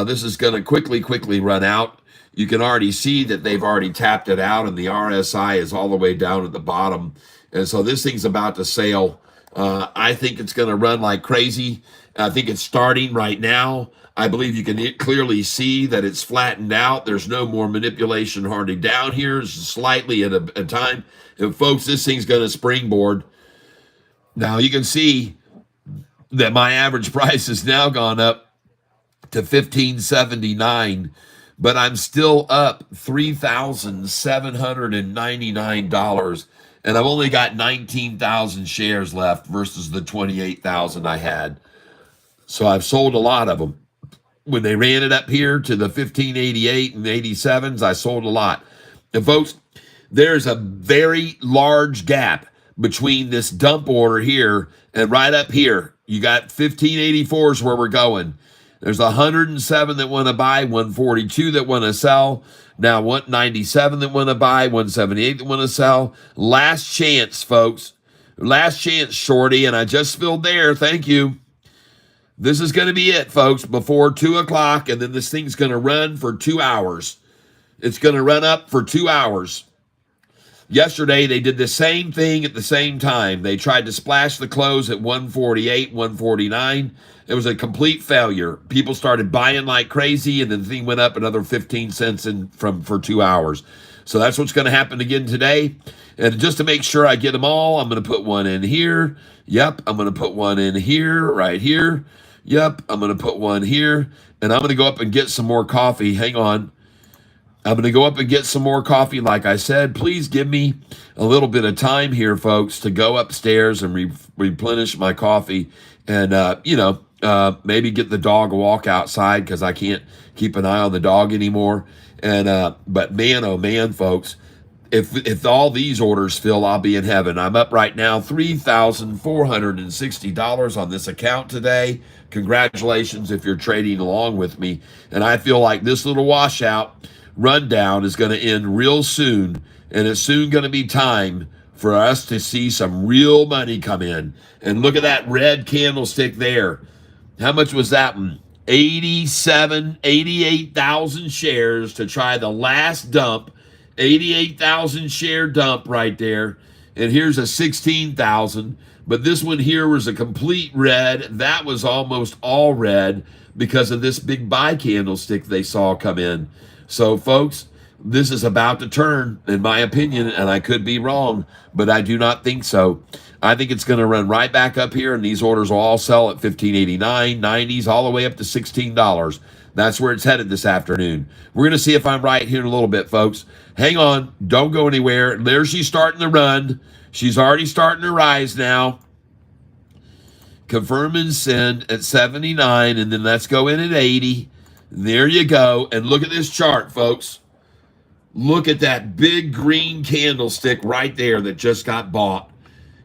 S1: This is going to quickly run out. You can already see that they've already tapped it out, and the RSI is all the way down at the bottom. And so this thing's about to sail. I think it's going to run like crazy. I think it's starting right now. I believe you can clearly see that it's flattened out. There's no more manipulation hardly down here. It's slightly at a time. And folks, this thing's going to springboard. Now you can see that my average price has now gone up to $15.79, but I'm still up $3,799, and I've only got 19,000 shares left versus the 28,000 I had. So I've sold a lot of them. When they ran it up here to the 1588 and 87s, I sold a lot. And folks, there's a very large gap between this dump order here and right up here. You got 1584s where we're going. There's 107 that want to buy, 142 that want to sell. Now 197 that want to buy, 178 that want to sell. Last chance, folks. Last chance, shorty, and I just filled there. Thank you. This is going to be it, folks, before 2 o'clock, and then this thing's going to run for 2 hours. It's going to run up for 2 hours. Yesterday, they did the same thing at the same time. They tried to splash the close at 148, 149. It was a complete failure. People started buying like crazy, and then the thing went up another 15 cents for 2 hours. So that's what's going to happen again today. And just to make sure I get them all, I'm going to put one in here. Yep, I'm going to put one in here, right here. Yep, I'm going to put one here. And I'm going to go up and get some more coffee. Hang on. I'm going to go up and get some more coffee. Like I said, please give me a little bit of time here, folks, to go upstairs and replenish my coffee and, maybe get the dog a walk outside because I can't keep an eye on the dog anymore. And but man, oh man, folks, if all these orders fill, I'll be in heaven. I'm up right now $3,460 on this account today. Congratulations if you're trading along with me. And I feel like this little washout rundown is going to end real soon, and it's soon going to be time for us to see some real money come in. And look at that red candlestick there. How much was that one? 88,000 shares to try the last dump. 88,000 share dump right there. And here's a 16,000. But this one here was a complete red. That was almost all red because of this big buy candlestick they saw come in. So, folks, this is about to turn, in my opinion, and I could be wrong, but I do not think so. I think it's going to run right back up here, and these orders will all sell at $15.89, $90s, all the way up to $16. That's where it's headed this afternoon. We're going to see if I'm right here in a little bit, folks. Hang on. Don't go anywhere. There she's starting to run. She's already starting to rise now. Confirm and send at 79, and then let's go in at 80. There you go. And look at this chart, folks. Look at that big green candlestick right there that just got bought.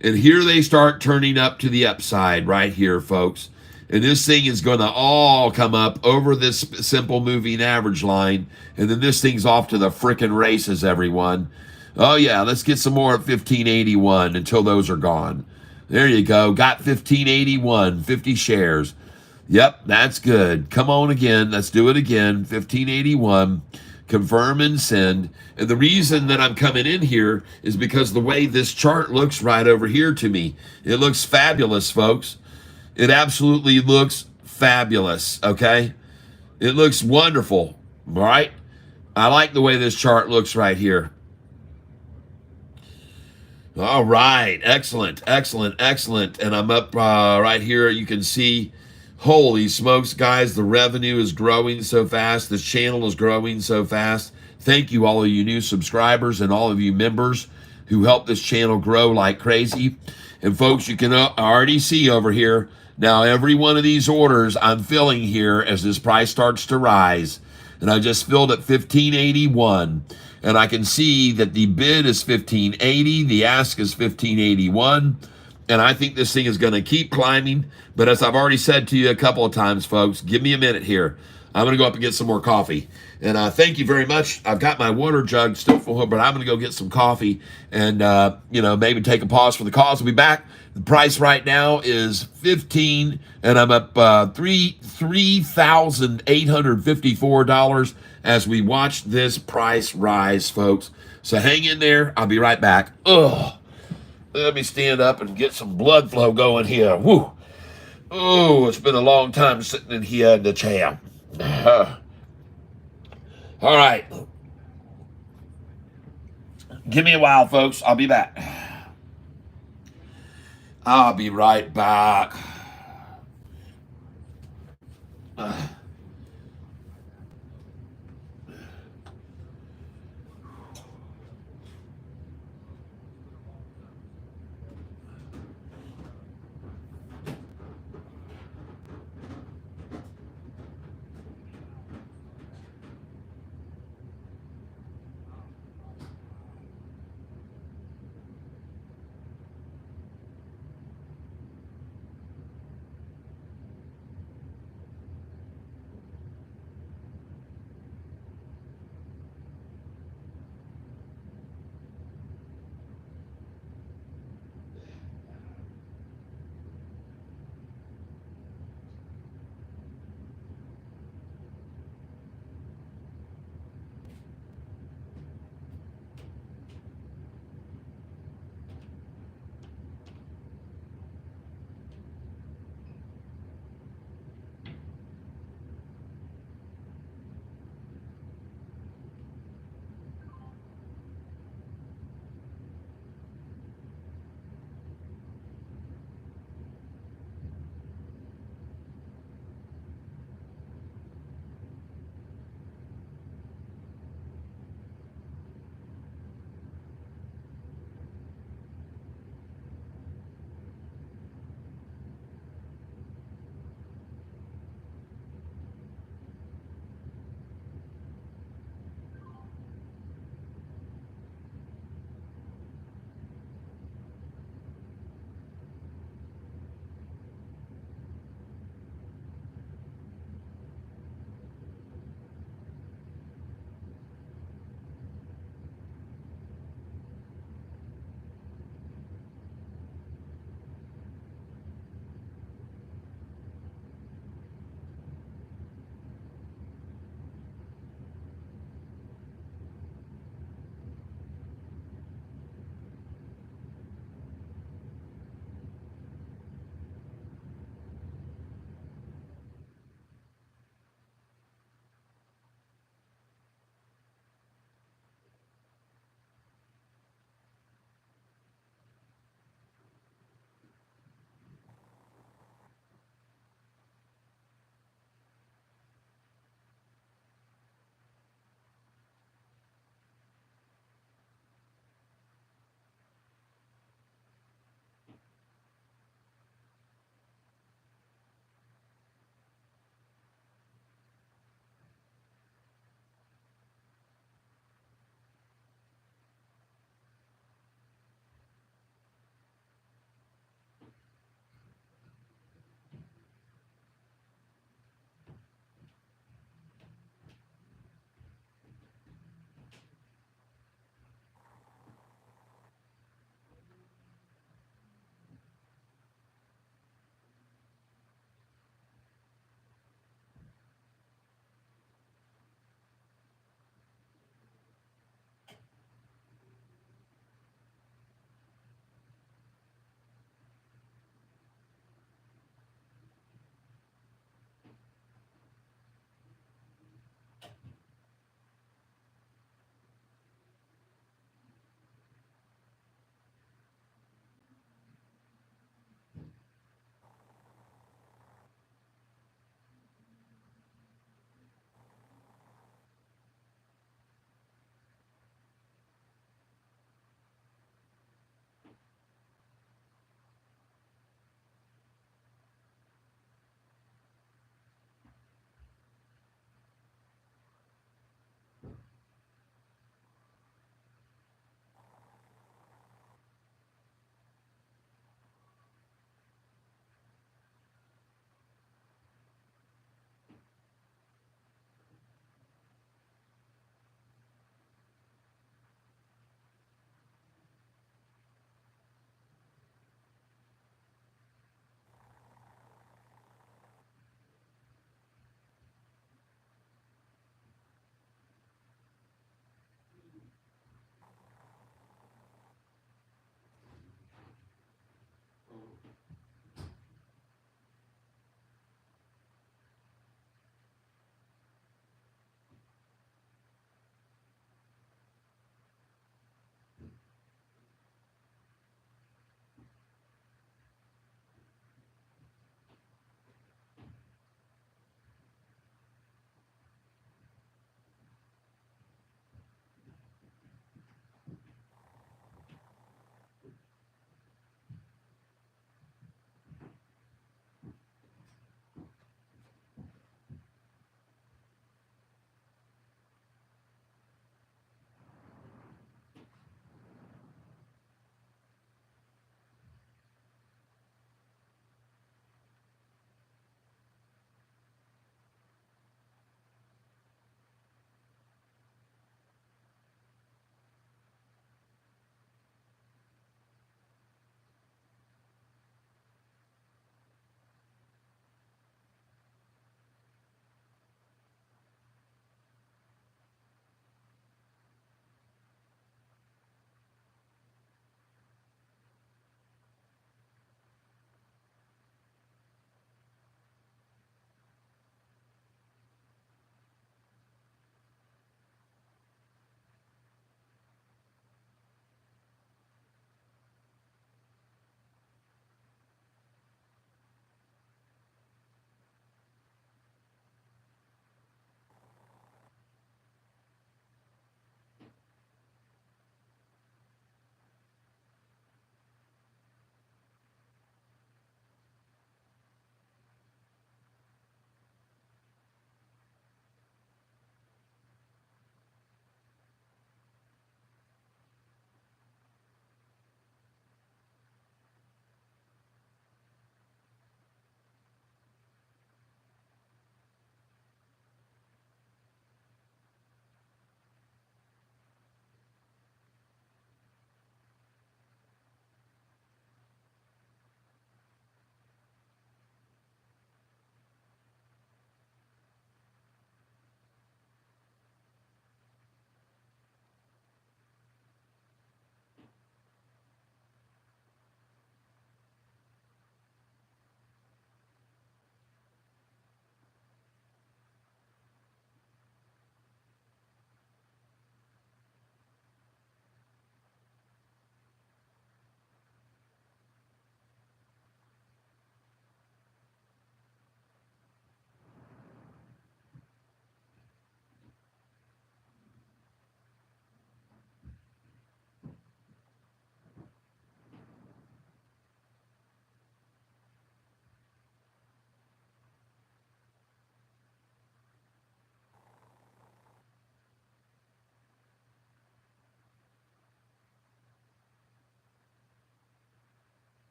S1: And here they start turning up to the upside right here, folks. And this thing is going to all come up over this simple moving average line. And then this thing's off to the frickin' races, everyone. Oh, yeah, let's get some more at 1581 until those are gone. There you go. Got 1581, 50 shares. Yep, that's good. Come on again. Let's do it again. 1581. Confirm and send. And the reason that I'm coming in here is because the way this chart looks right over here to me. It looks fabulous, folks. It absolutely looks fabulous, okay? It looks wonderful, all right? I like the way this chart looks right here. All right, excellent, excellent, excellent. And I'm up right here. You can see, holy smokes, guys, the revenue is growing so fast. This channel is growing so fast. Thank you, all of you new subscribers and all of you members who help this channel grow like crazy. And folks, you can already see over here, now every one of these orders I'm filling here as this price starts to rise. And I just filled at 1581. And I can see that the bid is 1580, the ask is 1581. And I think this thing is going to keep climbing. But as I've already said to you a couple of times, folks, give me a minute here. I'm going to go up and get some more coffee. And thank you very much. I've got my water jug still full, but I'm going to go get some coffee and, maybe take a pause for the cause. We'll be back. The price right now is 15, and I'm up $3,854 as we watch this price rise, folks. So hang in there. I'll be right back. Ugh. Let me stand up and get some blood flow going here. Woo. Oh, it's been a long time sitting in here in the chair. All right. Give me a while, folks. I'll be back. I'll be right back.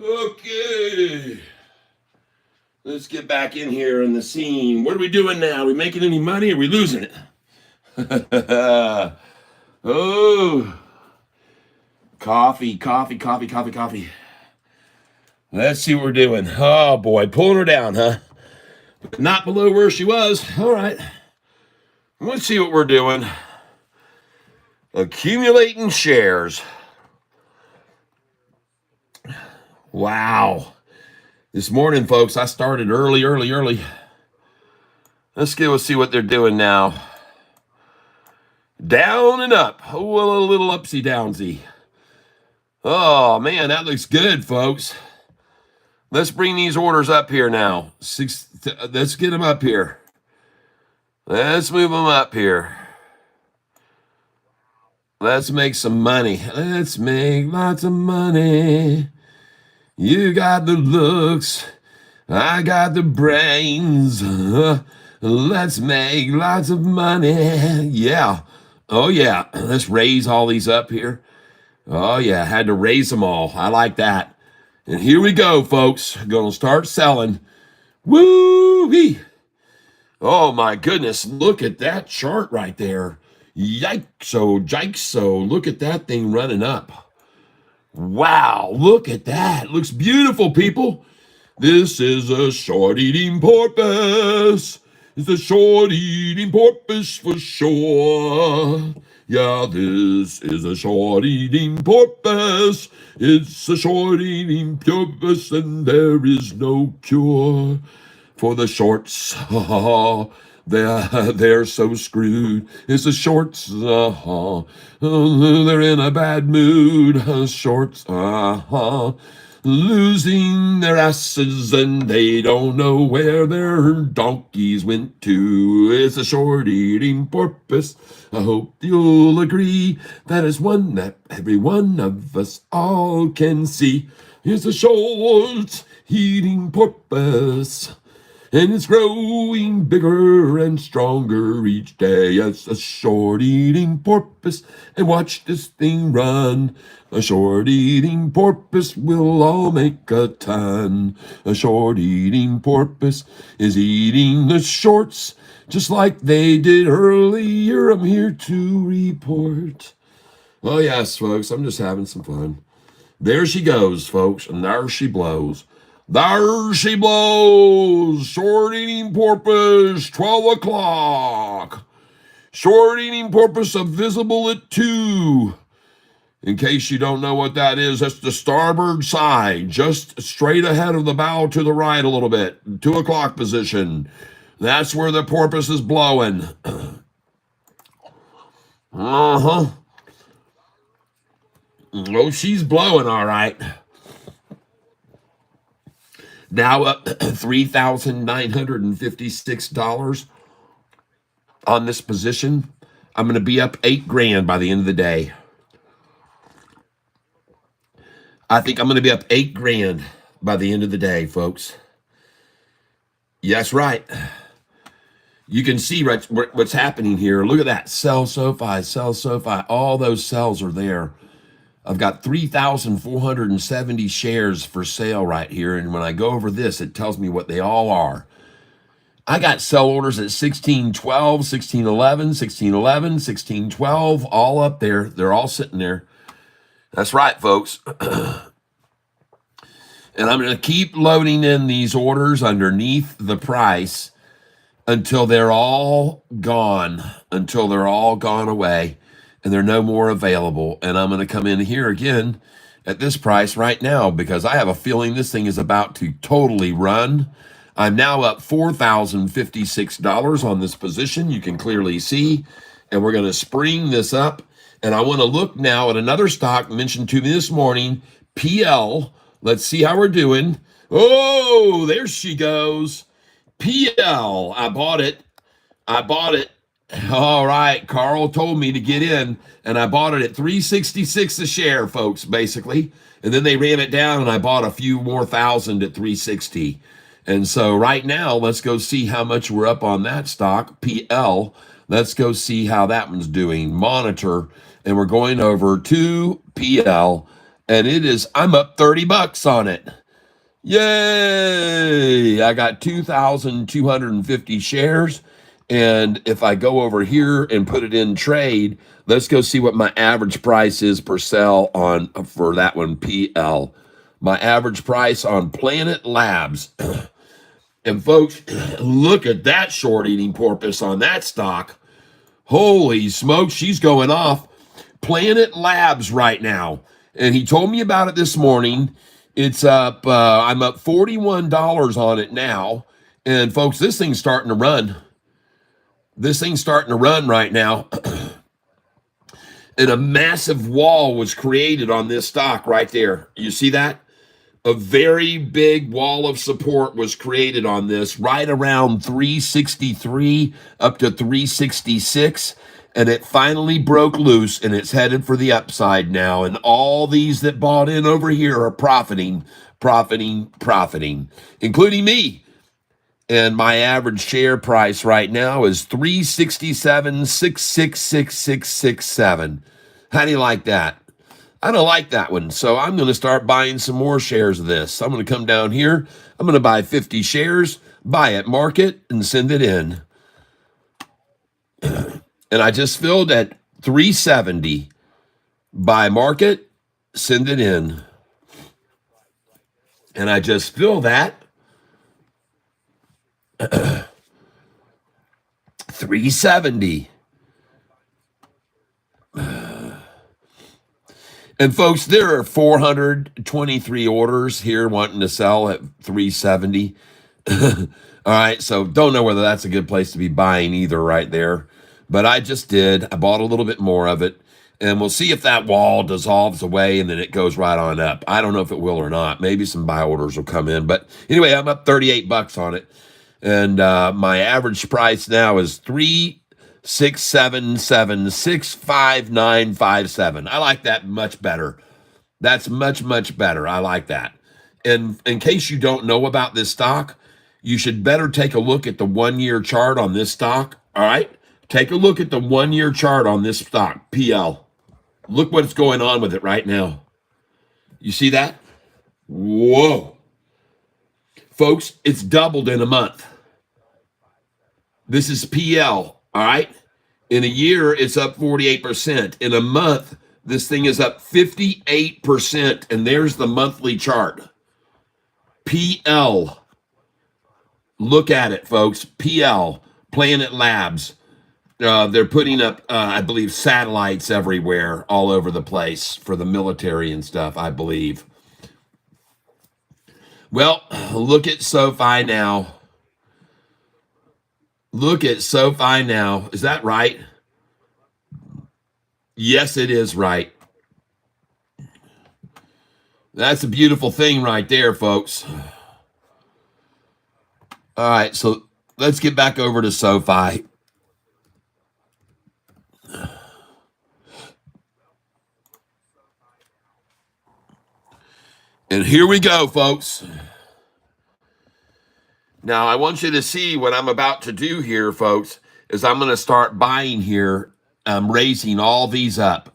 S1: Okay. Let's get back in here in the scene. What are we doing now? Are we making any money? Or are we losing it? Oh, coffee. Let's see what we're doing. Oh boy, pulling her down, huh? Not below where she was. All right. Let's see what we're doing. Accumulating shares. Wow. This morning, folks, I started early. Let's see what they're doing now. Down and up. Oh, a little upsy downsy. Oh, man, that looks good, folks. Let's bring these orders up here now. Let's get them up here. Let's move them up here. Let's make some money. Let's make lots of money. You got the looks. I got the brains. Let's make lots of money. Yeah. Oh, yeah. Let's raise all these up here. Oh, yeah. Had to raise them all. I like that. And here we go, folks. Gonna start selling. Woo-wee. Oh, my goodness. Look at that chart right there. Yikes-o. Look at that thing running up. Wow. Look at that. Looks beautiful, people. This is a short eating porpoise. It's a short eating porpoise for sure. Yeah, this is a short eating porpoise. It's a short eating porpoise, and there is no cure for the shorts. They're so screwed. It's the shorts. They're in a bad mood. Shorts. Losing their asses, and they don't know where their donkeys went to. It's a short eating porpoise. I hope you'll agree that is one that every one of us all can see. It's a short eating porpoise, and it's growing bigger and stronger each day. It's a short eating porpoise, and watch this thing run. A short eating porpoise will all make a ton. A short eating porpoise is eating the shorts just like they did earlier. I'm here to report. Oh yes, folks, I'm just having some fun. There she goes, folks, and there she blows. There she blows. Short eating porpoise, 12 o'clock. Short eating porpoise visible at 2. In case you don't know what that is, that's the starboard side, just straight ahead of the bow to the right a little bit, 2 o'clock position. That's where the porpoise is blowing. Uh-huh. Oh, she's blowing all right. Now up $3,956 on this position. I'm going to be up $8,000 by the end of the day. I think I'm going to be up $8,000 by the end of the day, folks. Yes, right. You can see what's happening here. Look at that. Sell Sofi, sell Sofi. All those cells are there. I've got 3,470 shares for sale right here. And when I go over this, it tells me what they all are. I got sell orders at 1612, 1611, 1611, 1612, all up there. They're all sitting there. That's right, folks. And I'm going to keep loading in these orders underneath the price until they're all gone, until they're all gone away and they're no more available. And I'm going to come in here again at this price right now because I have a feeling this thing is about to totally run. I'm now up $4,056 on this position. You can clearly see, and we're going to spring this up. And I want to look now at another stock mentioned to me this morning, PL. Let's see how we're doing. Oh, there she goes. PL. I bought it. All right. Carl told me to get in, and I bought it at $366 a share, folks, basically. And then they ran it down, and I bought a few more thousand at $360. And so right now, let's go see how much we're up on that stock, PL. Let's go see how that one's doing. Monitor, and we're going over to PL. And I'm up 30 bucks on it. Yay! I got 2,250 shares. And if I go over here and put it in trade, let's go see what my average price is per sell for that one, PL. My average price on Planet Labs. And folks, look at that short eating porpoise on that stock. Holy smokes, she's going off. Planet Labs right now. And he told me about it this morning. It's up, I'm up $41 on it now. And folks, this thing's starting to run. This thing's starting to run right now. And a massive wall was created on this stock right there. You see that? A very big wall of support was created on this right around 363 up to 366. And it finally broke loose and it's headed for the upside now. And all these that bought in over here are profiting, including me. And my average share price right now is 367.666667. How do you like that? I don't like that one. So I'm going to start buying some more shares of this. I'm going to come down here. I'm going to buy 50 shares, buy it, market, and send it in. And I just filled at 370. Buy market, send it in. And I just fill that. 370. And folks, there are 423 orders here wanting to sell at 370. All right, so don't know whether that's a good place to be buying either right there. But I just did. I bought a little bit more of it. And we'll see if that wall dissolves away and then it goes right on up. I don't know if it will or not. Maybe some buy orders will come in. But anyway, I'm up 38 bucks on it. And my average price now is 367765957. I like that much better. That's much better. I like that. And in case you don't know about this stock, you should better take a look at the 1-year chart on this stock. All right? Take a look at the 1-year chart on this stock, PL. Look what's going on with it right now. You see that? Whoa. Folks, it's doubled in a month. This is PL, all right? In a year, it's up 48%. In a month, this thing is up 58%. And there's the monthly chart. PL. Look at it, folks. PL, Planet Labs. They're putting up, I believe, satellites everywhere, all over the place for the military and stuff, I believe. Well, look at Sofi now. Look at Sofi now. Is that right? Yes, it is right. That's a beautiful thing right there, folks. All right, so let's get back over to Sofi. And here we go, folks. Now, I want you to see what I'm about to do here, folks, is I'm going to start buying here. I'm raising all these up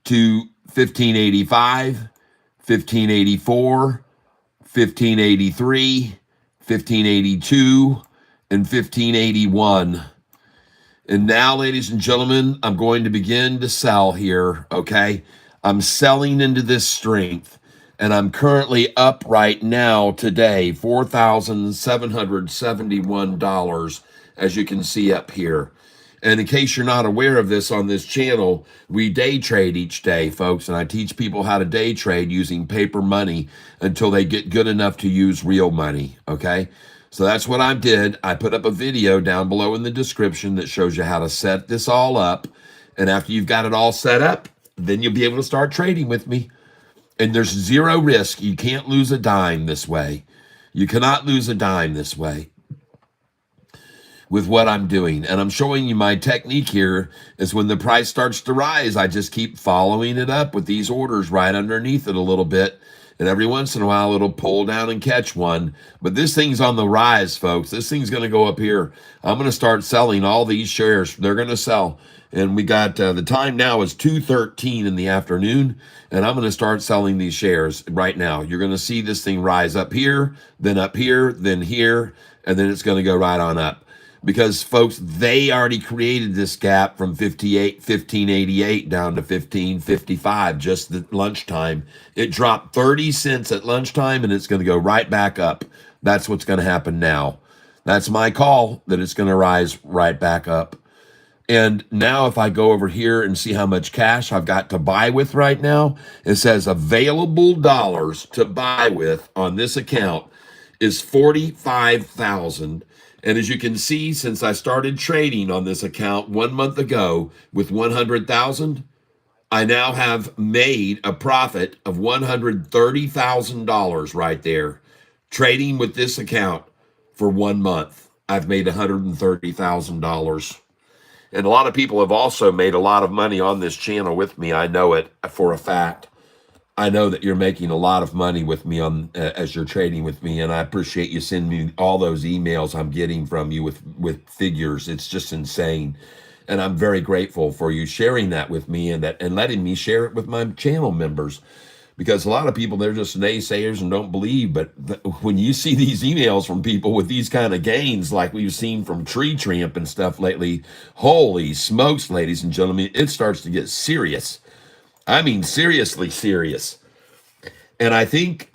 S1: to 1585, 1584, 1583, 1582, and 1581. And now, ladies and gentlemen, I'm going to begin to sell here, okay? I'm selling into this strength. And I'm currently up right now today, $4,771, as you can see up here. And in case you're not aware of this on this channel, we day trade each day, folks. And I teach people how to day trade using paper money until they get good enough to use real money, okay? So that's what I did. I put up a video down below in the description that shows you how to set this all up. And after you've got it all set up, then you'll be able to start trading with me. And there's zero risk. You can't lose a dime this way. You cannot lose a dime this way with what I'm doing. And I'm showing you my technique here is when the price starts to rise, I just keep following it up with these orders right underneath it a little bit And every once in a while, it'll pull down and catch one. But this thing's on the rise, folks. This thing's going to go up here. I'm going to start selling all these shares. They're going to sell. And we got the time now is 2:13 in the afternoon. And I'm going to start selling these shares right now. You're going to see this thing rise up here, then here, and then it's going to go right on up. Because, folks, they already created this gap from 1588 down to 1555 just at lunchtime. It dropped 30 cents at lunchtime, and it's going to go right back up. That's what's going to happen now. That's my call, that it's going to rise right back up. And now if I go over here and see how much cash I've got to buy with right now, it says available dollars to buy with on this account is 45,000. And as you can see, since I started trading on this account 1 month ago with 100,000, I now have made a profit of $130,000 right there. Trading with this account for 1 month, I've made $130,000. And a lot of people have also made a lot of money on this channel with me. I know it for a fact. I know that you're making a lot of money with me on as you're trading with me, and I appreciate you sending me all those emails I'm getting from you with figures. It's just insane, and I'm very grateful for you sharing that with me and letting me share it with my channel members, because a lot of people, they're just naysayers and don't believe. But when you see these emails from people with these kind of gains, like we've seen from Tree Tramp and stuff lately, holy smokes, ladies and gentlemen, it starts to get serious. I mean, seriously serious. And I think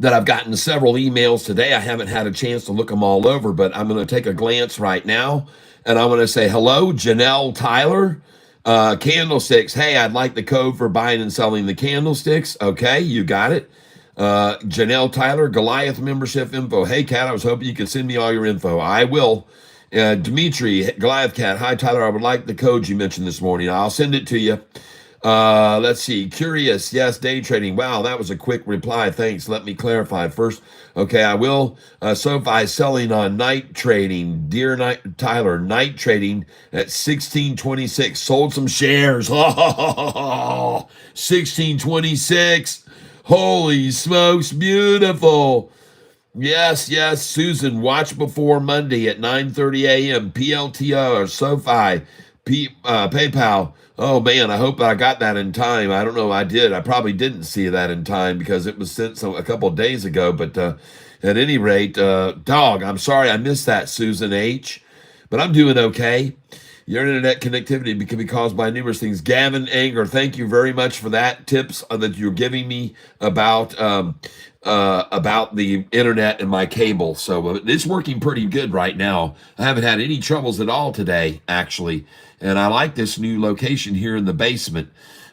S1: that I've gotten several emails today. I haven't had a chance to look them all over, but I'm going to take a glance right now. And I want to say, hello, Janelle Tyler. Candlesticks. Hey, I'd like the code for buying and selling the candlesticks. Okay, you got it. Janelle Tyler, Goliath membership info. Hey, Kat, I was hoping you could send me all your info. I will. Dimitri, Goliath Cat. Hi, Tyler. I would like the code you mentioned this morning. I'll send it to you. Let's see. Curious. Yes, day trading. Wow, that was a quick reply. Thanks. Let me clarify first. Okay, I will. Sofi selling on night trading. Dear Tyler, night trading at 1626. Sold some shares. 1626. Holy smokes. Beautiful. Yes, Susan, watch before Monday at 9:30 a.m. PLTO or SoFi, PayPal. Oh, man, I hope I got that in time. I don't know. I did. I probably didn't see that in time because it was sent a couple of days ago. But at any rate, I'm sorry I missed that, Susan H. But I'm doing okay. Your internet connectivity can be caused by numerous things. Gavin Anger, thank you very much for that tips that you're giving me about the internet and my cable. So it's working pretty good right now. I haven't had any troubles at all today, actually. And I like this new location here in the basement.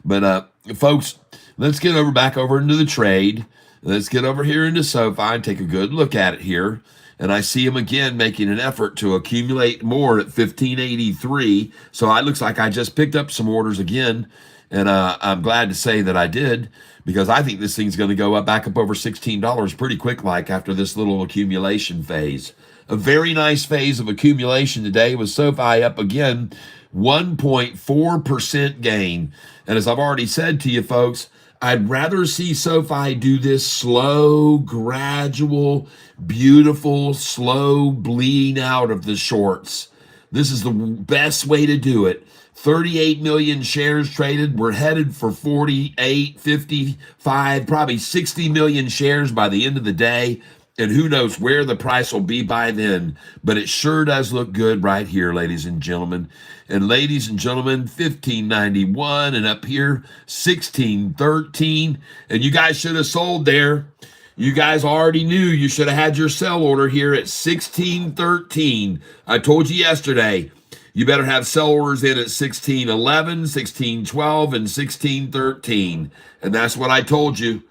S1: But folks, let's get back over into the trade. Let's get over here into SoFi and take a good look at it here. And I see him again making an effort to accumulate more at 1583. So it looks like I just picked up some orders again. And I'm glad to say that I did, because I think this thing's going to go back up over $16 pretty quick, like after this little accumulation phase. A very nice phase of accumulation today with SoFi up again, 1.4% gain. And as I've already said to you folks, I'd rather see SoFi do this slow, gradual, beautiful, slow bleeding out of the shorts. This is the best way to do it. 38 million shares traded. We're headed for 48, 55, probably 60 million shares by the end of the day. And who knows where the price will be by then. But it sure does look good right here, ladies and gentlemen. And ladies and gentlemen, 1591, and up here, 1613. And you guys should have sold there. You guys already knew you should have had your sell order here at 1613. I told you yesterday, you better have sell orders in at 1611, 1612, and 1613. And that's what I told you.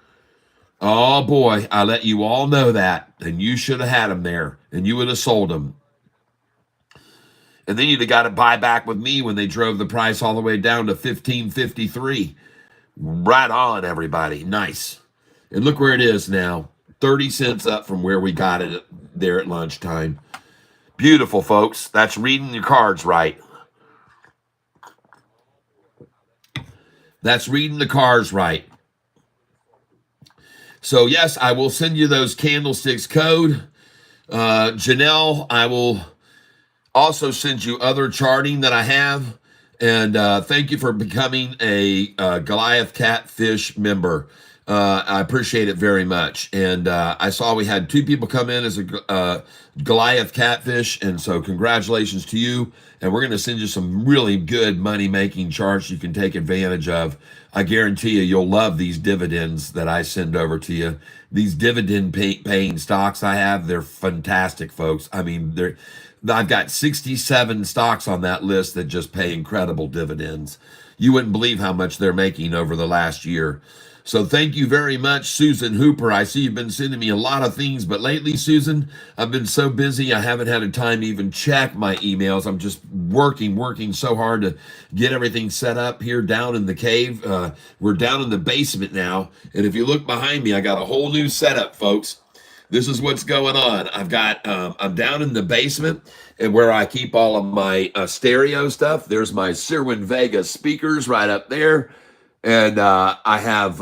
S1: Oh boy, I let you all know that, and you should have had them there, and you would have sold them. And then you'd have got to buy back with me when they drove the price all the way down to 1553. Right on, everybody. Nice. And look where it is now. 30 cents up from where we got it there at lunchtime. Beautiful, folks. That's reading your cards right. That's reading the cards right. So yes, I will send you those candlesticks code. Janelle, I will also send you other charting that I have. And thank you for becoming a Goliath Catfish member. I appreciate it very much. And I saw we had 2 people come in as a Goliath Catfish. And so congratulations to you. And we're going to send you some really good money-making charts you can take advantage of. I guarantee you'll love these dividends that I send over to you. These dividend-paying stocks I have, they're fantastic, folks. I mean, I've got 67 stocks on that list that just pay incredible dividends. You wouldn't believe how much they're making over the last year. So thank you very much, Susan Hooper. I see you've been sending me a lot of things, but lately, Susan, I've been so busy, I haven't had a time to even check my emails. I'm just working so hard to get everything set up here down in the cave. We're down in the basement now, and if you look behind me, I got a whole new setup, folks. This is what's going on. I'm down in the basement and where I keep all of my stereo stuff. There's my Sirwin Vega speakers right up there. And I have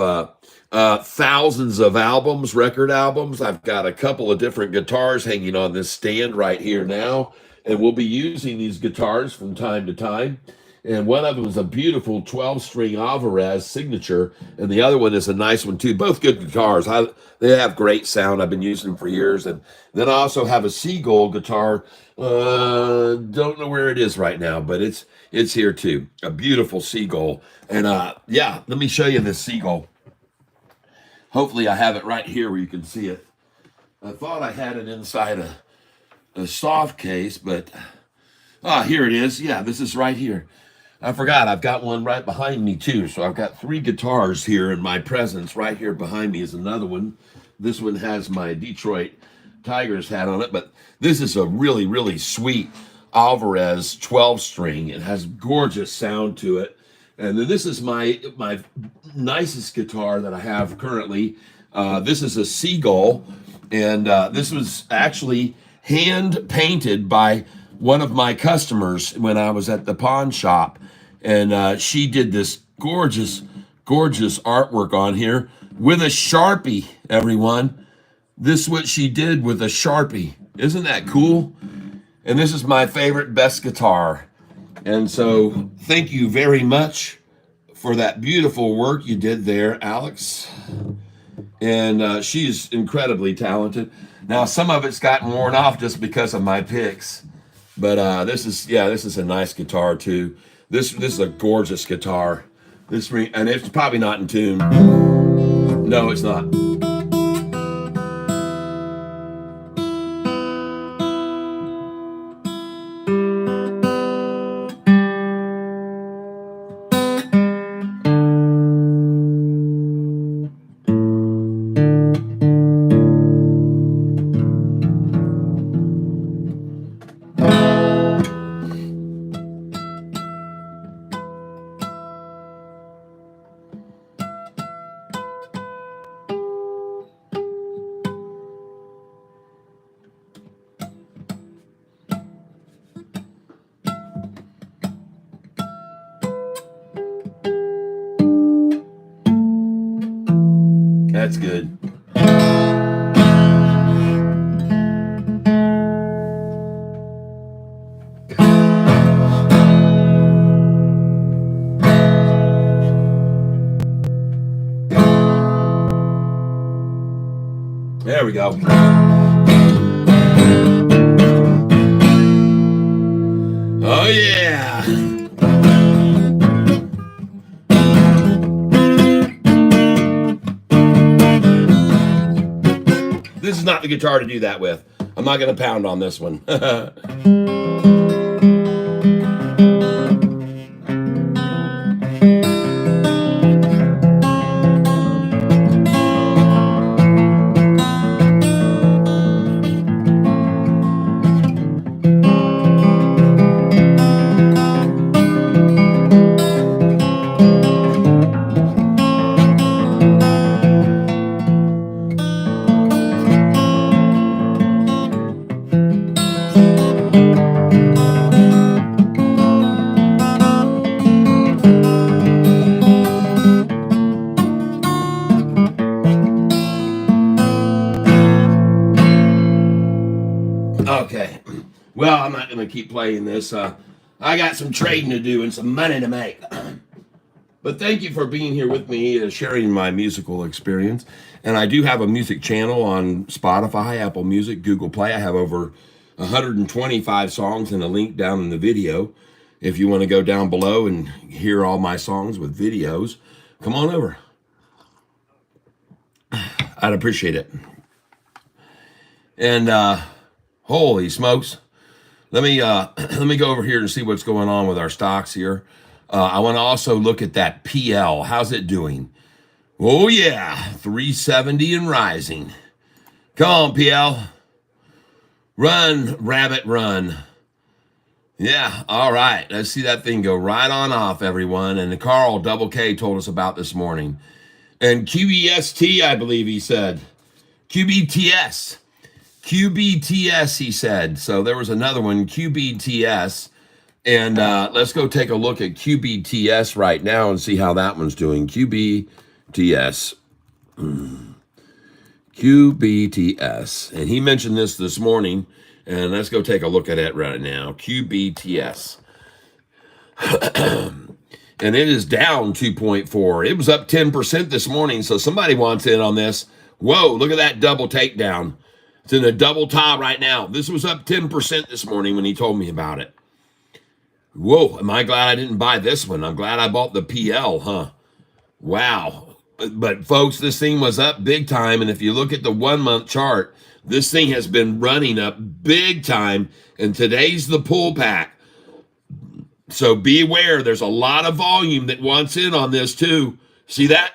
S1: thousands of albums, record albums. I've got a couple of different guitars hanging on this stand right here now. And we'll be using these guitars from time to time. And one of them is a beautiful 12-string Alvarez signature, and the other one is a nice one too. Both good guitars. They have great sound. I've been using them for years. And then I also have a Seagull guitar. Don't know where it is right now, but it's here too. A beautiful Seagull. And yeah, let me show you this Seagull. Hopefully I have it right here where you can see it. I thought I had it inside a soft case, but here it is. Yeah, this is right here. I forgot I've got one right behind me too. So I've got 3 guitars here in my presence. Right here behind me is another one. This one has my Detroit Tigers hat on it, but this is a really, really sweet Alvarez 12-string. It has gorgeous sound to it. And then this is my nicest guitar that I have currently. This is a Seagull, and this was actually hand painted by one of my customers when I was at the pawn shop. And she did this gorgeous artwork on here with a Sharpie, everyone. This is what she did with a Sharpie. Isn't that cool? And this is my favorite, best guitar. And so thank you very much for that beautiful work you did there, Alex. And she's incredibly talented. Now, some of it's gotten worn off just because of my picks. But this is a nice guitar too. This is a gorgeous guitar. And it's probably not in tune. No, it's not. That's good. There we go. Oh yeah. This is not the guitar to do that with. I'm not going to pound on this one. Okay. Well, I'm not going to keep playing this. I got some trading to do and some money to make. But thank you for being here with me, sharing my musical experience. And I do have a music channel on Spotify, Apple Music, Google Play. I have over 125 songs and a link down in the video. If you want to go down below and hear all my songs with videos, come on over. I'd appreciate it. And holy smokes. Let me go over here and see what's going on with our stocks here. I want to also look at that PL. How's it doing? Oh yeah, 370 and rising. Come on, PL. Run, rabbit, run. Yeah, all right. Let's see that thing go right on off, everyone. And Carl Double K told us about this morning. And QBST, I believe he said. QBTS. QBTS, he said. So there was another one, QBTS. And let's go take a look at QBTS right now and see how that one's doing. QBTS. QBTS. And he mentioned this morning. And let's go take a look at it right now. QBTS. And it is down 2.4. It was up 10% this morning. So somebody wants in on this. Whoa, look at that double takedown. It's in a double top right now. This was up 10% this morning when he told me about it. Whoa, am I glad I didn't buy this one? I'm glad I bought the PL, huh? Wow. But folks, this thing was up big time. And if you look at the 1 month chart, this thing has been running up big time. And today's the pullback. So be aware, there's a lot of volume that wants in on this too. See that?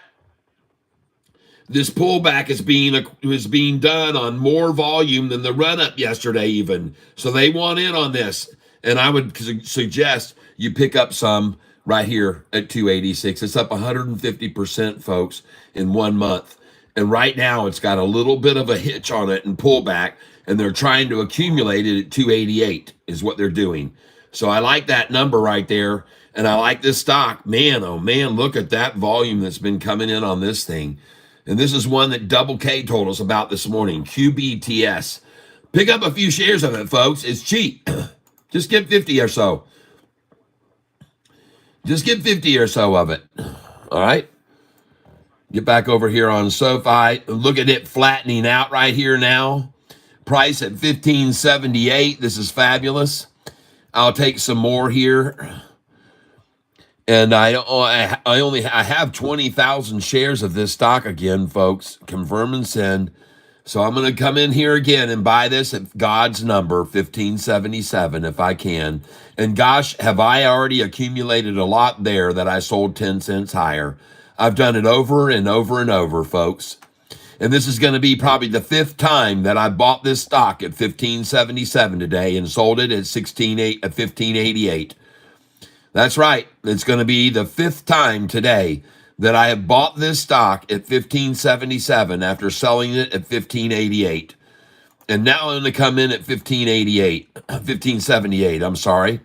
S1: This pullback is being done on more volume than the run up yesterday even. So they want in on this. And I would suggest you pick up some right here at 286. It's up 150%, folks, in 1 month. And right now it's got a little bit of a hitch on it and pullback, and they're trying to accumulate it at 288 is what they're doing. So I like that number right there, and I like this stock. Man, oh man, look at that volume that's been coming in on this thing. And this is one that Double K told us about this morning, QBTS. Pick up a few shares of it, folks. It's cheap. Just get 50 or so. Just get 50 or so of it. All right. Get back over here on Sofi. Look at it flattening out right here now. Price at 1578. This is fabulous. I'll take some more here. And I have 20,000 shares of this stock again, folks. Confirm and send. So I'm going to come in here again and buy this at God's number, 1577, if I can. And gosh, have I already accumulated a lot there that I sold 10 cents higher. I've done it over and over and over, folks. And this is going to be probably the 5th time that I bought this stock at 1577 today and sold it at 1588. That's right. It's going to be the 5th time today that I have bought this stock at 1577 after selling it at 1588. And now I'm going to come in at 1578, I'm sorry.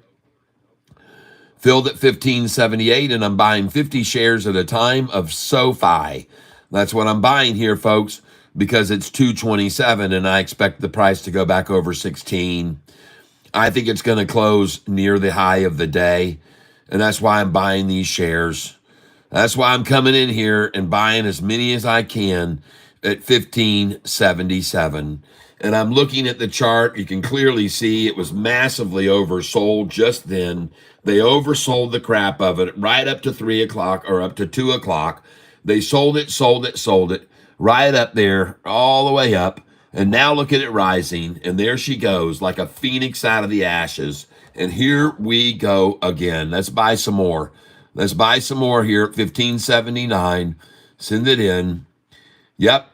S1: Filled at 1578, and I'm buying 50 shares at a time of Sofi. That's what I'm buying here, folks, because it's 227, and I expect the price to go back over 16. I think it's going to close near the high of the day, and that's why I'm buying these shares. That's why I'm coming in here and buying as many as I can at 1577. And I'm looking at the chart. You can clearly see it was massively oversold just then. They oversold the crap of it right up to 3 o'clock or up to 2 o'clock. They sold it right up there, all the way up. And now look at it rising. And there she goes like a phoenix out of the ashes. And here we go again. Let's buy some more. Let's buy some more here at 1579. Send it in. Yep.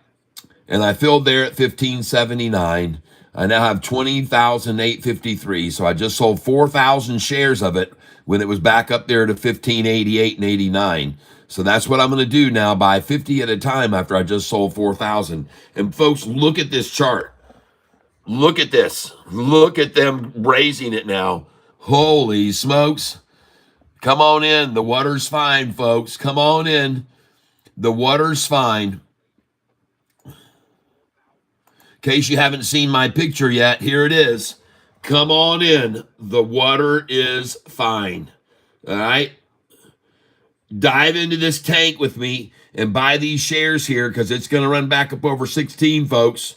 S1: And I filled there at 1579. I now have 20,853. So I just sold 4,000 shares of it when it was back up there to 1588 and 89. So that's what I'm going to do now, buy 50 at a time after I just sold 4,000. And folks, look at this chart. Look at this. Look at them raising it now. Holy smokes. Come on in. The water's fine, folks. Come on in. The water's fine. In case you haven't seen my picture yet, here it is. Come on in. The water is fine. All right. Dive into this tank with me and buy these shares here because it's going to run back up over 16, folks.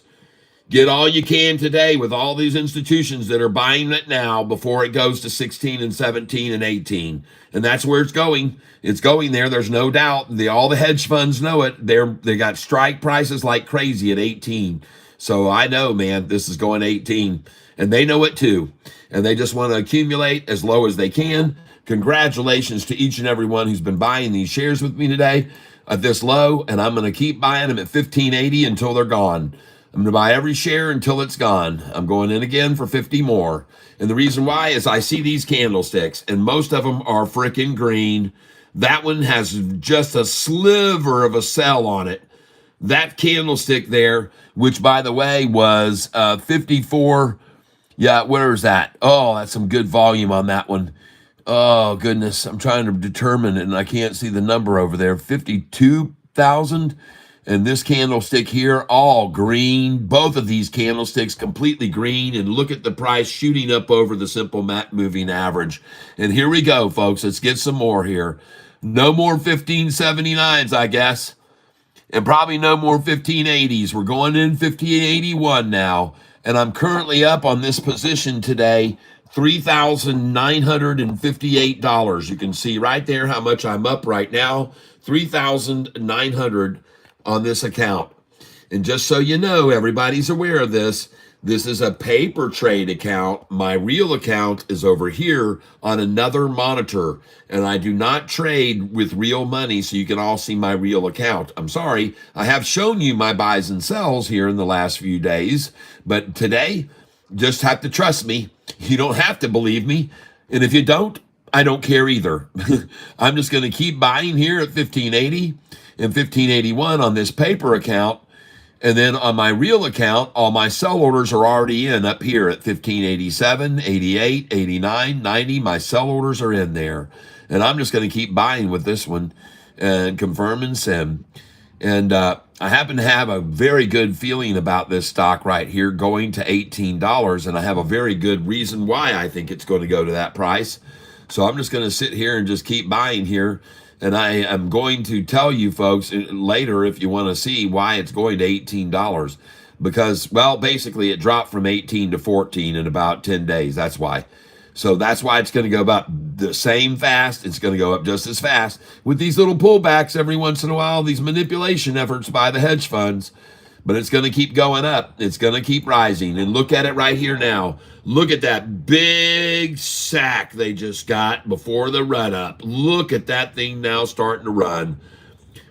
S1: Get all you can today with all these institutions that are buying it now before it goes to 16 and 17 and 18. And that's where it's going. It's going there. There's no doubt. All the hedge funds know it. They got strike prices like crazy at 18. So I know, man, this is going 18. And they know it too. And they just want to accumulate as low as they can. Congratulations to each and every one who's been buying these shares with me today at this low. And I'm going to keep buying them at 15.80 until they're gone. I'm going to buy every share until it's gone. I'm going in again for 50 more. And the reason why is I see these candlesticks, and most of them are freaking green. That one has just a sliver of a sell on it. That candlestick there, which, by the way, was 54. Yeah, where is that? Oh, that's some good volume on that one. Oh, goodness. I'm trying to determine it, and I can't see the number over there. 52,000. And this candlestick here, all green. Both of these candlesticks completely green. And look at the price shooting up over the simple moving average. And here we go, folks. Let's get some more here. No more 1579s, I guess. And probably no more 1580s. We're going in 1581 now. And I'm currently up on this position today, $3,958. You can see right there how much I'm up right now. 3,900 on this account. And just so you know, everybody's aware of this. This is a paper trade account. My real account is over here on another monitor. And I do not trade with real money, so you can all see my real account. I'm sorry. I have shown you my buys and sells here in the last few days. But today, just have to trust me. You don't have to believe me. And if you don't, I don't care either. I'm just going to keep buying here at 1580 and 1581 on this paper account. And then on my real account, all my sell orders are already in up here at 1587, 88, 89, 90. My sell orders are in there. And I'm just going to keep buying with this one and confirm and send. And I happen to have a very good feeling about this stock right here going to $18. And I have a very good reason why I think it's going to go to that price. So I'm just going to sit here and just keep buying here. And I am going to tell you folks later if you want to see why it's going to $18. Because, well, basically it dropped from 18 to 14 in about 10 days. That's why. So that's why it's going to go about the same fast. It's going to go up just as fast with these little pullbacks every once in a while, these manipulation efforts by the hedge funds. But it's going to keep going up. It's going to keep rising. And look at it right here now. Look at that big sack they just got before the run up. Look at that thing now starting to run.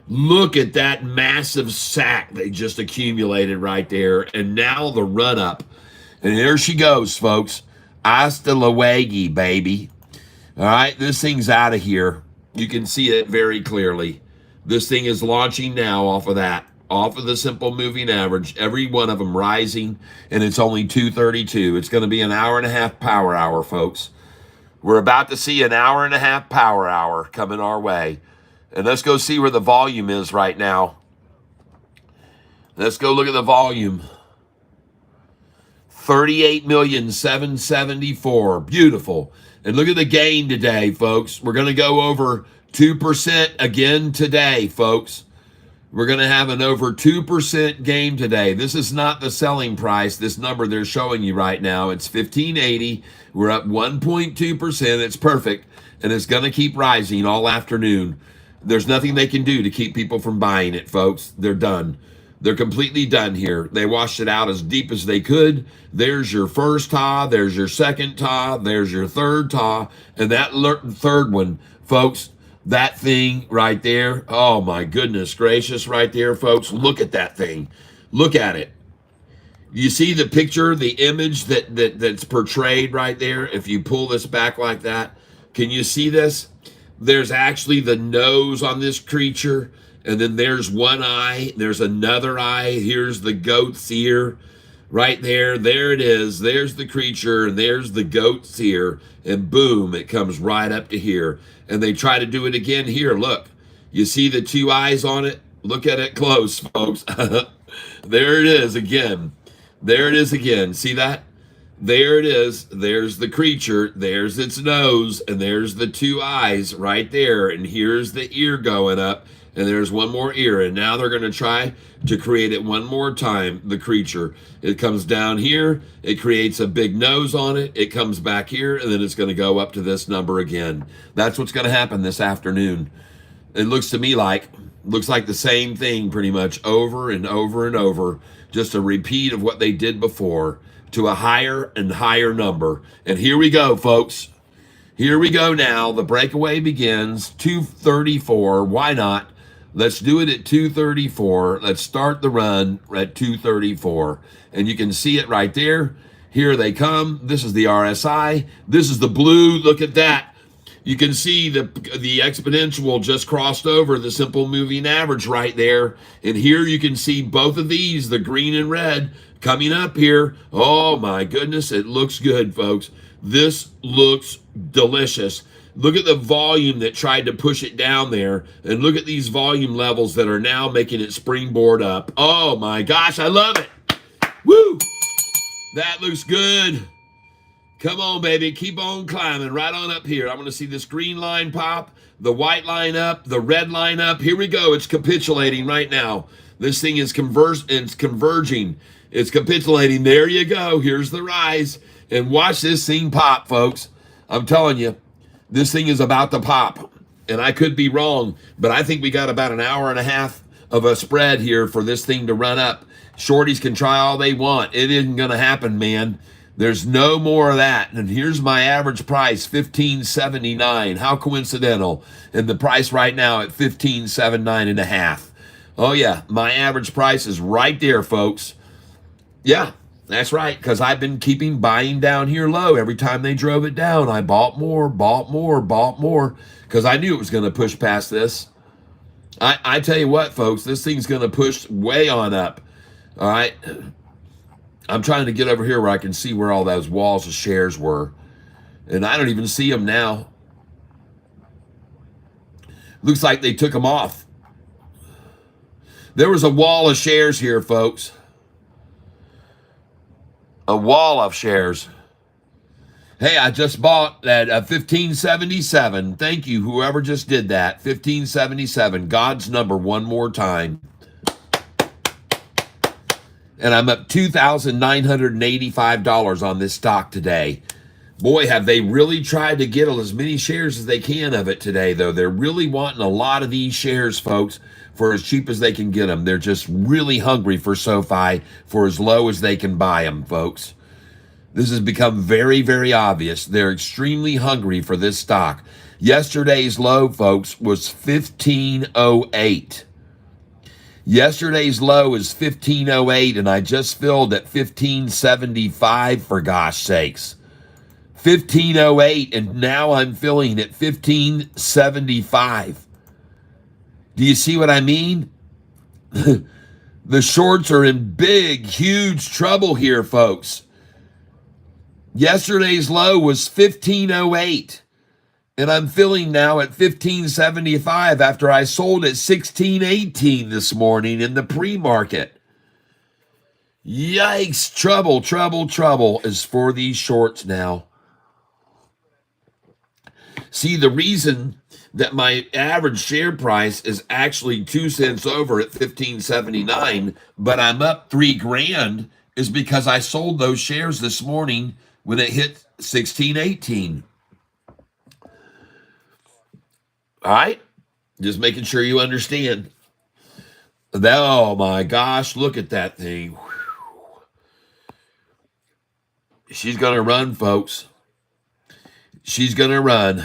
S1: Look at that massive sack they just accumulated right there. And now the run up. And there she goes, folks. Hasta luego, baby. All right, this thing's out of here. You can see it very clearly. This thing is launching now off of that. Off of the simple moving average, every one of them rising, and it's only 232. It's going to be an hour and a half power hour, folks. We're about to see an hour and a half power hour coming our way. And let's go see where the volume is right now. Let's go look at the volume. 38,774,000. Beautiful. And look at the gain today, folks. We're going to go over 2% again today, folks. We're going to have an over 2% gain today. This is not the selling price. This number they're showing you right now, it's 1580. We're up 1.2%. It's perfect. And it's going to keep rising all afternoon. There's nothing they can do to keep people from buying it, folks. They're done. They're completely done here. They washed it out as deep as they could. There's your first TAW. There's your second TAW. There's your third TAW. And that third one, folks, that thing right there, oh my goodness gracious, right there, folks. Look at that thing. Look at it. You see the picture, the image that's portrayed right there? If you pull this back like that, can you see this? There's actually the nose on this creature, and then there's one eye. There's another eye. Here's the goat's ear. Right there, there it is. There's the creature, and there's the goat's ear, and boom, it comes right up to here. And they try to do it again here. Look, you see the two eyes on it? Look at it close, folks. There it is again. There it is again. See that? There it is. There's the creature. There's its nose. And there's the two eyes right there. And here's the ear going up. And there's one more ear. And now they're going to try to create it one more time, the creature. It comes down here. It creates a big nose on it. It comes back here. And then it's going to go up to this number again. That's what's going to happen this afternoon. It looks to me like the same thing pretty much over and over and over. Just a repeat of what they did before to a higher and higher number. And here we go, folks. Here we go now. The breakaway begins. 234. Why not? Let's do it at 234. Let's start the run at 234. And you can see it right there. Here they come. This is the RSI. This is the blue. Look at that. You can see the exponential just crossed over the simple moving average right there. And here you can see both of these, the green and red, coming up here. Oh my goodness, it looks good, folks. This looks delicious. Look at the volume that tried to push it down there. And look at these volume levels that are now making it springboard up. Oh my gosh, I love it. Woo! That looks good. Come on, baby. Keep on climbing right on up here. I'm going to see this green line pop, the white line up, the red line up. Here we go. It's capitulating right now. This thing is converging. It's capitulating. There you go. Here's the rise. And watch this thing pop, folks. I'm telling you, this thing is about to pop. And I could be wrong, but I think we got about an hour and a half of a spread here for this thing to run up. Shorties can try all they want. It isn't going to happen, man. There's no more of that. And here's my average price, $15.79. How coincidental. And the price right now at $15.79.5. Oh yeah, my average price is right there, folks. Yeah, that's right, because I've been keeping buying down here low. Every time they drove it down, I bought more, because I knew it was going to push past this. I tell you what, folks, this thing's going to push way on up. All right. I'm trying to get over here where I can see where all those walls of shares were. And I don't even see them now. Looks like they took them off. There was a wall of shares here, folks. A wall of shares. Hey, I just bought that 1577. Thank you, whoever just did that. 1577. God's number one more time. And I'm up $2,985 on this stock today. Boy, have they really tried to get as many shares as they can of it today, though. They're really wanting a lot of these shares, folks, for as cheap as they can get them. They're just really hungry for SoFi for as low as they can buy them, folks. This has become very, very obvious. They're extremely hungry for this stock. Yesterday's low, folks, was 1508. Yesterday's low is 1508, and I just filled at 1575, for gosh sakes. 1508, and now I'm filling at 1575. Do you see what I mean? The shorts are in big, huge trouble here, folks. Yesterday's low was 1508. And I'm filling now at 1575 after I sold at 1618 this morning in the pre-market. Yikes, trouble, trouble, trouble is for these shorts now. See, the reason that my average share price is actually 2 cents over at 1579, but I'm up $3,000 is because I sold those shares this morning when it hit 1618. All right, just making sure you understand. Oh my gosh, look at that thing. Whew. She's going to run, folks. She's going to run.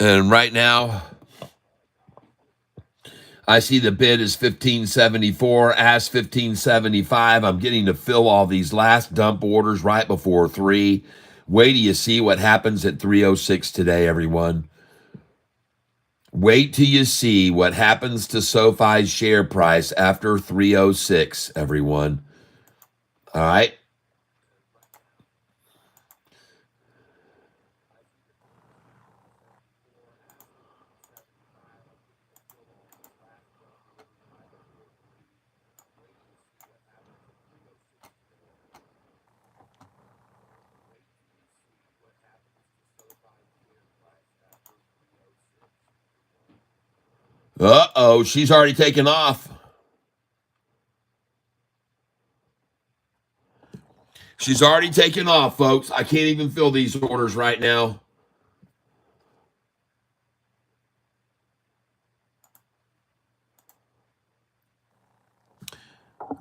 S1: And right now, I see the bid is 1574, ask 1575. I'm getting to fill all these last dump orders right before 3. Wait till you see what happens at 306 today, everyone. Wait till you see what happens to SoFi's share price after 306, everyone. All right? Uh-oh, she's already taken off. She's already taken off, folks. I can't even fill these orders right now.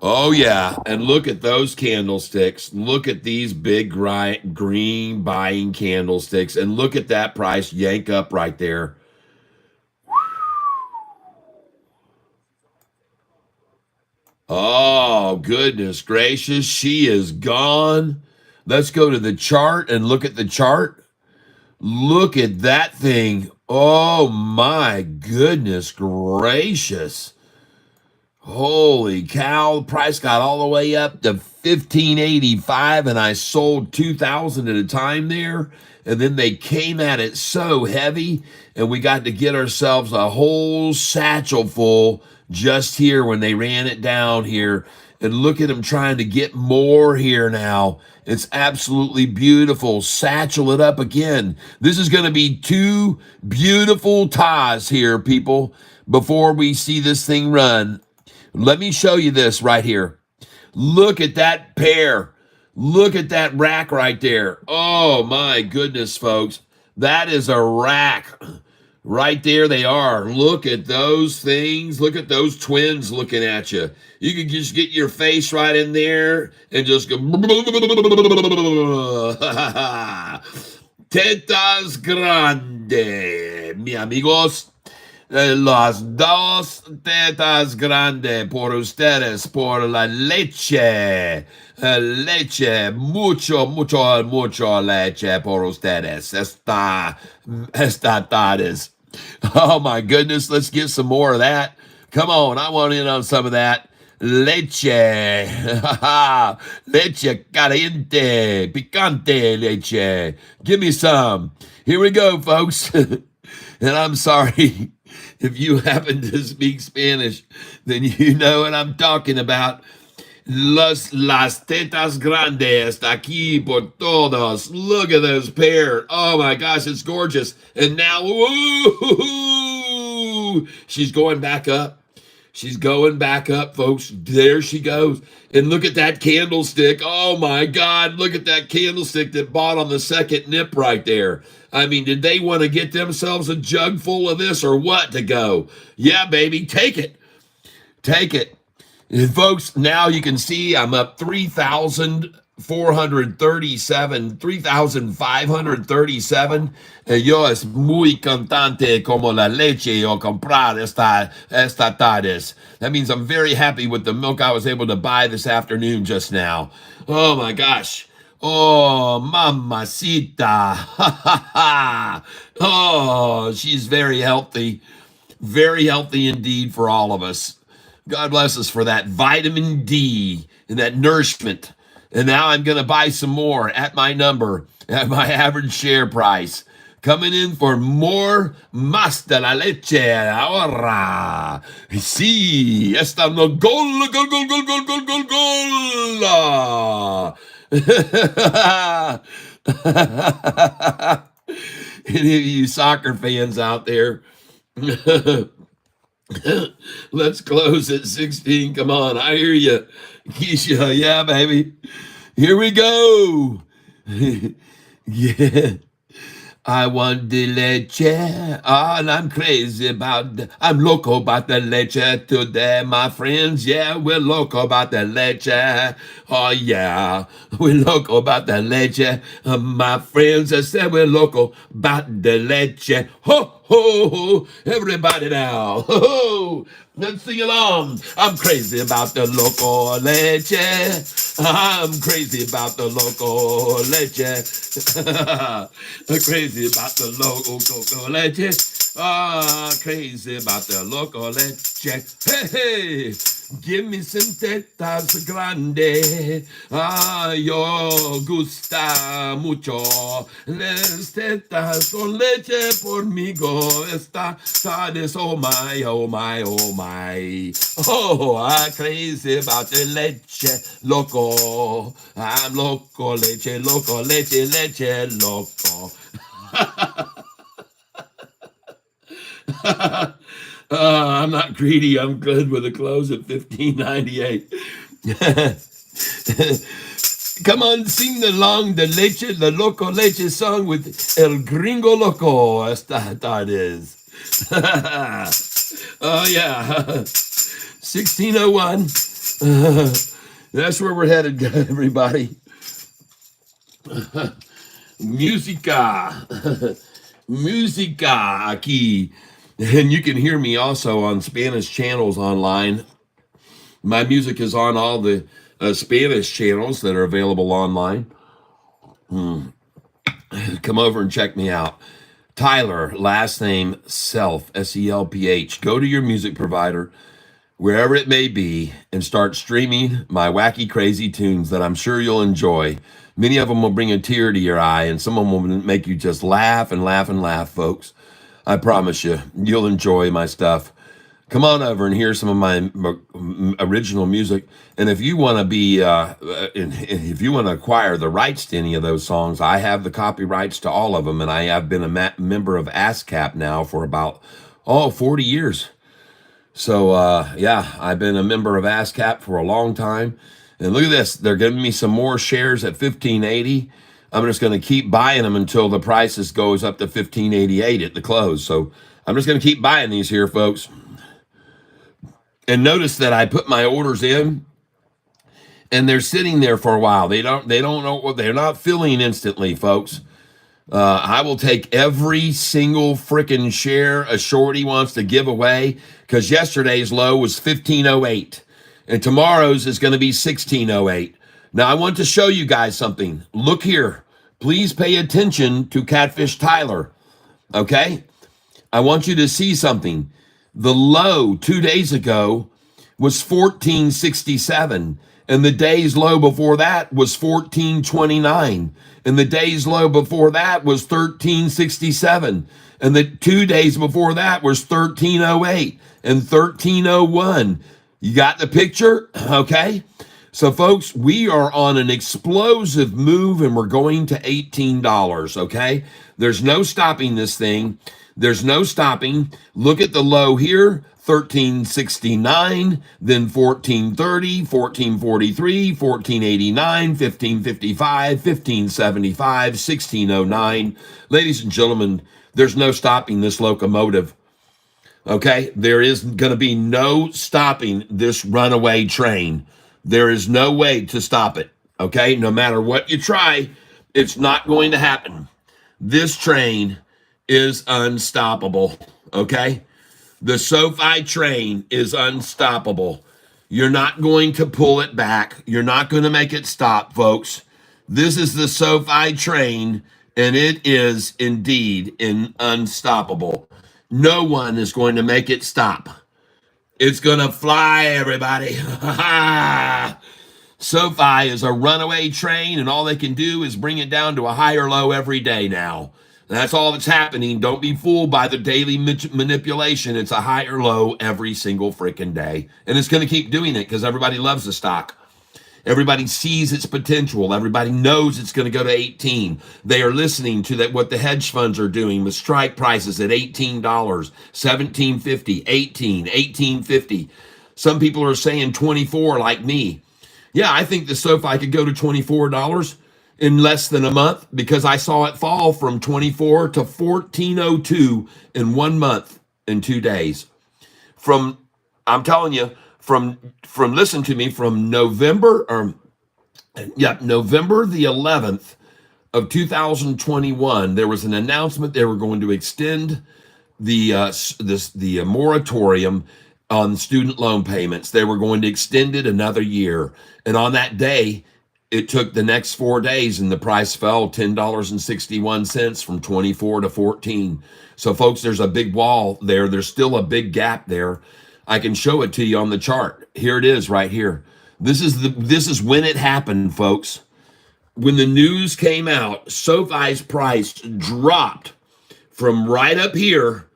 S1: Oh, yeah. And look at those candlesticks. Look at these big green buying candlesticks. And look at that price yank up right there. Oh, goodness gracious. She is gone. Let's go to the chart and look at the chart. Look at that thing. Oh, my goodness gracious. Holy cow, the price got all the way up to 1585 and I sold 2000 at a time there. And then they came at it so heavy and we got to get ourselves a whole satchel full just here when they ran it down here. And look at them trying to get more here now. It's absolutely beautiful. Satchel it up again. This is going to be two beautiful ties here, people, before we see this thing run. Let me show you this right here. Look at that pair. Look at that rack right there. Oh my goodness, folks. That is a rack. Right there they are. Look at those things. Look at those twins looking at you. You can just get your face right in there and just go. Tetas grande, mi amigos. Las dos tetas grandes por ustedes, por la leche. Leche, mucho leche por ustedes. Esta tardes. Oh my goodness, let's get some more of that. Come on, I want in on some of that. Leche. Leche caliente, picante leche. Give me some. Here we go, folks. And I'm sorry. If you happen to speak Spanish, then you know what I'm talking about. Las tetas grandes aquí por todos. Look at those pair. Oh my gosh, it's gorgeous. And now, woo, she's going back up. She's going back up, folks. There she goes. And look at that candlestick. Oh my God, look at that candlestick that bought on the second nip right there. I mean, did they want to get themselves a jug full of this or what to go? Yeah, baby, take it. Take it. And folks, now you can see I'm up 3,437, 3,537. Yo es muy contente como la leche yo comprar esta tardes. That means I'm very happy with the milk I was able to buy this afternoon just now. Oh my gosh. Oh, mamacita. Ha ha ha. Oh, she's very healthy. Very healthy indeed for all of us. God bless us for that vitamin D and that nourishment. And now I'm going to buy some more at my number, at my average share price. Coming in for more más de la leche ahora. Sí, esta no gol. Any of you soccer fans out there? Let's close at 16. Come on, I hear you. Keisha, yeah, baby. Here we go. Yeah. I want the leche, and I'm crazy I'm loco about the leche today, my friends. Yeah, we're loco about the leche. Oh, yeah, we're loco about the leche. My friends, I said we're loco about the leche. Ho, ho, ho, everybody now. Ho, ho. Let's sing along. I'm crazy about the loco leche. I'm crazy about the loco leche. I'm crazy about the loco leche. Crazy about the loco leche. Hey, hey. Give me some tetas grande. Yo gusta mucho. Las tetas con leche pormigo. Esta tardes, oh my, oh my, oh my. Oh, I'm crazy about the leche, loco. I'm loco, leche, loco. I'm not greedy. I'm good with a close at 15.98. Come on, sing along the loco leche song with El Gringo Loco. That is. Oh yeah, 1601. That's where we're headed, everybody. Musica, musica aquí. And you can hear me also on Spanish channels online. My music is on all the Spanish channels that are available online. Come over and check me out. Tyler, last name Self, Selph. Go to your music provider, wherever it may be, and start streaming my wacky, crazy tunes that I'm sure you'll enjoy. Many of them will bring a tear to your eye, and some of them will make you just laugh and laugh and laugh, folks. I promise you, you'll enjoy my stuff. Come on over and hear some of my original music. And if you want to be, if you want to acquire the rights to any of those songs, I have the copyrights to all of them. And I have been a member of ASCAP now for about, 40 years. So, yeah, I've been a member of ASCAP for a long time. And look at this. They're giving me some more shares at 15.80. I'm just going to keep buying them until the prices goes up to 15.88 at the close. So I'm just going to keep buying these here, folks. And notice that I put my orders in and they're sitting there for a while. They don't know what they're not filling instantly, folks. I will take every single freaking share a shorty wants to give away, because yesterday's low was 15.08 and tomorrow's is going to be 16.08. Now I want to show you guys something. Look here. Please pay attention to Catfish Tyler. Okay? I want you to see something. The low 2 days ago was 1467, and the day's low before that was 1429, and the day's low before that was 1367, and the 2 days before that was 1308 and 1301. You got the picture? Okay. So folks, we are on an explosive move and we're going to $18, okay? There's no stopping this thing. There's no stopping. Look at the low here, 1369, then 1430, 1443, 1489, 1555, 1575, 1609. Ladies and gentlemen, there's no stopping this locomotive. Okay? There is going to be no stopping this runaway train. There is no way to stop it. Okay? No matter what you try, it's not going to happen. This train is unstoppable, okay? The Sofi train is unstoppable. You're not going to pull it back. You're not going to make it stop, folks. This is the Sofi train, and it is indeed unstoppable. No one is going to make it stop. It's going to fly, everybody. Sofi is a runaway train, and all they can do is bring it down to a higher low every day now. That's all that's happening. Don't be fooled by the daily manipulation. It's a higher low every single freaking day. And it's going to keep doing it because everybody loves the stock. Everybody sees its potential. Everybody knows it's going to go to 18. They are listening to that what the hedge funds are doing with strike prices at $18, $17.50, $18, $18.50. Some people are saying 24 like me. Yeah, I think the SoFi could go to $24 in less than a month, because I saw it fall from 24 to 1402 in 1 month in 2 days. I'm telling you, listen to me, from November the 11th of 2021, there was an announcement they were going to extend the moratorium on student loan payments. They were going to extend it another year. And on that day, it took the next 4 days and the price fell $10.61 from 24 to 14. So folks, there's a big wall there. There's still a big gap there. I can show it to you on the chart. Here it is right here. This is when it happened, folks. When the news came out, SoFi's price dropped from right up here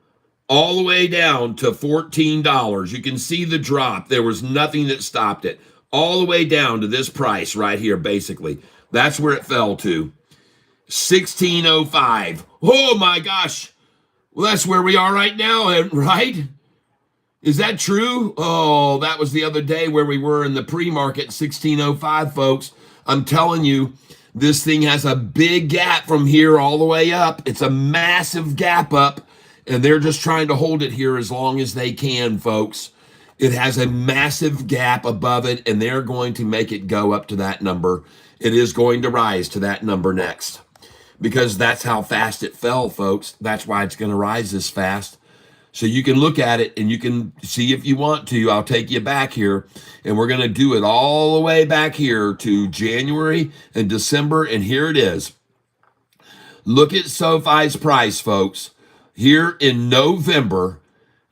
S1: all the way down to $14. You can see the drop. There was nothing that stopped it. All the way down to this price right here, basically. That's where it fell to. 1605. Oh my gosh. Well, that's where we are right now, right? Is that true? Oh, that was the other day where we were in the pre-market, 1605, folks. I'm telling you, this thing has a big gap from here all the way up. It's a massive gap up, and they're just trying to hold it here as long as they can, folks. It has a massive gap above it, and they're going to make it go up to that number. It is going to rise to that number next because that's how fast it fell, folks. That's why it's going to rise this fast. So you can look at it and you can see if you want to. I'll take you back here, and we're going to do it all the way back here to January and December, and here it is. Look at SoFi's price, folks. Here in November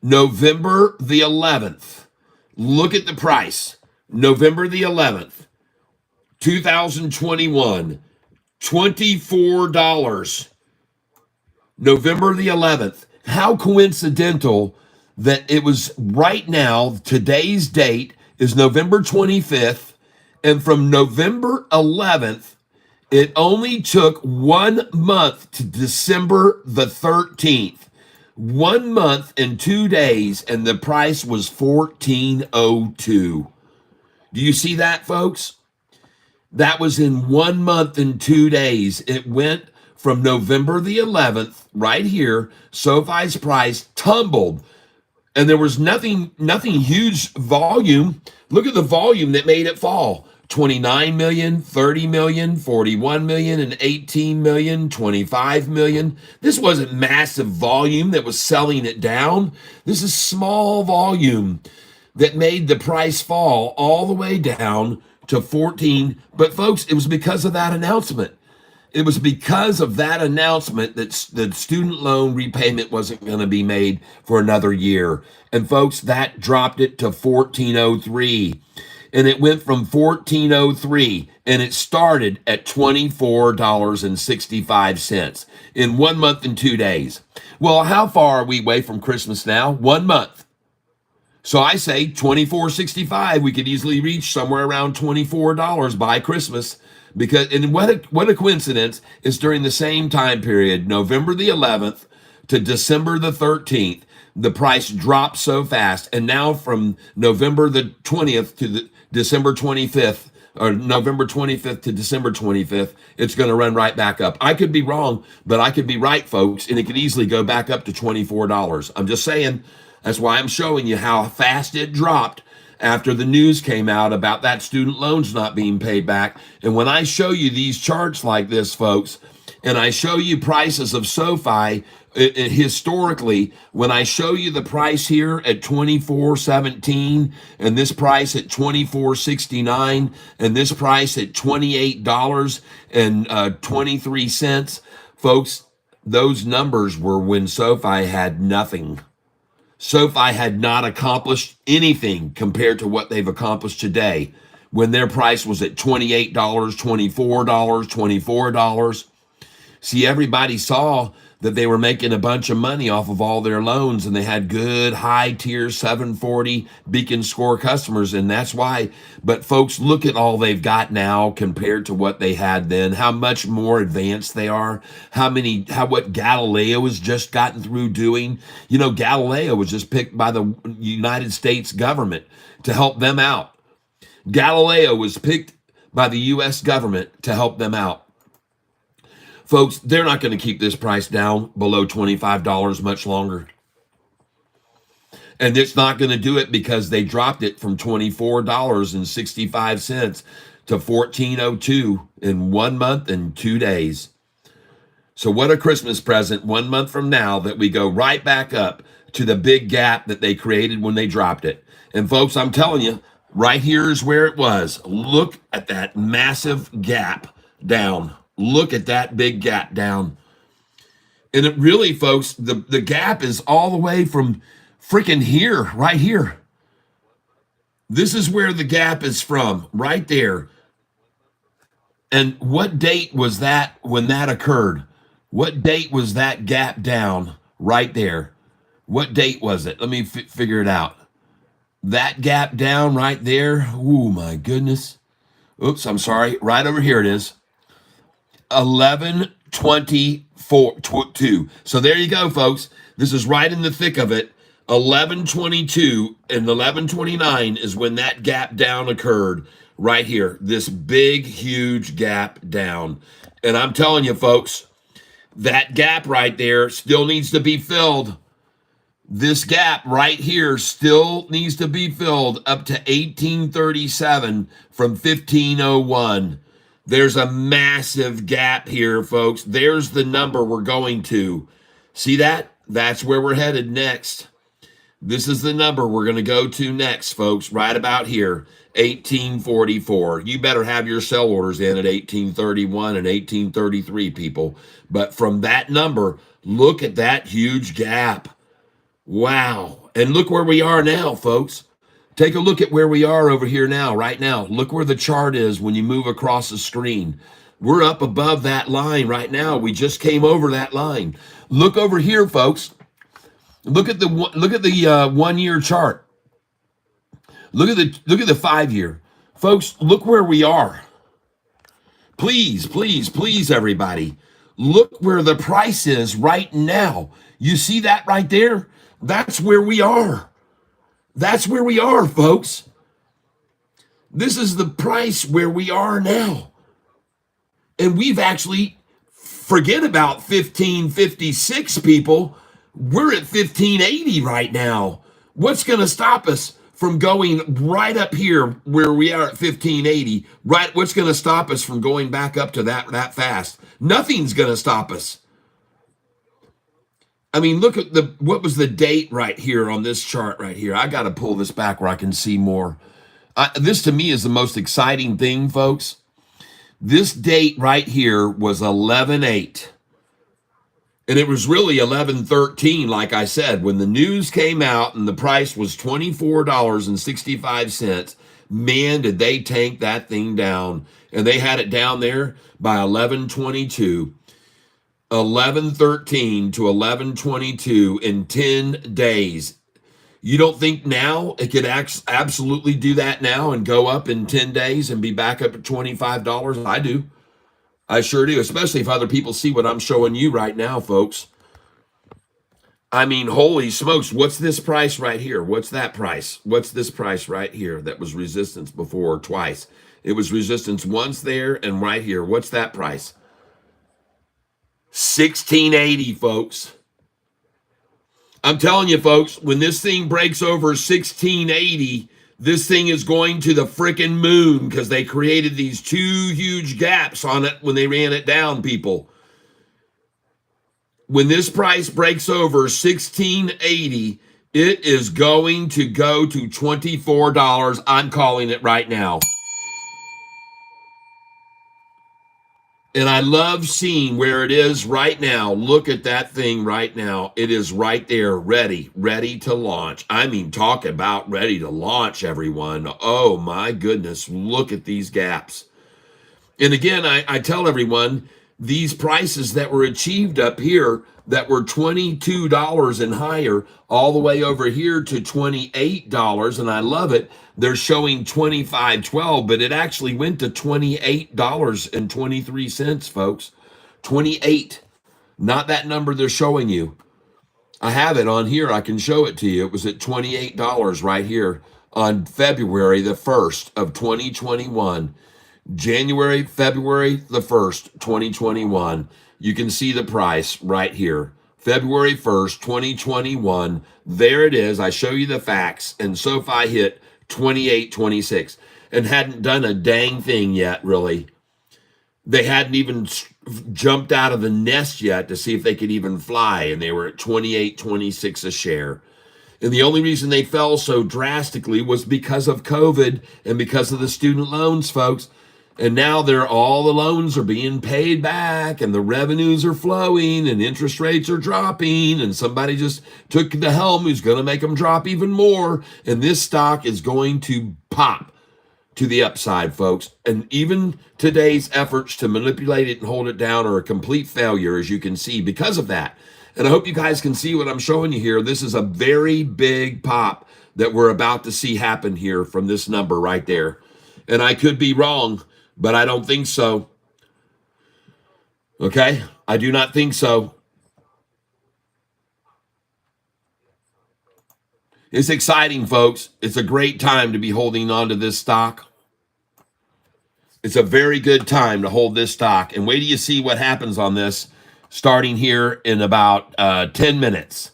S1: the 11th. Look at the price. November the 11th, 2021, $24. November the 11th. How coincidental that it was right now, today's date is November 25th, and from November 11th, it only took 1 month to December the 13th. 1 month and 2 days, and the price was $14.02. Do you see that, folks? That was in 1 month and 2 days. It went from November the 11th, right here, SoFi's price tumbled, and there was nothing huge volume. Look at the volume that made it fall. 29 million, 30 million, 41 million, and 18 million, 25 million. This wasn't massive volume that was selling it down. This is small volume that made the price fall all the way down to 14. But folks, it was because of that announcement. It was because of that announcement that the student loan repayment wasn't going to be made for another year. And folks, that dropped it to 1403. And it went from 1403 and it started at $24.65 in 1 month and 2 days. Well, how far are we away from Christmas now? 1 month. So I say 24.65. We could easily reach somewhere around $24 by Christmas. Because, and what a coincidence, is during the same time period, November the 11th to December the 13th, the price dropped so fast. And now from November the 20th to the December 25th, or November 25th to December 25th, it's going to run right back up. I could be wrong, but I could be right, folks, and it could easily go back up to $24. I'm just saying, that's why I'm showing you how fast it dropped after the news came out about that student loans not being paid back. And when I show you these charts like this, folks, and I show you prices of SoFi historically, when I show you the price here at 24.17 and this price at 24.69 and this price at $28.23, folks, those numbers were when SoFi had nothing. SoFi had not accomplished anything compared to what they've accomplished today when their price was at $28, $24. See, everybody saw that they were making a bunch of money off of all their loans, and they had good high tier 740 beacon score customers, and that's why. But folks, look at all they've got now compared to what they had then, how much more advanced they are, what Galileo has just gotten through doing. You know, Galileo was just picked by the United States government to help them out. Galileo was picked by the U.S. government to help them out. Folks, they're not going to keep this price down below $25 much longer. And it's not going to do it because they dropped it from $24.65 to $14.02 in 1 month and 2 days. So what a Christmas present 1 month from now that we go right back up to the big gap that they created when they dropped it. And folks, I'm telling you, right here is where it was. Look at that massive gap down. Look at that big gap down. And it really, folks, the gap is all the way from freaking here, right here. This is where the gap is from, right there. And what date was that when that occurred? What date was that gap down right there? What date was it? Let me figure it out. That gap down right there. Oh, my goodness. Oops, I'm sorry. Right over here it is. 11/24/2. So there you go, folks. This is right in the thick of it. 1122 and 1129 is when that gap down occurred right here. This big, huge gap down. And I'm telling you, folks, that gap right there still needs to be filled. This gap right here still needs to be filled up to 1837 from 1501. There's a massive gap here, folks. There's the number we're going to. See that? That's where we're headed next. This is the number we're going to go to next, folks, right about here, 1844. You better have your sell orders in at 1831 and 1833, people. But from that number, look at that huge gap. Wow. And look where we are now, folks. Take a look at where we are over here now, right now. Look where the chart is when you move across the screen. We're up above that line right now. We just came over that line. Look over here, folks. Look at the 1 year chart. Look at the 5 year. Folks, look where we are. Please, please, please, everybody. Look where the price is right now. You see that right there? That's where we are. That's where we are, folks. This is the price where we are now. And we've actually, forget about 1556, people. We're at 1580 right now. What's going to stop us from going right up here where we are at 1580? Right, what's going to stop us from going back up to that fast? Nothing's going to stop us. I mean, look at what was the date right here on this chart right here? I got to pull this back where I can see more. This to me is the most exciting thing, folks. This date right here was 11/8. And it was really 11/13, like I said, when the news came out and the price was $24.65. Man, did they tank that thing down. And they had it down there by 11/22. 11/13 to 11/22 in 10 days. You don't think now it could absolutely do that now and go up in 10 days and be back up at $25? I do. I sure do, especially if other people see what I'm showing you right now, folks. I mean, holy smokes, what's this price right here? What's that price? What's this price right here that was resistance before twice? It was resistance once there and right here. What's that price? 1680, folks. I'm telling you, folks, when this thing breaks over 1680, this thing is going to the frickin' moon because they created these two huge gaps on it when they ran it down, people. When this price breaks over 1680, it is going to go to $24. I'm calling it right now. And I love seeing where it is right now. Look at that thing right now. It is right there, ready to launch. I mean, talk about ready to launch, everyone. Oh my goodness, look at these gaps. And again, I tell everyone, these prices that were achieved up here that were $22 and higher, all the way over here to $28, and I love it. They're showing $25.12, but it actually went to $28.23, folks. 28, not that number they're showing you. I have it on here. I can show it to you. It was at $28 right here on February the 1st of 2021. February the 1st, 2021. You can see the price right here. February 1st, 2021. There it is. I show you the facts. And Sofi hit 28.26 and hadn't done a dang thing yet, really. They hadn't even jumped out of the nest yet to see if they could even fly. And they were at 28.26 a share. And the only reason they fell so drastically was because of COVID and because of the student loans, folks. And now all the loans are being paid back and the revenues are flowing and interest rates are dropping and somebody just took the helm who's going to make them drop even more. And this stock is going to pop to the upside, folks. And even today's efforts to manipulate it and hold it down are a complete failure, as you can see, because of that. And I hope you guys can see what I'm showing you here. This is a very big pop that we're about to see happen here from this number right there. And I could be wrong, but I don't think so. Okay? I do not think so. It's exciting, folks. It's a great time to be holding on to this stock. It's a very good time to hold this stock. And wait till you see what happens on this starting here in about 10 minutes.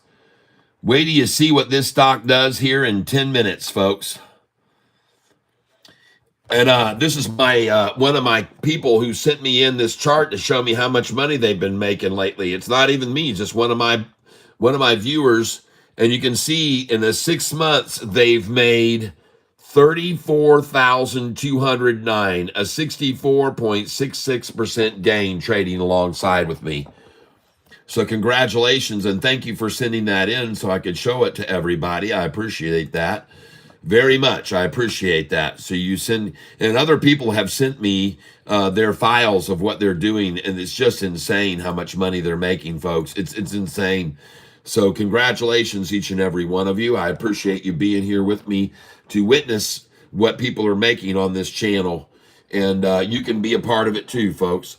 S1: Wait till you see what this stock does here in 10 minutes, folks. And this is my one of my people who sent me in this chart to show me how much money they've been making lately. It's not even me, just one of my viewers. And you can see in the 6 months they've made 34,209, a 64.66% gain trading alongside with me. So congratulations and thank you for sending that in so I could show it to everybody. I appreciate that very much. I appreciate that. So you send, and other people have sent me their files of what they're doing, and it's just insane how much money they're making, folks. It's insane. So congratulations, each and every one of you. I appreciate you being here with me to witness what people are making on this channel, and you can be a part of it too, folks.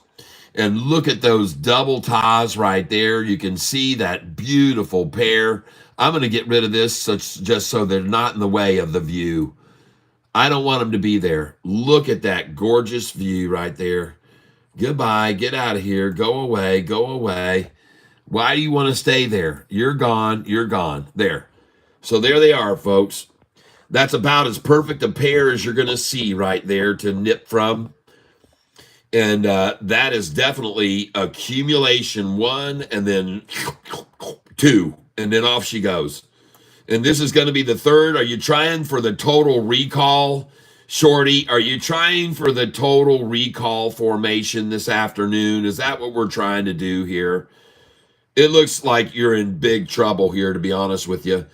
S1: And look at those double ties right there. You can see that beautiful pair. I'm going to get rid of this just so they're not in the way of the view. I don't want them to be there. Look at that gorgeous view right there. Goodbye. Get out of here. Go away. Go away. Why do you want to stay there? You're gone. You're gone. There. So there they are, folks. That's about as perfect a pair as you're going to see right there to nip from. And that is definitely accumulation 1 and then 2. And then off she goes. And this is going to be the third. Are you trying for the total recall, Shorty? Are you trying for the total recall formation this afternoon? Is that what we're trying to do here? It looks like you're in big trouble here, to be honest with you.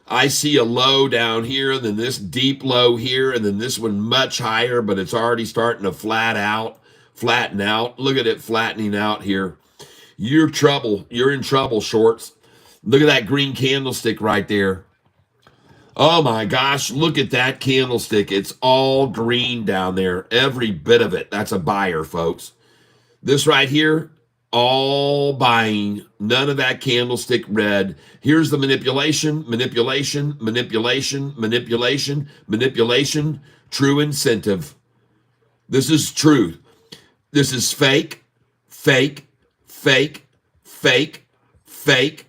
S1: I see a low down here, then this deep low here, and then this one much higher, but it's already starting to flatten out. Look at it flattening out here. You're in trouble, shorts. Look at that green candlestick right there. Oh my gosh, look at that candlestick. It's all green down there. Every bit of it. That's a buyer, folks. This right here, all buying. None of that candlestick red. Here's the manipulation. True incentive. This is truth. This is fake, fake, fake, fake, fake.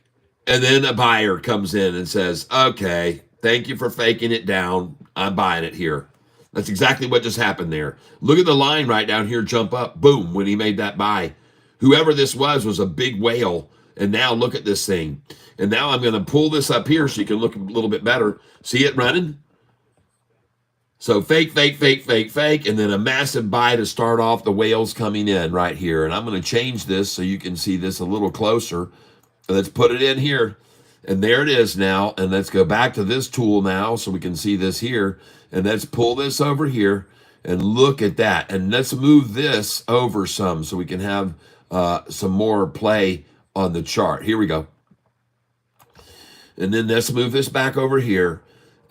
S1: And then a buyer comes in and says, okay, thank you for faking it down. I'm buying it here. That's exactly what just happened there. Look at the line right down here jump up. Boom, when he made that buy. Whoever this was a big whale. And now look at this thing. And now I'm going to pull this up here so you can look a little bit better. See it running? So fake, fake, fake, fake, fake, and then a massive buy to start off the whales coming in right here. And I'm going to change this so you can see this a little closer. Let's put it in here. And there it is now. And let's go back to this tool now so we can see this here. And let's pull this over here and look at that. And let's move this over some so we can have some more play on the chart. Here we go. And then let's move this back over here.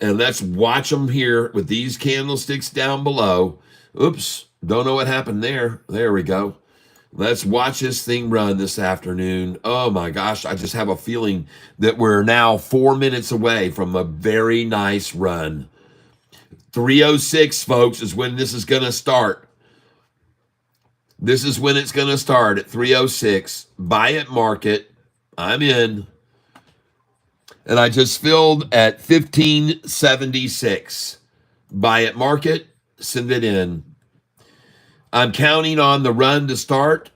S1: And let's watch them here with these candlesticks down below. Oops, don't know what happened there. There we go. Let's watch this thing run this afternoon. Oh my gosh, I just have a feeling that we're now 4 minutes away from a very nice run. 306, folks, is when this is going to start. This is when it's going to start at 306. Buy at market. I'm in. And I just filled at 1576. Buy at market, send it in. I'm counting on the run to start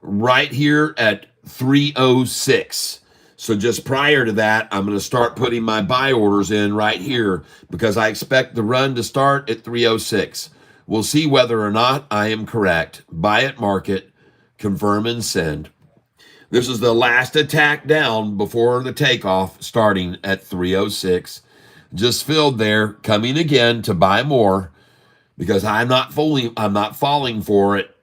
S1: right here at 306. So just prior to that, I'm going to start putting my buy orders in right here because I expect the run to start at 306. We'll see whether or not I am correct. Buy at market, confirm and send. This is the last attack down before the takeoff, starting at 306. Just filled there, coming again to buy more because I'm not falling for it.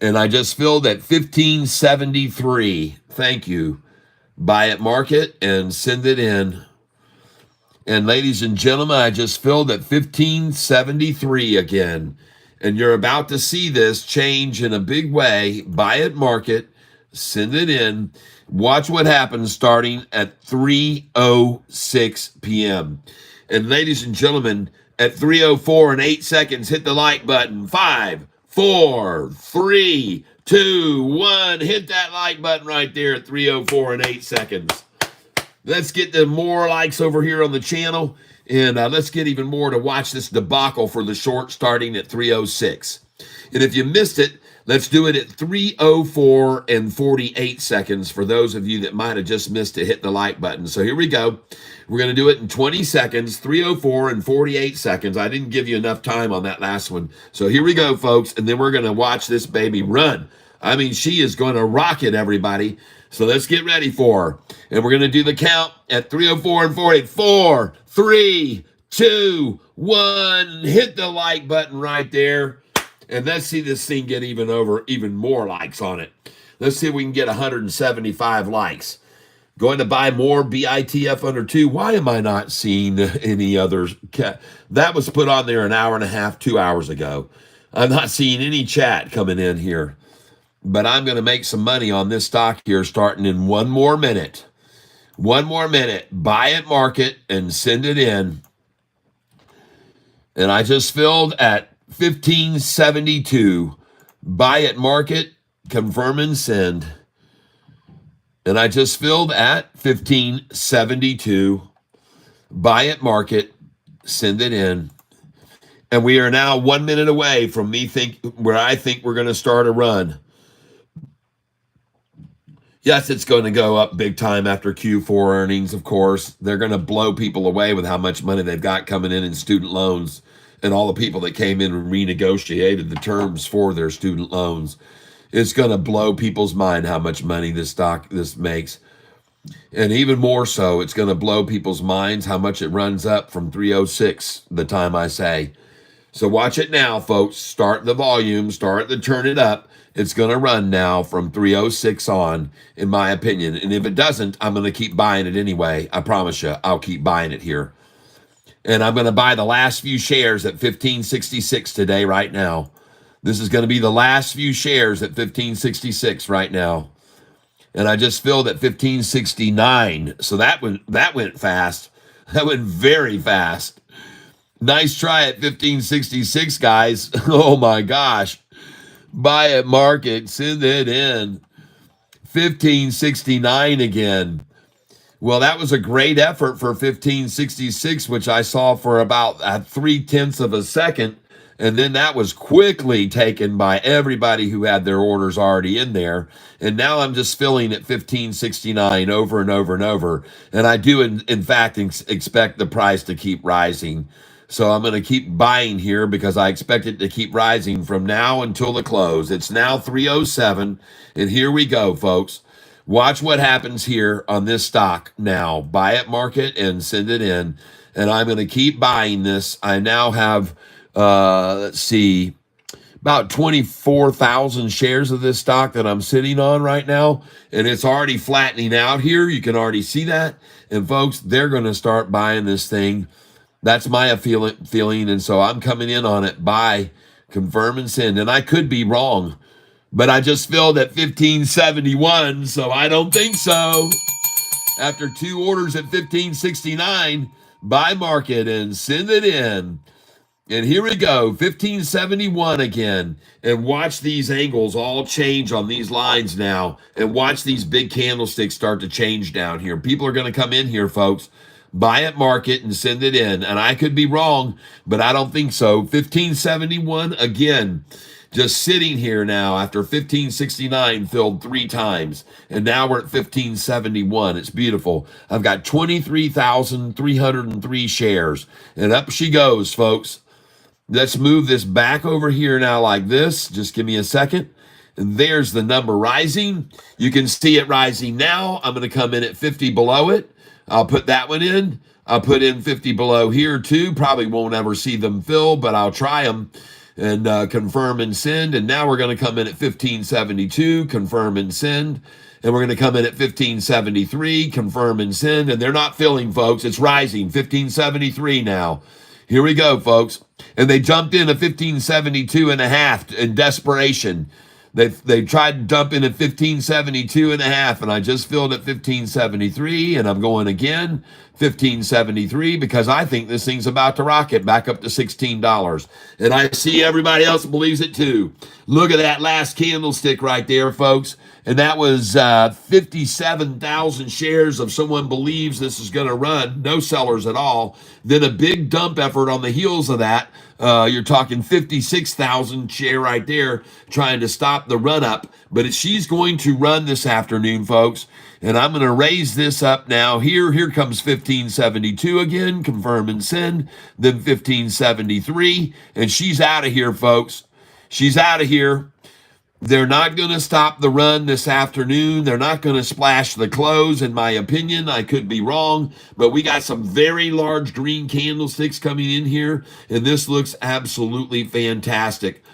S1: And I just filled at 1573. Thank you. Buy at market and send it in. And ladies and gentlemen, I just filled at 1573 again. And you're about to see this change in a big way. Buy at market, send it in. Watch what happens starting at 3:06 p.m. And ladies and gentlemen, at 3:04 and 8 seconds, hit the like button. 5, 4, 3, 2, 1. Hit that like button right there at 3:04 and 8 seconds. Let's get the more likes over here on the channel, and let's get even more to watch this debacle for the short starting at 3:06. And if you missed it, let's do it at 3:04 and 48 seconds for those of you that might have just missed it, hit the like button. So here we go. We're going to do it in 20 seconds, 3:04 and 48 seconds. I didn't give you enough time on that last one. So here we go, folks, and then we're going to watch this baby run. I mean, she is going to rock it, everybody. So let's get ready for her. And we're going to do the count at 3:04 and 48. 4, 3, 2, 1. Hit the like button right there. And let's see this thing get even more likes on it. Let's see if we can get 175 likes. Going to buy more BITF under 2. Why am I not seeing any others? That was put on there an hour and a half, 2 hours ago. I'm not seeing any chat coming in here. But I'm going to make some money on this stock here starting in 1 more minute. 1 more minute. Buy it, market, and send it in. And I just filled at 1572. Buy it, market, confirm and send. And I just filled at 1572. Buy it, market, send it in. And we are now 1 minute away from where I think we're going to start a run. Yes, it's going to go up big time after Q4 earnings, of course. They're going to blow people away with how much money they've got coming in student loans and all the people that came in and renegotiated the terms for their student loans. It's going to blow people's mind how much money this makes. And even more so, it's going to blow people's minds how much it runs up from 306 the time I say. So watch it now, folks. Start the volume, start to turn it up. It's going to run now from 306 on, in my opinion. And if it doesn't, I'm going to keep buying it anyway. I promise you, I'll keep buying it here. And I'm going to buy the last few shares at 1566 today, right now. This is going to be the last few shares at 1566 right now. And I just filled at 1569. So that went fast. That went very fast. Nice try at 1566, guys. Oh my gosh. Buy it, market, send it in. 1569 again. Well, that was a great effort for 1566, which I saw for about 0.3 of a second. And then that was quickly taken by everybody who had their orders already in there. And now I'm just filling at 1569 over and over and over. And I do, in fact, expect the price to keep rising. So I'm going to keep buying here because I expect it to keep rising from now until the close. It's now 307. And here we go, folks. Watch what happens here on this stock now. Buy it, market, and send it in. And I'm going to keep buying this. I now have, let's see, about 24,000 shares of this stock that I'm sitting on right now. And it's already flattening out here. You can already see that. And folks, they're going to start buying this thing. That's my feeling, and so I'm coming in on it. Buy, confirm, and send. And I could be wrong, but I just filled at 1571, so I don't think so. After 2 orders at 1569, buy, market, and send it in. And here we go, 1571 again. And watch these angles all change on these lines now. And watch these big candlesticks start to change down here. People are going to come in here, folks. Buy it, market, and send it in. And I could be wrong, but I don't think so. 1571 again. Just sitting here now after 1569 filled 3 times. And now we're at 1571. It's beautiful. I've got 23,303 shares. And up she goes, folks. Let's move this back over here now like this. Just give me a second. And there's the number rising. You can see it rising now. I'm going to come in at 50 below it. I'll put that one in. I'll put in 50 below here too. Probably won't ever see them fill, but I'll try them and confirm and send. And now we're going to come in at 1572, confirm and send. And we're going to come in at 1573, confirm and send. And they're not filling, folks. It's rising. 1573 now. Here we go, folks. And they jumped in at 1572 and a half in desperation. They tried to dump in at 1572.5, and I just filled at 1573, and I'm going again 1573 because I think this thing's about to rocket back up to $16. And I see everybody else believes it too. Look at that last candlestick right there, folks. And that was 57,000 shares of someone believes this is going to run, no sellers at all. Then a big dump effort on the heels of that. You're talking 56,000 share right there trying to stop the run up. But she's going to run this afternoon, folks. And I'm going to raise this up now. Here comes 1572 again, confirm and send. Then 1573. And she's out of here, folks. She's out of here. They're not going to stop the run this afternoon. They're not going to splash the close, in my opinion. I could be wrong, but we got some very large green candlesticks coming in here, and this looks absolutely fantastic.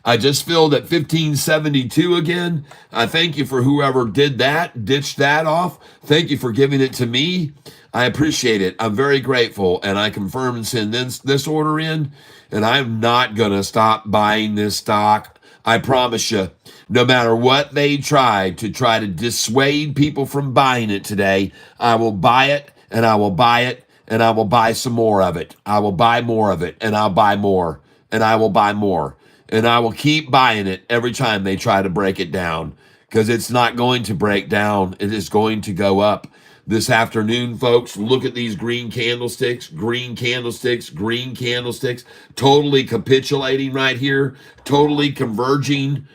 S1: I just filled at 1572 again. I thank you for whoever did that, ditched that off. Thank you for giving it to me. I appreciate it. I'm very grateful, and I confirm and send this order in, and I'm not going to stop buying this stock. I promise you, no matter what they try to dissuade people from buying it today, I will buy it, and I will buy it, and I will buy some more of it. I will buy more of it, and I'll buy more, and I will buy more. And I will keep buying it every time they try to break it down, because it's not going to break down. It is going to go up. This afternoon, folks, look at these green candlesticks, green candlesticks, green candlesticks, totally capitulating right here, totally converging.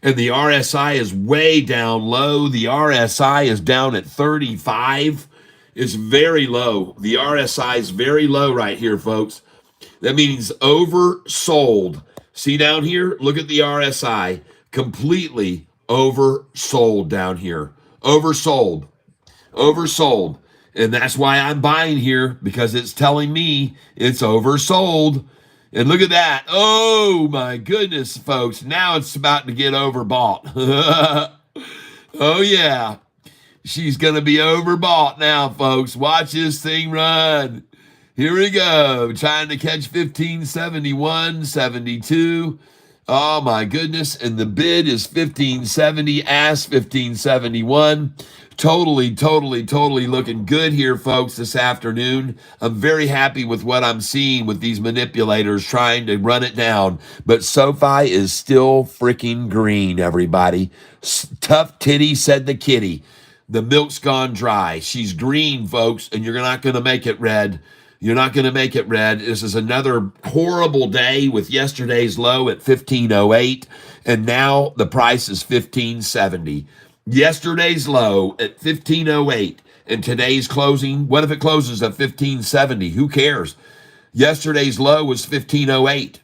S1: And the RSI is way down low. The RSI is down at 35. It's very low. The RSI is very low right here, folks. That means oversold. See down here? Look at the RSI. Completely oversold down here. Oversold. Oversold. And that's why I'm buying here, because it's telling me it's oversold. And look at that. Oh my goodness, folks. Now it's about to get overbought. Oh yeah. She's going to be overbought now, folks. Watch this thing run. Here we go. Trying to catch 1571, 72. Oh my goodness. And the bid is 1570, ask 1571. Totally looking good here, folks, this afternoon. I'm very happy with what I'm seeing with these manipulators trying to run it down. But Sofi is still freaking green, everybody. Tough titty, said the kitty. The milk's gone dry. She's green, folks, and you're not going to make it red. You're not going to make it red. This is another horrible day with yesterday's low at 1508, and now the price is 1570. Yesterday's low at 1508 and today's closing. What if it closes at 1570? Who cares? Yesterday's low was 1508.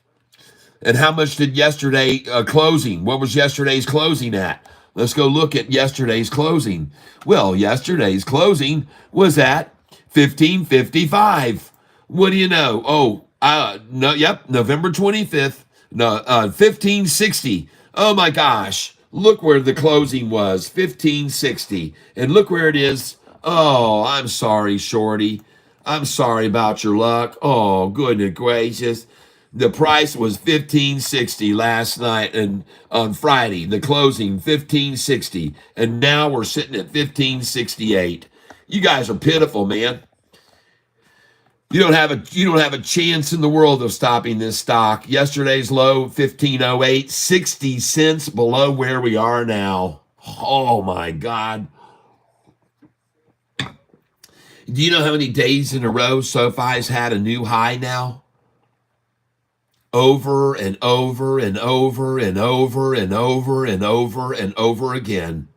S1: And how much did yesterday closing? What was yesterday's closing at? Let's go look at yesterday's closing. Well, yesterday's closing was at 1555. What do you know? November 25th. 1560. Oh my gosh. Look where the closing was, 1560. And look where it is. Oh, I'm sorry, Shorty. I'm sorry about your luck. Oh, goodness gracious. The price was 1560 last night, and on Friday, the closing 1560. And now we're sitting at 1568. You guys are pitiful, man. You don't have a chance in the world of stopping this stock. Yesterday's low, 1508, 60 cents below where we are now. Oh my God. Do you know how many days in a row Sofi's had a new high now? Over and over and over and over and over and over and over again.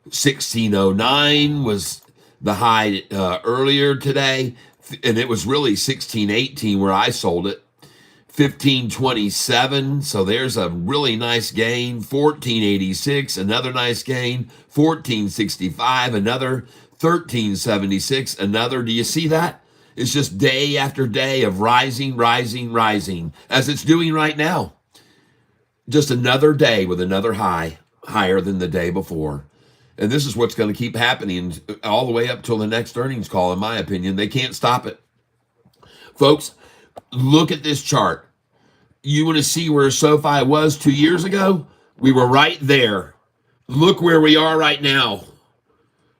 S1: 1609 was the high earlier today. And it was really 1618 where I sold it. 1527, so there's a really nice gain. 1486, another nice gain. 1465, another. 1376, another. Do you see that? It's just day after day of rising, as it's doing right now. Just another day with another high, higher than the day before. And this is what's going to keep happening all the way up till the next earnings call, in my opinion. They can't stop it. Folks, look at this chart. You want to see where Sofi was 2 years ago? We were right there. Look where we are right now.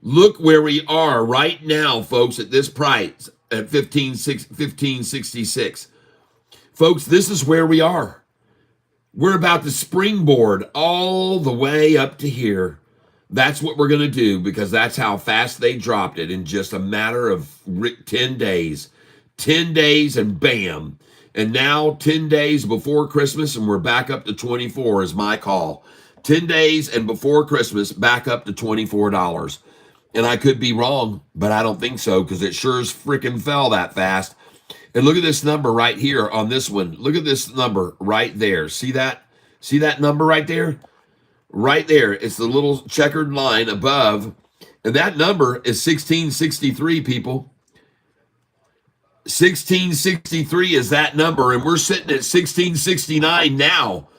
S1: Look where we are right now, folks, at this price at 1566. Folks, this is where we are. We're about to springboard all the way up to here. That's what we're going to do because that's how fast they dropped it in just a matter of 10 days. 10 days and bam. And now 10 days before Christmas and we're back up to 24 is my call. 10 days and before Christmas, back up to $24. And I could be wrong, but I don't think so because it sure as freaking fell that fast. And look at this number right here on this one. Look at this number right there. See that? See that number right there? Right there. It's the little checkered line above. And that number is 1663, people. 1663 is that number. And we're sitting at 1669 now.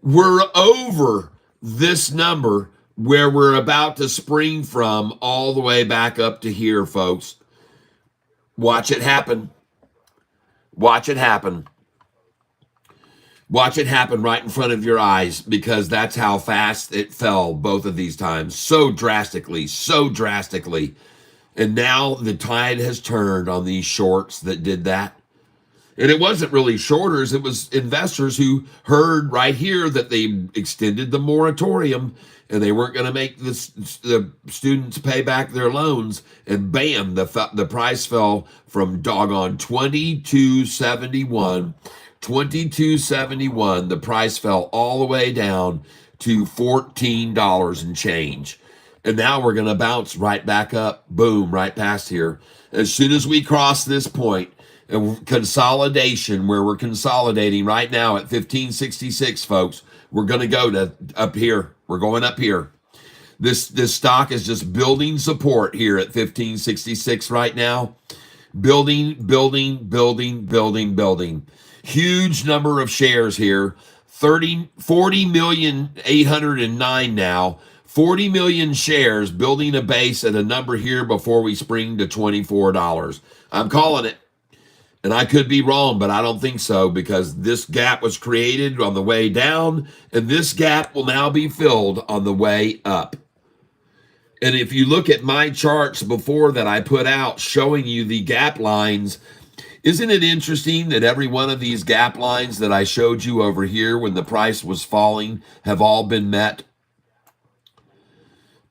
S1: We're over this number where we're about to spring from all the way back up to here, folks. Watch it happen. Watch it happen. Watch it happen right in front of your eyes because that's how fast it fell both of these times. So drastically, so drastically. And now the tide has turned on these shorts that did that. And it wasn't really shorters. It was investors who heard right here that they extended the moratorium and they weren't going to make the students pay back their loans. And bam, the price fell from doggone 22.71. 22.71. The price fell all the way down to $14 and change. And now we're going to bounce right back up. Boom, right past here. As soon as we cross this point, consolidation, where we're consolidating right now at 1566, folks, we're going to go to up here. We're going up here. This stock is just building support here at 1566 right now. Building. Huge number of shares here. 40,809,000 now. 40 million shares building a base at a number here before we spring to $24. I'm calling it. And I could be wrong, but I don't think so because this gap was created on the way down, and this gap will now be filled on the way up. And if you look at my charts before that I put out showing you the gap lines, isn't it interesting that every one of these gap lines that I showed you over here when the price was falling have all been met?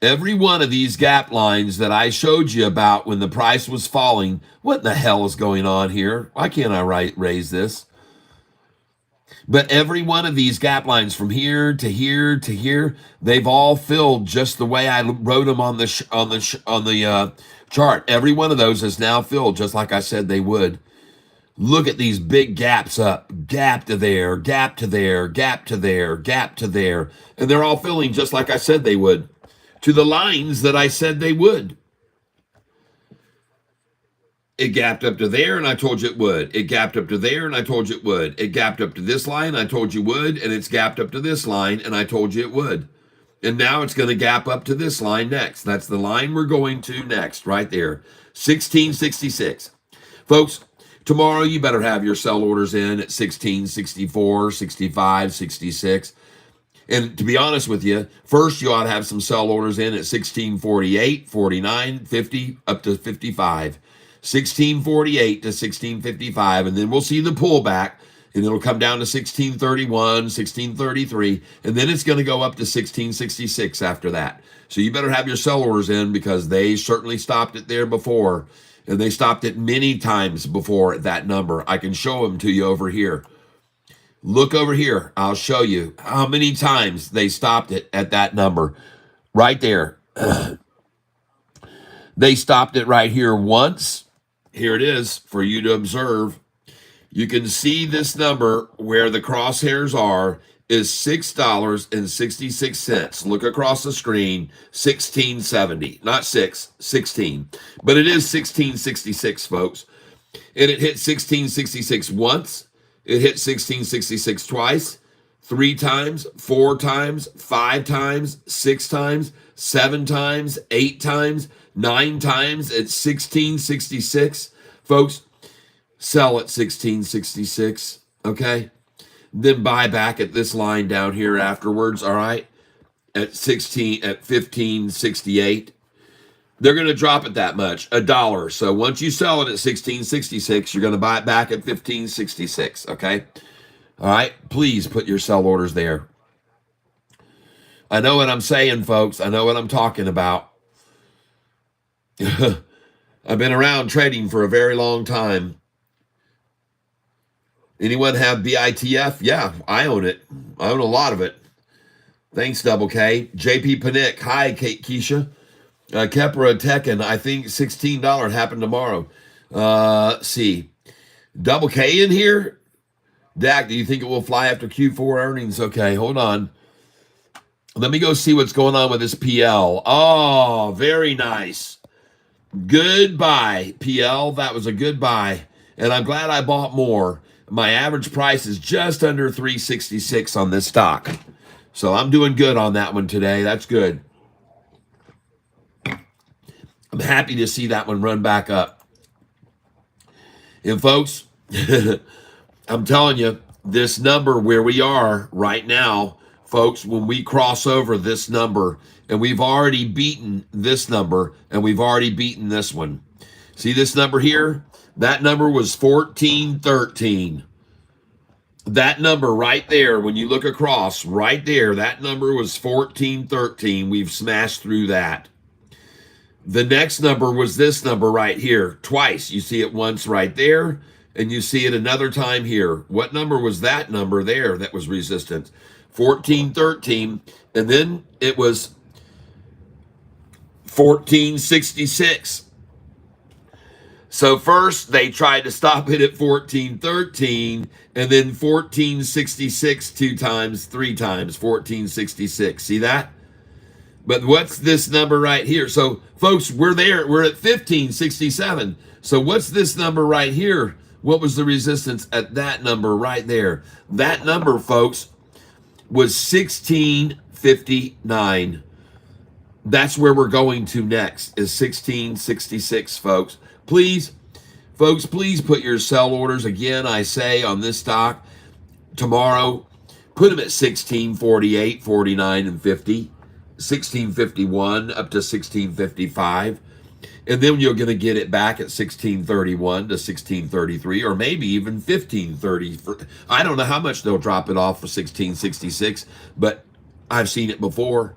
S1: Every one of these gap lines that I showed you about when the price was falling, what in the hell is going on here? Why can't I raise this? But every one of these gap lines from here to here to here, they've all filled just the way I wrote them on the chart. Every one of those is now filled just like I said they would. Look at these big gaps up, gap to there, gap to there, gap to there, gap to there, and they're all filling just like I said they would. To the lines that I said they would. It gapped up to there, and I told you it would. It gapped up to there, and I told you it would. It gapped up to this line, I told you it would, and it's gapped up to this line, and I told you it would. And now it's going to gap up to this line next. That's the line we're going to next, right there. 1666. Folks, tomorrow you better have your sell orders in at 1664, 65, 66. And to be honest with you, first you ought to have some sell orders in at 1648, 49, 50, up to 55. 1648 to 1655, and then we'll see the pullback, and it'll come down to 1631, 1633, and then it's going to go up to 1666 after that. So you better have your sell orders in because they certainly stopped it there before, and they stopped it many times before at that number. I can show them to you over here. Look over here. I'll show you how many times they stopped it at that number. Right there. They stopped it right here once. Here it is for you to observe. You can see this number where the crosshairs are is $6.66. Look across the screen, 1670. Not 6, 16. But it is 1666, folks. And it hit 1666 once. It hit 1666 twice, 3 times, 4 times, 5 times, 6 times, 7 times, 8 times, 9 times at 1666. Folks, sell at 1666, okay? then buy back at this line down here afterwards, all right? At 1568. They're going to drop it that much, $1. So once you sell it at 1666, you're going to buy it back at 1566, okay? All right, please put your sell orders there. I know what I'm saying, folks. I know what I'm talking about. I've been around trading for a very long time. Anyone have BITF? Yeah, I own it. I own a lot of it. Thanks, Double K. JP Panic. Hi, Kate Keisha. Kepra Tekken, I think $16 happened tomorrow. See. Double K in here? Dak, do you think it will fly after Q4 earnings? Okay, hold on. Let me go see what's going on with this PL. Oh, very nice. Good buy, PL. That was a good buy. And I'm glad I bought more. My average price is just under 366 on this stock. So I'm doing good on that one today. That's good. I'm happy to see that one run back up. And folks, I'm telling you, this number where we are right now, folks, when we cross over this number, and we've already beaten this number, and we've already beaten this one. See this number here? That number was 1413. That number right there, when you look across, right there, that number was 1413. We've smashed through that. The next number was this number right here, twice. You see it once right there, and you see it another time here. What number was that number there that was resistance? 1413, and then it was 1466. So first they tried to stop it at 1413, and then 1466 two times, three times, 1466. See that? But what's this number right here? So, folks, we're there. We're at 1567. So what's this number right here? What was the resistance at that number right there? That number, folks, was 1659. That's where we're going to next, is 1666, folks. Please, folks, please put your sell orders, again, I say, on this stock tomorrow. Put them at 1648, 49, and 50. 1651 up to 1655, and then you're going to get it back at 1631 to 1633, or maybe even 1530. I don't know how much they'll drop it off for 1666, but I've seen it before.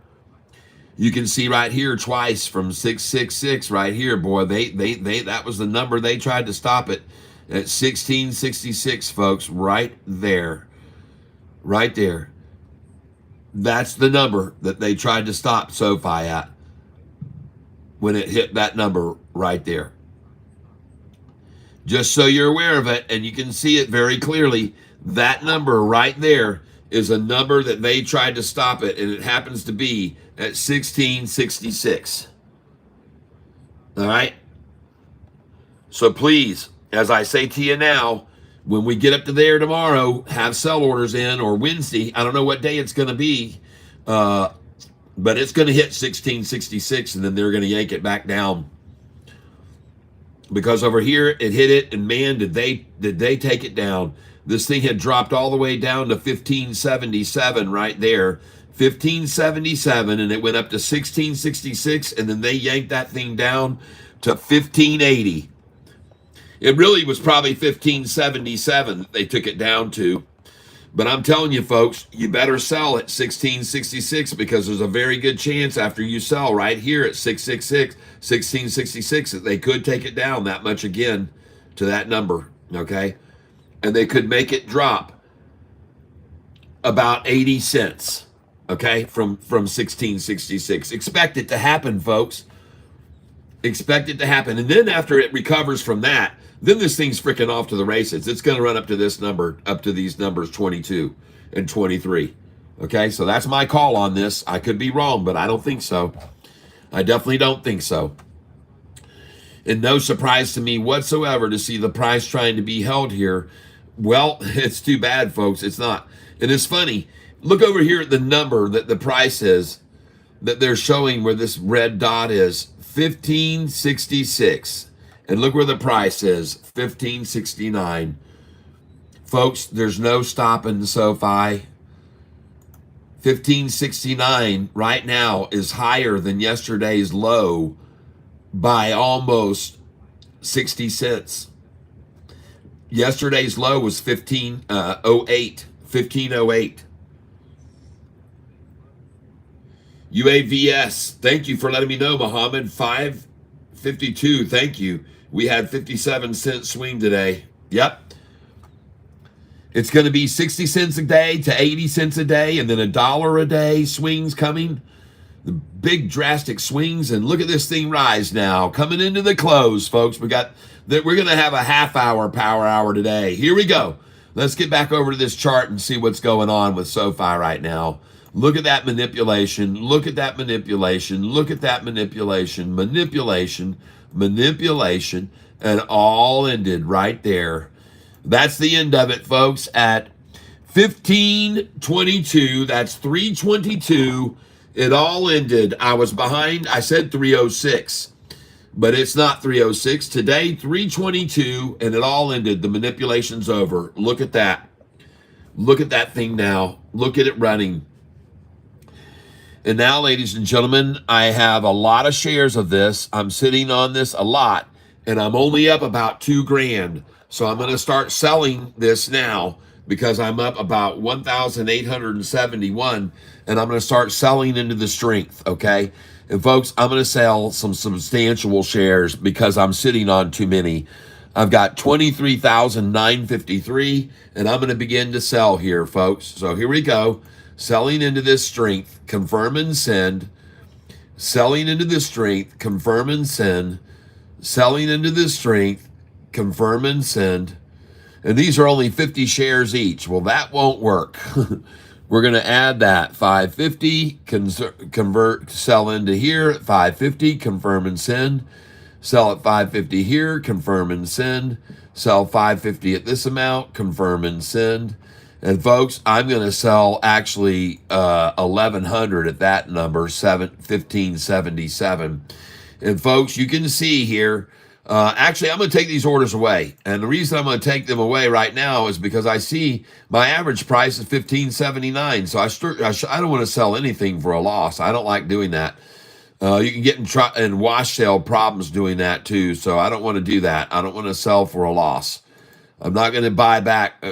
S1: You can see right here twice from 666 right here, boy. They that was the number they tried to stop it at 1666, folks. Right there, right there. That's the number that they tried to stop Sofi at when it hit that number right there. Just so you're aware of it, and you can see it very clearly, that number right there is a number that they tried to stop it, and it happens to be at 1666. All right? So please, as I say to you now, when we get up to there tomorrow, have sell orders in, or Wednesday. I don't know what day it's going to be, but it's going to hit 1666, and then they're going to yank it back down. Because over here, it hit it, and man, did they take it down. This thing had dropped all the way down to 1577 right there. 1577, and it went up to 1666, and then they yanked that thing down to 1580. It really was probably 1577 that they took it down to. But I'm telling you, folks, you better sell at 1666, because there's a very good chance after you sell right here at 666, 1666, that they could take it down that much again to that number, okay? And they could make it drop about 80 cents, okay, from 1666. Expect it to happen, folks. Expect it to happen. And then after it recovers from that, then this thing's freaking off to the races. It's going to run up to this number, up to these numbers 22 and 23. Okay, so that's my call on this. I could be wrong, but I don't think so. I definitely don't think so. And no surprise to me whatsoever to see the price trying to be held here. Well, it's too bad, folks. It's not. And it's funny. Look over here at the number that the price is, that they're showing where this red dot is, 1566. And look where the price is, 1569. Folks, there's no stopping SoFi. 1569 right now is higher than yesterday's low by almost 60 cents. Yesterday's low was 1508. UAVS, thank you for letting me know, Muhammad. 552, thank you. We had 57-cent swing today. Yep. It's going to be 60 cents a day to 80 cents a day, and then $1 a day swings coming. The big drastic swings, and look at this thing rise now. Coming into the close, folks. We're going to have a half-hour power hour today. Here we go. Let's get back over to this chart and see what's going on with SoFi right now. Look at that manipulation. Look at that manipulation. Look at that manipulation. Manipulation, and all ended right there. That's the end of it, folks, at 1522. That's 322. It all ended. I was behind. I said 306, but it's not 306. Today, 322, and it all ended. The manipulation's over. Look at that. Look at that thing now. Look at it running. And now, ladies and gentlemen, I have a lot of shares of this. I'm sitting on this a lot, and I'm only up about $2,000. So I'm going to start selling this now because I'm up about 1,871, and I'm going to start selling into the strength, okay? And folks, I'm going to sell some substantial shares because I'm sitting on too many. I've got 23,953, and I'm going to begin to sell here, folks. So here we go. Selling into this strength, confirm and send. Selling into this strength, confirm and send. Selling into this strength, confirm and send. And these are only 50 shares each. Well, that won't work. We're going to add that 550, convert, sell into here at 550, confirm and send. Sell at 550 here, confirm and send. Sell 550 at this amount, confirm and send. And folks, I'm going to sell actually 1,100 at that number, 1577. And folks, you can see here, actually, I'm going to take these orders away. And the reason I'm going to take them away right now is because I see my average price is 1579. So I don't want to sell anything for a loss. I don't like doing that. You can get in wash sale problems doing that too. So I don't want to do that. I don't want to sell for a loss. I'm not going to buy back.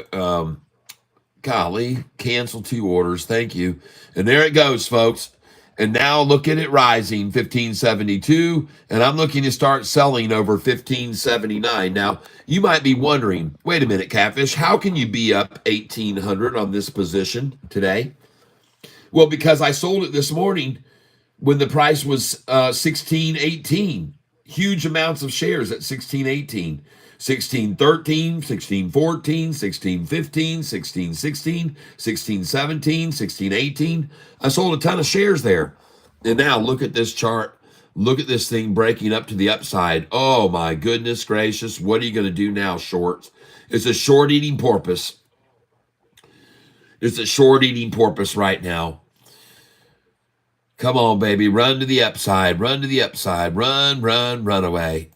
S1: Golly, cancel 2 orders. Thank you. And there it goes, folks. And now look at it rising, 1572. And I'm looking to start selling over 1579. Now, you might be wondering, wait a minute, Catfish, how can you be up 1,800 on this position today? Well, because I sold it this morning when the price was 1618. Huge amounts of shares at 1618. 1613, 1614, 1615, 1616, 1617, 1618. I sold a ton of shares there. And now look at this chart. Look at this thing breaking up to the upside. Oh my goodness gracious. What are you going to do now, shorts? It's a short eating porpoise. It's a short eating porpoise right now. Come on, baby. Run to the upside. Run to the upside. Run, run, run away.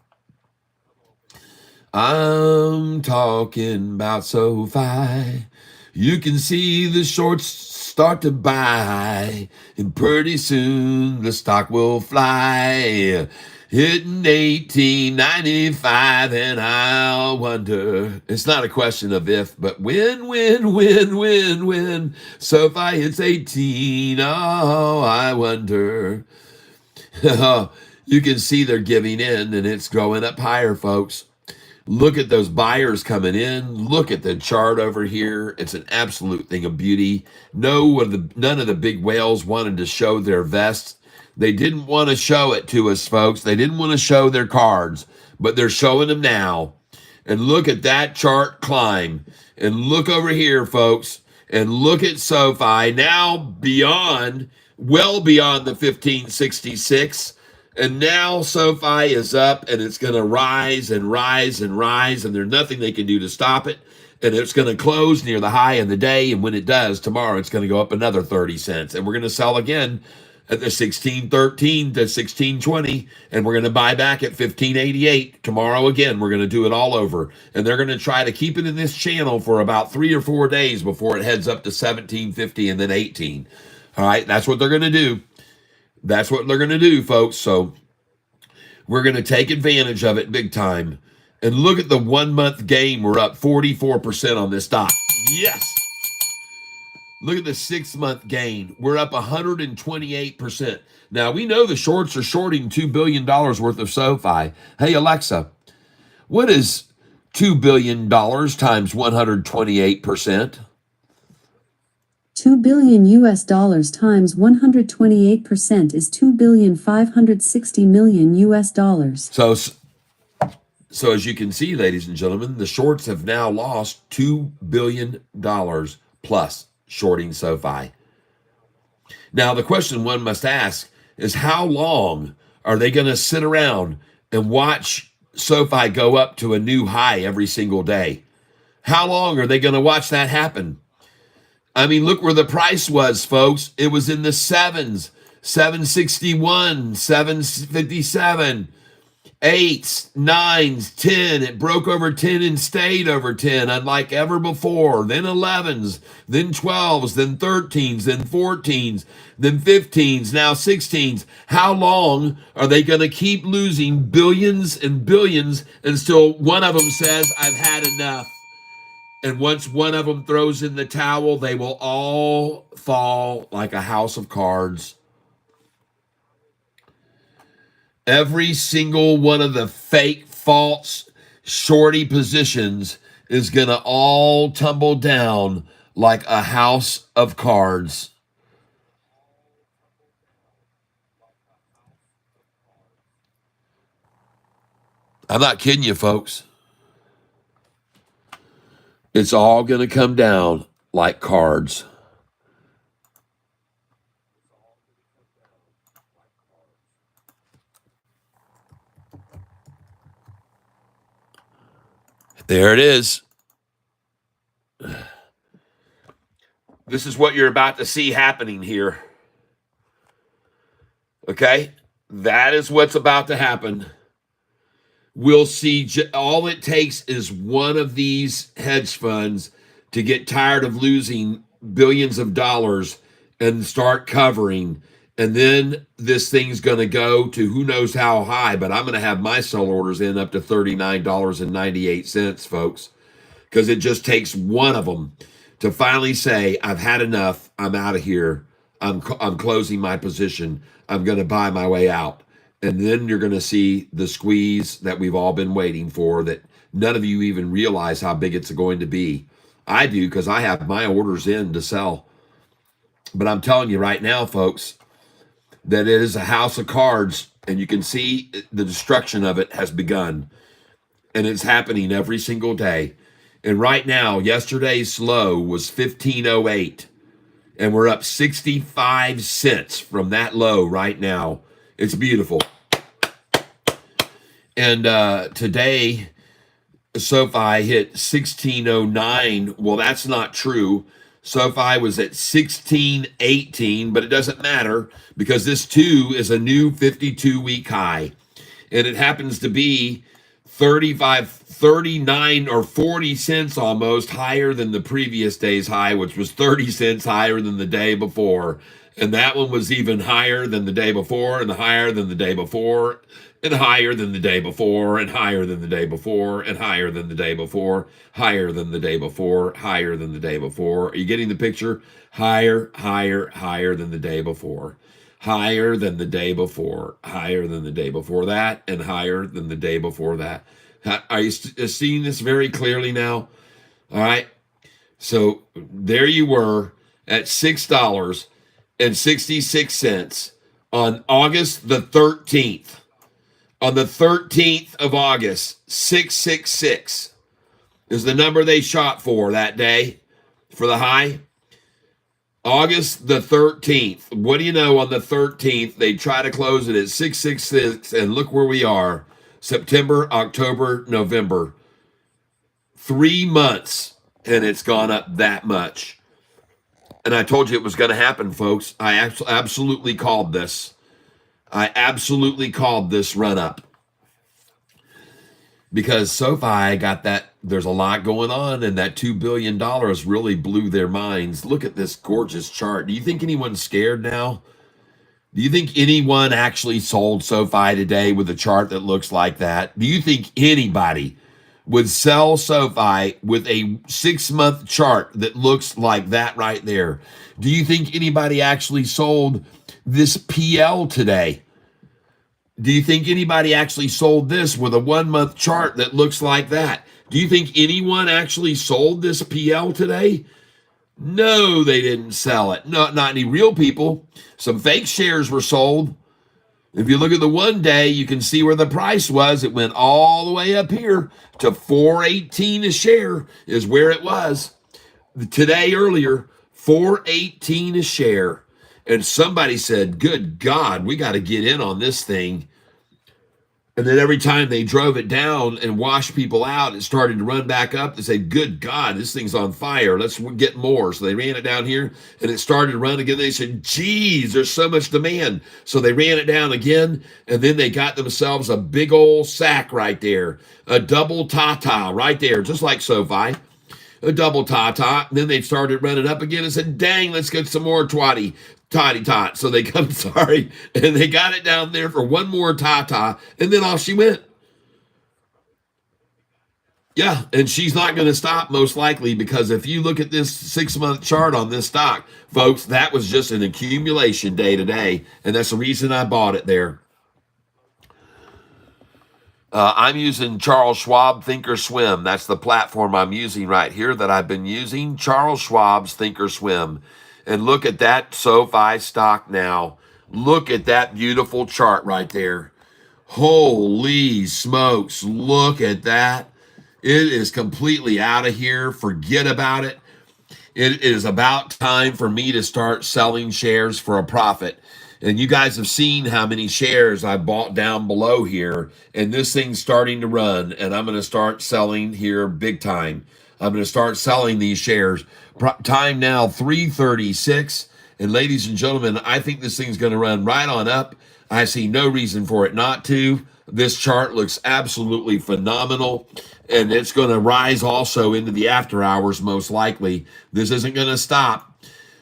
S1: I'm talking about SoFi. You can see the shorts start to buy, and pretty soon the stock will fly, hitting 1895, and I'll wonder. It's not a question of if, but when SoFi hits 18, oh, I wonder. You can see they're giving in, and it's going up higher, folks. Look at those buyers coming in. Look at the chart over here. It's an absolute thing of beauty. None of the big whales wanted to show their vests. They didn't want to show it to us, folks. They didn't want to show their cards, but they're showing them now. And look at that chart climb. And look over here, folks. And look at SoFi now beyond, well beyond the 1566. And now SoFi is up, and it's going to rise and rise and rise, and there's nothing they can do to stop it. And it's going to close near the high of the day, and when it does, tomorrow it's going to go up another 30 cents. And we're going to sell again at the 16.13 to 16.20, and we're going to buy back at 15.88 tomorrow again. We're going to do it all over, and they're going to try to keep it in this channel for about 3 or 4 days before it heads up to 17.50 and then 18. All right, that's what they're going to do. That's what they're going to do, folks. So we're going to take advantage of it big time. And look at the 1 month gain. We're up 44% on this stock. Yes. Look at the 6 month gain. We're up 128%. Now, we know the shorts are shorting $2 billion worth of SoFi. Hey, Alexa, what is $2 billion times 128%?
S4: $2 billion US dollars times 128% is $2,560,000,000 US dollars.
S1: So as you can see, ladies and gentlemen, the shorts have now lost $2 billion plus shorting SoFi. Now, the question one must ask is, how long are they going to sit around and watch SoFi go up to a new high every single day? How long are they going to watch that happen? I mean, look where the price was, folks. It was in the sevens, 761, 757, 8s, 9s, 10. It broke over 10 and stayed over 10, unlike ever before. Then 11s, then 12s, then 13s, then 14s, then 15s, now 16s. How long are they going to keep losing billions and billions until one of them says, I've had enough? And once one of them throws in the towel, they will all fall like a house of cards. Every single one of the fake, false, shorty positions is going to all tumble down like a house of cards. I'm not kidding you, folks. It's all going to come down like cards. There it is. This is what you're about to see happening here. Okay? That is what's about to happen. We'll see. All it takes is one of these hedge funds to get tired of losing billions of dollars and start covering. And then this thing's going to go to who knows how high, but I'm going to have my sell orders in up to $39.98, folks, because it just takes one of them to finally say, I've had enough. I'm out of here. I'm closing my position. I'm going to buy my way out. And then you're going to see the squeeze that we've all been waiting for, that none of you even realize how big it's going to be. I do, because I have my orders in to sell. But I'm telling you right now, folks, that it is a house of cards, and you can see the destruction of it has begun. And it's happening every single day. And right now, yesterday's low was 1508. And we're up 65 cents from that low right now. It's beautiful. And today, SoFi hit 1609. Well, that's not true. SoFi was at 1618, but it doesn't matter because this too is a new 52-week high. And it happens to be 39 or 40 cents almost higher than the previous day's high, which was 30 cents higher than the day before. And that one was even higher than the day before, and higher than the day before, and higher than the day before, and higher than the day before, and higher than the day before, higher than the day before, higher than the day before. Are you getting the picture? Higher, higher, higher than the day before. Higher than the day before, higher than the day before that, and higher than the day before that. Are you seeing this very clearly now? All right. So there you were at $6.66 on August the 13th. On the 13th of August, 666 is the number they shot for that day for the high. August the 13th. What do you know, on the 13th, they try to close it at 666, and look where we are. September, October, November. 3 months, and it's gone up that much. And I told you it was going to happen, folks. I absolutely called this. I absolutely called this run up because SoFi got that. There's a lot going on, and that $2 billion really blew their minds. Look at this gorgeous chart. Do you think anyone's scared now? Do you think anyone actually sold SoFi today with a chart that looks like that? Do you think anybody would sell SoFi with a 6-month chart that looks like that right there? Do you think anybody actually sold this PL today? Do you think anybody actually sold this with a 1-month chart that looks like that? Do you think anyone actually sold this PL today? No, they didn't sell it. Not any real people. Some fake shares were sold. If you look at the 1 day, you can see where the price was. It went all the way up here to 418 a share is where it was. Today earlier, 418 a share. And somebody said, good God, we got to get in on this thing. And then every time they drove it down and washed people out, it started to run back up. They said, good God, this thing's on fire. Let's get more. So they ran it down here and it started to run again. They said, geez, there's so much demand. So they ran it down again. And then they got themselves a big old sack right there, a double tata right there, just like SoFi. A double tata. Then they started running up again and said, dang, let's get some more toddy tot. So they come, and they got it down there for one more tata, and then off she went. Yeah, and she's not going to stop most likely, because if you look at this 6-month chart on this stock, folks, that was just an accumulation day to day, and that's the reason I bought it there. I'm using Charles Schwab Thinkorswim. That's the platform I'm using right here that I've been using, Charles Schwab's Thinkorswim. And look at that SoFi stock now. Look at that beautiful chart right there. Holy smokes, look at that. It is completely out of here. Forget about it. It is about time for me to start selling shares for a profit. And you guys have seen how many shares I bought down below here. And this thing's starting to run. And I'm going to start selling here big time. I'm going to start selling these shares. Time now, 3:36. And ladies and gentlemen, I think this thing's going to run right on up. I see no reason for it not to. This chart looks absolutely phenomenal. And it's going to rise also into the after hours, most likely. This isn't going to stop.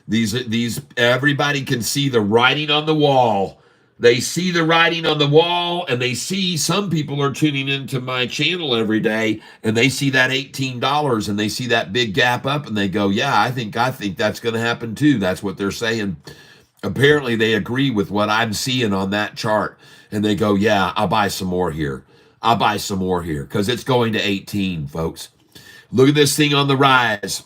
S1: These everybody can see the writing on the wall. They see the writing on the wall, and they see some people are tuning into my channel every day, and they see that $18 and they see that big gap up, and they go, yeah, I think that's going to happen too. That's what they're saying. Apparently they agree with what I'm seeing on that chart, and they go, yeah, I'll buy some more here. I'll buy some more here, because it's going to 18, folks. Look at this thing on the rise.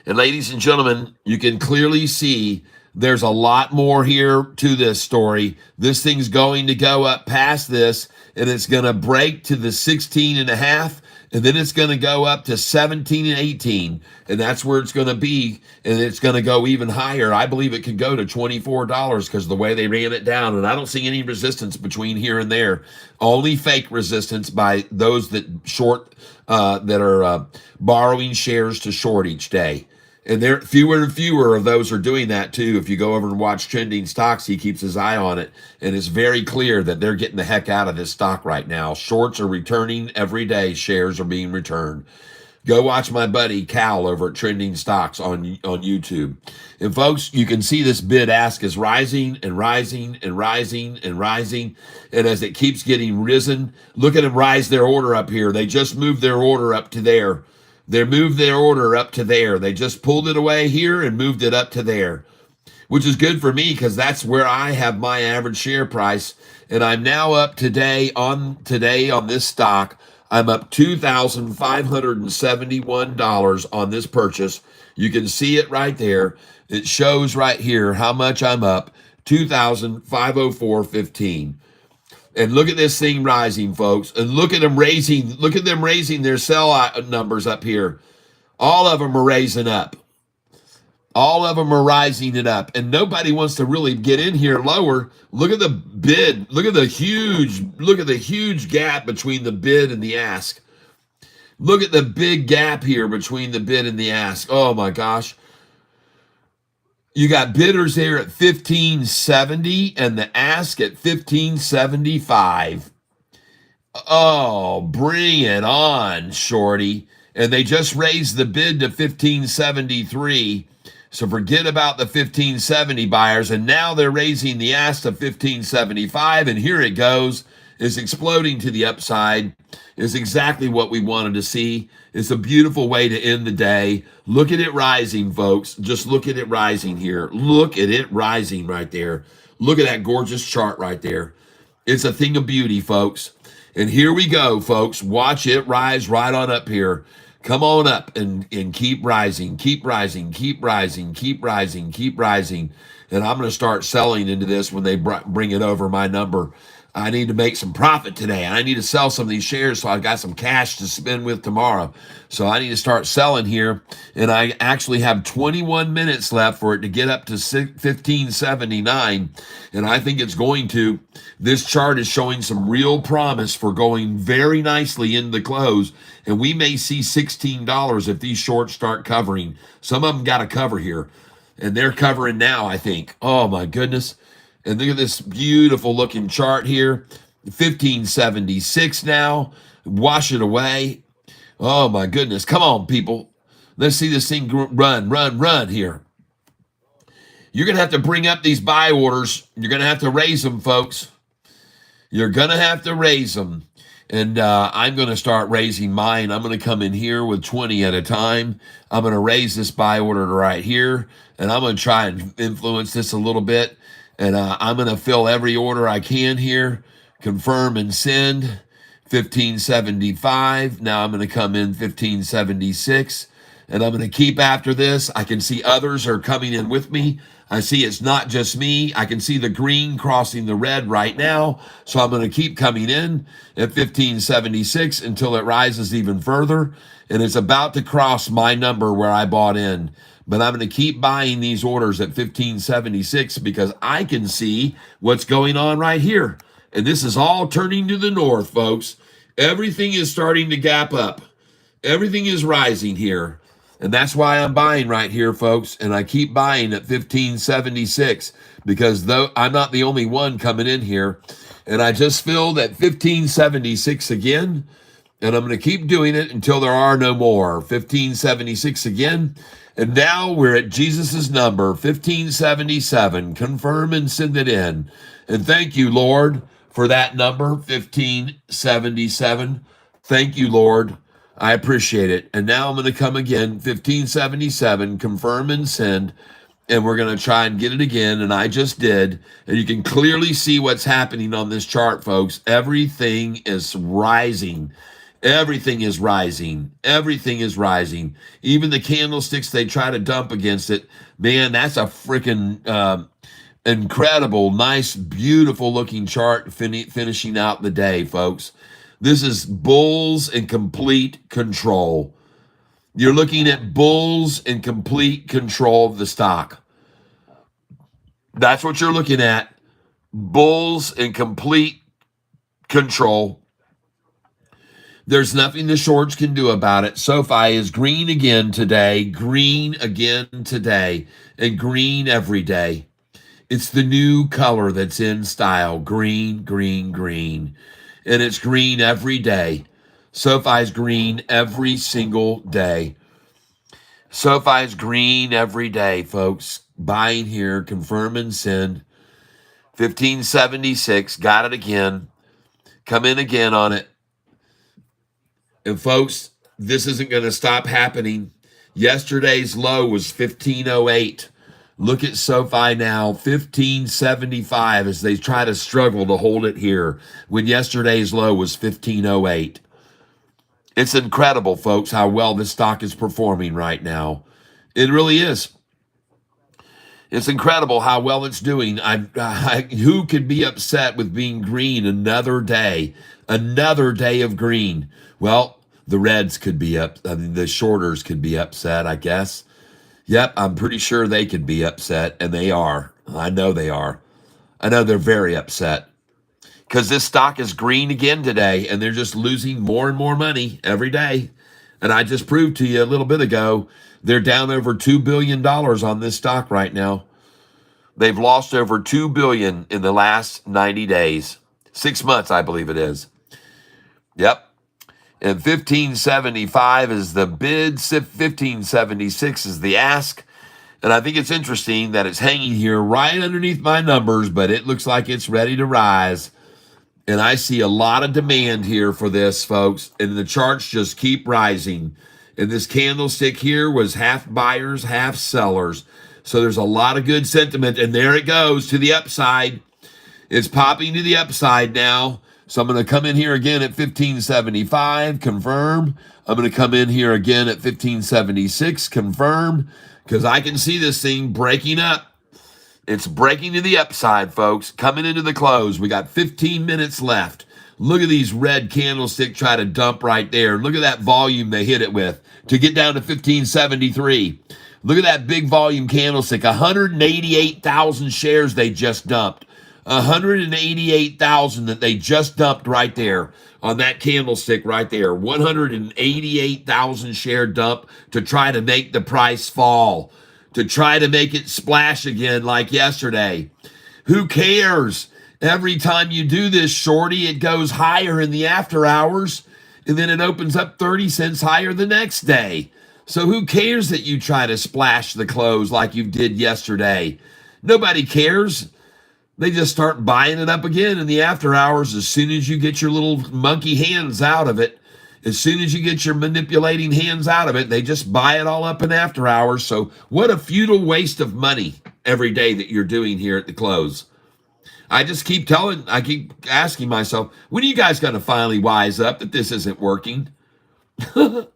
S1: And ladies and gentlemen, you can clearly see there's a lot more here to this story. This thing's going to go up past this, and it's going to break to the 16 and a half, and then it's going to go up to 17 and 18, and that's where it's going to be, and it's going to go even higher. I believe it could go to $24 because of the way they ran it down, and I don't see any resistance between here and there. Only fake resistance by those that short, that are borrowing shares to short each day. And there, fewer and fewer of those are doing that too. If you go over and watch Trending Stocks, he keeps his eye on it. And it's very clear that they're getting the heck out of this stock right now. Shorts are returning every day. Shares are being returned. Go watch my buddy Cal over at Trending Stocks on YouTube. And folks, you can see this bid ask is rising and rising and rising and rising. And as it keeps getting risen, look at them rise their order up here. They just moved their order up to there. They moved their order up to there. They just pulled it away here and moved it up to there, which is good for me because that's where I have my average share price. And I'm now up today on this stock. I'm up $2,571 on this purchase. You can see it right there. It shows right here how much I'm up, $2,504.15. And look at this thing rising, folks. And look at them raising their sell numbers up here. All of them are raising up. All of them are rising it up. And nobody wants to really get in here lower. Look at the bid. Look at the huge gap between the bid and the ask. Look at the big gap here between the bid and the ask. Oh my gosh. You got bidders there at 1570 and the ask at 1575. Oh, bring it on, shorty. And they just raised the bid to 1573. So forget about the 1570 buyers. And now they're raising the ask to 1575. And here it goes. It's exploding to the upside. It's exactly what we wanted to see. It's a beautiful way to end the day. Look at it rising, folks. Just look at it rising here. Look at it rising right there. Look at that gorgeous chart right there. It's a thing of beauty, folks. And here we go, folks. Watch it rise right on up here. Come on up and keep rising, keep rising, keep rising, keep rising, keep rising. And I'm going to start selling into this when they bring it over my number. I need to make some profit today. I need to sell some of these shares so I've got some cash to spend with tomorrow. So I need to start selling here. And I actually have 21 minutes left for it to get up to 1579. And I think it's going to. This chart is showing some real promise for going very nicely into the close. And we may see $16 if these shorts start covering. Some of them got to cover here. And they're covering now, I think. Oh, my goodness. And look at this beautiful looking chart here. 1576 now. Wash it away. Oh my goodness. Come on, people. Let's see this thing run here. You're going to have to bring up these buy orders. You're going to have to raise them, folks. You're going to have to raise them. And I'm going to start raising mine. I'm going to come in here with 20 at a time. I'm going to raise this buy order right here. And I'm going to try and influence this a little bit. And I'm going to fill every order I can here. Confirm and send. 1575. Now I'm going to come in 1576. And I'm going to keep after this. I can see others are coming in with me. I see it's not just me. I can see the green crossing the red right now. So I'm going to keep coming in at 1576 until it rises even further. And it's about to cross my number where I bought in. But I'm going to keep buying these orders at 1576 because I can see what's going on right here. And this is all turning to the north, folks. Everything is starting to gap up. Everything is rising here. And that's why I'm buying right here, folks. And I keep buying at 1576 because though I'm not the only one coming in here. And I just filled at 1576 again. And I'm going to keep doing it until there are no more. 1576 again. And now we're at Jesus's number, 1577. Confirm and send it in. And thank you, Lord, for that number, 1577. Thank you, Lord. I appreciate it. And now I'm going to come again, 1577, confirm and send. And we're going to try and get it again. And I just did. And you can clearly see what's happening on this chart, folks. Everything is rising. Everything is rising. Everything is rising. Even the candlesticks they try to dump against it. Man, that's a freaking incredible, nice, beautiful looking chart finishing out the day, folks. This is bulls in complete control. You're looking at bulls in complete control of the stock. That's what you're looking at. Bulls in complete control. There's nothing the shorts can do about it. Sofi is green again today, and green every day. It's the new color that's in style, green, green, green. And it's green every day. Sofi's green every single day. Sofi's green every day, folks. Buying here, confirm and send. 1576, got it again. Come in again on it. And folks, this isn't going to stop happening. Yesterday's low was 1508. Look at Sofi now, 1575 as they try to struggle to hold it here when yesterday's low was 1508. It's incredible, folks, how well this stock is performing right now. It really is. It's incredible how well it's doing. Who could be upset with being green another day of green? Well, the reds could be the shorters could be upset, I guess. Yep, I'm pretty sure they could be upset, and they are. I know they are. I know they're very upset because this stock is green again today, and they're just losing more and more money every day. And I just proved to you a little bit ago They're down over $2 billion on this stock right now. They've lost over $2 billion in the last 90 days. 6 months, I believe it is. Yep. And 1575 is the bid, 1576 is the ask. And I think it's interesting that it's hanging here right underneath my numbers, but it looks like it's ready to rise. And I see a lot of demand here for this, folks. And the charts just keep rising. And this candlestick here was half buyers, half sellers. So there's a lot of good sentiment. And there it goes to the upside. It's popping to the upside now. So I'm going to come in here again at 1575, confirm. I'm going to come in here again at 1576, confirm, because I can see this thing breaking up. It's breaking to the upside, folks. Coming into the close. We got 15 minutes left. Look at these red candlestick try to dump right there. Look at that volume they hit it with to get down to 1573. Look at that big volume candlestick. 188,000 shares they just dumped. 188,000 that they just dumped right there on that candlestick right there. 188,000 share dump to try to make the price fall, to try to make it splash again like yesterday. Who cares? Every time you do this, shorty, it goes higher in the after hours, and then it opens up 30 cents higher the next day. So who cares that you try to splash the close like you did yesterday? Nobody cares. They just start buying it up again in the after hours as soon as you get your little monkey hands out of it. As soon as you get your manipulating hands out of it, they just buy it all up in after hours. So what a futile waste of money every day that you're doing here at the close. I keep asking myself, when are you guys going to finally wise up that this isn't working? When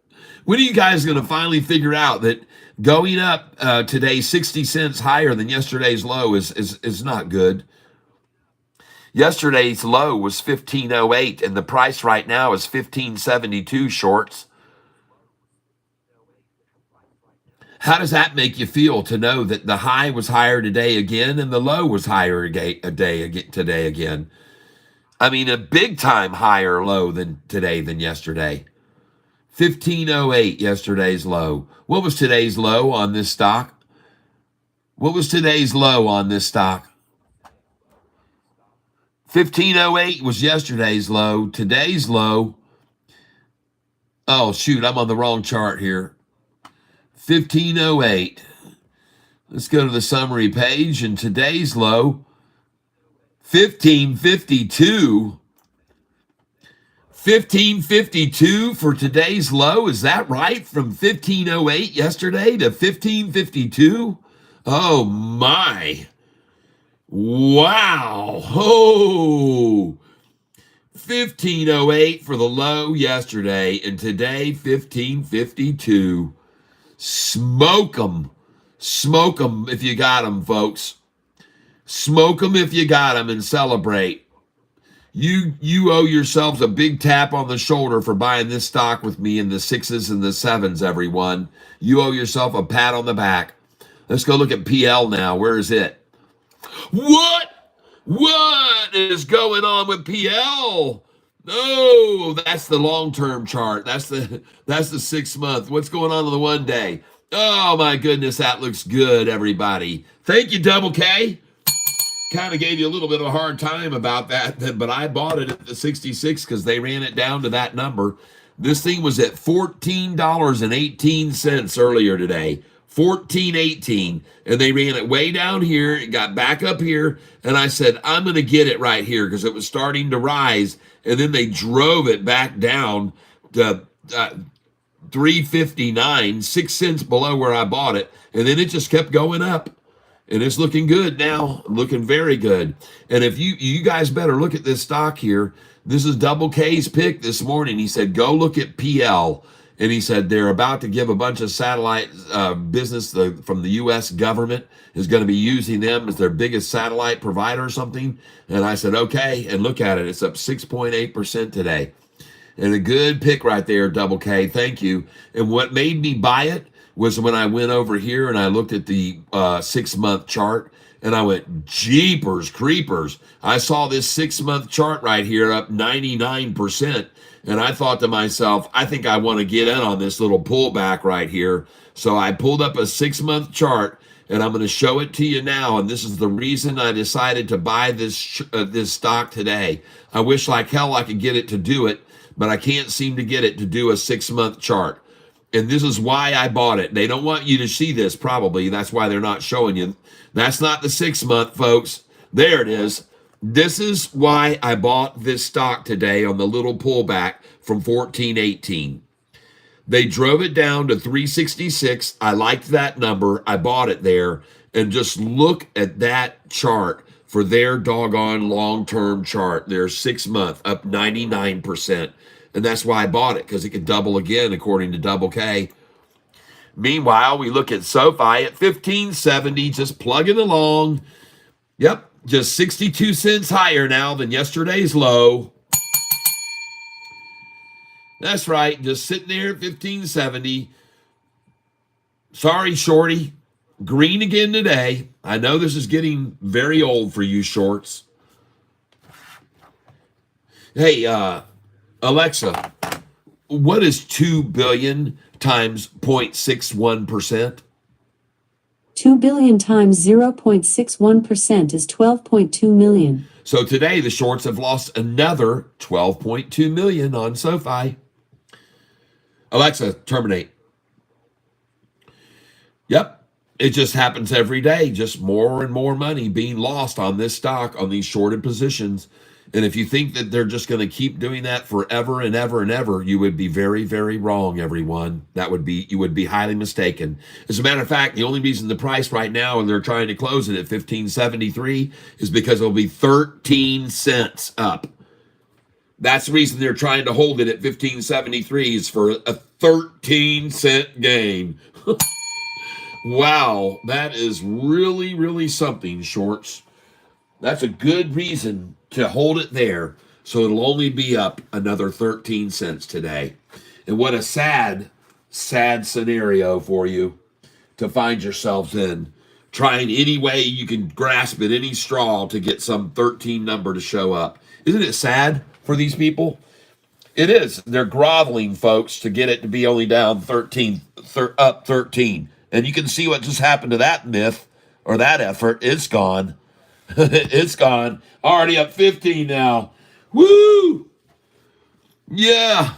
S1: are you guys going to finally figure out that going up today 60 cents higher than yesterday's low is not good? Yesterday's low was 1508, and the price right now is 1572 shorts. How does that make you feel to know that the high was higher today again and the low was higher today again? I mean, a big time higher low than today than yesterday. 1508 yesterday's low. What was today's low on this stock? What was today's low on this stock? 1508 was yesterday's low. Today's low. Oh, shoot, I'm on the wrong chart here. 1508. Let's go to the summary page, and today's low, 1552. 1552 for today's low. Is that right? From 1508 yesterday to 1552? Oh, my. Wow. Oh. 1508 for the low yesterday, and today 1552. Smoke them. Smoke them if you got them, folks. Smoke them if you got them and celebrate. You owe yourselves a big tap on the shoulder for buying this stock with me in the 6s and the 7s, everyone. You owe yourself a pat on the back. Let's go look at PL now. Where is it? What? What is going on with PL? Oh, that's the long-term chart. That's the 6 month. What's going on the 1 day? Oh my goodness, that looks good, everybody. Thank you, Double K. Kind of gave you a little bit of a hard time about that, but I bought it at the 66 because they ran it down to that number. This thing was at $14.18 earlier today. $14.18, and they ran it way down here. It got back up here, and I said, I'm going to get it right here because it was starting to rise, and then they drove it back down to $3.59, 6 cents below where I bought it, and then it just kept going up. And it's looking good now, looking very good. And if you guys better look at this stock here. This is Double K's pick this morning. He said, go look at PL. And he said they're about to give a bunch of satellite business from the U.S. government is going to be using them as their biggest satellite provider or something. And I said, okay. And look at it. It's up 6.8% today. And a good pick right there, Double K. Thank you. And what made me buy it was when I went over here and I looked at the 6 month chart, And I went, jeepers creepers. I saw this 6-month chart right here up 99%. And I thought to myself, I think I want to get in on this little pullback right here. So I pulled up a 6-month chart, and I'm going to show it to you now. And this is the reason I decided to buy this stock today. I wish like hell I could get it to do it, but I can't seem to get it to do a 6-month chart. And this is why I bought it. They don't want you to see this, probably. That's why they're not showing you. That's not the 6-month, folks. There it is. This is why I bought this stock today on the little pullback from 14.18. They drove it down to 366. I liked that number. I bought it there. And just look at that chart for their doggone long-term chart. Their 6-month up 99%. And that's why I bought it, because it could double again, according to Double K. Meanwhile, we look at Sofi at 1570, just plugging along. Yep, just 62 cents higher now than yesterday's low. That's right, just sitting there at 1570. Sorry, shorty. Green again today. I know this is getting very old for you shorts. Hey, Alexa, what is 2 billion times 0.61%?
S4: 2 billion times 0.61% is 12.2 million.
S1: So today the shorts have lost another 12.2 million on Sofi. Alexa, terminate. Yep, it just happens every day. Just more and more money being lost on this stock, on these shorted positions. And if you think that they're just going to keep doing that forever and ever and ever, you would be very, very wrong, everyone. You would be highly mistaken. As a matter of fact, the only reason the price right now, and they're trying to close it at 1573, is because it'll be 13 cents up. That's the reason they're trying to hold it at 1573, is for a 13-cent gain. Wow, that is really, really something, shorts. That's a good reason to hold it there, so it'll only be up another 13 cents today. And what a sad, sad scenario for you to find yourselves in, trying any way you can grasp at any straw to get some 13 number to show up. Isn't it sad for these people? It is. They're groveling, folks, to get it to be only down 13, up 13. And you can see what just happened to that myth, or that effort. It's gone. It's gone. Already up 15 now. Woo! Yeah.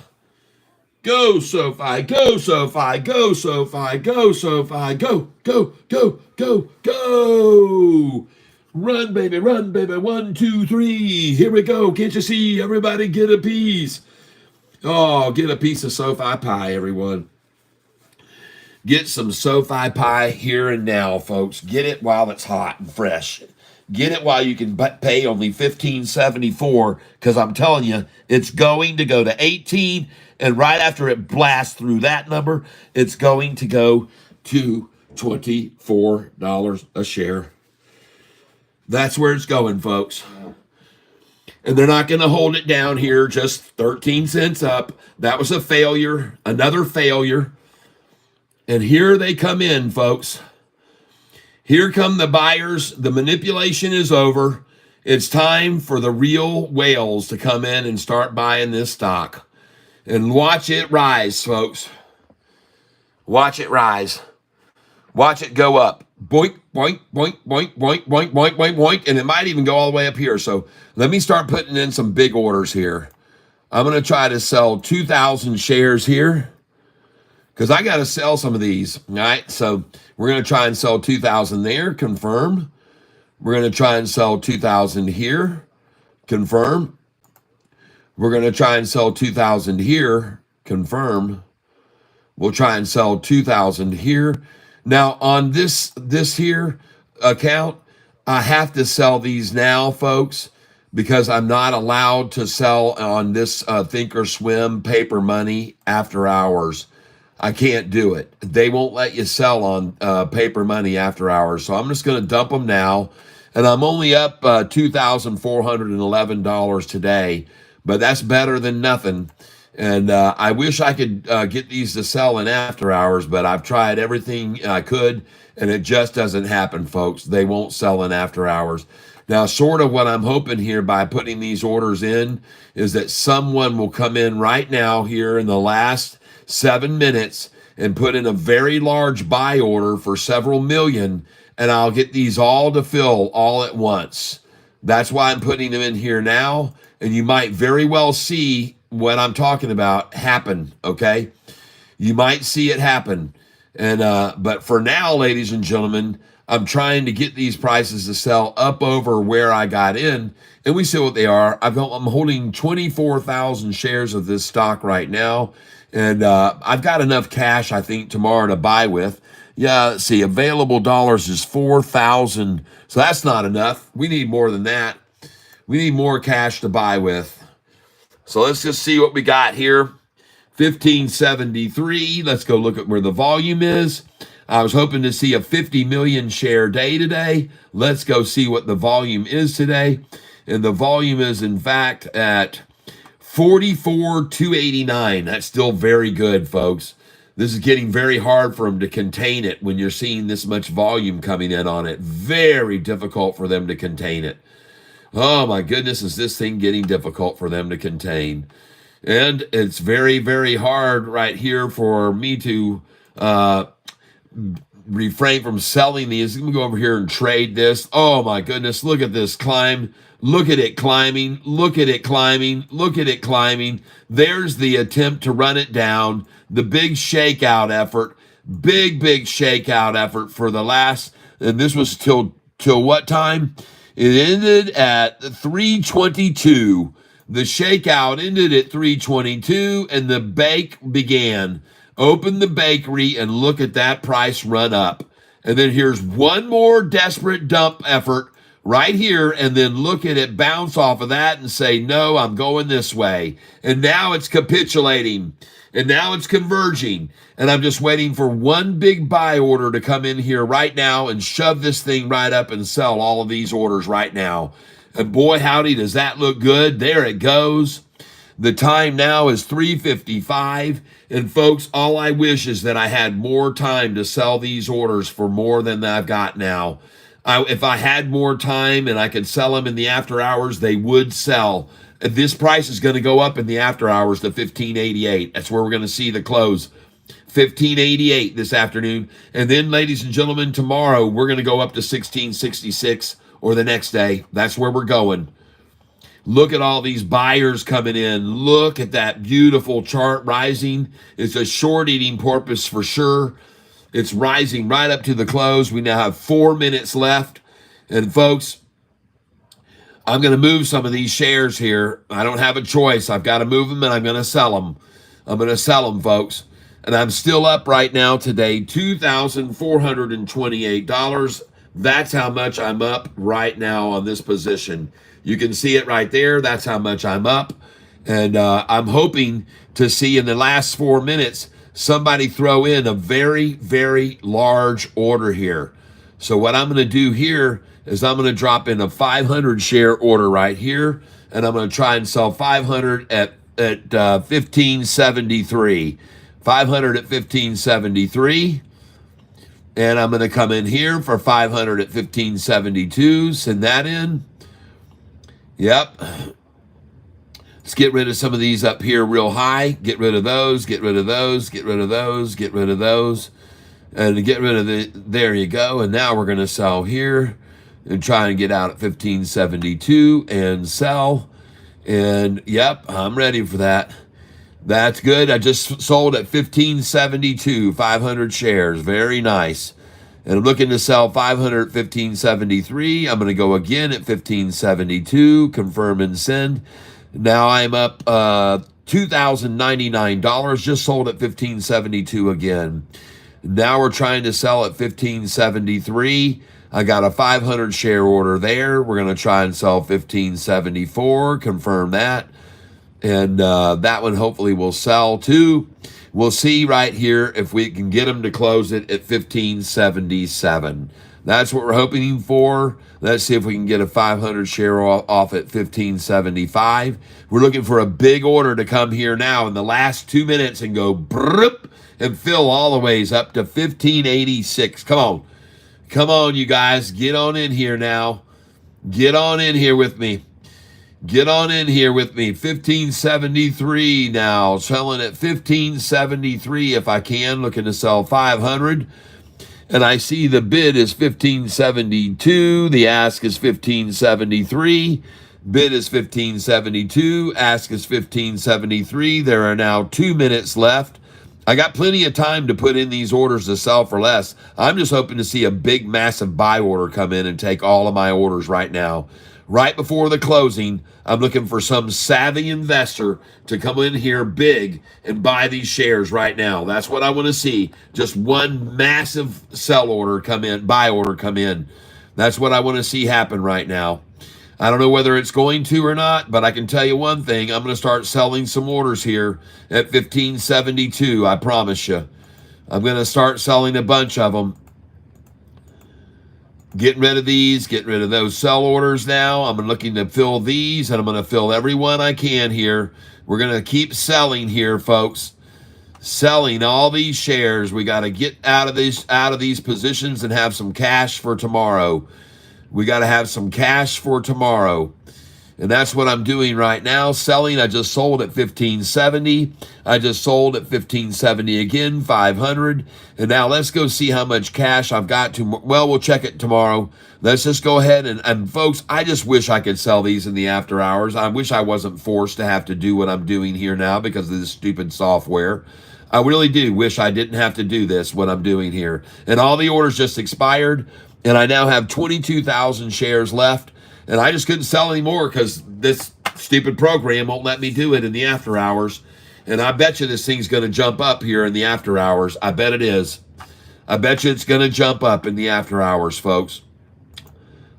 S1: Go, Sofi. Go, Sofi. Go, Sofi. Go, Sofi. Go, go, go, go, go. Run, baby. Run, baby. 1, 2, 3. Here we go. Can't you see? Everybody get a piece. Oh, get a piece of Sofi pie, everyone. Get some Sofi pie here and now, folks. Get it while it's hot and fresh. Get it while you can pay only $15.74, because I'm telling you, it's going to go to 18, and right after it blasts through that number, it's going to go to $24 a share. That's where it's going, folks. And they're not going to hold it down here, just 13 cents up. That was a failure, another failure. And here they come in, folks. Here come the buyers. The manipulation is over. It's time for the real whales to come in and start buying this stock. And watch it rise, folks. Watch it rise. Watch it go up. Boink, boink, boink, boink, boink, boink, boink, boink, boink. And it might even go all the way up here. So let me start putting in some big orders here. I'm going to try to sell 2,000 shares here, because I got to sell some of these. All right, so we're going to try and sell 2,000 there, confirm. We're going to try and sell 2,000 here, confirm. We're going to try and sell 2,000 here, confirm. We'll try and sell 2,000 here. Now on this here account, I have to sell these now, folks, because I'm not allowed to sell on this Thinkorswim paper money after hours. I can't do it. They won't let you sell on paper money after hours. So I'm just going to dump them now. And I'm only up $2,411 today, but that's better than nothing. And I wish I could get these to sell in after hours, but I've tried everything I could, and it just doesn't happen, folks. They won't sell in after hours. Now, sort of what I'm hoping here by putting these orders in is that someone will come in right now here in the last 7 minutes and put in a very large buy order for several million, and I'll get these all to fill all at once. That's why I'm putting them in here now, and you might very well see what I'm talking about happen, okay? You might see it happen. And but for now, ladies and gentlemen, I'm trying to get these prices to sell up over where I got in, and we see what they are. I'm holding 24,000 shares of this stock right now, and I've got enough cash, I think, tomorrow to buy with. Yeah, let's see, available dollars is 4,000, so that's not enough. We need more than that. We need more cash to buy with. So let's just see what we got here. 1573. Let's go look at where the volume is. I was hoping to see a 50 million share day today. Let's go see what the volume is today. And the volume is, in fact, at 44,289. That's still very good, folks. This is getting very hard for them to contain it when you're seeing this much volume coming in on it. Very difficult for them to contain it. Oh my goodness, is this thing getting difficult for them to contain? And it's very, very hard right here for me to refrain from selling these. Let me go over here and trade this. Oh my goodness, look at this climb. Look at it climbing. Look at it climbing. Look at it climbing. There's the attempt to run it down. The big shakeout effort. Big shakeout effort for the last, and this was till what time? It ended at 322. The shakeout ended at 322, and the bake began. Open the bakery and look at that price run up. And then here's one more desperate dump effort right here, and then look at it bounce off of that and say, no, I'm going this way. And now it's capitulating. And now it's converging. And I'm just waiting for one big buy order to come in here right now and shove this thing right up and sell all of these orders right now. And boy, howdy, does that look good. There it goes. The time now is 3:55. And folks, all I wish is that I had more time to sell these orders for more than I've got now. If I had more time and I could sell them in the after hours, they would sell. This price is going to go up in the after hours to 1588. That's where we're going to see the close. 1588 this afternoon. And then, ladies and gentlemen, tomorrow we're going to go up to 1666 or the next day. That's where we're going. Look at all these buyers coming in. Look at that beautiful chart rising. It's a short eating porpoise for sure. It's rising right up to the close. We now have 4 minutes left. And folks, I'm going to move some of these shares here. I don't have a choice. I've got to move them, and I'm going to sell them. I'm going to sell them, folks. And I'm still up right now today, $2,428. That's how much I'm up right now on this position. You can see it right there. That's how much I'm up. And I'm hoping to see in the last 4 minutes somebody throw in a very, very large order here. So what I'm going to do here is I'm going to drop in a 500 share order right here, and I'm going to try and sell 500 at 1573. 500 at 1573. And I'm going to come in here for 500 at 1572. Send that in. Yep. Let's get rid of some of these up here real high. Get rid of those, get rid of those, get rid of those, get rid of those. And get rid of the, there you go. And now we're going to sell here and try and get out at 1572 and sell. And yep, I'm ready for that. That's good. I just sold at 1572, 500 shares. Very nice. And I'm looking to sell 500 at 1573. I'm going to go again at 1572, confirm and send. Now I'm up $2,099, just sold at 1572 again. Now we're trying to sell at 1573. I got a 500 share order there. We're going to try and sell 1574, confirm that. And that one hopefully will sell too. We'll see right here if we can get them to close it at 1577. That's what we're hoping for. Let's see if we can get a 500 share off at 1575. We're looking for a big order to come here now in the last 2 minutes and go brrp, and fill all the ways up to 1586. Come on. Come on, you guys. Get on in here now. Get on in here with me. Get on in here with me. 1573 now. Selling at 1573 if I can. Looking to sell 500. And I see the bid is 1572. The ask is 1573. Bid is 1572. Ask is 1573. There are now 2 minutes left. I got plenty of time to put in these orders to sell for less. I'm just hoping to see a big, massive buy order come in and take all of my orders right now. Right before the closing, I'm looking for some savvy investor to come in here big and buy these shares right now. That's what I want to see. Just one massive sell order come in, buy order come in. That's what I want to see happen right now. I don't know whether it's going to or not, but I can tell you one thing. I'm going to start selling some orders here at 1572. I promise you. I'm going to start selling a bunch of them. Getting rid of these, getting rid of those sell orders now. I'm looking to fill these, and I'm going to fill every one I can here. We're going to keep selling here, folks. Selling all these shares. We got to get out of these positions and have some cash for tomorrow. We got to have some cash for tomorrow. And that's what I'm doing right now. Selling, I just sold at 1570. I just sold at 1570 again, 500. And now let's go see how much cash I've got to. Well, we'll check it tomorrow. Let's just go ahead and folks, I just wish I could sell these in the after hours. I wish I wasn't forced to have to do what I'm doing here now because of this stupid software. I really do wish I didn't have to do this, what I'm doing here. And all the orders just expired. And I now have 22,000 shares left. And I just couldn't sell anymore because this stupid program won't let me do it in the after hours. And I bet you this thing's going to jump up here in the after hours. I bet it is. I bet you it's going to jump up in the after hours, folks.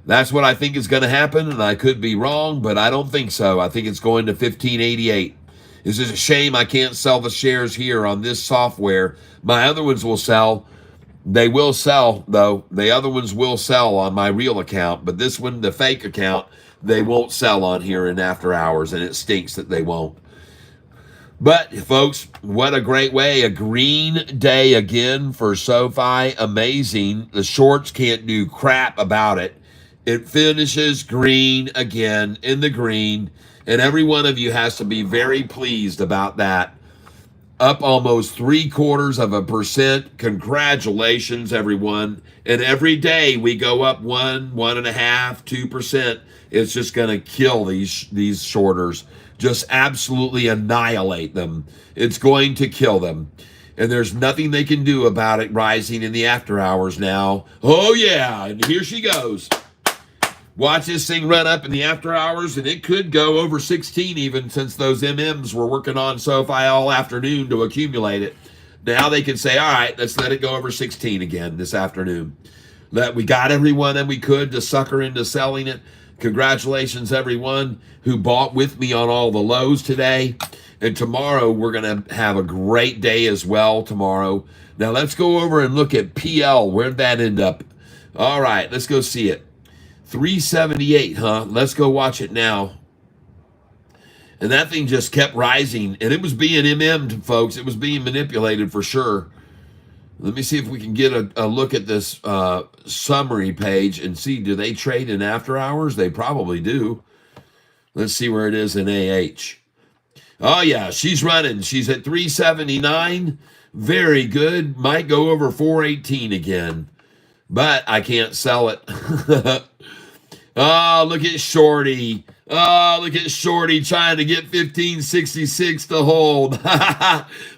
S1: That's what I think is going to happen. And I could be wrong, but I don't think so. I think it's going to 1588. It's just a shame I can't sell the shares here on this software. My other ones will sell. They will sell, though. The other ones will sell on my real account, but this one, the fake account, they won't sell on here in after hours, and it stinks that they won't. But, folks, what a great way. A green day again for SoFi. Amazing. The shorts can't do crap about it. It finishes green again in the green, and every one of you has to be very pleased about that. Up almost 0.75%. Congratulations, everyone. And every day we go up 1.5%, 2%. It's just going to kill these shorters. Just absolutely annihilate them. It's going to kill them. And there's nothing they can do about it rising in the after hours now. Oh, yeah. And here she goes. Watch this thing run up in the after hours, and it could go over 16 even, since those MMs were working on SoFi all afternoon to accumulate it. Now they can say, all right, let's let it go over 16 again this afternoon. We got everyone that we could to sucker into selling it. Congratulations, everyone who bought with me on all the lows today. And tomorrow, we're going to have a great day as well tomorrow. Now, let's go over and look at PL. Where'd that end up? All right, let's go see it. 378, huh? Let's go watch it now. And that thing just kept rising. And it was being MM'd, folks. It was being manipulated for sure. Let me see if we can get a look at this summary page and see, do they trade in after hours? They probably do. Let's see where it is in AH. Oh, yeah, she's running. She's at 379. Very good. Might go over 418 again. But I can't sell it. Oh, look at Shorty. Oh, look at Shorty trying to get 1566 to hold.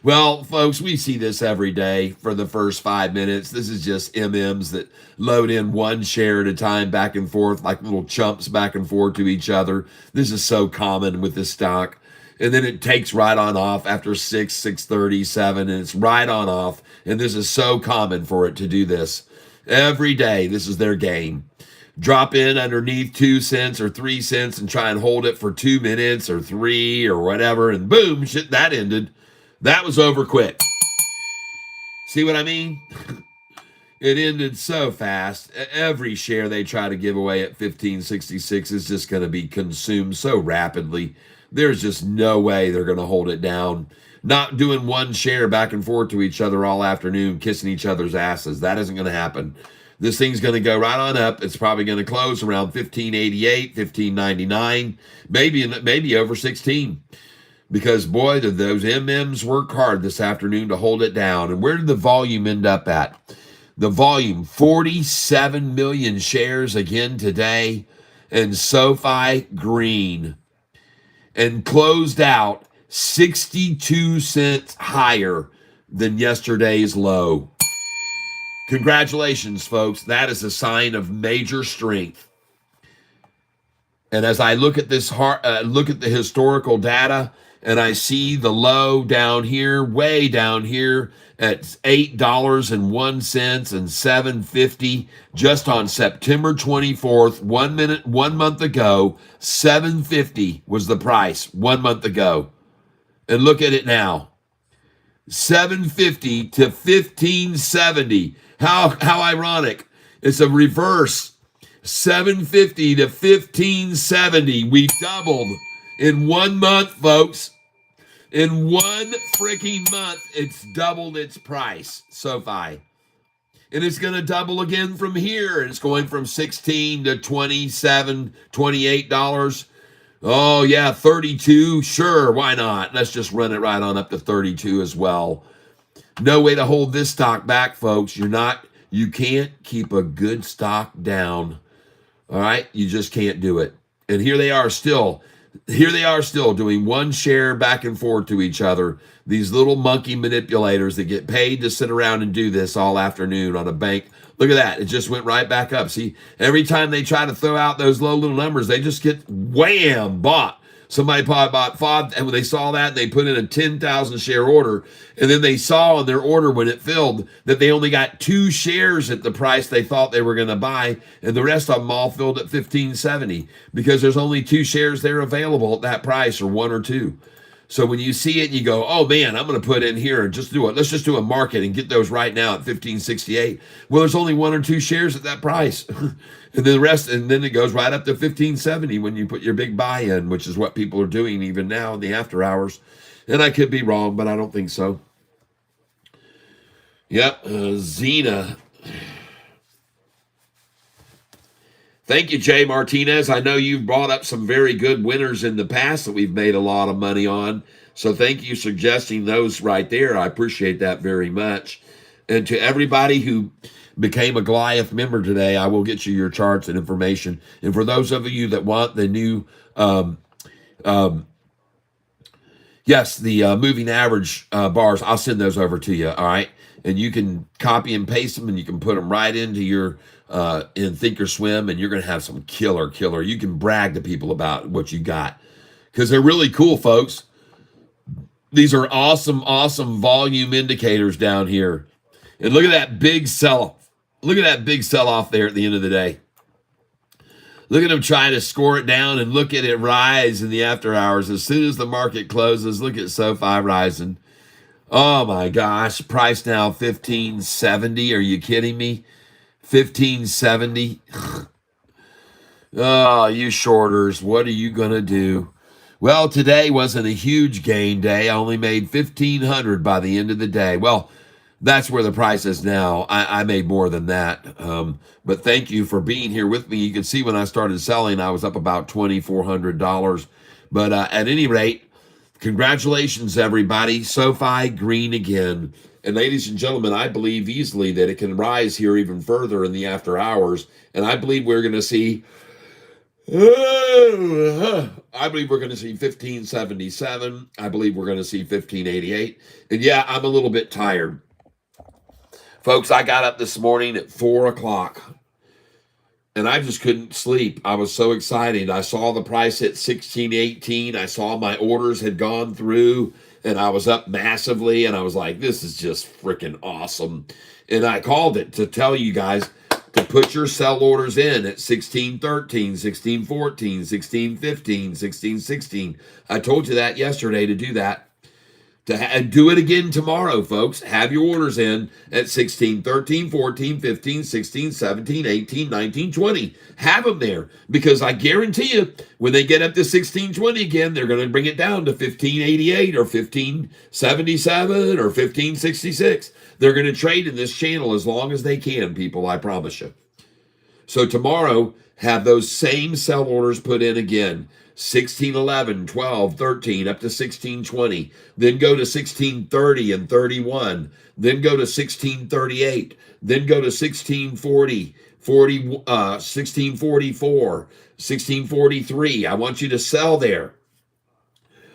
S1: Well, folks, we see this every day for the first 5 minutes. This is just MMs that load in one share at a time back and forth like little chumps back and forth to each other. This is so common with this stock. And then it takes right on off after 6:37, and it's right on off. And this is so common for it to do this. Every day, this is their game. Drop in underneath 2 cents or 3 cents and try and hold it for 2 minutes or 3 or whatever, and boom, shit, that ended. That was over quick. See what I mean? It ended so fast. Every share they try to give away at 1566 is just going to be consumed so rapidly. There's just no way they're going to hold it down. Not doing one share back and forth to each other all afternoon, kissing each other's asses. That isn't going to happen. This thing's going to go right on up. It's probably going to close around 1588, 1599, maybe over 16. Because boy, did those MMs work hard this afternoon to hold it down. And where did the volume end up at? The volume, 47 million shares again today, and SoFi green, and closed out 62 cents higher than yesterday's low. Congratulations, folks. That is a sign of major strength. And as I look at look at the historical data, and I see the low down here, way down here at $8.01 and $7.50 just on September 24th, 1 month ago. $7.50 was the price 1 month ago. And look at it now. $7.50 to $15.70. How ironic. It's a reverse. $7.50 to $15.70. We doubled in 1 month, folks. In 1 freaking month, it's doubled its price, SoFi. And it's going to double again from here. It's going from $16 to $27, $28. Oh, yeah, 32. Sure, why not? Let's just run it right on up to 32 as well. No way to hold this stock back, folks. You can't keep a good stock down. All right? You just can't do it. And here they are still doing one share back and forth to each other. These little monkey manipulators that get paid to sit around and do this all afternoon on a bank. Look at that. It just went right back up. See, every time they try to throw out those low little numbers, they just get wham, bought. Somebody probably bought 5, and when they saw that, they put in a 10,000 share order, and then they saw in their order when it filled that they only got 2 shares at the price they thought they were going to buy, and the rest of them all filled at 1570 because there's only 2 shares there available at that price, or 1 or 2. So when you see it, you go, oh man, I'm going to put in here and just do it. Let's just do a market and get those right now at 1568. Well, there's only 1 or 2 shares at that price. And then the rest, and then it goes right up to 1570 when you put your big buy in, which is what people are doing even now in the after hours. And I could be wrong, but I don't think so. Yep, Xena. Thank you, Jay Martinez. I know you've brought up some very good winners in the past that we've made a lot of money on. So thank you suggesting those right there. I appreciate that very much. And to everybody who became a Goliath member today, I will get you your charts and information. And for those of you that want the new, the moving average bars, I'll send those over to you, all right? And you can copy and paste them, and you can put them right into your in Thinkorswim, and you're going to have some killer. You can brag to people about what you got because they're really cool, folks. These are awesome volume indicators down here. And look at that big sell-off. Look at that big sell-off there at the end of the day. Look at them trying to score it down and look at it rise in the after hours. As soon as the market closes, look at SoFi rising. Oh my gosh, price now 1570. Are you kidding me? 1570. Oh, you shorters, what are you going to do? Well, today wasn't a huge gain day. I only made 1,500 by the end of the day. Well, that's where the price is now. I made more than that. But thank you for being here with me. You can see when I started selling, I was up about $2,400. But at any rate, congratulations, everybody. SoFi green again. And ladies and gentlemen, I believe easily that it can rise here even further in the after hours. And I believe we're going to see 1577. I believe we're going to see 1588. And yeah, I'm a little bit tired. Folks, I got up this morning at 4 o'clock. And I just couldn't sleep. I was so excited. I saw the price at 1618. I saw my orders had gone through. And I was up massively. And I was like, this is just freaking awesome. And I called it to tell you guys to put your sell orders in at 1613, 1614, 1615, 1616. I told you that yesterday to do that. And do it again tomorrow, folks. Have your orders in at 16, 13, 14, 15, 16, 17, 18, 19, 20. Have them there, because I guarantee you, when they get up to 1620 again, they're going to bring it down to 1588 or 1577 or 1566. They're going to trade in this channel as long as they can, people, I promise you. So tomorrow, have those same sell orders put in again. 16, 11, 12, 13, up to 1620. Then go to 1630 and 31. Then go to 1638. Then go to 1640, 1644, 1643. I want you to sell there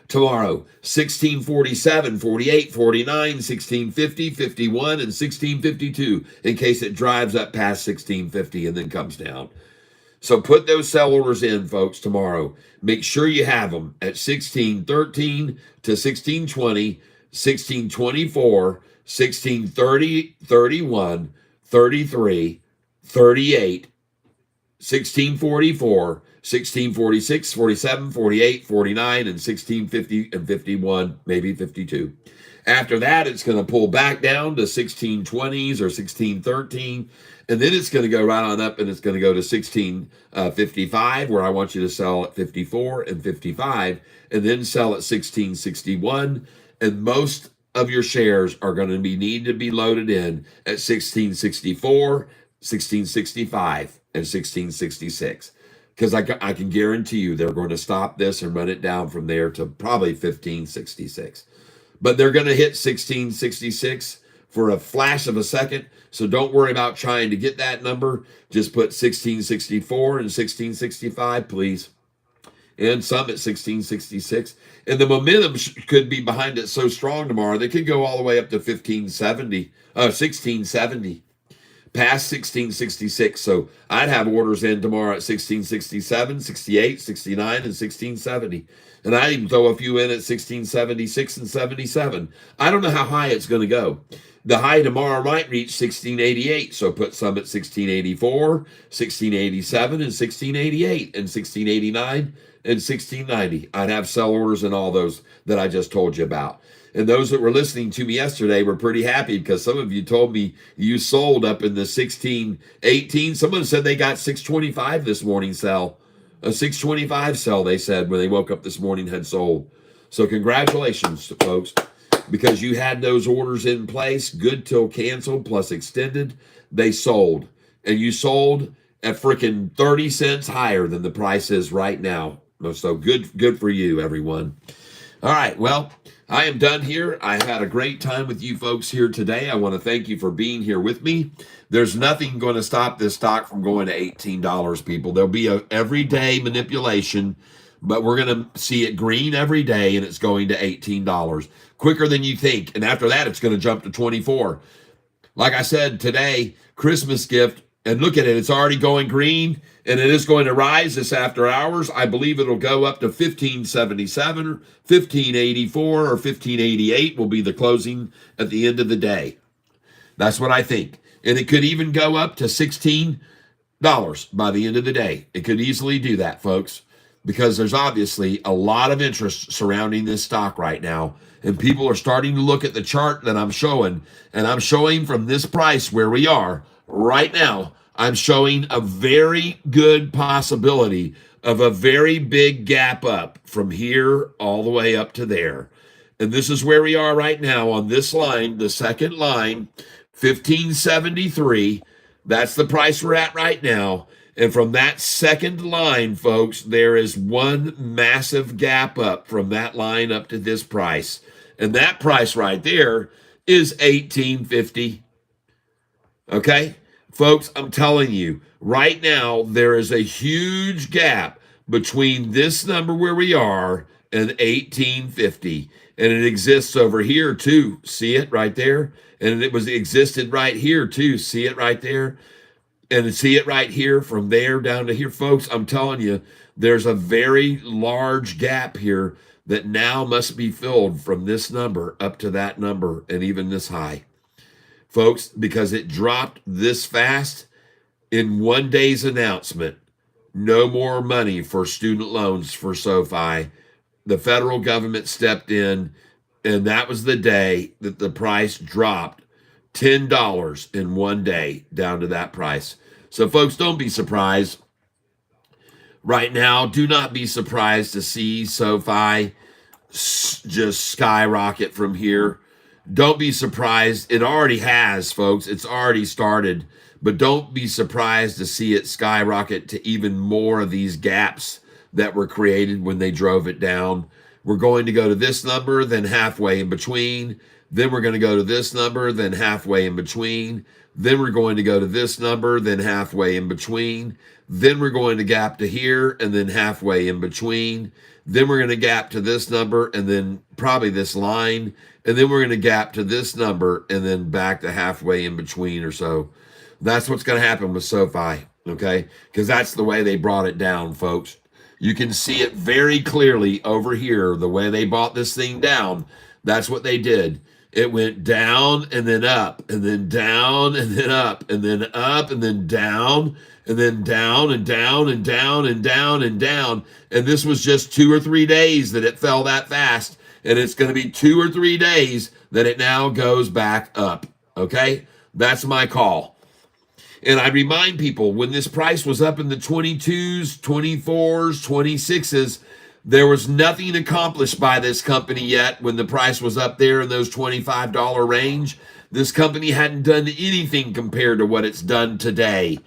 S1: tomorrow. 1647, 48, 49, 1650, 51, and 1652, in case it drives up past 1650 and then comes down. So put those sell orders in, folks, tomorrow. Make sure you have them at 1613 to 1620, 1624, 1630, 31, 33, 38, 1644, 1646, 47, 48, 49, and 1650 and 51, maybe 52. After that, it's going to pull back down to 1620s or 1613. And then it's going to go right on up, and it's going to go to 1655, where I want you to sell at 54 and 55, and then sell at 1661. And most of your shares are going to need to be loaded in at 1664, 1665, and 1666. Because I can guarantee you they're going to stop this and run it down from there to probably 1566. But they're going to hit 1666 for a flash of a second. So don't worry about trying to get that number. Just put 1664 and 1665, please. And some at 1666. And the momentum could be behind it so strong tomorrow, they could go all the way up to 1670, past 1666. So I'd have orders in tomorrow at 1667, 68, 69, and 1670. And I'd even throw a few in at 1676 and 77. I don't know how high it's going to go. The high tomorrow might reach 1688, so put some at 1684, 1687, and 1688, and 1689, and 1690. I'd have sell orders in all those that I just told you about. And those that were listening to me yesterday were pretty happy, because some of you told me you sold up in the 1618. Someone said they got 625 this morning sell. A 625 sell, they said, when they woke up this morning, had sold. So congratulations, folks, because you had those orders in place, good till canceled plus extended. They sold, and you sold at freaking 30 cents higher than the price is right now. So good for you, everyone. All right, well, I am done here. I had a great time with you folks here today. I want to thank you for being here with me. There's nothing going to stop this stock from going to $18, people. There'll be a everyday manipulation, but we're going to see it green every day, and it's going to $18 quicker than you think. And after that, it's going to jump to 24. Like I said today, Christmas gift, and look at it. It's already going green, and it is going to rise this after hours. I believe it'll go up to 1577, 1584, or 1588 will be the closing at the end of the day. That's what I think. And it could even go up to $16 by the end of the day. It could easily do that, folks, because there's obviously a lot of interest surrounding this stock right now. And people are starting to look at the chart that I'm showing, and I'm showing from this price where we are right now, I'm showing a very good possibility of a very big gap up from here all the way up to there. And this is where we are right now on this line, the second line, 1573. That's the price we're at right now. And from that second line, folks, there is one massive gap up from that line up to this price. And that price right there is $18.50. Okay? Folks, I'm telling you, right now, there is a huge gap between this number where we are and $18.50. And it exists over here too. See it right there? And it existed right here too. See it right there? And see it right here from there down to here. Folks, I'm telling you, there's a very large gap here that now must be filled from this number up to that number and even this high. Folks, because it dropped this fast in one day's announcement. No more money for student loans for SoFi. The federal government stepped in And that was the day that the price dropped $10 in one day down to that price. So, folks, don't be surprised right now. Do not be surprised to see SoFi just skyrocket from here. Don't be surprised. It already has, folks. It's already started. But don't be surprised to see it skyrocket to even more of these gaps that were created when they drove it down. We're going to go to this number, then halfway in between. Then we're going to go to this number, then halfway in between. Then we're going to go to this number, then halfway in between. Then we're going to gap to here, and then halfway in between. Then we're going to gap to this number, and then probably this line. And then we're going to gap to this number, and then back to halfway in between or so. That's what's going to happen with SoFi, okay? Because that's the way they brought it down, folks. You can see it very clearly over here, the way they brought this thing down. That's what they did. It went down and then up, and then down and then up, and then up and then down, and then down and down and down and down and down. And this was just 2 or 3 days that it fell that fast. And it's going to be 2 or 3 days that it now goes back up, okay? That's my call. And I remind people, when this price was up in the 22s, 24s, 26s, there was nothing accomplished by this company yet when the price was up there in those $25 range. This company hadn't done anything compared to what it's done today.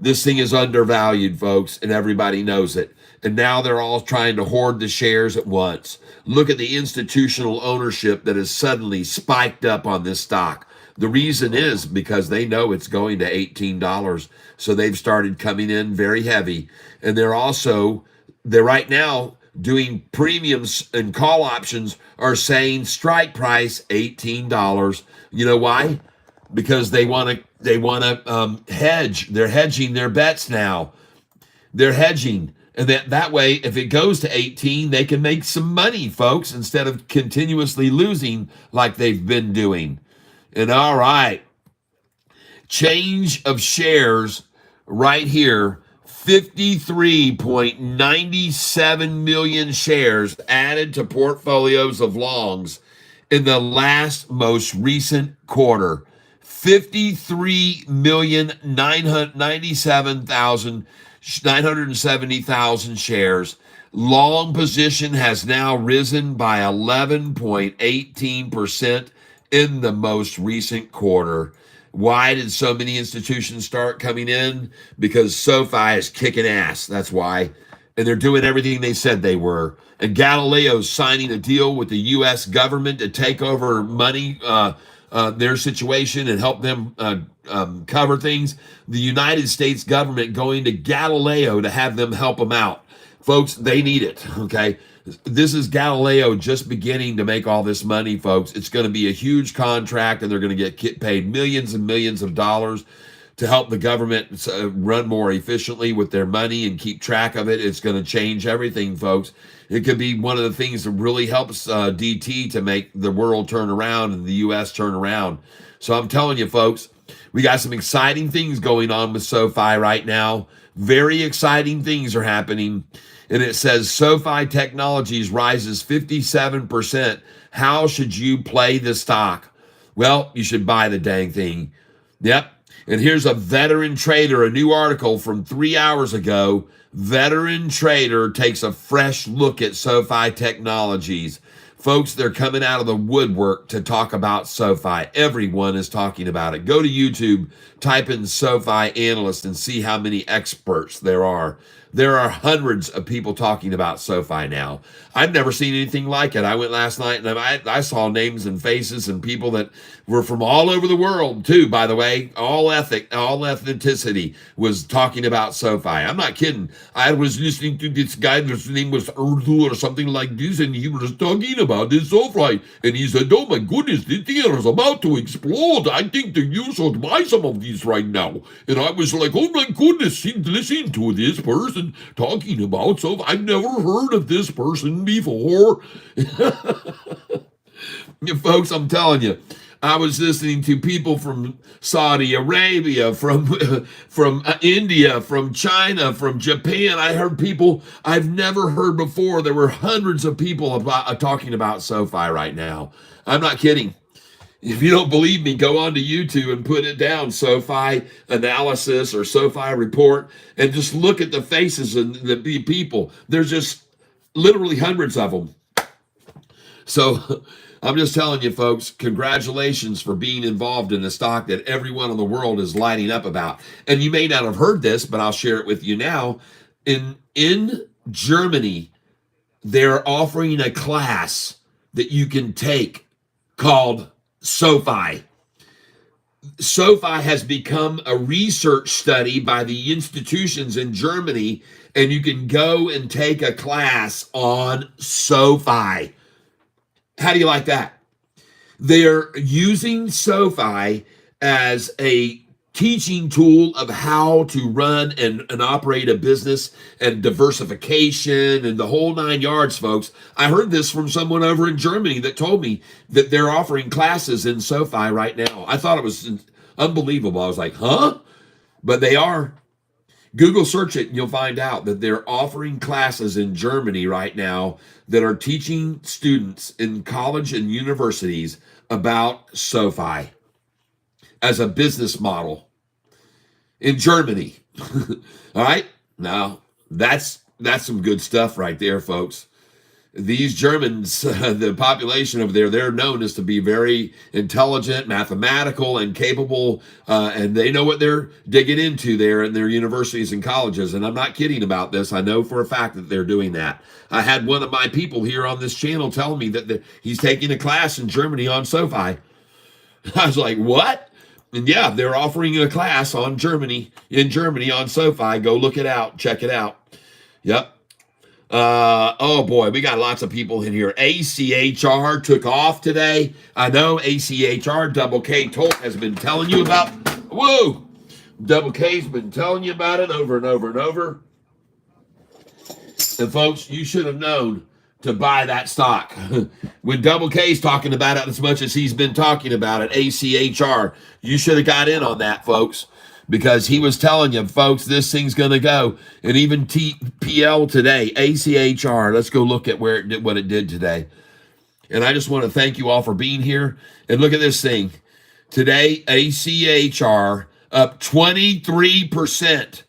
S1: This thing is undervalued, folks, and everybody knows it. And now they're all trying to hoard the shares at once. Look at the institutional ownership that has suddenly spiked up on this stock. The reason is because they know it's going to $18. So they've started coming in very heavy. And they're right now doing premiums and call options are saying strike price $18. You know why? Because they want to hedge. They're hedging their bets now. They're hedging. And that way, if it goes to 18, they can make some money, folks, instead of continuously losing like they've been doing. And all right, change of shares right here, 53.97 million shares added to portfolios of longs in the last most recent quarter. 53,970,000 shares. Long position has now risen by 11.18% in the most recent quarter. Why did so many institutions start coming in? Because SoFi is kicking ass. That's why. And they're doing everything they said they were. And Galileo's signing a deal with the U.S. government to take over money, their situation, and help them cover things. The United States government going to Galileo to have them help them out. Folks, they need it, okay? This is Galileo just beginning to make all this money, folks. It's going to be a huge contract, and they're going to get paid millions and millions of dollars to help the government run more efficiently with their money and keep track of it. It's going to change everything, folks. It could be one of the things that really helps DT to make the world turn around and the U.S. turn around. So I'm telling you, folks, we got some exciting things going on with SoFi right now. Very exciting things are happening. And it says SoFi Technologies rises 57%. How should you play the stock? Well, you should buy the dang thing. Yep. And here's a veteran trader, a new article from 3 hours ago. Veteran trader takes a fresh look at SoFi Technologies. Folks, they're coming out of the woodwork to talk about SoFi. Everyone is talking about it. Go to YouTube, type in SoFi analyst, and see how many experts there are. There are hundreds of people talking about SoFi now. I've never seen anything like it. I went last night and I saw names and faces and people that were from all over the world too, by the way. All ethnicity was talking about SoFi. I'm not kidding. I was listening to this guy, his name was Urdu or something like this, and he was talking about this SoFi. And he said, oh my goodness, this thing is about to explode. I think that you should buy some of these right now. And I was like, oh my goodness, listen to this person talking about SoFi. I've never heard of this person before. Folks, I'm telling you, I was listening to people from Saudi Arabia, from from India, from China, from Japan. I heard people I've never heard before. There were hundreds of people talking about SoFi right now. I'm not kidding. If you don't believe me, go on to YouTube and put it down, SoFi analysis or SoFi report, and just look at the faces of the people. There's just literally hundreds of them. So I'm just telling you, folks, congratulations for being involved in the stock that everyone in the world is lighting up about. And you may not have heard this, but I'll share it with you now. In Germany, they're offering a class that you can take called SoFi. SoFi has become a research study by the institutions in Germany, and you can go and take a class on SoFi. How do you like that? They're using SoFi as a teaching tool of how to run and operate a business and diversification and the whole 9 yards, folks. I heard this from someone over in Germany that told me that they're offering classes in SoFi right now. I thought it was unbelievable. I was like, huh? But they are. Google search it and you'll find out that they're offering classes in Germany right now that are teaching students in college and universities about SoFi as a business model in Germany. All right. Now that's some good stuff right there, folks. These Germans, the population over there, they're known as to be very intelligent, mathematical, and capable, and they know what they're digging into there in their universities and colleges. And I'm not kidding about this. I know for a fact that they're doing that. I had one of my people here on this channel tell me that he's taking a class in Germany on SoFi. I was like, what? And yeah, they're offering a class in Germany on SoFi. Go look it out. Check it out. Yep. Oh boy, we got lots of people in here. ACHR took off today. I know ACHR, Double K has been telling you about. Whoa, Double K's been telling you about it over and over and over. And folks, you should have known to buy that stock. When Double K's talking about it as much as he's been talking about it, ACHR, you should have got in on that, folks. Because he was telling you, folks, this thing's going to go. And even TPL today, ACHR, let's go look at what it did today. And I just want to thank you all for being here. And look at this thing. Today, ACHR up 23%.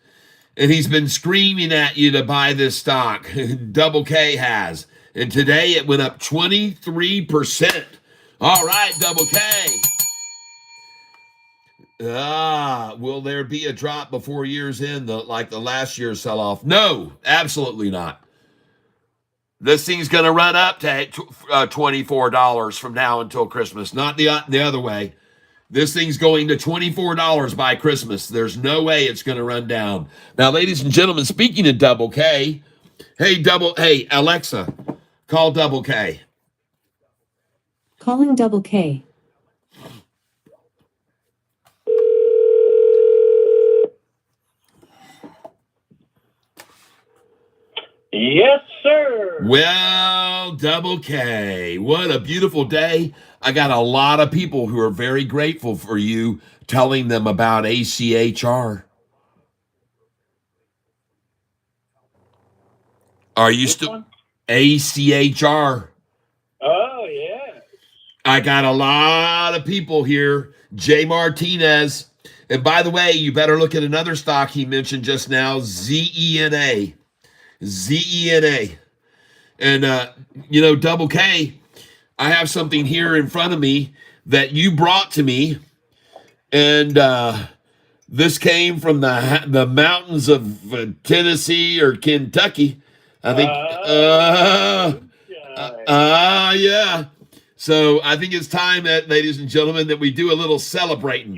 S1: And he's been screaming at you to buy this stock. Double K has. And today it went up 23%. All right, Double K. Will there be a drop before year's end, like the last year's sell-off? No, absolutely not. This thing's going to run up to $24 from now until Christmas, not the other way. This thing's going to $24 by Christmas. There's no way it's going to run down. Now, ladies and gentlemen, speaking of Double K, hey, Alexa, call Double K.
S4: Calling Double K.
S5: Yes, sir.
S1: Well, Double K, what a beautiful day. I got a lot of people who are very grateful for you telling them about ACHR. Are you still ACHR?
S5: Oh, yeah.
S1: I got a lot of people here. Jay Martinez. And by the way, you better look at another stock he mentioned just now, ZENA. ZENA. And, Double K, I have something here in front of me that you brought to me. And this came from the mountains of Tennessee or Kentucky. I think. Yeah. So I think it's time that, ladies and gentlemen, that we do a little celebrating.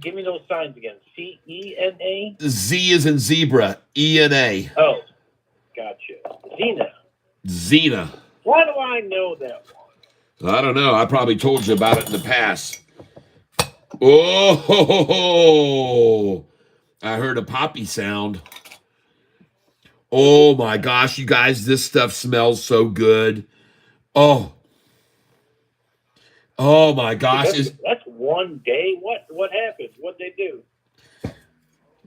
S5: Give me those signs again. CENA?
S1: Z is in zebra. ENA.
S5: Oh, gotcha.
S1: Xena.
S5: Why do I know that one?
S1: I don't know. I probably told you about it in the past. Oh, I heard a poppy sound. Oh my gosh, you guys, this stuff smells so good. Oh, Oh my gosh.
S5: That's one day. What happened? What'd they do?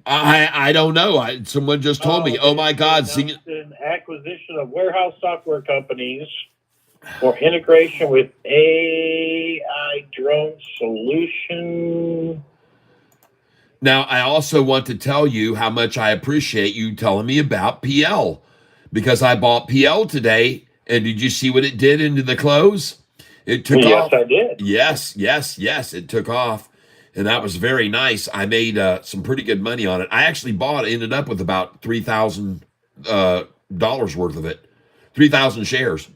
S1: I don't know. Someone just told me. Oh my
S5: They
S1: God.
S5: announced an acquisition of warehouse software companies for integration with AI drone solution.
S1: Now, I also want to tell you how much I appreciate you telling me about PL because I bought PL today. And did you see what it did into the close? It took
S5: Yes,
S1: off.
S5: I did.
S1: Yes. It took off. And that was very nice. I made some pretty good money on it. I actually ended up with about $3,000 worth of it, 3,000 shares.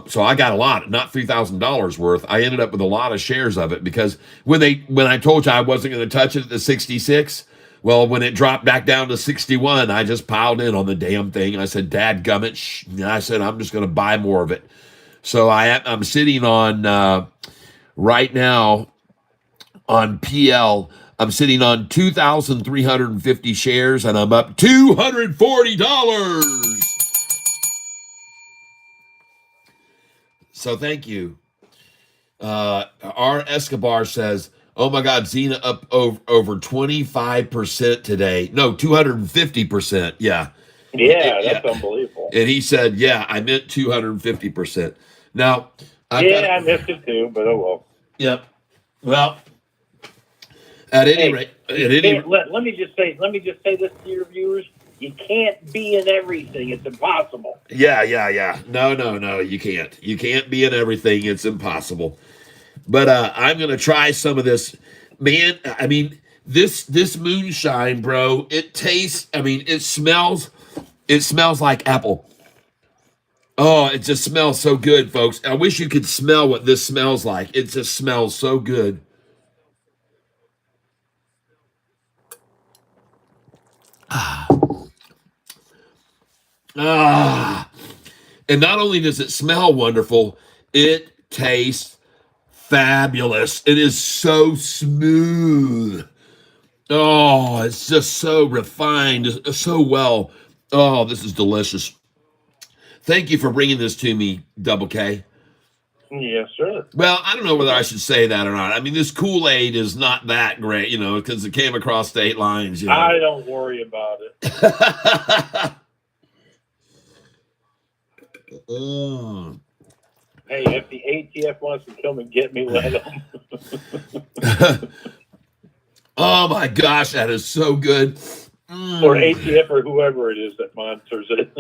S1: So I got a lot, not $3,000 worth. I ended up with a lot of shares of it because when I told you I wasn't going to touch it at the 66, well, when it dropped back down to 61, I just piled in on the damn thing. I said, "Dad gummit," I said, "I'm just going to buy more of it." So I'm sitting on right now on PL. I'm sitting on 2,350 shares, and I'm up $240. So thank you. R. Escobar says, "Oh my God, Xena up over 25% today. No, 250%. Yeah.
S5: Yeah,
S1: Yeah.
S5: that's unbelievable.
S1: And he said, yeah, I meant 250%. Now, I
S5: missed it too, but oh well.
S1: Yep. Well, at any rate,
S5: let me just say this to your viewers: you can't be in everything; it's impossible.
S1: Yeah. No, you can't. You can't be in everything. It's impossible. But I'm gonna try some of this, man. I mean, this moonshine, bro. It tastes. I mean, it smells. It smells like apple. Oh, it just smells so good, folks. I wish you could smell what this smells like. It just smells so good. Ah. And not only does it smell wonderful, it tastes fabulous. It is so smooth. Oh, it's just so refined, so well. Oh, this is delicious. Thank you for bringing this to me, Double K.
S5: Yes, sir.
S1: Well, I don't know whether I should say that or not. I mean, this Kool-Aid is not that great, because it came across state lines.
S5: I don't worry about it. Hey, if the ATF wants to come and get me, let them.
S1: Oh my gosh, that is so good.
S5: Or ATF or whoever it is that monitors it.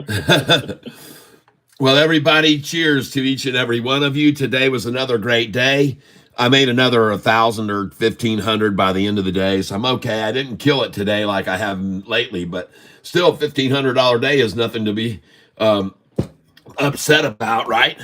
S1: Well, everybody, cheers to each and every one of you. Today was another great day. I made another 1,000 or 1,500 by the end of the day, so I'm okay. I didn't kill it today like I have lately, but still, $1,500 day is nothing to be upset about, right?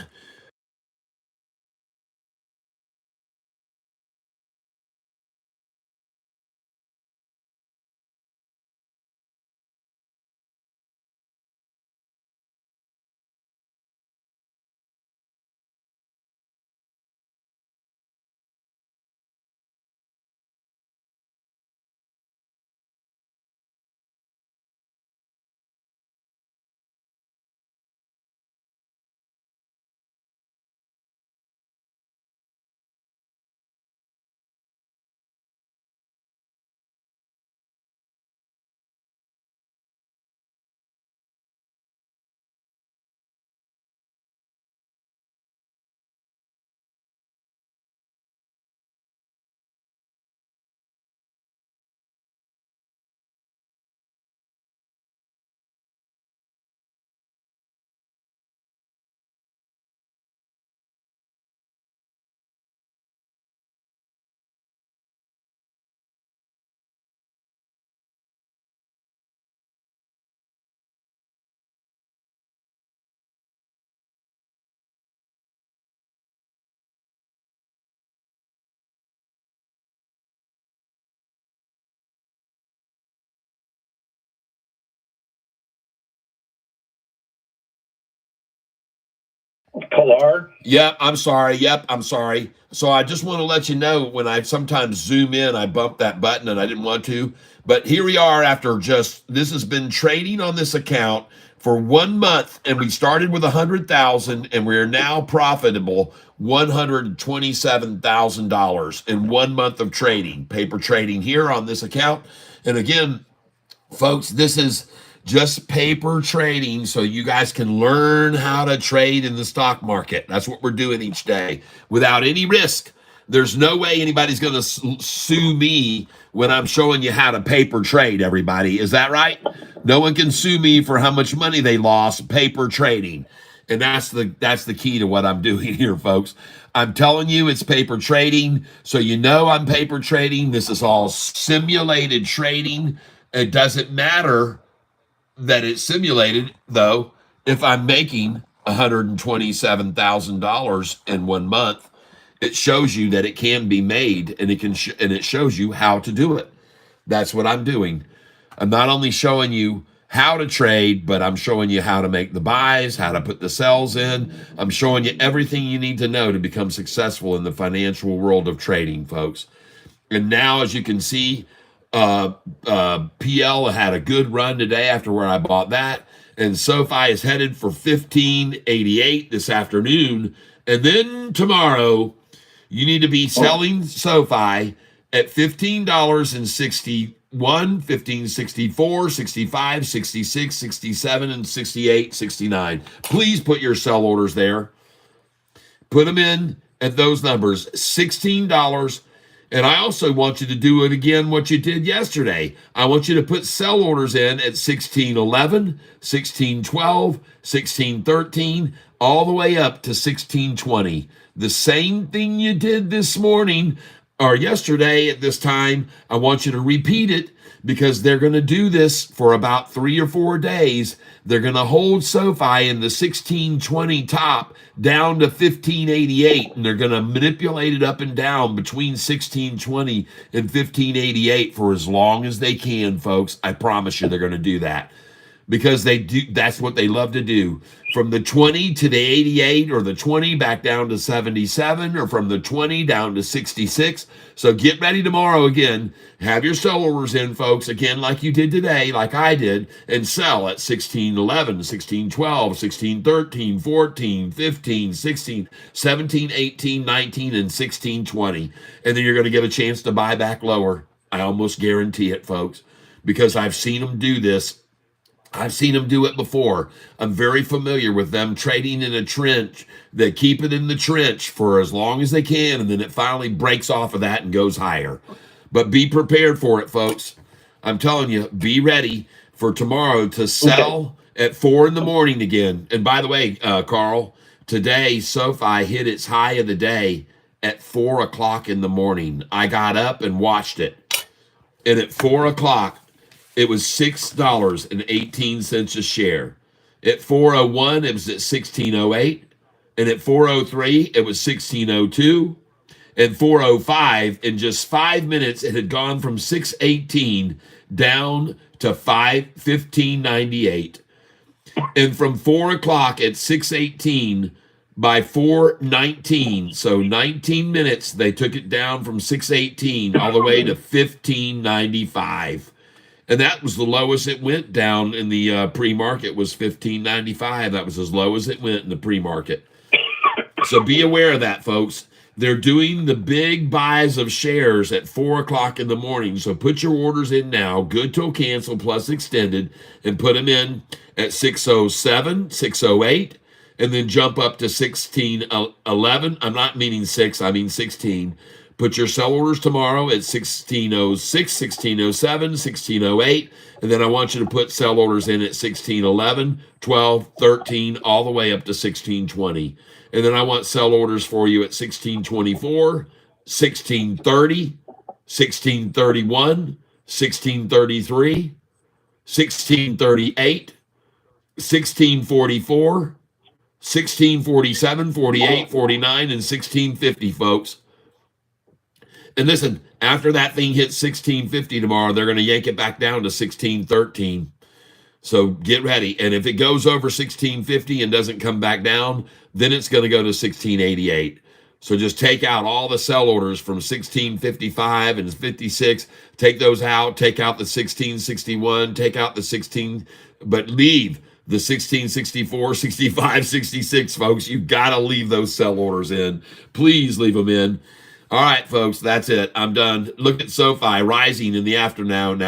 S5: Pilar?
S1: Yep, I'm sorry. So I just want to let you know when I sometimes zoom in, I bump that button and I didn't want to. But here we are after this has been trading on this account for 1 month, and we started with 100,000, and we are now profitable $127,000 in 1 month of trading, paper trading here on this account. And again, folks, this is just paper trading so you guys can learn how to trade in the stock market. That's what we're doing each day without any risk. There's no way anybody's going to sue me when I'm showing you how to paper trade, everybody. Is that right? No one can sue me for how much money they lost paper trading. And that's the key to what I'm doing here, folks. I'm telling you it's paper trading, so you know I'm paper trading. This is all simulated trading. It doesn't matter that it's simulated, though, if I'm making $127,000 in 1 month. It shows you that it can be made, and it shows you how to do it. That's what I'm doing. I'm not only showing you how to trade, but I'm showing you how to make the buys, how to put the sells in. I'm showing you everything you need to know to become successful in the financial world of trading, folks. And now, as you can see, PL had a good run today after where I bought that. And SoFi is headed for 1588 this afternoon. And then tomorrow, you need to be selling SoFi at $15.61, $15.64, 65, 66, 67, and 68, 69. Please put your sell orders there. Put them in at those numbers, $16. And I also want you to do it again what you did yesterday. I want you to put sell orders in at 1611, 1612, 1613, all the way up to 1620. The same thing you did this morning or yesterday at this time, I want you to repeat it, because they're going to do this for about 3 or 4 days. They're going to hold SoFi in the 1620 top down to 1588, and they're going to manipulate it up and down between 1620 and 1588 for as long as they can, folks. I promise you they're going to do that, because they do. That's what they love to do. From the 20 to the 88, or the 20 back down to 77, or from the 20 down to 66. So get ready tomorrow again. Have your sell orders in, folks, again, like you did today, like I did, and sell at 1611, 1612, 1613, 14, 15, 16, 17, 18, 19, and 1620. And then you're going to get a chance to buy back lower. I almost guarantee it, folks, because I've seen them do this. I've seen them do it before. I'm very familiar with them trading in a trench. They keep it in the trench for as long as they can, and then it finally breaks off of that and goes higher. But be prepared for it, folks. I'm telling you, be ready for tomorrow to sell at 4 in the morning again. And by the way, Carl, today SoFi hit its high of the day at 4 o'clock in the morning. I got up and watched it. And at 4 o'clock, it was $6.18 a share. At 4:01, it was at 1608. And at 4:03, it was 1602. And 4:05, in just 5 minutes, it had gone from 618 down to 1598. And from 4 o'clock at 618, by 4:19, so 19 minutes, they took it down from 618 all the way to 1595. And that was the lowest it went down in the pre-market, was 1595. That was as low as it went in the pre-market. So be aware of that, folks. They're doing the big buys of shares at 4 o'clock in the morning. So put your orders in now, good till cancel plus extended, and put them in at 607, 608, and then jump up to 1611. I'm not meaning 6, I mean 16. Put your sell orders tomorrow at 1606, 1607, 1608, and then I want you to put sell orders in at 1611, 12, 13, all the way up to 1620. And then I want sell orders for you at 1624, 1630, 1631, 1633, 1638, 1644, 1647, 48, 49, and 1650, folks. And listen, after that thing hits 1650 tomorrow, they're going to yank it back down to 1613. So get ready. And if it goes over 1650 and doesn't come back down, then it's going to go to 1688. So just take out all the sell orders from 1655 and 56. Take those out. Take out the 1661. Take out the 16, but leave the 16, 64, 65, 66, folks. You got to leave those sell orders in. Please leave them in. All right, folks, that's it. I'm done. Look at SoFi rising in the afternoon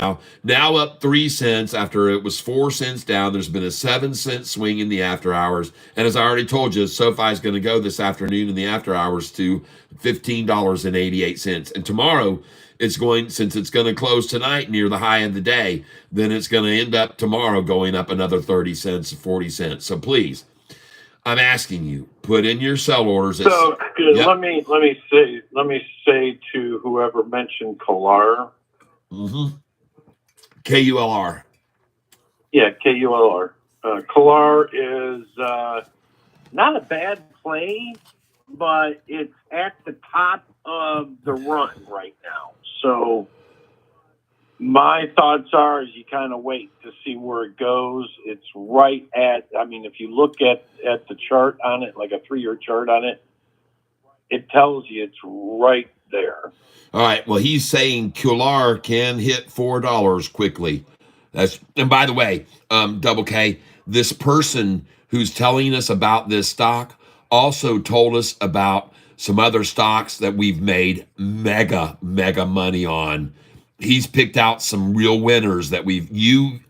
S1: now up 3 cents after it was 4 cents down. There's been a 7-cent swing in the after hours. And as I already told you, SoFi is going to go this afternoon in the after hours to $15.88. And tomorrow, since it's going to close tonight near the high of the day, then it's going to end up tomorrow going up another 30 cents, 40 cents. So please, I'm asking you, put in your sell orders.
S5: So
S1: Yep.
S5: let me say to whoever mentioned Kalar.
S1: KULR.
S5: Yeah, KULR. Kalar is not a bad play, but it's at the top of the run right now. So my thoughts are is you kind of wait to see where it goes. It's right at, I mean, if you look at the chart on it, like a 3-year chart on it, it tells you it's right there.
S1: All right. Well, he's saying Kular can hit $4 quickly. And by the way, Double K, this person who's telling us about this stock also told us about some other stocks that we've made mega money on. He's picked out some real winners that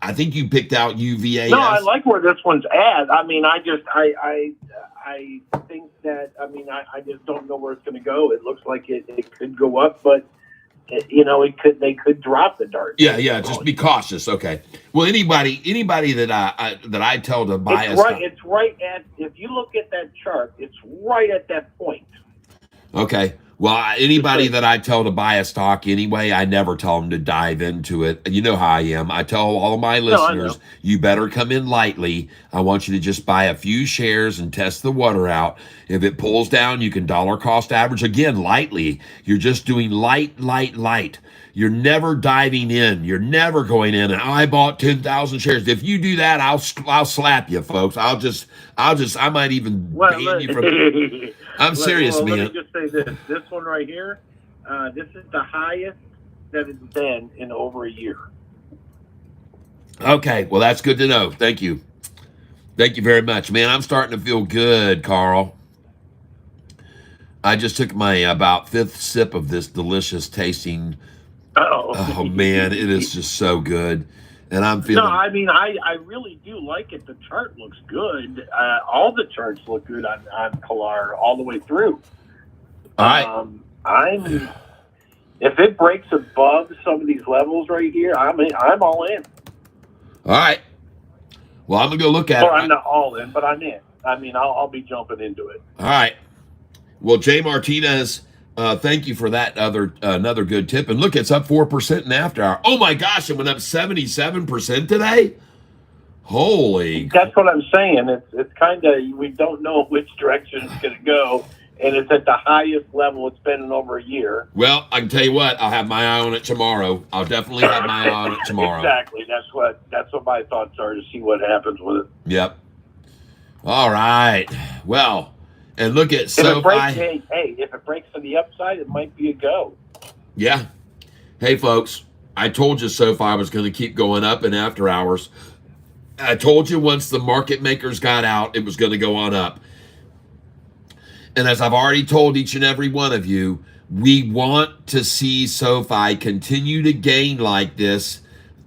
S1: I think you picked out UVAS.
S5: No, I like where this one's at. I mean, I think that, I just don't know where it's going to go. It looks like it could go up, but they could drop the dart.
S1: Yeah. Just be cautious. Okay. Well, anybody that I tell to buy a stock.
S5: It's right at, if you look at that chart, it's right at that point.
S1: Okay. Well, anybody that I tell to buy a stock anyway, I never tell them to dive into it. You know how I am. I tell all of my listeners, you better come in lightly. I want you to just buy a few shares and test the water out. If it pulls down, you can dollar cost average again lightly. You're just doing light. You're never diving in. You're never going in and I bought 10,000 shares. If you do that, I'll slap you, folks. I might even ban you from. I'm serious, man.
S5: Let me just say this. This one right here, this is the highest that it's been in over a year.
S1: Okay, well, that's good to know. Thank you. Thank you very much. Man, I'm starting to feel good, Carl. I just took my about 5th sip of this delicious tasting. Oh, man, it is just so good. And I'm feeling.
S5: No, I mean, I really do like it. The chart looks good. All the charts look good on Kalar all the way through.
S1: All right.
S5: If it breaks above some of these levels right here, I'm all in.
S1: All right. Well, I'm gonna go look at it.
S5: I'm not all in, but I'm in. I mean, I'll be jumping into it.
S1: All right. Well, Jay Martinez, thank you for that another good tip. And look, it's up 4% in after hour. Oh my gosh, it went up 77% today. Holy!
S5: That's what I'm saying. It's kind of, we don't know which direction it's going to go, and it's at the highest level it's been in over a year.
S1: Well, I can tell you what, I'll have my eye on it tomorrow. I'll definitely have my eye on it tomorrow.
S5: Exactly. That's what my thoughts are, to see what happens with it.
S1: Yep. All right. Well, and look at SoFi.
S5: If it breaks to the upside, it might be a go.
S1: Yeah. Hey, folks, I told you SoFi was going to keep going up in after hours. I told you once the market makers got out, it was going to go on up. And as I've already told each and every one of you, we want to see SoFi continue to gain like this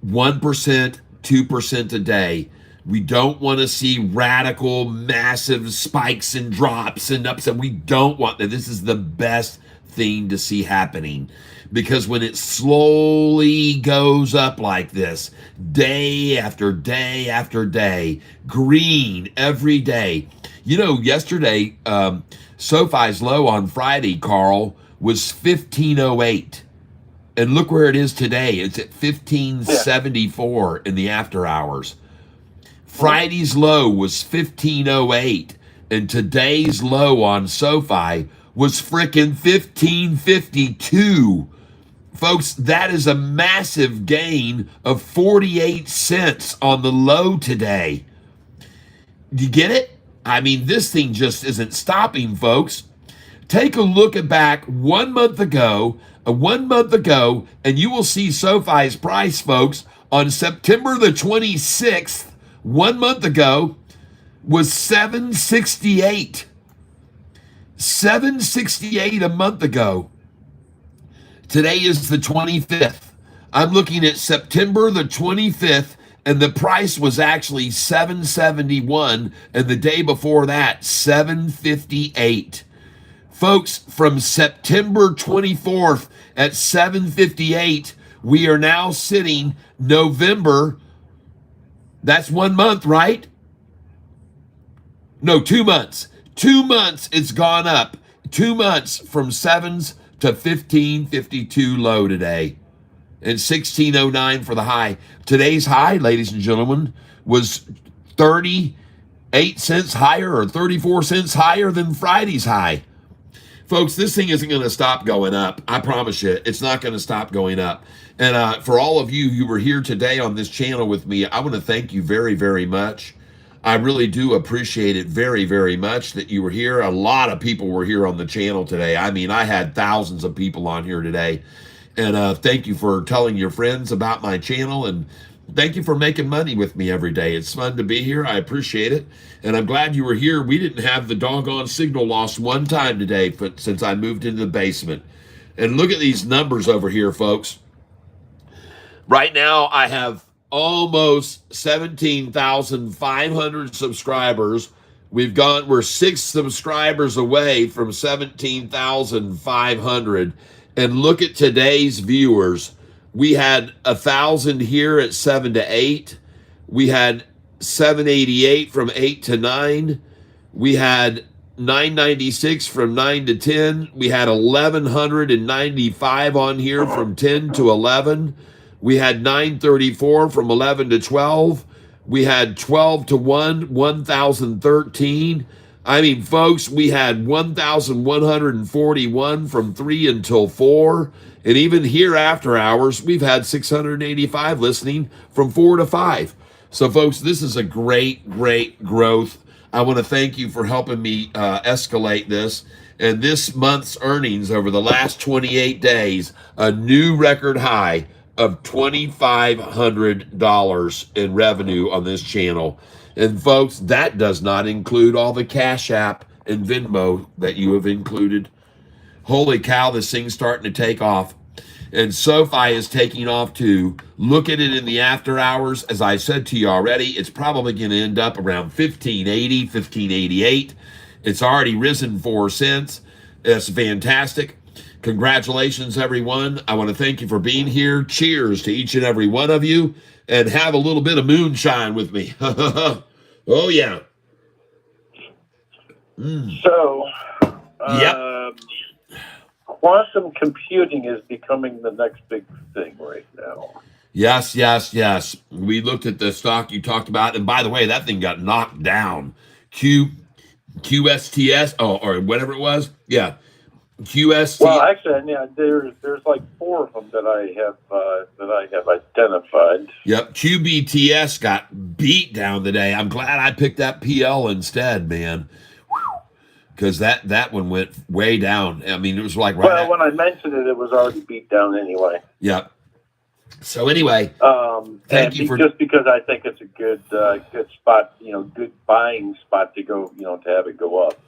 S1: 1%, 2% a day. We don't want to see radical, massive spikes and drops and ups. And we don't want that. This is the best thing to see happening. Because when it slowly goes up like this, day after day after day, green every day. You know, yesterday, SoFi's low on Friday, Carl, was 1508. And look where it is today. It's at 1574 in the after hours. Friday's low was 1508, and today's low on SoFi was frickin' 1552. Folks, that is a massive gain of 48 cents on the low today. Do you get it? I mean, this thing just isn't stopping, folks. Take a look back 1 month ago, and you will see SoFi's price, folks, on September the 26th 1 month ago was 768. 768 a month ago. Today is the 25th. I'm looking at September the 25th, and the price was actually 771, and the day before that, 758. Folks, from September 24th at 758, we are now sitting November. That's 1 month, right? No, 2 months. 2 months it's gone up. 2 months from 7s to 1552 low today. And 1609 for the high. Today's high, ladies and gentlemen, was 38 cents higher or 34 cents higher than Friday's high. Folks, this thing isn't going to stop going up. I promise you, it's not going to stop going up. And for all of you who were here today on this channel with me, I want to thank you very, very much. I really do appreciate it very, very much that you were here. A lot of people were here on the channel today. I mean, I had thousands of people on here today. And thank you for telling your friends about my channel. And thank you for making money with me every day. It's fun to be here. I appreciate it. And I'm glad you were here. We didn't have the doggone signal loss one time today since I moved into the basement. And look at these numbers over here, folks. Right now, I have almost 17,500 subscribers. We're 6 subscribers away from 17,500. And look at today's viewers. We had 1,000 here at 7 to 8. We had 788 from 8 to 9. We had 996 from 9 to 10. We had 1,195 on here from 10 to 11. We had 934 from 11 to 12. We had 12 to 1, 1,013. I mean, folks, we had 1,141 from 3 until 4. And even here after hours, we've had 685 listening from 4 to 5. So, folks, this is a great, great growth. I want to thank you for helping me escalate this. And this month's earnings over the last 28 days, a new record high of $2,500 in revenue on this channel. And folks, that does not include all the Cash App and Venmo that you have included. Holy cow, this thing's starting to take off. And Sofi is taking off too. Look at it in the after hours. As I said to you already, it's probably going to end up around 1580, 1588. It's already risen 4 cents. It's fantastic. Congratulations, everyone. I want to thank you for being here. Cheers to each and every one of you. And have a little bit of moonshine with me. Oh, yeah.
S5: So,
S1: Yep.
S5: quantum computing is becoming the next big thing right now.
S1: Yes, yes, yes. We looked at the stock you talked about. And by the way, that thing got knocked down. QSTS, or whatever it was. Yeah. QST.
S5: Well, actually, yeah, there's like 4 of them that I have identified.
S1: Yep, QBTS got beat down today. I'm glad I picked that PL instead, man, because that one went way down. I mean, it was like right.
S5: Well, when I mentioned it, it was already beat down anyway.
S1: Yep. So anyway, thank you for
S5: just because I think it's a good spot, good buying spot to go, to have it go up.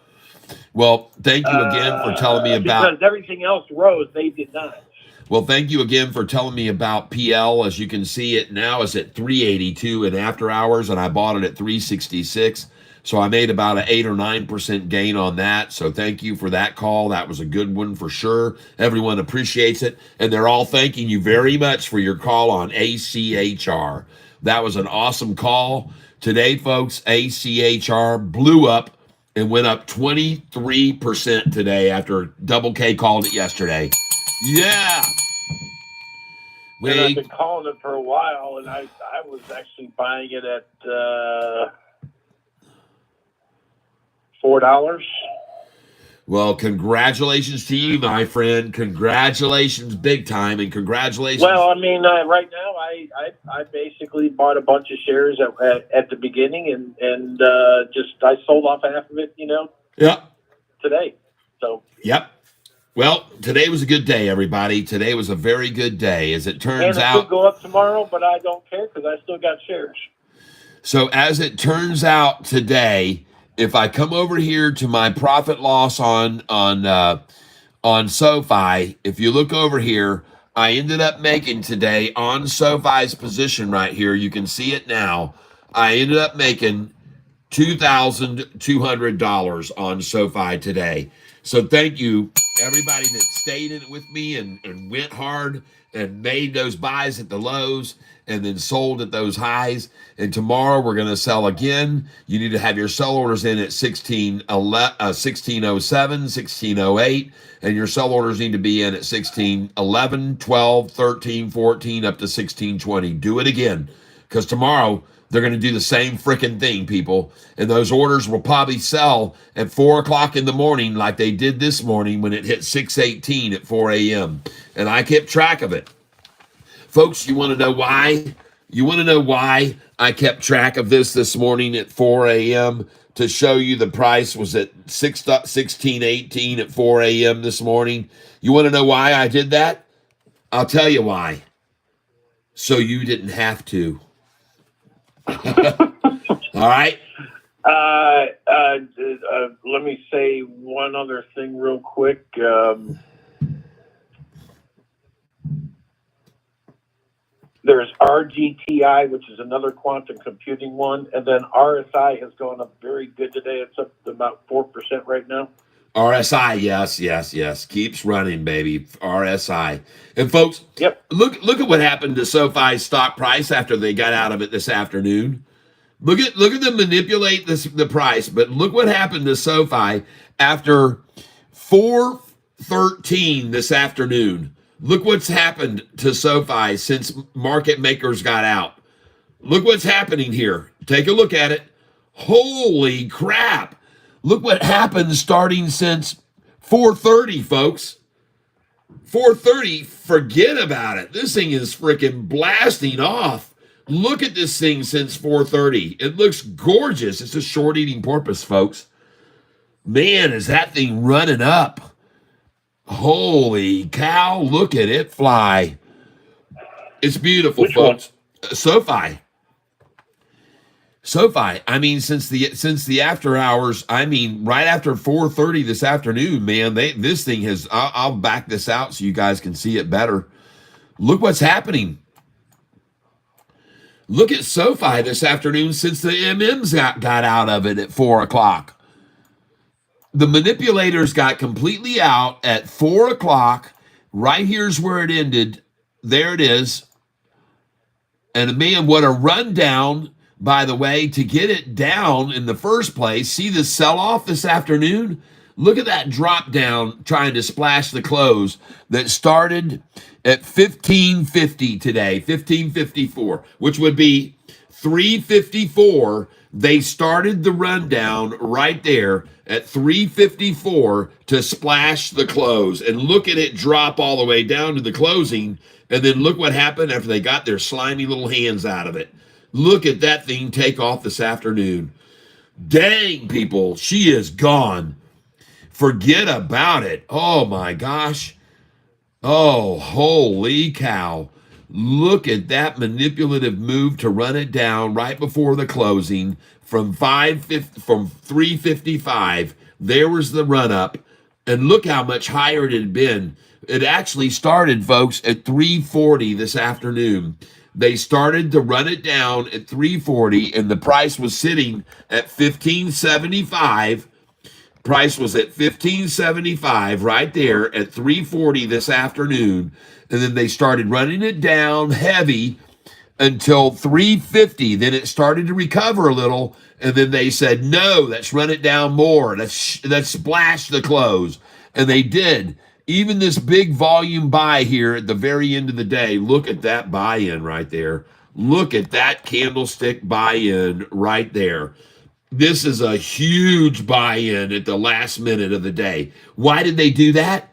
S1: Well, thank you again for telling me about.
S5: Because everything else rose, they did not.
S1: Well, thank you again for telling me about PL. As you can see, it now is at 382 in after hours, and I bought it at 366. So I made about an 8 or 9% gain on that. So thank you for that call. That was a good one for sure. Everyone appreciates it, and they're all thanking you very much for your call on ACHR. That was an awesome call today, folks. ACHR blew up and went up 23% today after Double K called it yesterday. Yeah.
S5: And I've been calling it for a while, and I was actually buying it at $4.
S1: Well, congratulations to you, my friend. Congratulations big time, and congratulations.
S5: Well, I mean, right now, I basically bought a bunch of shares at the beginning, and I sold off half of it,
S1: Yep.
S5: today. So.
S1: Yep. Well, today was a good day, everybody. Today was a very good day. As it turns
S5: and it
S1: out,
S5: could go up tomorrow, but I don't care because I still got shares.
S1: So as it turns out today, if I come over here to my profit loss on SoFi, if you look over here, I ended up making today on SoFi's position right here. You can see it now. I ended up making $2,200 on SoFi today. So thank you, everybody that stayed in it with me and went hard and made those buys at the lows and then sold at those highs. And tomorrow we're going to sell again. You need to have your sell orders in at 1607, 1608, and your sell orders need to be in at 1611, 12, 13, 14, up to 1620. Do it again, because tomorrow they're going to do the same freaking thing, people. And those orders will probably sell at 4 o'clock in the morning like they did this morning when it hit 618 at 4 a.m. And I kept track of it. Folks, you want to know why? You want to know why I kept track of this morning at 4 a.m. to show you the price was at 1618 at 4 a.m. this morning? You want to know why I did that? I'll tell you why. So you didn't have to. All right.
S5: Let me say one other thing real quick. There's RGTI, which is another quantum computing one, and then RSI has gone up very good today. It's up to about 4% right now.
S1: RSI, yes. Keeps running, baby. RSI. And folks,
S5: Yep.
S1: Look at what happened to SoFi's stock price after they got out of it this afternoon. Look at them manipulate the price, but look what happened to SoFi after 413 this afternoon. Look what's happened to SoFi since market makers got out. Look what's happening here. Take a look at it. Holy crap. Look what happened starting since 4:30, folks. 4:30, forget about it. This thing is freaking blasting off. Look at this thing since 4:30. It looks gorgeous. It's a short eating porpoise, folks. Man, is that thing running up. Holy cow, look at it fly. It's beautiful,
S5: Which one?
S1: folks. SoFi. I mean, since the after hours, I mean, right after 4:30 this afternoon, man, this thing has, I'll back this out so you guys can see it better. Look what's happening. Look at SoFi this afternoon since the MMs got out of it at 4 o'clock. The manipulators got completely out at 4 o'clock. Right here's where it ended. There it is. And man, what a rundown, by the way, to get it down in the first place. See the sell-off this afternoon? Look at that drop down trying to splash the close that started at 1550 today, 1554, which would be 354. They started the rundown right there at 354 to splash the close. And look at it drop all the way down to the closing. And then look what happened after they got their slimy little hands out of it. Look at that thing take off this afternoon. Dang, people, she is gone. Forget about it. Oh, my gosh. Oh, holy cow. Look at that manipulative move to run it down right before the closing from 355. There was the run up. And look how much higher it had been. It actually started, folks, at 340 this afternoon. They started to run it down at 340, and the price was sitting at 1575. Price was at 1575 right there at 340 this afternoon. And then they started running it down heavy until 350. Then it started to recover a little. And then they said, no, let's run it down more. Let's splash the close. And they did. Even this big volume buy here at the very end of the day. Look at that buy-in right there. Look at that candlestick buy-in right there. This is a huge buy-in at the last minute of the day. Why did they do that?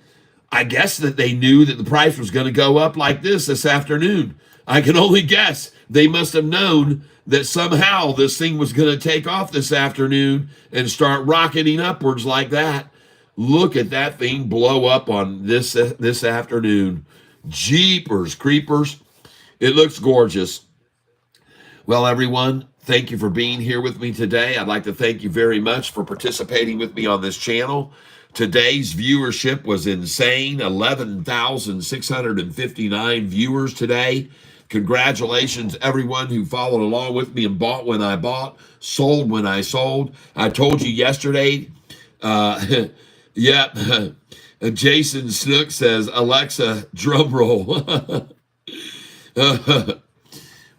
S1: I guess that they knew that the price was going to go up like this afternoon. I can only guess. They must have known that somehow this thing was going to take off this afternoon and start rocketing upwards like that. Look at that thing blow up on this afternoon. Jeepers creepers. It looks gorgeous. Well, everyone, Thank you for being here with me today. I'd like to thank you very much for participating with me on this channel. Today's viewership was insane, 11,659 viewers today. Congratulations, everyone who followed along with me and bought when I bought, sold when I sold. I told you yesterday, yep, Jason Snook says, Alexa, drum roll.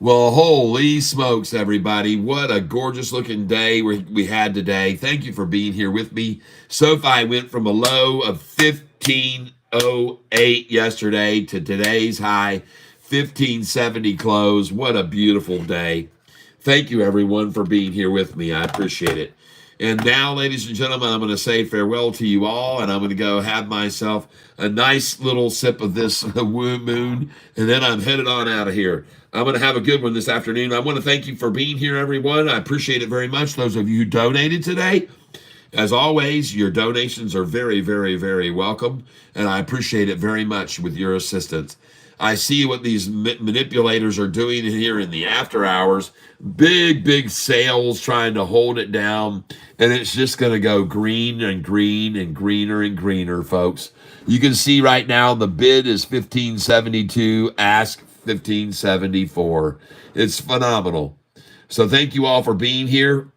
S1: Well, holy smokes, everybody. What a gorgeous looking day we had today. Thank you for being here with me. Sofi went from a low of 1508 yesterday to today's high, 1570 close. What a beautiful day. Thank you, everyone, for being here with me. I appreciate it. And now, ladies and gentlemen, I'm going to say farewell to you all, and I'm going to go have myself a nice little sip of this moon, and then I'm headed on out of here. I'm going to have a good one this afternoon. I want to thank you for being here, everyone. I appreciate it very much. Those of you who donated today, as always, your donations are very, very, very welcome, and I appreciate it very much with your assistance. I see what these manipulators are doing here in the after hours. Big sales trying to hold it down, and it's just going to go green and green and greener and greener, folks. You can see right now the bid is 1572, ask 1574. It's phenomenal. So thank you all for being here.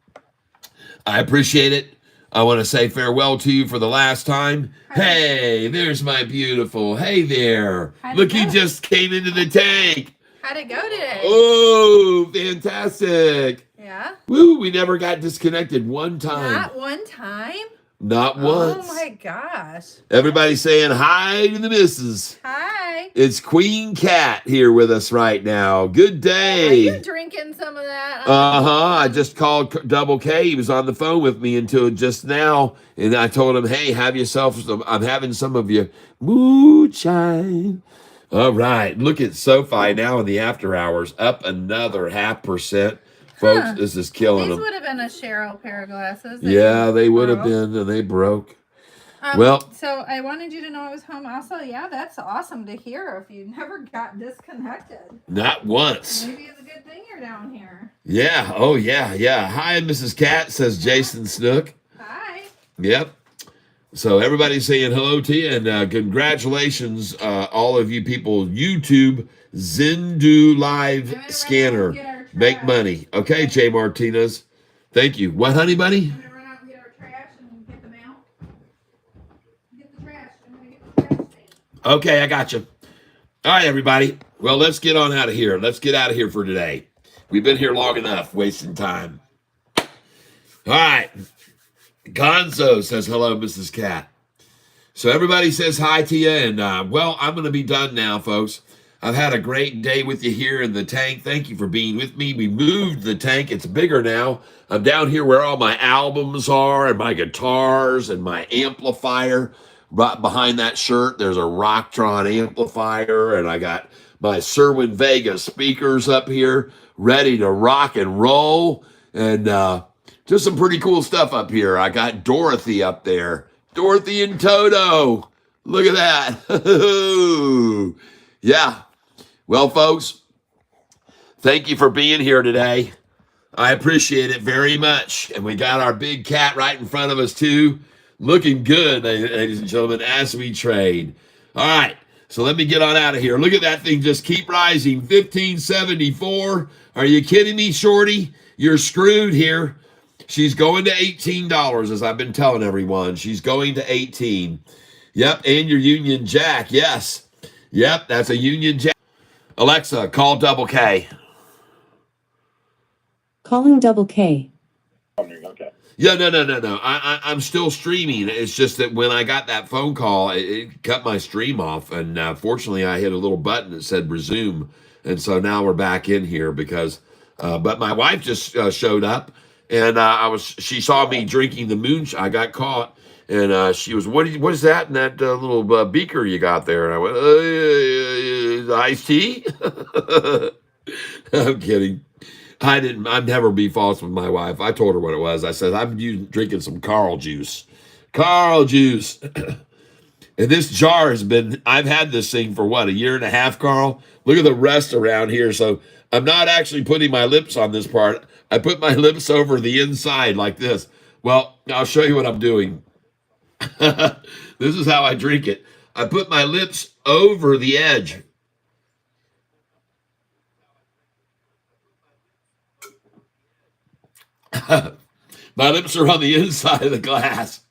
S1: I appreciate it. I want to say farewell to you for the last time. Hey, there's my beautiful. Hey there. Look, he just came into the tank.
S2: How'd it go today?
S1: Oh, fantastic.
S2: Yeah?
S1: Woo, we never got disconnected one time.
S2: Not one time?
S1: Not once.
S2: Oh my gosh.
S1: Everybody's saying hi to the missus.
S2: Hi.
S1: It's Queen Cat here with us right now. Good day.
S2: Are you drinking some of that?
S1: I just called Double K. He was on the phone with me until just now, and I told him, "Hey, have yourself some. I'm having some of your moonshine." All right, look at Sofi now in the after hours, up another 0.5%. Folks, this is killing
S2: These
S1: them.
S2: would have been a Cheryl pair of glasses.
S1: Yeah, they would have been, and they broke.
S2: So I wanted you to know I was home. Also, yeah, that's awesome to hear. If you never got disconnected,
S1: Not once.
S2: maybe it's a good thing you're down here.
S1: Yeah. Oh, yeah. Hi, Mrs. Cat, says Jason Snook.
S2: Hi.
S1: Yep. So everybody's saying hello to you, and congratulations, all of you people. YouTube Zendu Live Scanner. Make money. Okay, Jay Martinez. Thank you. What, honey bunny?
S2: I'm gonna run out and get our trash and get them out. Get the trash. I'm gonna get the trash thing.
S1: Okay, I got you. All right, everybody. Well, let's get on out of here. Let's get out of here for today. We've been here long enough, wasting time. All right. Gonzo says hello, Mrs. Cat. So everybody says hi to you, and well, I'm going to be done now, folks. I've had a great day with you here in the tank. Thank you for being with me. We moved the tank. It's bigger now. I'm down here where all my albums are and my guitars and my amplifier. Right behind that shirt, there's a Rocktron amplifier, and I got my Sherwin Vega speakers up here ready to rock and roll, and just some pretty cool stuff up here. I got Dorothy up there. Dorothy and Toto. Look at that. Yeah. Well, folks, thank you for being here today. I appreciate it very much. And we got our big cat right in front of us, too. Looking good, ladies and gentlemen, as we trade. All right. So let me get on out of here. Look at that thing just keep rising. 1574. Are you kidding me, Shorty? You're screwed here. She's going to $18, as I've been telling everyone. She's going to 18. Yep, and your Union Jack. Yes. Yep, that's a Union Jack. Alexa, call Double K.
S4: Calling Double K.
S5: Okay.
S1: Yeah, no. I'm still streaming. It's just that when I got that phone call, it cut my stream off. And fortunately, I hit a little button that said resume. And so now we're back in here because, but my wife just showed up. And she saw me drinking the moonshine. I got caught, and she was, what is that in that little beaker you got there? And I went, iced tea? I'm kidding. I'd never be false with my wife. I told her what it was. I said, I'm drinking some Carl juice. Carl juice. And this jar I've had this thing for what, 1.5 years, Carl? Look at the rest around here. So I'm not actually putting my lips on this part. I put my lips over the inside like this. Well, I'll show you what I'm doing. This is how I drink it. I put my lips over the edge. My lips are on the inside of the glass.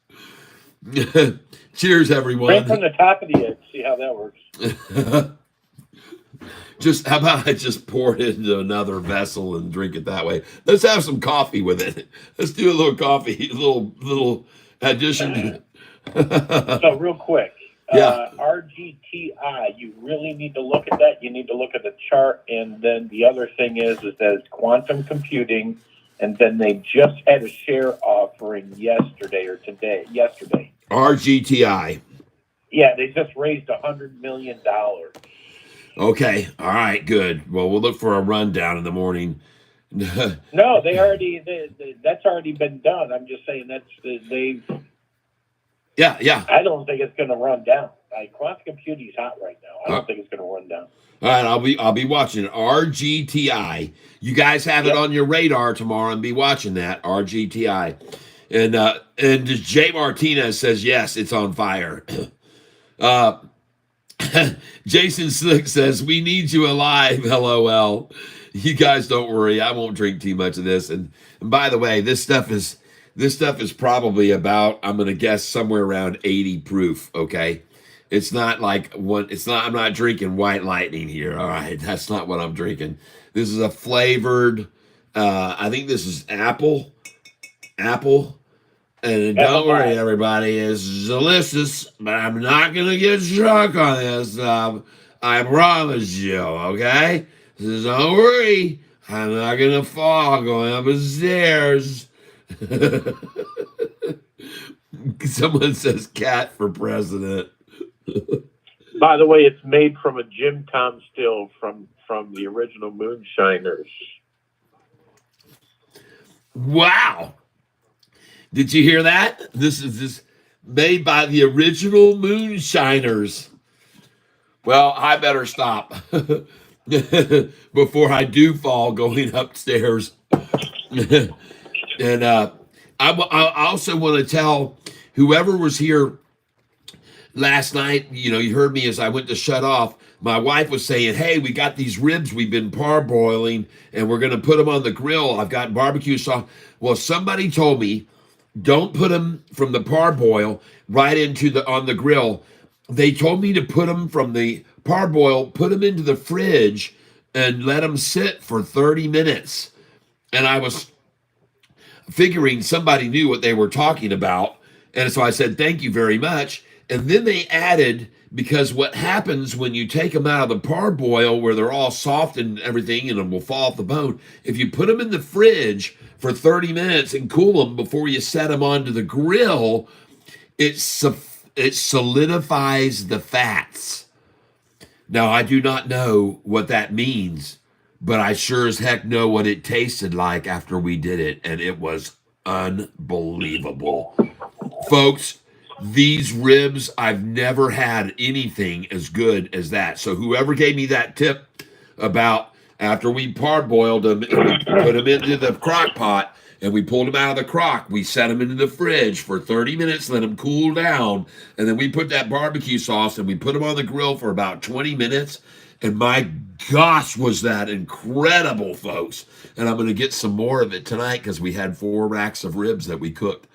S1: Cheers,
S5: Drink
S1: everyone.
S5: from the top of the edge. See how that works.
S1: Just how about I just pour it into another vessel and drink it that way? Let's have some coffee with it. Let's do a little coffee, a little addition.
S5: So real quick,
S1: Yeah.
S5: RGTI, you really need to look at that. You need to look at the chart. And then the other thing is that it's quantum computing. And then they just had a share offering yesterday.
S1: RGTI.
S5: Yeah, they just raised $100 million.
S1: Okay. All right. Good. Well, we'll look for a rundown in the morning.
S5: No, that's already been done. I'm just saying they've.
S1: Yeah.
S5: I don't think it's going to run down. Quantum computing is hot right now. I don't think it's going to run down.
S1: All right, I'll be watching it. RGTI. You guys have it on your radar tomorrow and be watching that. RGTI. And Jay Martinez says yes, it's on fire. Jason Slick says we need you alive. LOL. You guys don't worry. I won't drink too much of this. And by the way, this stuff is probably about, I'm gonna guess, somewhere around 80 proof. Okay. It's not like I'm not drinking White Lightning here. All right. That's not what I'm drinking. This is a flavored, I think this is apple. And don't worry, everybody, it's delicious, but I'm not going to get drunk on this. I promise you, okay? So don't worry. I'm not going to fall going up the stairs. Someone says cat for president.
S5: By the way, it's made from a Jim Tom still from the original Moonshiners.
S1: Wow. Did you hear that? This is made by the original Moonshiners. Well, I better stop before I do fall going upstairs. And I also want to tell whoever was here last night, you heard me as I went to shut off. My wife was saying, hey, we got these ribs we've been parboiling and we're going to put them on the grill. I've got barbecue sauce. Well, somebody told me, don't put them from the parboil right on the grill. They told me to put them from the parboil, put them into the fridge and let them sit for 30 minutes. And I was figuring somebody knew what they were talking about. And so I said, thank you very much. And then they added, because what happens when you take them out of the parboil where they're all soft and everything and it will fall off the bone, if you put them in the fridge for 30 minutes and cool them before you set them onto the grill, it solidifies the fats. Now, I do not know what that means, but I sure as heck know what it tasted like after we did it, and it was unbelievable. Folks, these ribs, I've never had anything as good as that. So whoever gave me that tip about after we parboiled them and we put them into the crock pot and we pulled them out of the crock, we set them into the fridge for 30 minutes, let them cool down, and then we put that barbecue sauce and we put them on the grill for about 20 minutes. And my gosh, was that incredible, folks. And I'm going to get some more of it tonight because we had 4 racks of ribs that we cooked.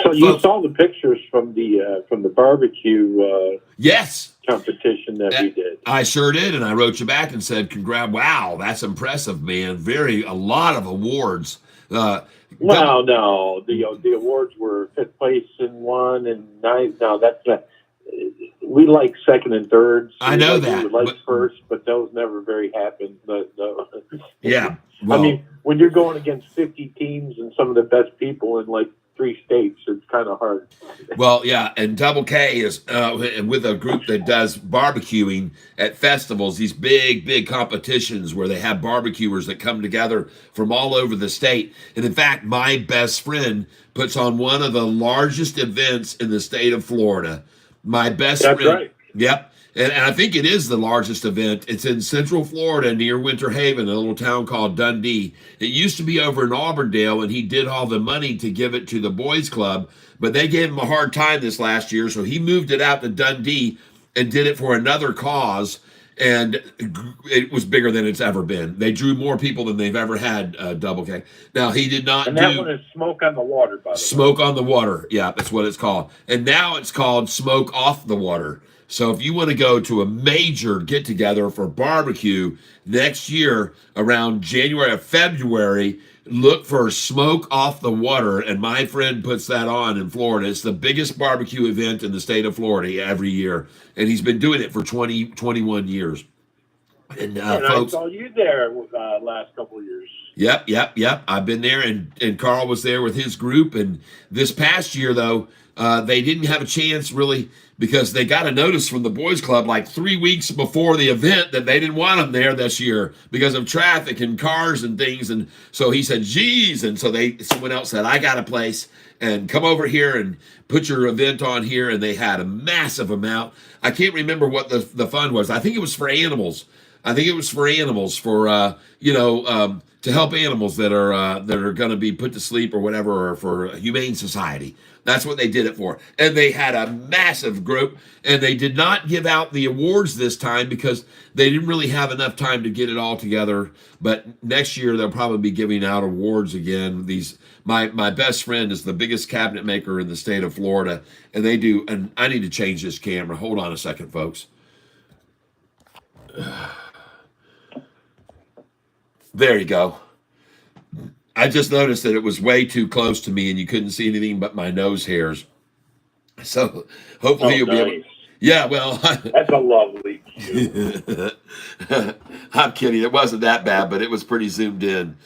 S5: So you saw the pictures from the barbecue
S1: yes
S5: competition that we did.
S1: I sure did, and I wrote you back and said, "Congrats! Wow, that's impressive, man. A lot of awards."
S5: No, the awards were 5th place in 1 and 9th. No, that's not. We like 2nd and 3rd. So
S1: I know that.
S5: We would like first, but those never very happened. No.
S1: Yeah, well,
S5: I mean, when you're going against 50 teams and some of the best people in like 3 states, it's kind of hard.
S1: Well, yeah, and Double K is with a group that does barbecuing at festivals, these big competitions where they have barbecuers that come together from all over the state. And in fact, my best friend puts on one of the largest events in the state of Florida. My best friend.
S5: That's right.
S1: Yep. And I think it is the largest event. It's in Central Florida near Winter Haven, a little town called Dundee. It used to be over in Auburndale, and he did all the money to give it to the boys club, but they gave him a hard time this last year, so he moved it out to Dundee and did it for another cause, and it was bigger than it's ever been. They drew more people than they've ever had, Double K. Now, he did not
S5: And that one is Smoke on the Water, by the way.
S1: Smoke on the Water. Yeah, that's what it's called. And now it's called Smoke Off the Water. So if you want to go to a major get-together for barbecue next year around January or February, look for Smoke Off the Water. And my friend puts that on in Florida. It's the biggest barbecue event in the state of Florida every year. And he's been doing it for 21 years. And folks,
S5: I saw you there last couple of years.
S1: Yep. I've been there, and Carl was there with his group. And this past year, though, they didn't have a chance really because they got a notice from the boys club like 3 weeks before the event that they didn't want them there this year because of traffic and cars and things. And so he said, geez. And so someone else said, I got a place, and come over here and put your event on here. And they had a massive amount. I can't remember what the fund was. I think it was for animals. To help animals that are going to be put to sleep or whatever, or for a humane society. That's what they did it for. And they had a massive group, and they did not give out the awards this time because they didn't really have enough time to get it all together. But next year they'll probably be giving out awards again. My best friend is the biggest cabinet maker in the state of Florida, and they do. And I need to change this camera. Hold on a second, folks. There you go. I just noticed that it was way too close to me and you couldn't see anything but my nose hairs. So hopefully you'll be able. Yeah, well.
S5: That's a lovely view.
S1: I'm kidding. It wasn't that bad, but it was pretty zoomed in.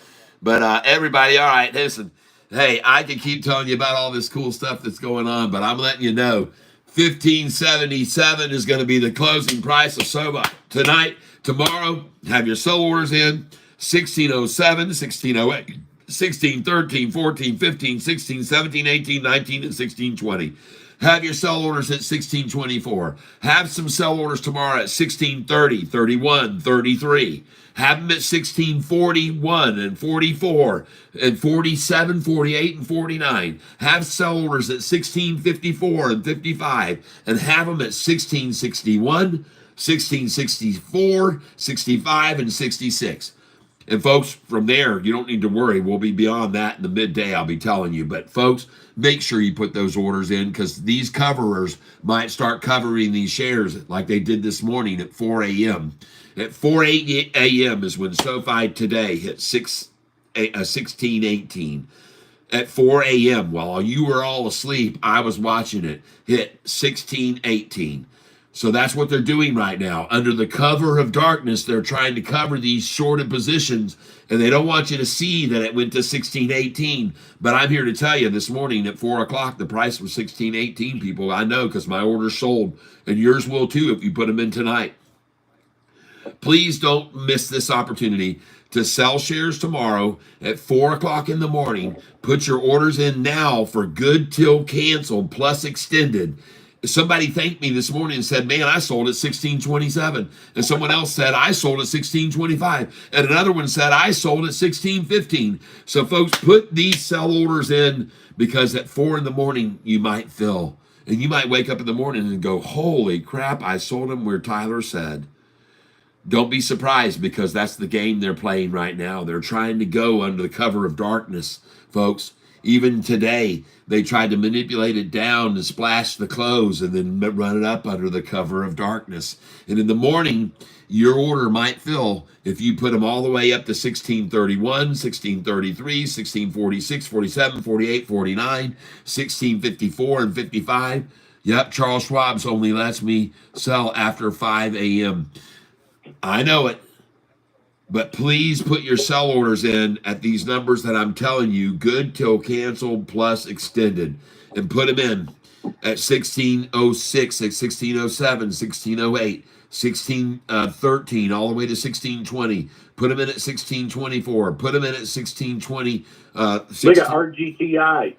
S1: But everybody, all right, listen. Hey, I can keep telling you about all this cool stuff that's going on, but I'm letting you know $15.77 is going to be the closing price of Sofi tonight. Tomorrow, have your sell orders in. 1607, 1608, 1613, 14, 15, 16, 17, 18, 19, and 1620. Have your sell orders at 1624. Have some sell orders tomorrow at 1630, 31, 33. Have them at 1641 and 44 and 47, 48, and 49. Have sell orders at 1654 and 55. And have them at 1661, 1664, 65, and 66. And folks, from there, you don't need to worry. We'll be beyond that in the midday, I'll be telling you. But folks, make sure you put those orders in because these coverers might start covering these shares like they did this morning at 4 a.m. At 4 a.m. is when Sofi today hit 1618. At 4 a.m., while you were all asleep, I was watching it hit 1618. So that's what they're doing right now. Under the cover of darkness, they're trying to cover these shorted positions, and they don't want you to see that it went to 1618. But I'm here to tell you this morning at 4 o'clock, the price was 1618, people. I know because my orders sold, and yours will too if you put them in tonight. Please don't miss this opportunity to sell shares tomorrow at 4 o'clock in the morning. Put your orders in now for good till canceled plus extended. Somebody thanked me this morning and said, man, I sold at 1627. And someone else said, I sold at 1625. And another one said, I sold at 1615. So folks, put these sell orders in because at 4 in the morning, you might fill. And you might wake up in the morning and go, holy crap, I sold them where Tyler said. Don't be surprised because that's the game they're playing right now. They're trying to go under the cover of darkness, folks. Even today, they tried to manipulate it down to splash the close and then run it up under the cover of darkness. And in the morning, your order might fill if you put them all the way up to 1631, 1633, 1646, 47, 48, 49, 1654, and 55. Yep, Charles Schwab's only lets me sell after 5 a.m. I know it. But please put your sell orders in at these numbers that I'm telling you, good till canceled plus extended. And put them in at 1606, at 1607, 1608, 1613, all the way to 1620. Put them in at 1624. Put them in at 1620.
S5: Look at RGTI.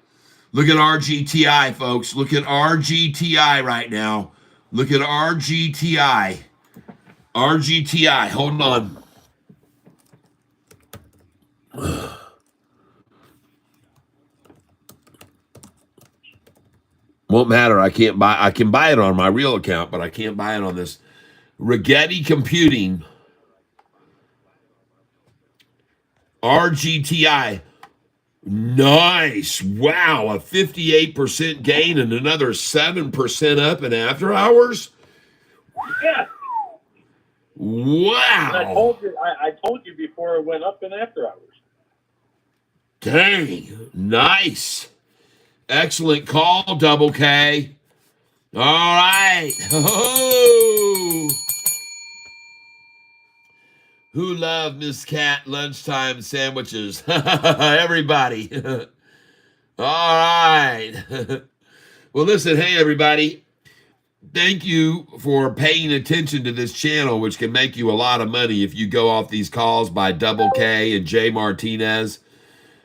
S1: Look at RGTI, folks. Look at RGTI right now. Look at RGTI. RGTI. Hold on. Won't matter. I can buy it on my real account, but I can't buy it on this. Rigetti Computing. RGTI. Nice. Wow. A 58% gain and another 7% up in after hours.
S5: Yeah.
S1: Wow.
S5: And I told you before it went up in after hours.
S1: Dang. Nice. Excellent call, Double K. All right. Oh. Who loved Miss Cat lunchtime sandwiches? Everybody. All right. Well, listen, hey, everybody. Thank you for paying attention to this channel, which can make you a lot of money if you go off these calls by Double K and Jay Martinez.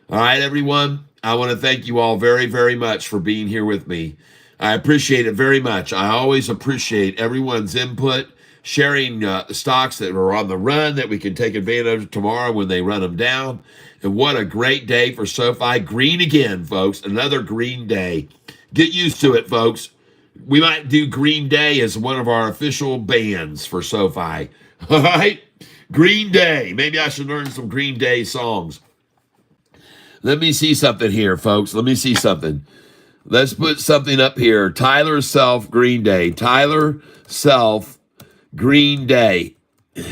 S1: All right, everyone. I want to thank you all very, very much for being here with me. I appreciate it very much. I always appreciate everyone's input, sharing stocks that are on the run that we can take advantage of tomorrow when they run them down. And what a great day for SoFi. Green again, folks. Another green day. Get used to it, folks. We might do Green Day as one of our official bands for SoFi. All right? Green Day. Maybe I should learn some Green Day songs. Let me see something here, folks. Let me see something. Let's put something up here. Tyler Self, Green Day. Tyler Self, Green Day. All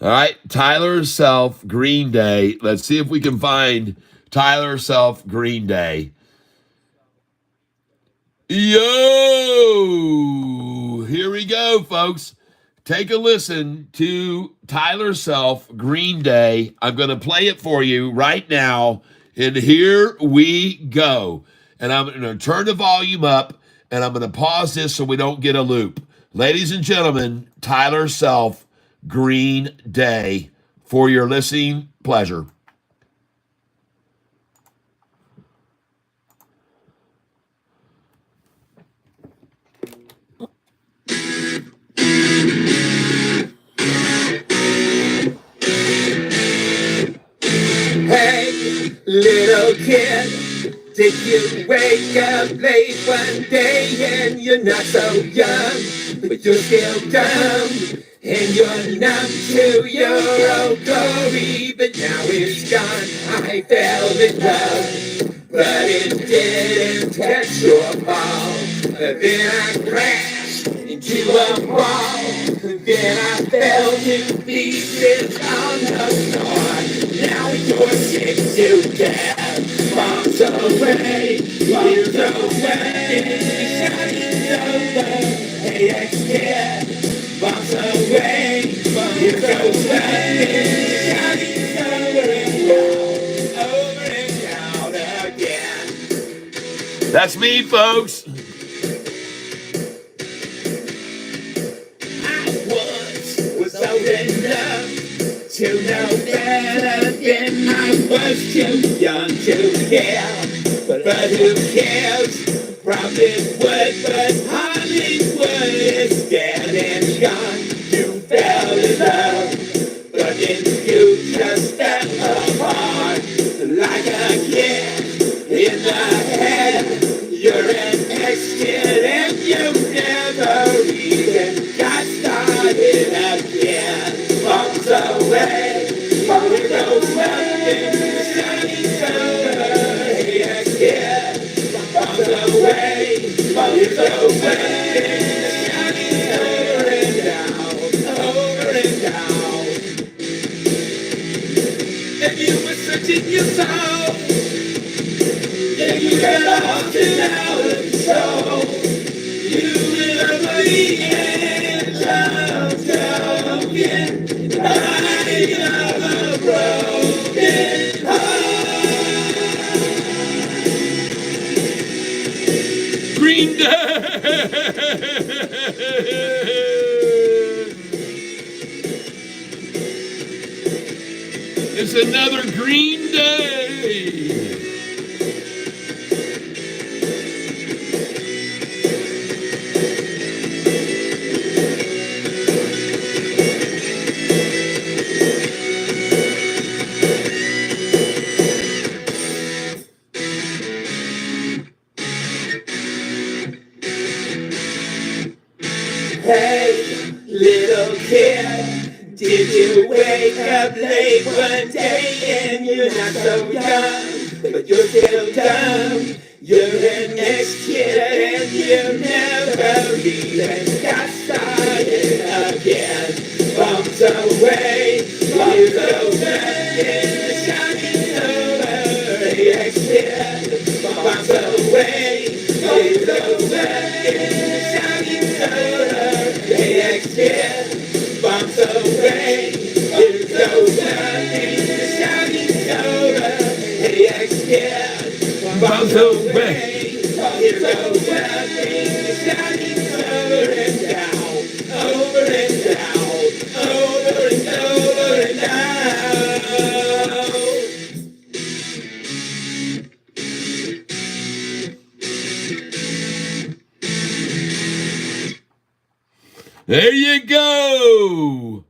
S1: right. Tyler Self, Green Day. Let's see if we can find Tyler Self, Green Day. Yo! Here we go, folks. Take a listen to Tyler Self, Green Day. I'm going to play it for you right now. And here we go. And I'm going to turn the volume up, and I'm going to pause this so we don't get a loop. Ladies and gentlemen, Tyler Self, Green Day, for your listening pleasure.
S6: Hey, little kid, did you wake up late one day and you're not so young, but you're still dumb, and you're numb to your old glory, but now it's gone. I fell in love, but it didn't catch your ball. Then I crashed into a wall. Then I fell to pieces on the floor. Now you're sick to death. Bombs away, bombs away. Shining over, hey ex-kid. Bombs away, bombs away. Shining over and out again.
S1: That's me, folks.
S6: Was old enough to know better than I was too young to care. But who cares? Probably would, but Hollywood is dead and gone. You fell in love, but then you just fell apart. Like a kid in the head, you're an ex-kid and you never even got started again. Bombs away, here goes nothing, shining over, hey ex-kid. Bombs away, here goes nothing, shining over and down, over and down. If you were searching your soul, yeah, you got lost in out of control. You live the edge of broken, high of a broken heart.
S1: Green Day. It's another Green Day.
S6: Hey, little kid, did you wake up late one day and you're not so young, but you're still dumb? You're an ex-kid and you never even got started again. Bumps away, years over, and the shining over. The ex-kid, bumps away, years over, and the shining over. The ex-kid, bumps away, years over, and the shining over. The ex-kid, bumps away, years over, and the shining over and down, over and down, over and over and down.
S1: There you go.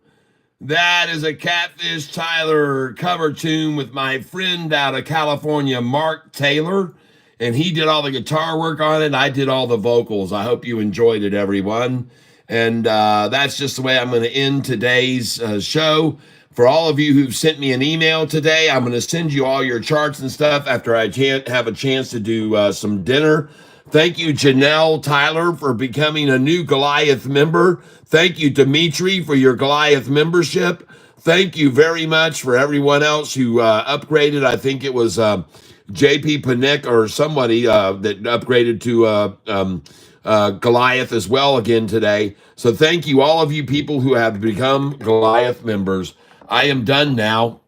S1: That is a Catfish Tyler cover tune with my friend out of California, Mark Taylor. And he did all the guitar work on it. I did all the vocals. I hope you enjoyed it, everyone. And that's just the way I'm going to end today's show. For all of you who've sent me an email today, I'm going to send you all your charts and stuff after I have a chance to do some dinner. Thank you, Janelle Tyler, for becoming a new Goliath member. Thank you, Dimitri, for your Goliath membership. Thank you very much for everyone else who upgraded. I think it was JP Panik or somebody that upgraded to Goliath as well again today. So thank you, all of you people who have become Goliath members. I am done now.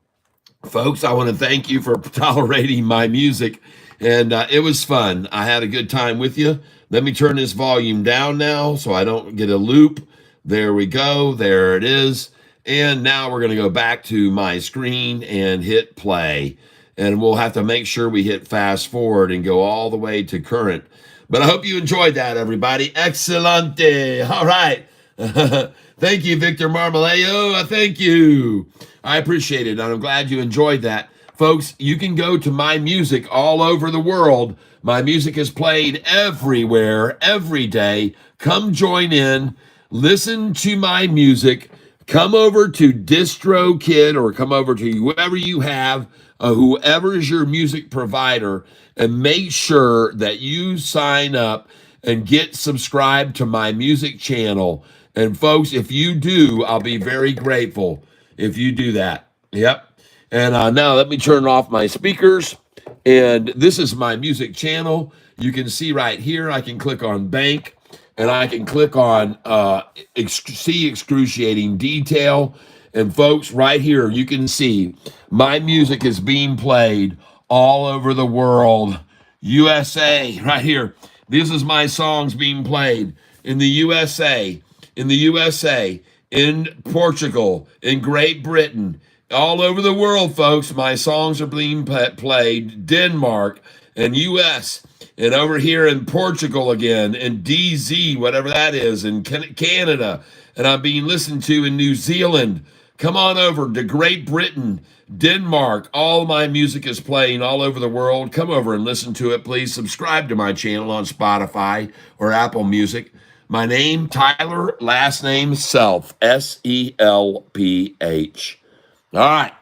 S1: Folks, I want to thank you for tolerating my music. And it was fun. I had a good time with you. Let me turn this volume down now so I don't get a loop. There we go. There it is. And now we're going to go back to my screen and hit play. And we'll have to make sure we hit fast forward and go all the way to current. But I hope you enjoyed that, everybody. Excelente. All right. Thank you, Victor Marmaleo. Thank you. I appreciate it. And I'm glad you enjoyed that. Folks, you can go to my music all over the world. My music is played everywhere, every day. Come join in. Listen to my music. Come over to DistroKid or come over to whoever you have, whoever is your music provider, and make sure that you sign up and get subscribed to my music channel. And folks, if you do, I'll be very grateful if you do that. Yep. And now let me turn off my speakers. And this is my music channel. You can see right here, I can click on bank and I can click on see excruciating detail. And folks, right here, you can see my music is being played all over the world. USA, right here. This is my songs being played in the USA, in Portugal, in Great Britain, all over the world, folks. My songs are being played. Denmark and U.S. and over here in Portugal again, and DZ, whatever that is, in Canada. And I'm being listened to in New Zealand. Come on over to Great Britain, Denmark. All my music is playing all over the world. Come over and listen to it. Please subscribe to my channel on Spotify or Apple Music. My name, Tyler, last name, Self, S-E-L-P-H. All right,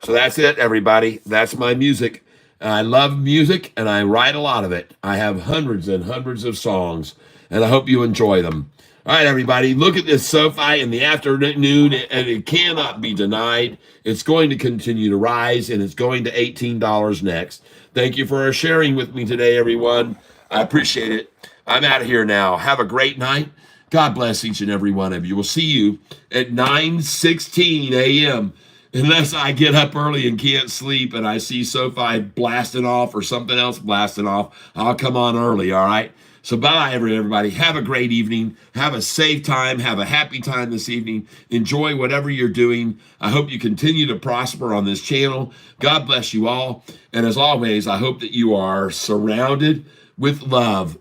S1: so that's it, everybody. That's my music. I love music, and I write a lot of it. I have hundreds and hundreds of songs, and I hope you enjoy them. All right, everybody, look at this Sofi in the afternoon, and it cannot be denied. It's going to continue to rise, and it's going to $18 next. Thank you for sharing with me today, everyone. I appreciate it. I'm out of here now. Have a great night. God bless each and every one of you. We'll see you at 9:16 a.m., unless I get up early and can't sleep and I see Sofi blasting off or something else blasting off. I'll come on early, all right? So bye, everybody. Have a great evening. Have a safe time. Have a happy time this evening. Enjoy whatever you're doing. I hope you continue to prosper on this channel. God bless you all. And as always, I hope that you are surrounded with love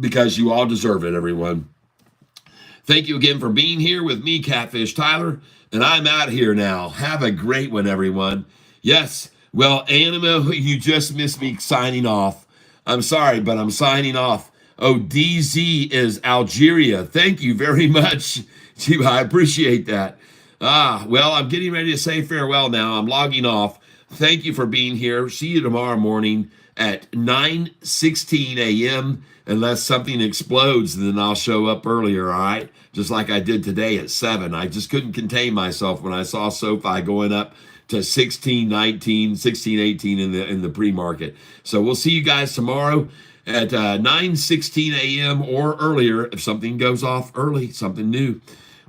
S1: because you all deserve it, everyone. Thank you again for being here with me, Catfish Tyler. And I'm out of here now. Have a great one, everyone. Yes, well, Anima, you just missed me signing off. I'm sorry, but I'm signing off. Oh, DZ is Algeria. Thank you very much, Chiba. I appreciate that. Well, I'm getting ready to say farewell now. I'm logging off. Thank you for being here. See you tomorrow morning at 9:16 a.m. Unless something explodes, then I'll show up earlier, all right? Just like I did today at 7. I just couldn't contain myself when I saw SoFi going up to 16.19, 16.18 in the pre-market. So we'll see you guys tomorrow at 9:16 a.m. or earlier if something goes off early, something new.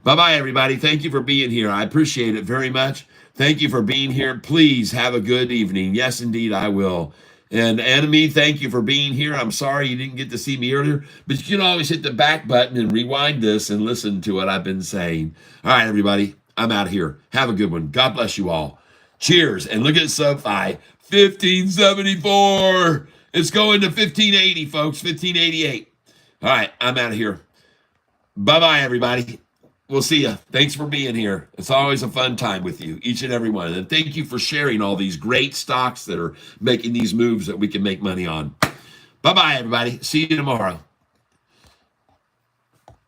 S1: Bye-bye, everybody. Thank you for being here. I appreciate it very much. Thank you for being here. Please have a good evening. Yes, indeed, I will. And Enemy, thank you for being here. I'm sorry you didn't get to see me earlier, but you can always hit the back button and rewind this and listen to what I've been saying. All right, everybody, I'm out of here. Have a good one. God bless you all. Cheers. And look at SoFi, 1574. It's going to 1580, folks, 1588. All right, I'm out of here. Bye-bye, everybody. We'll see you. Thanks for being here. It's always a fun time with you, each and every one. And thank you for sharing all these great stocks that are making these moves that we can make money on. Bye-bye, everybody. See you tomorrow.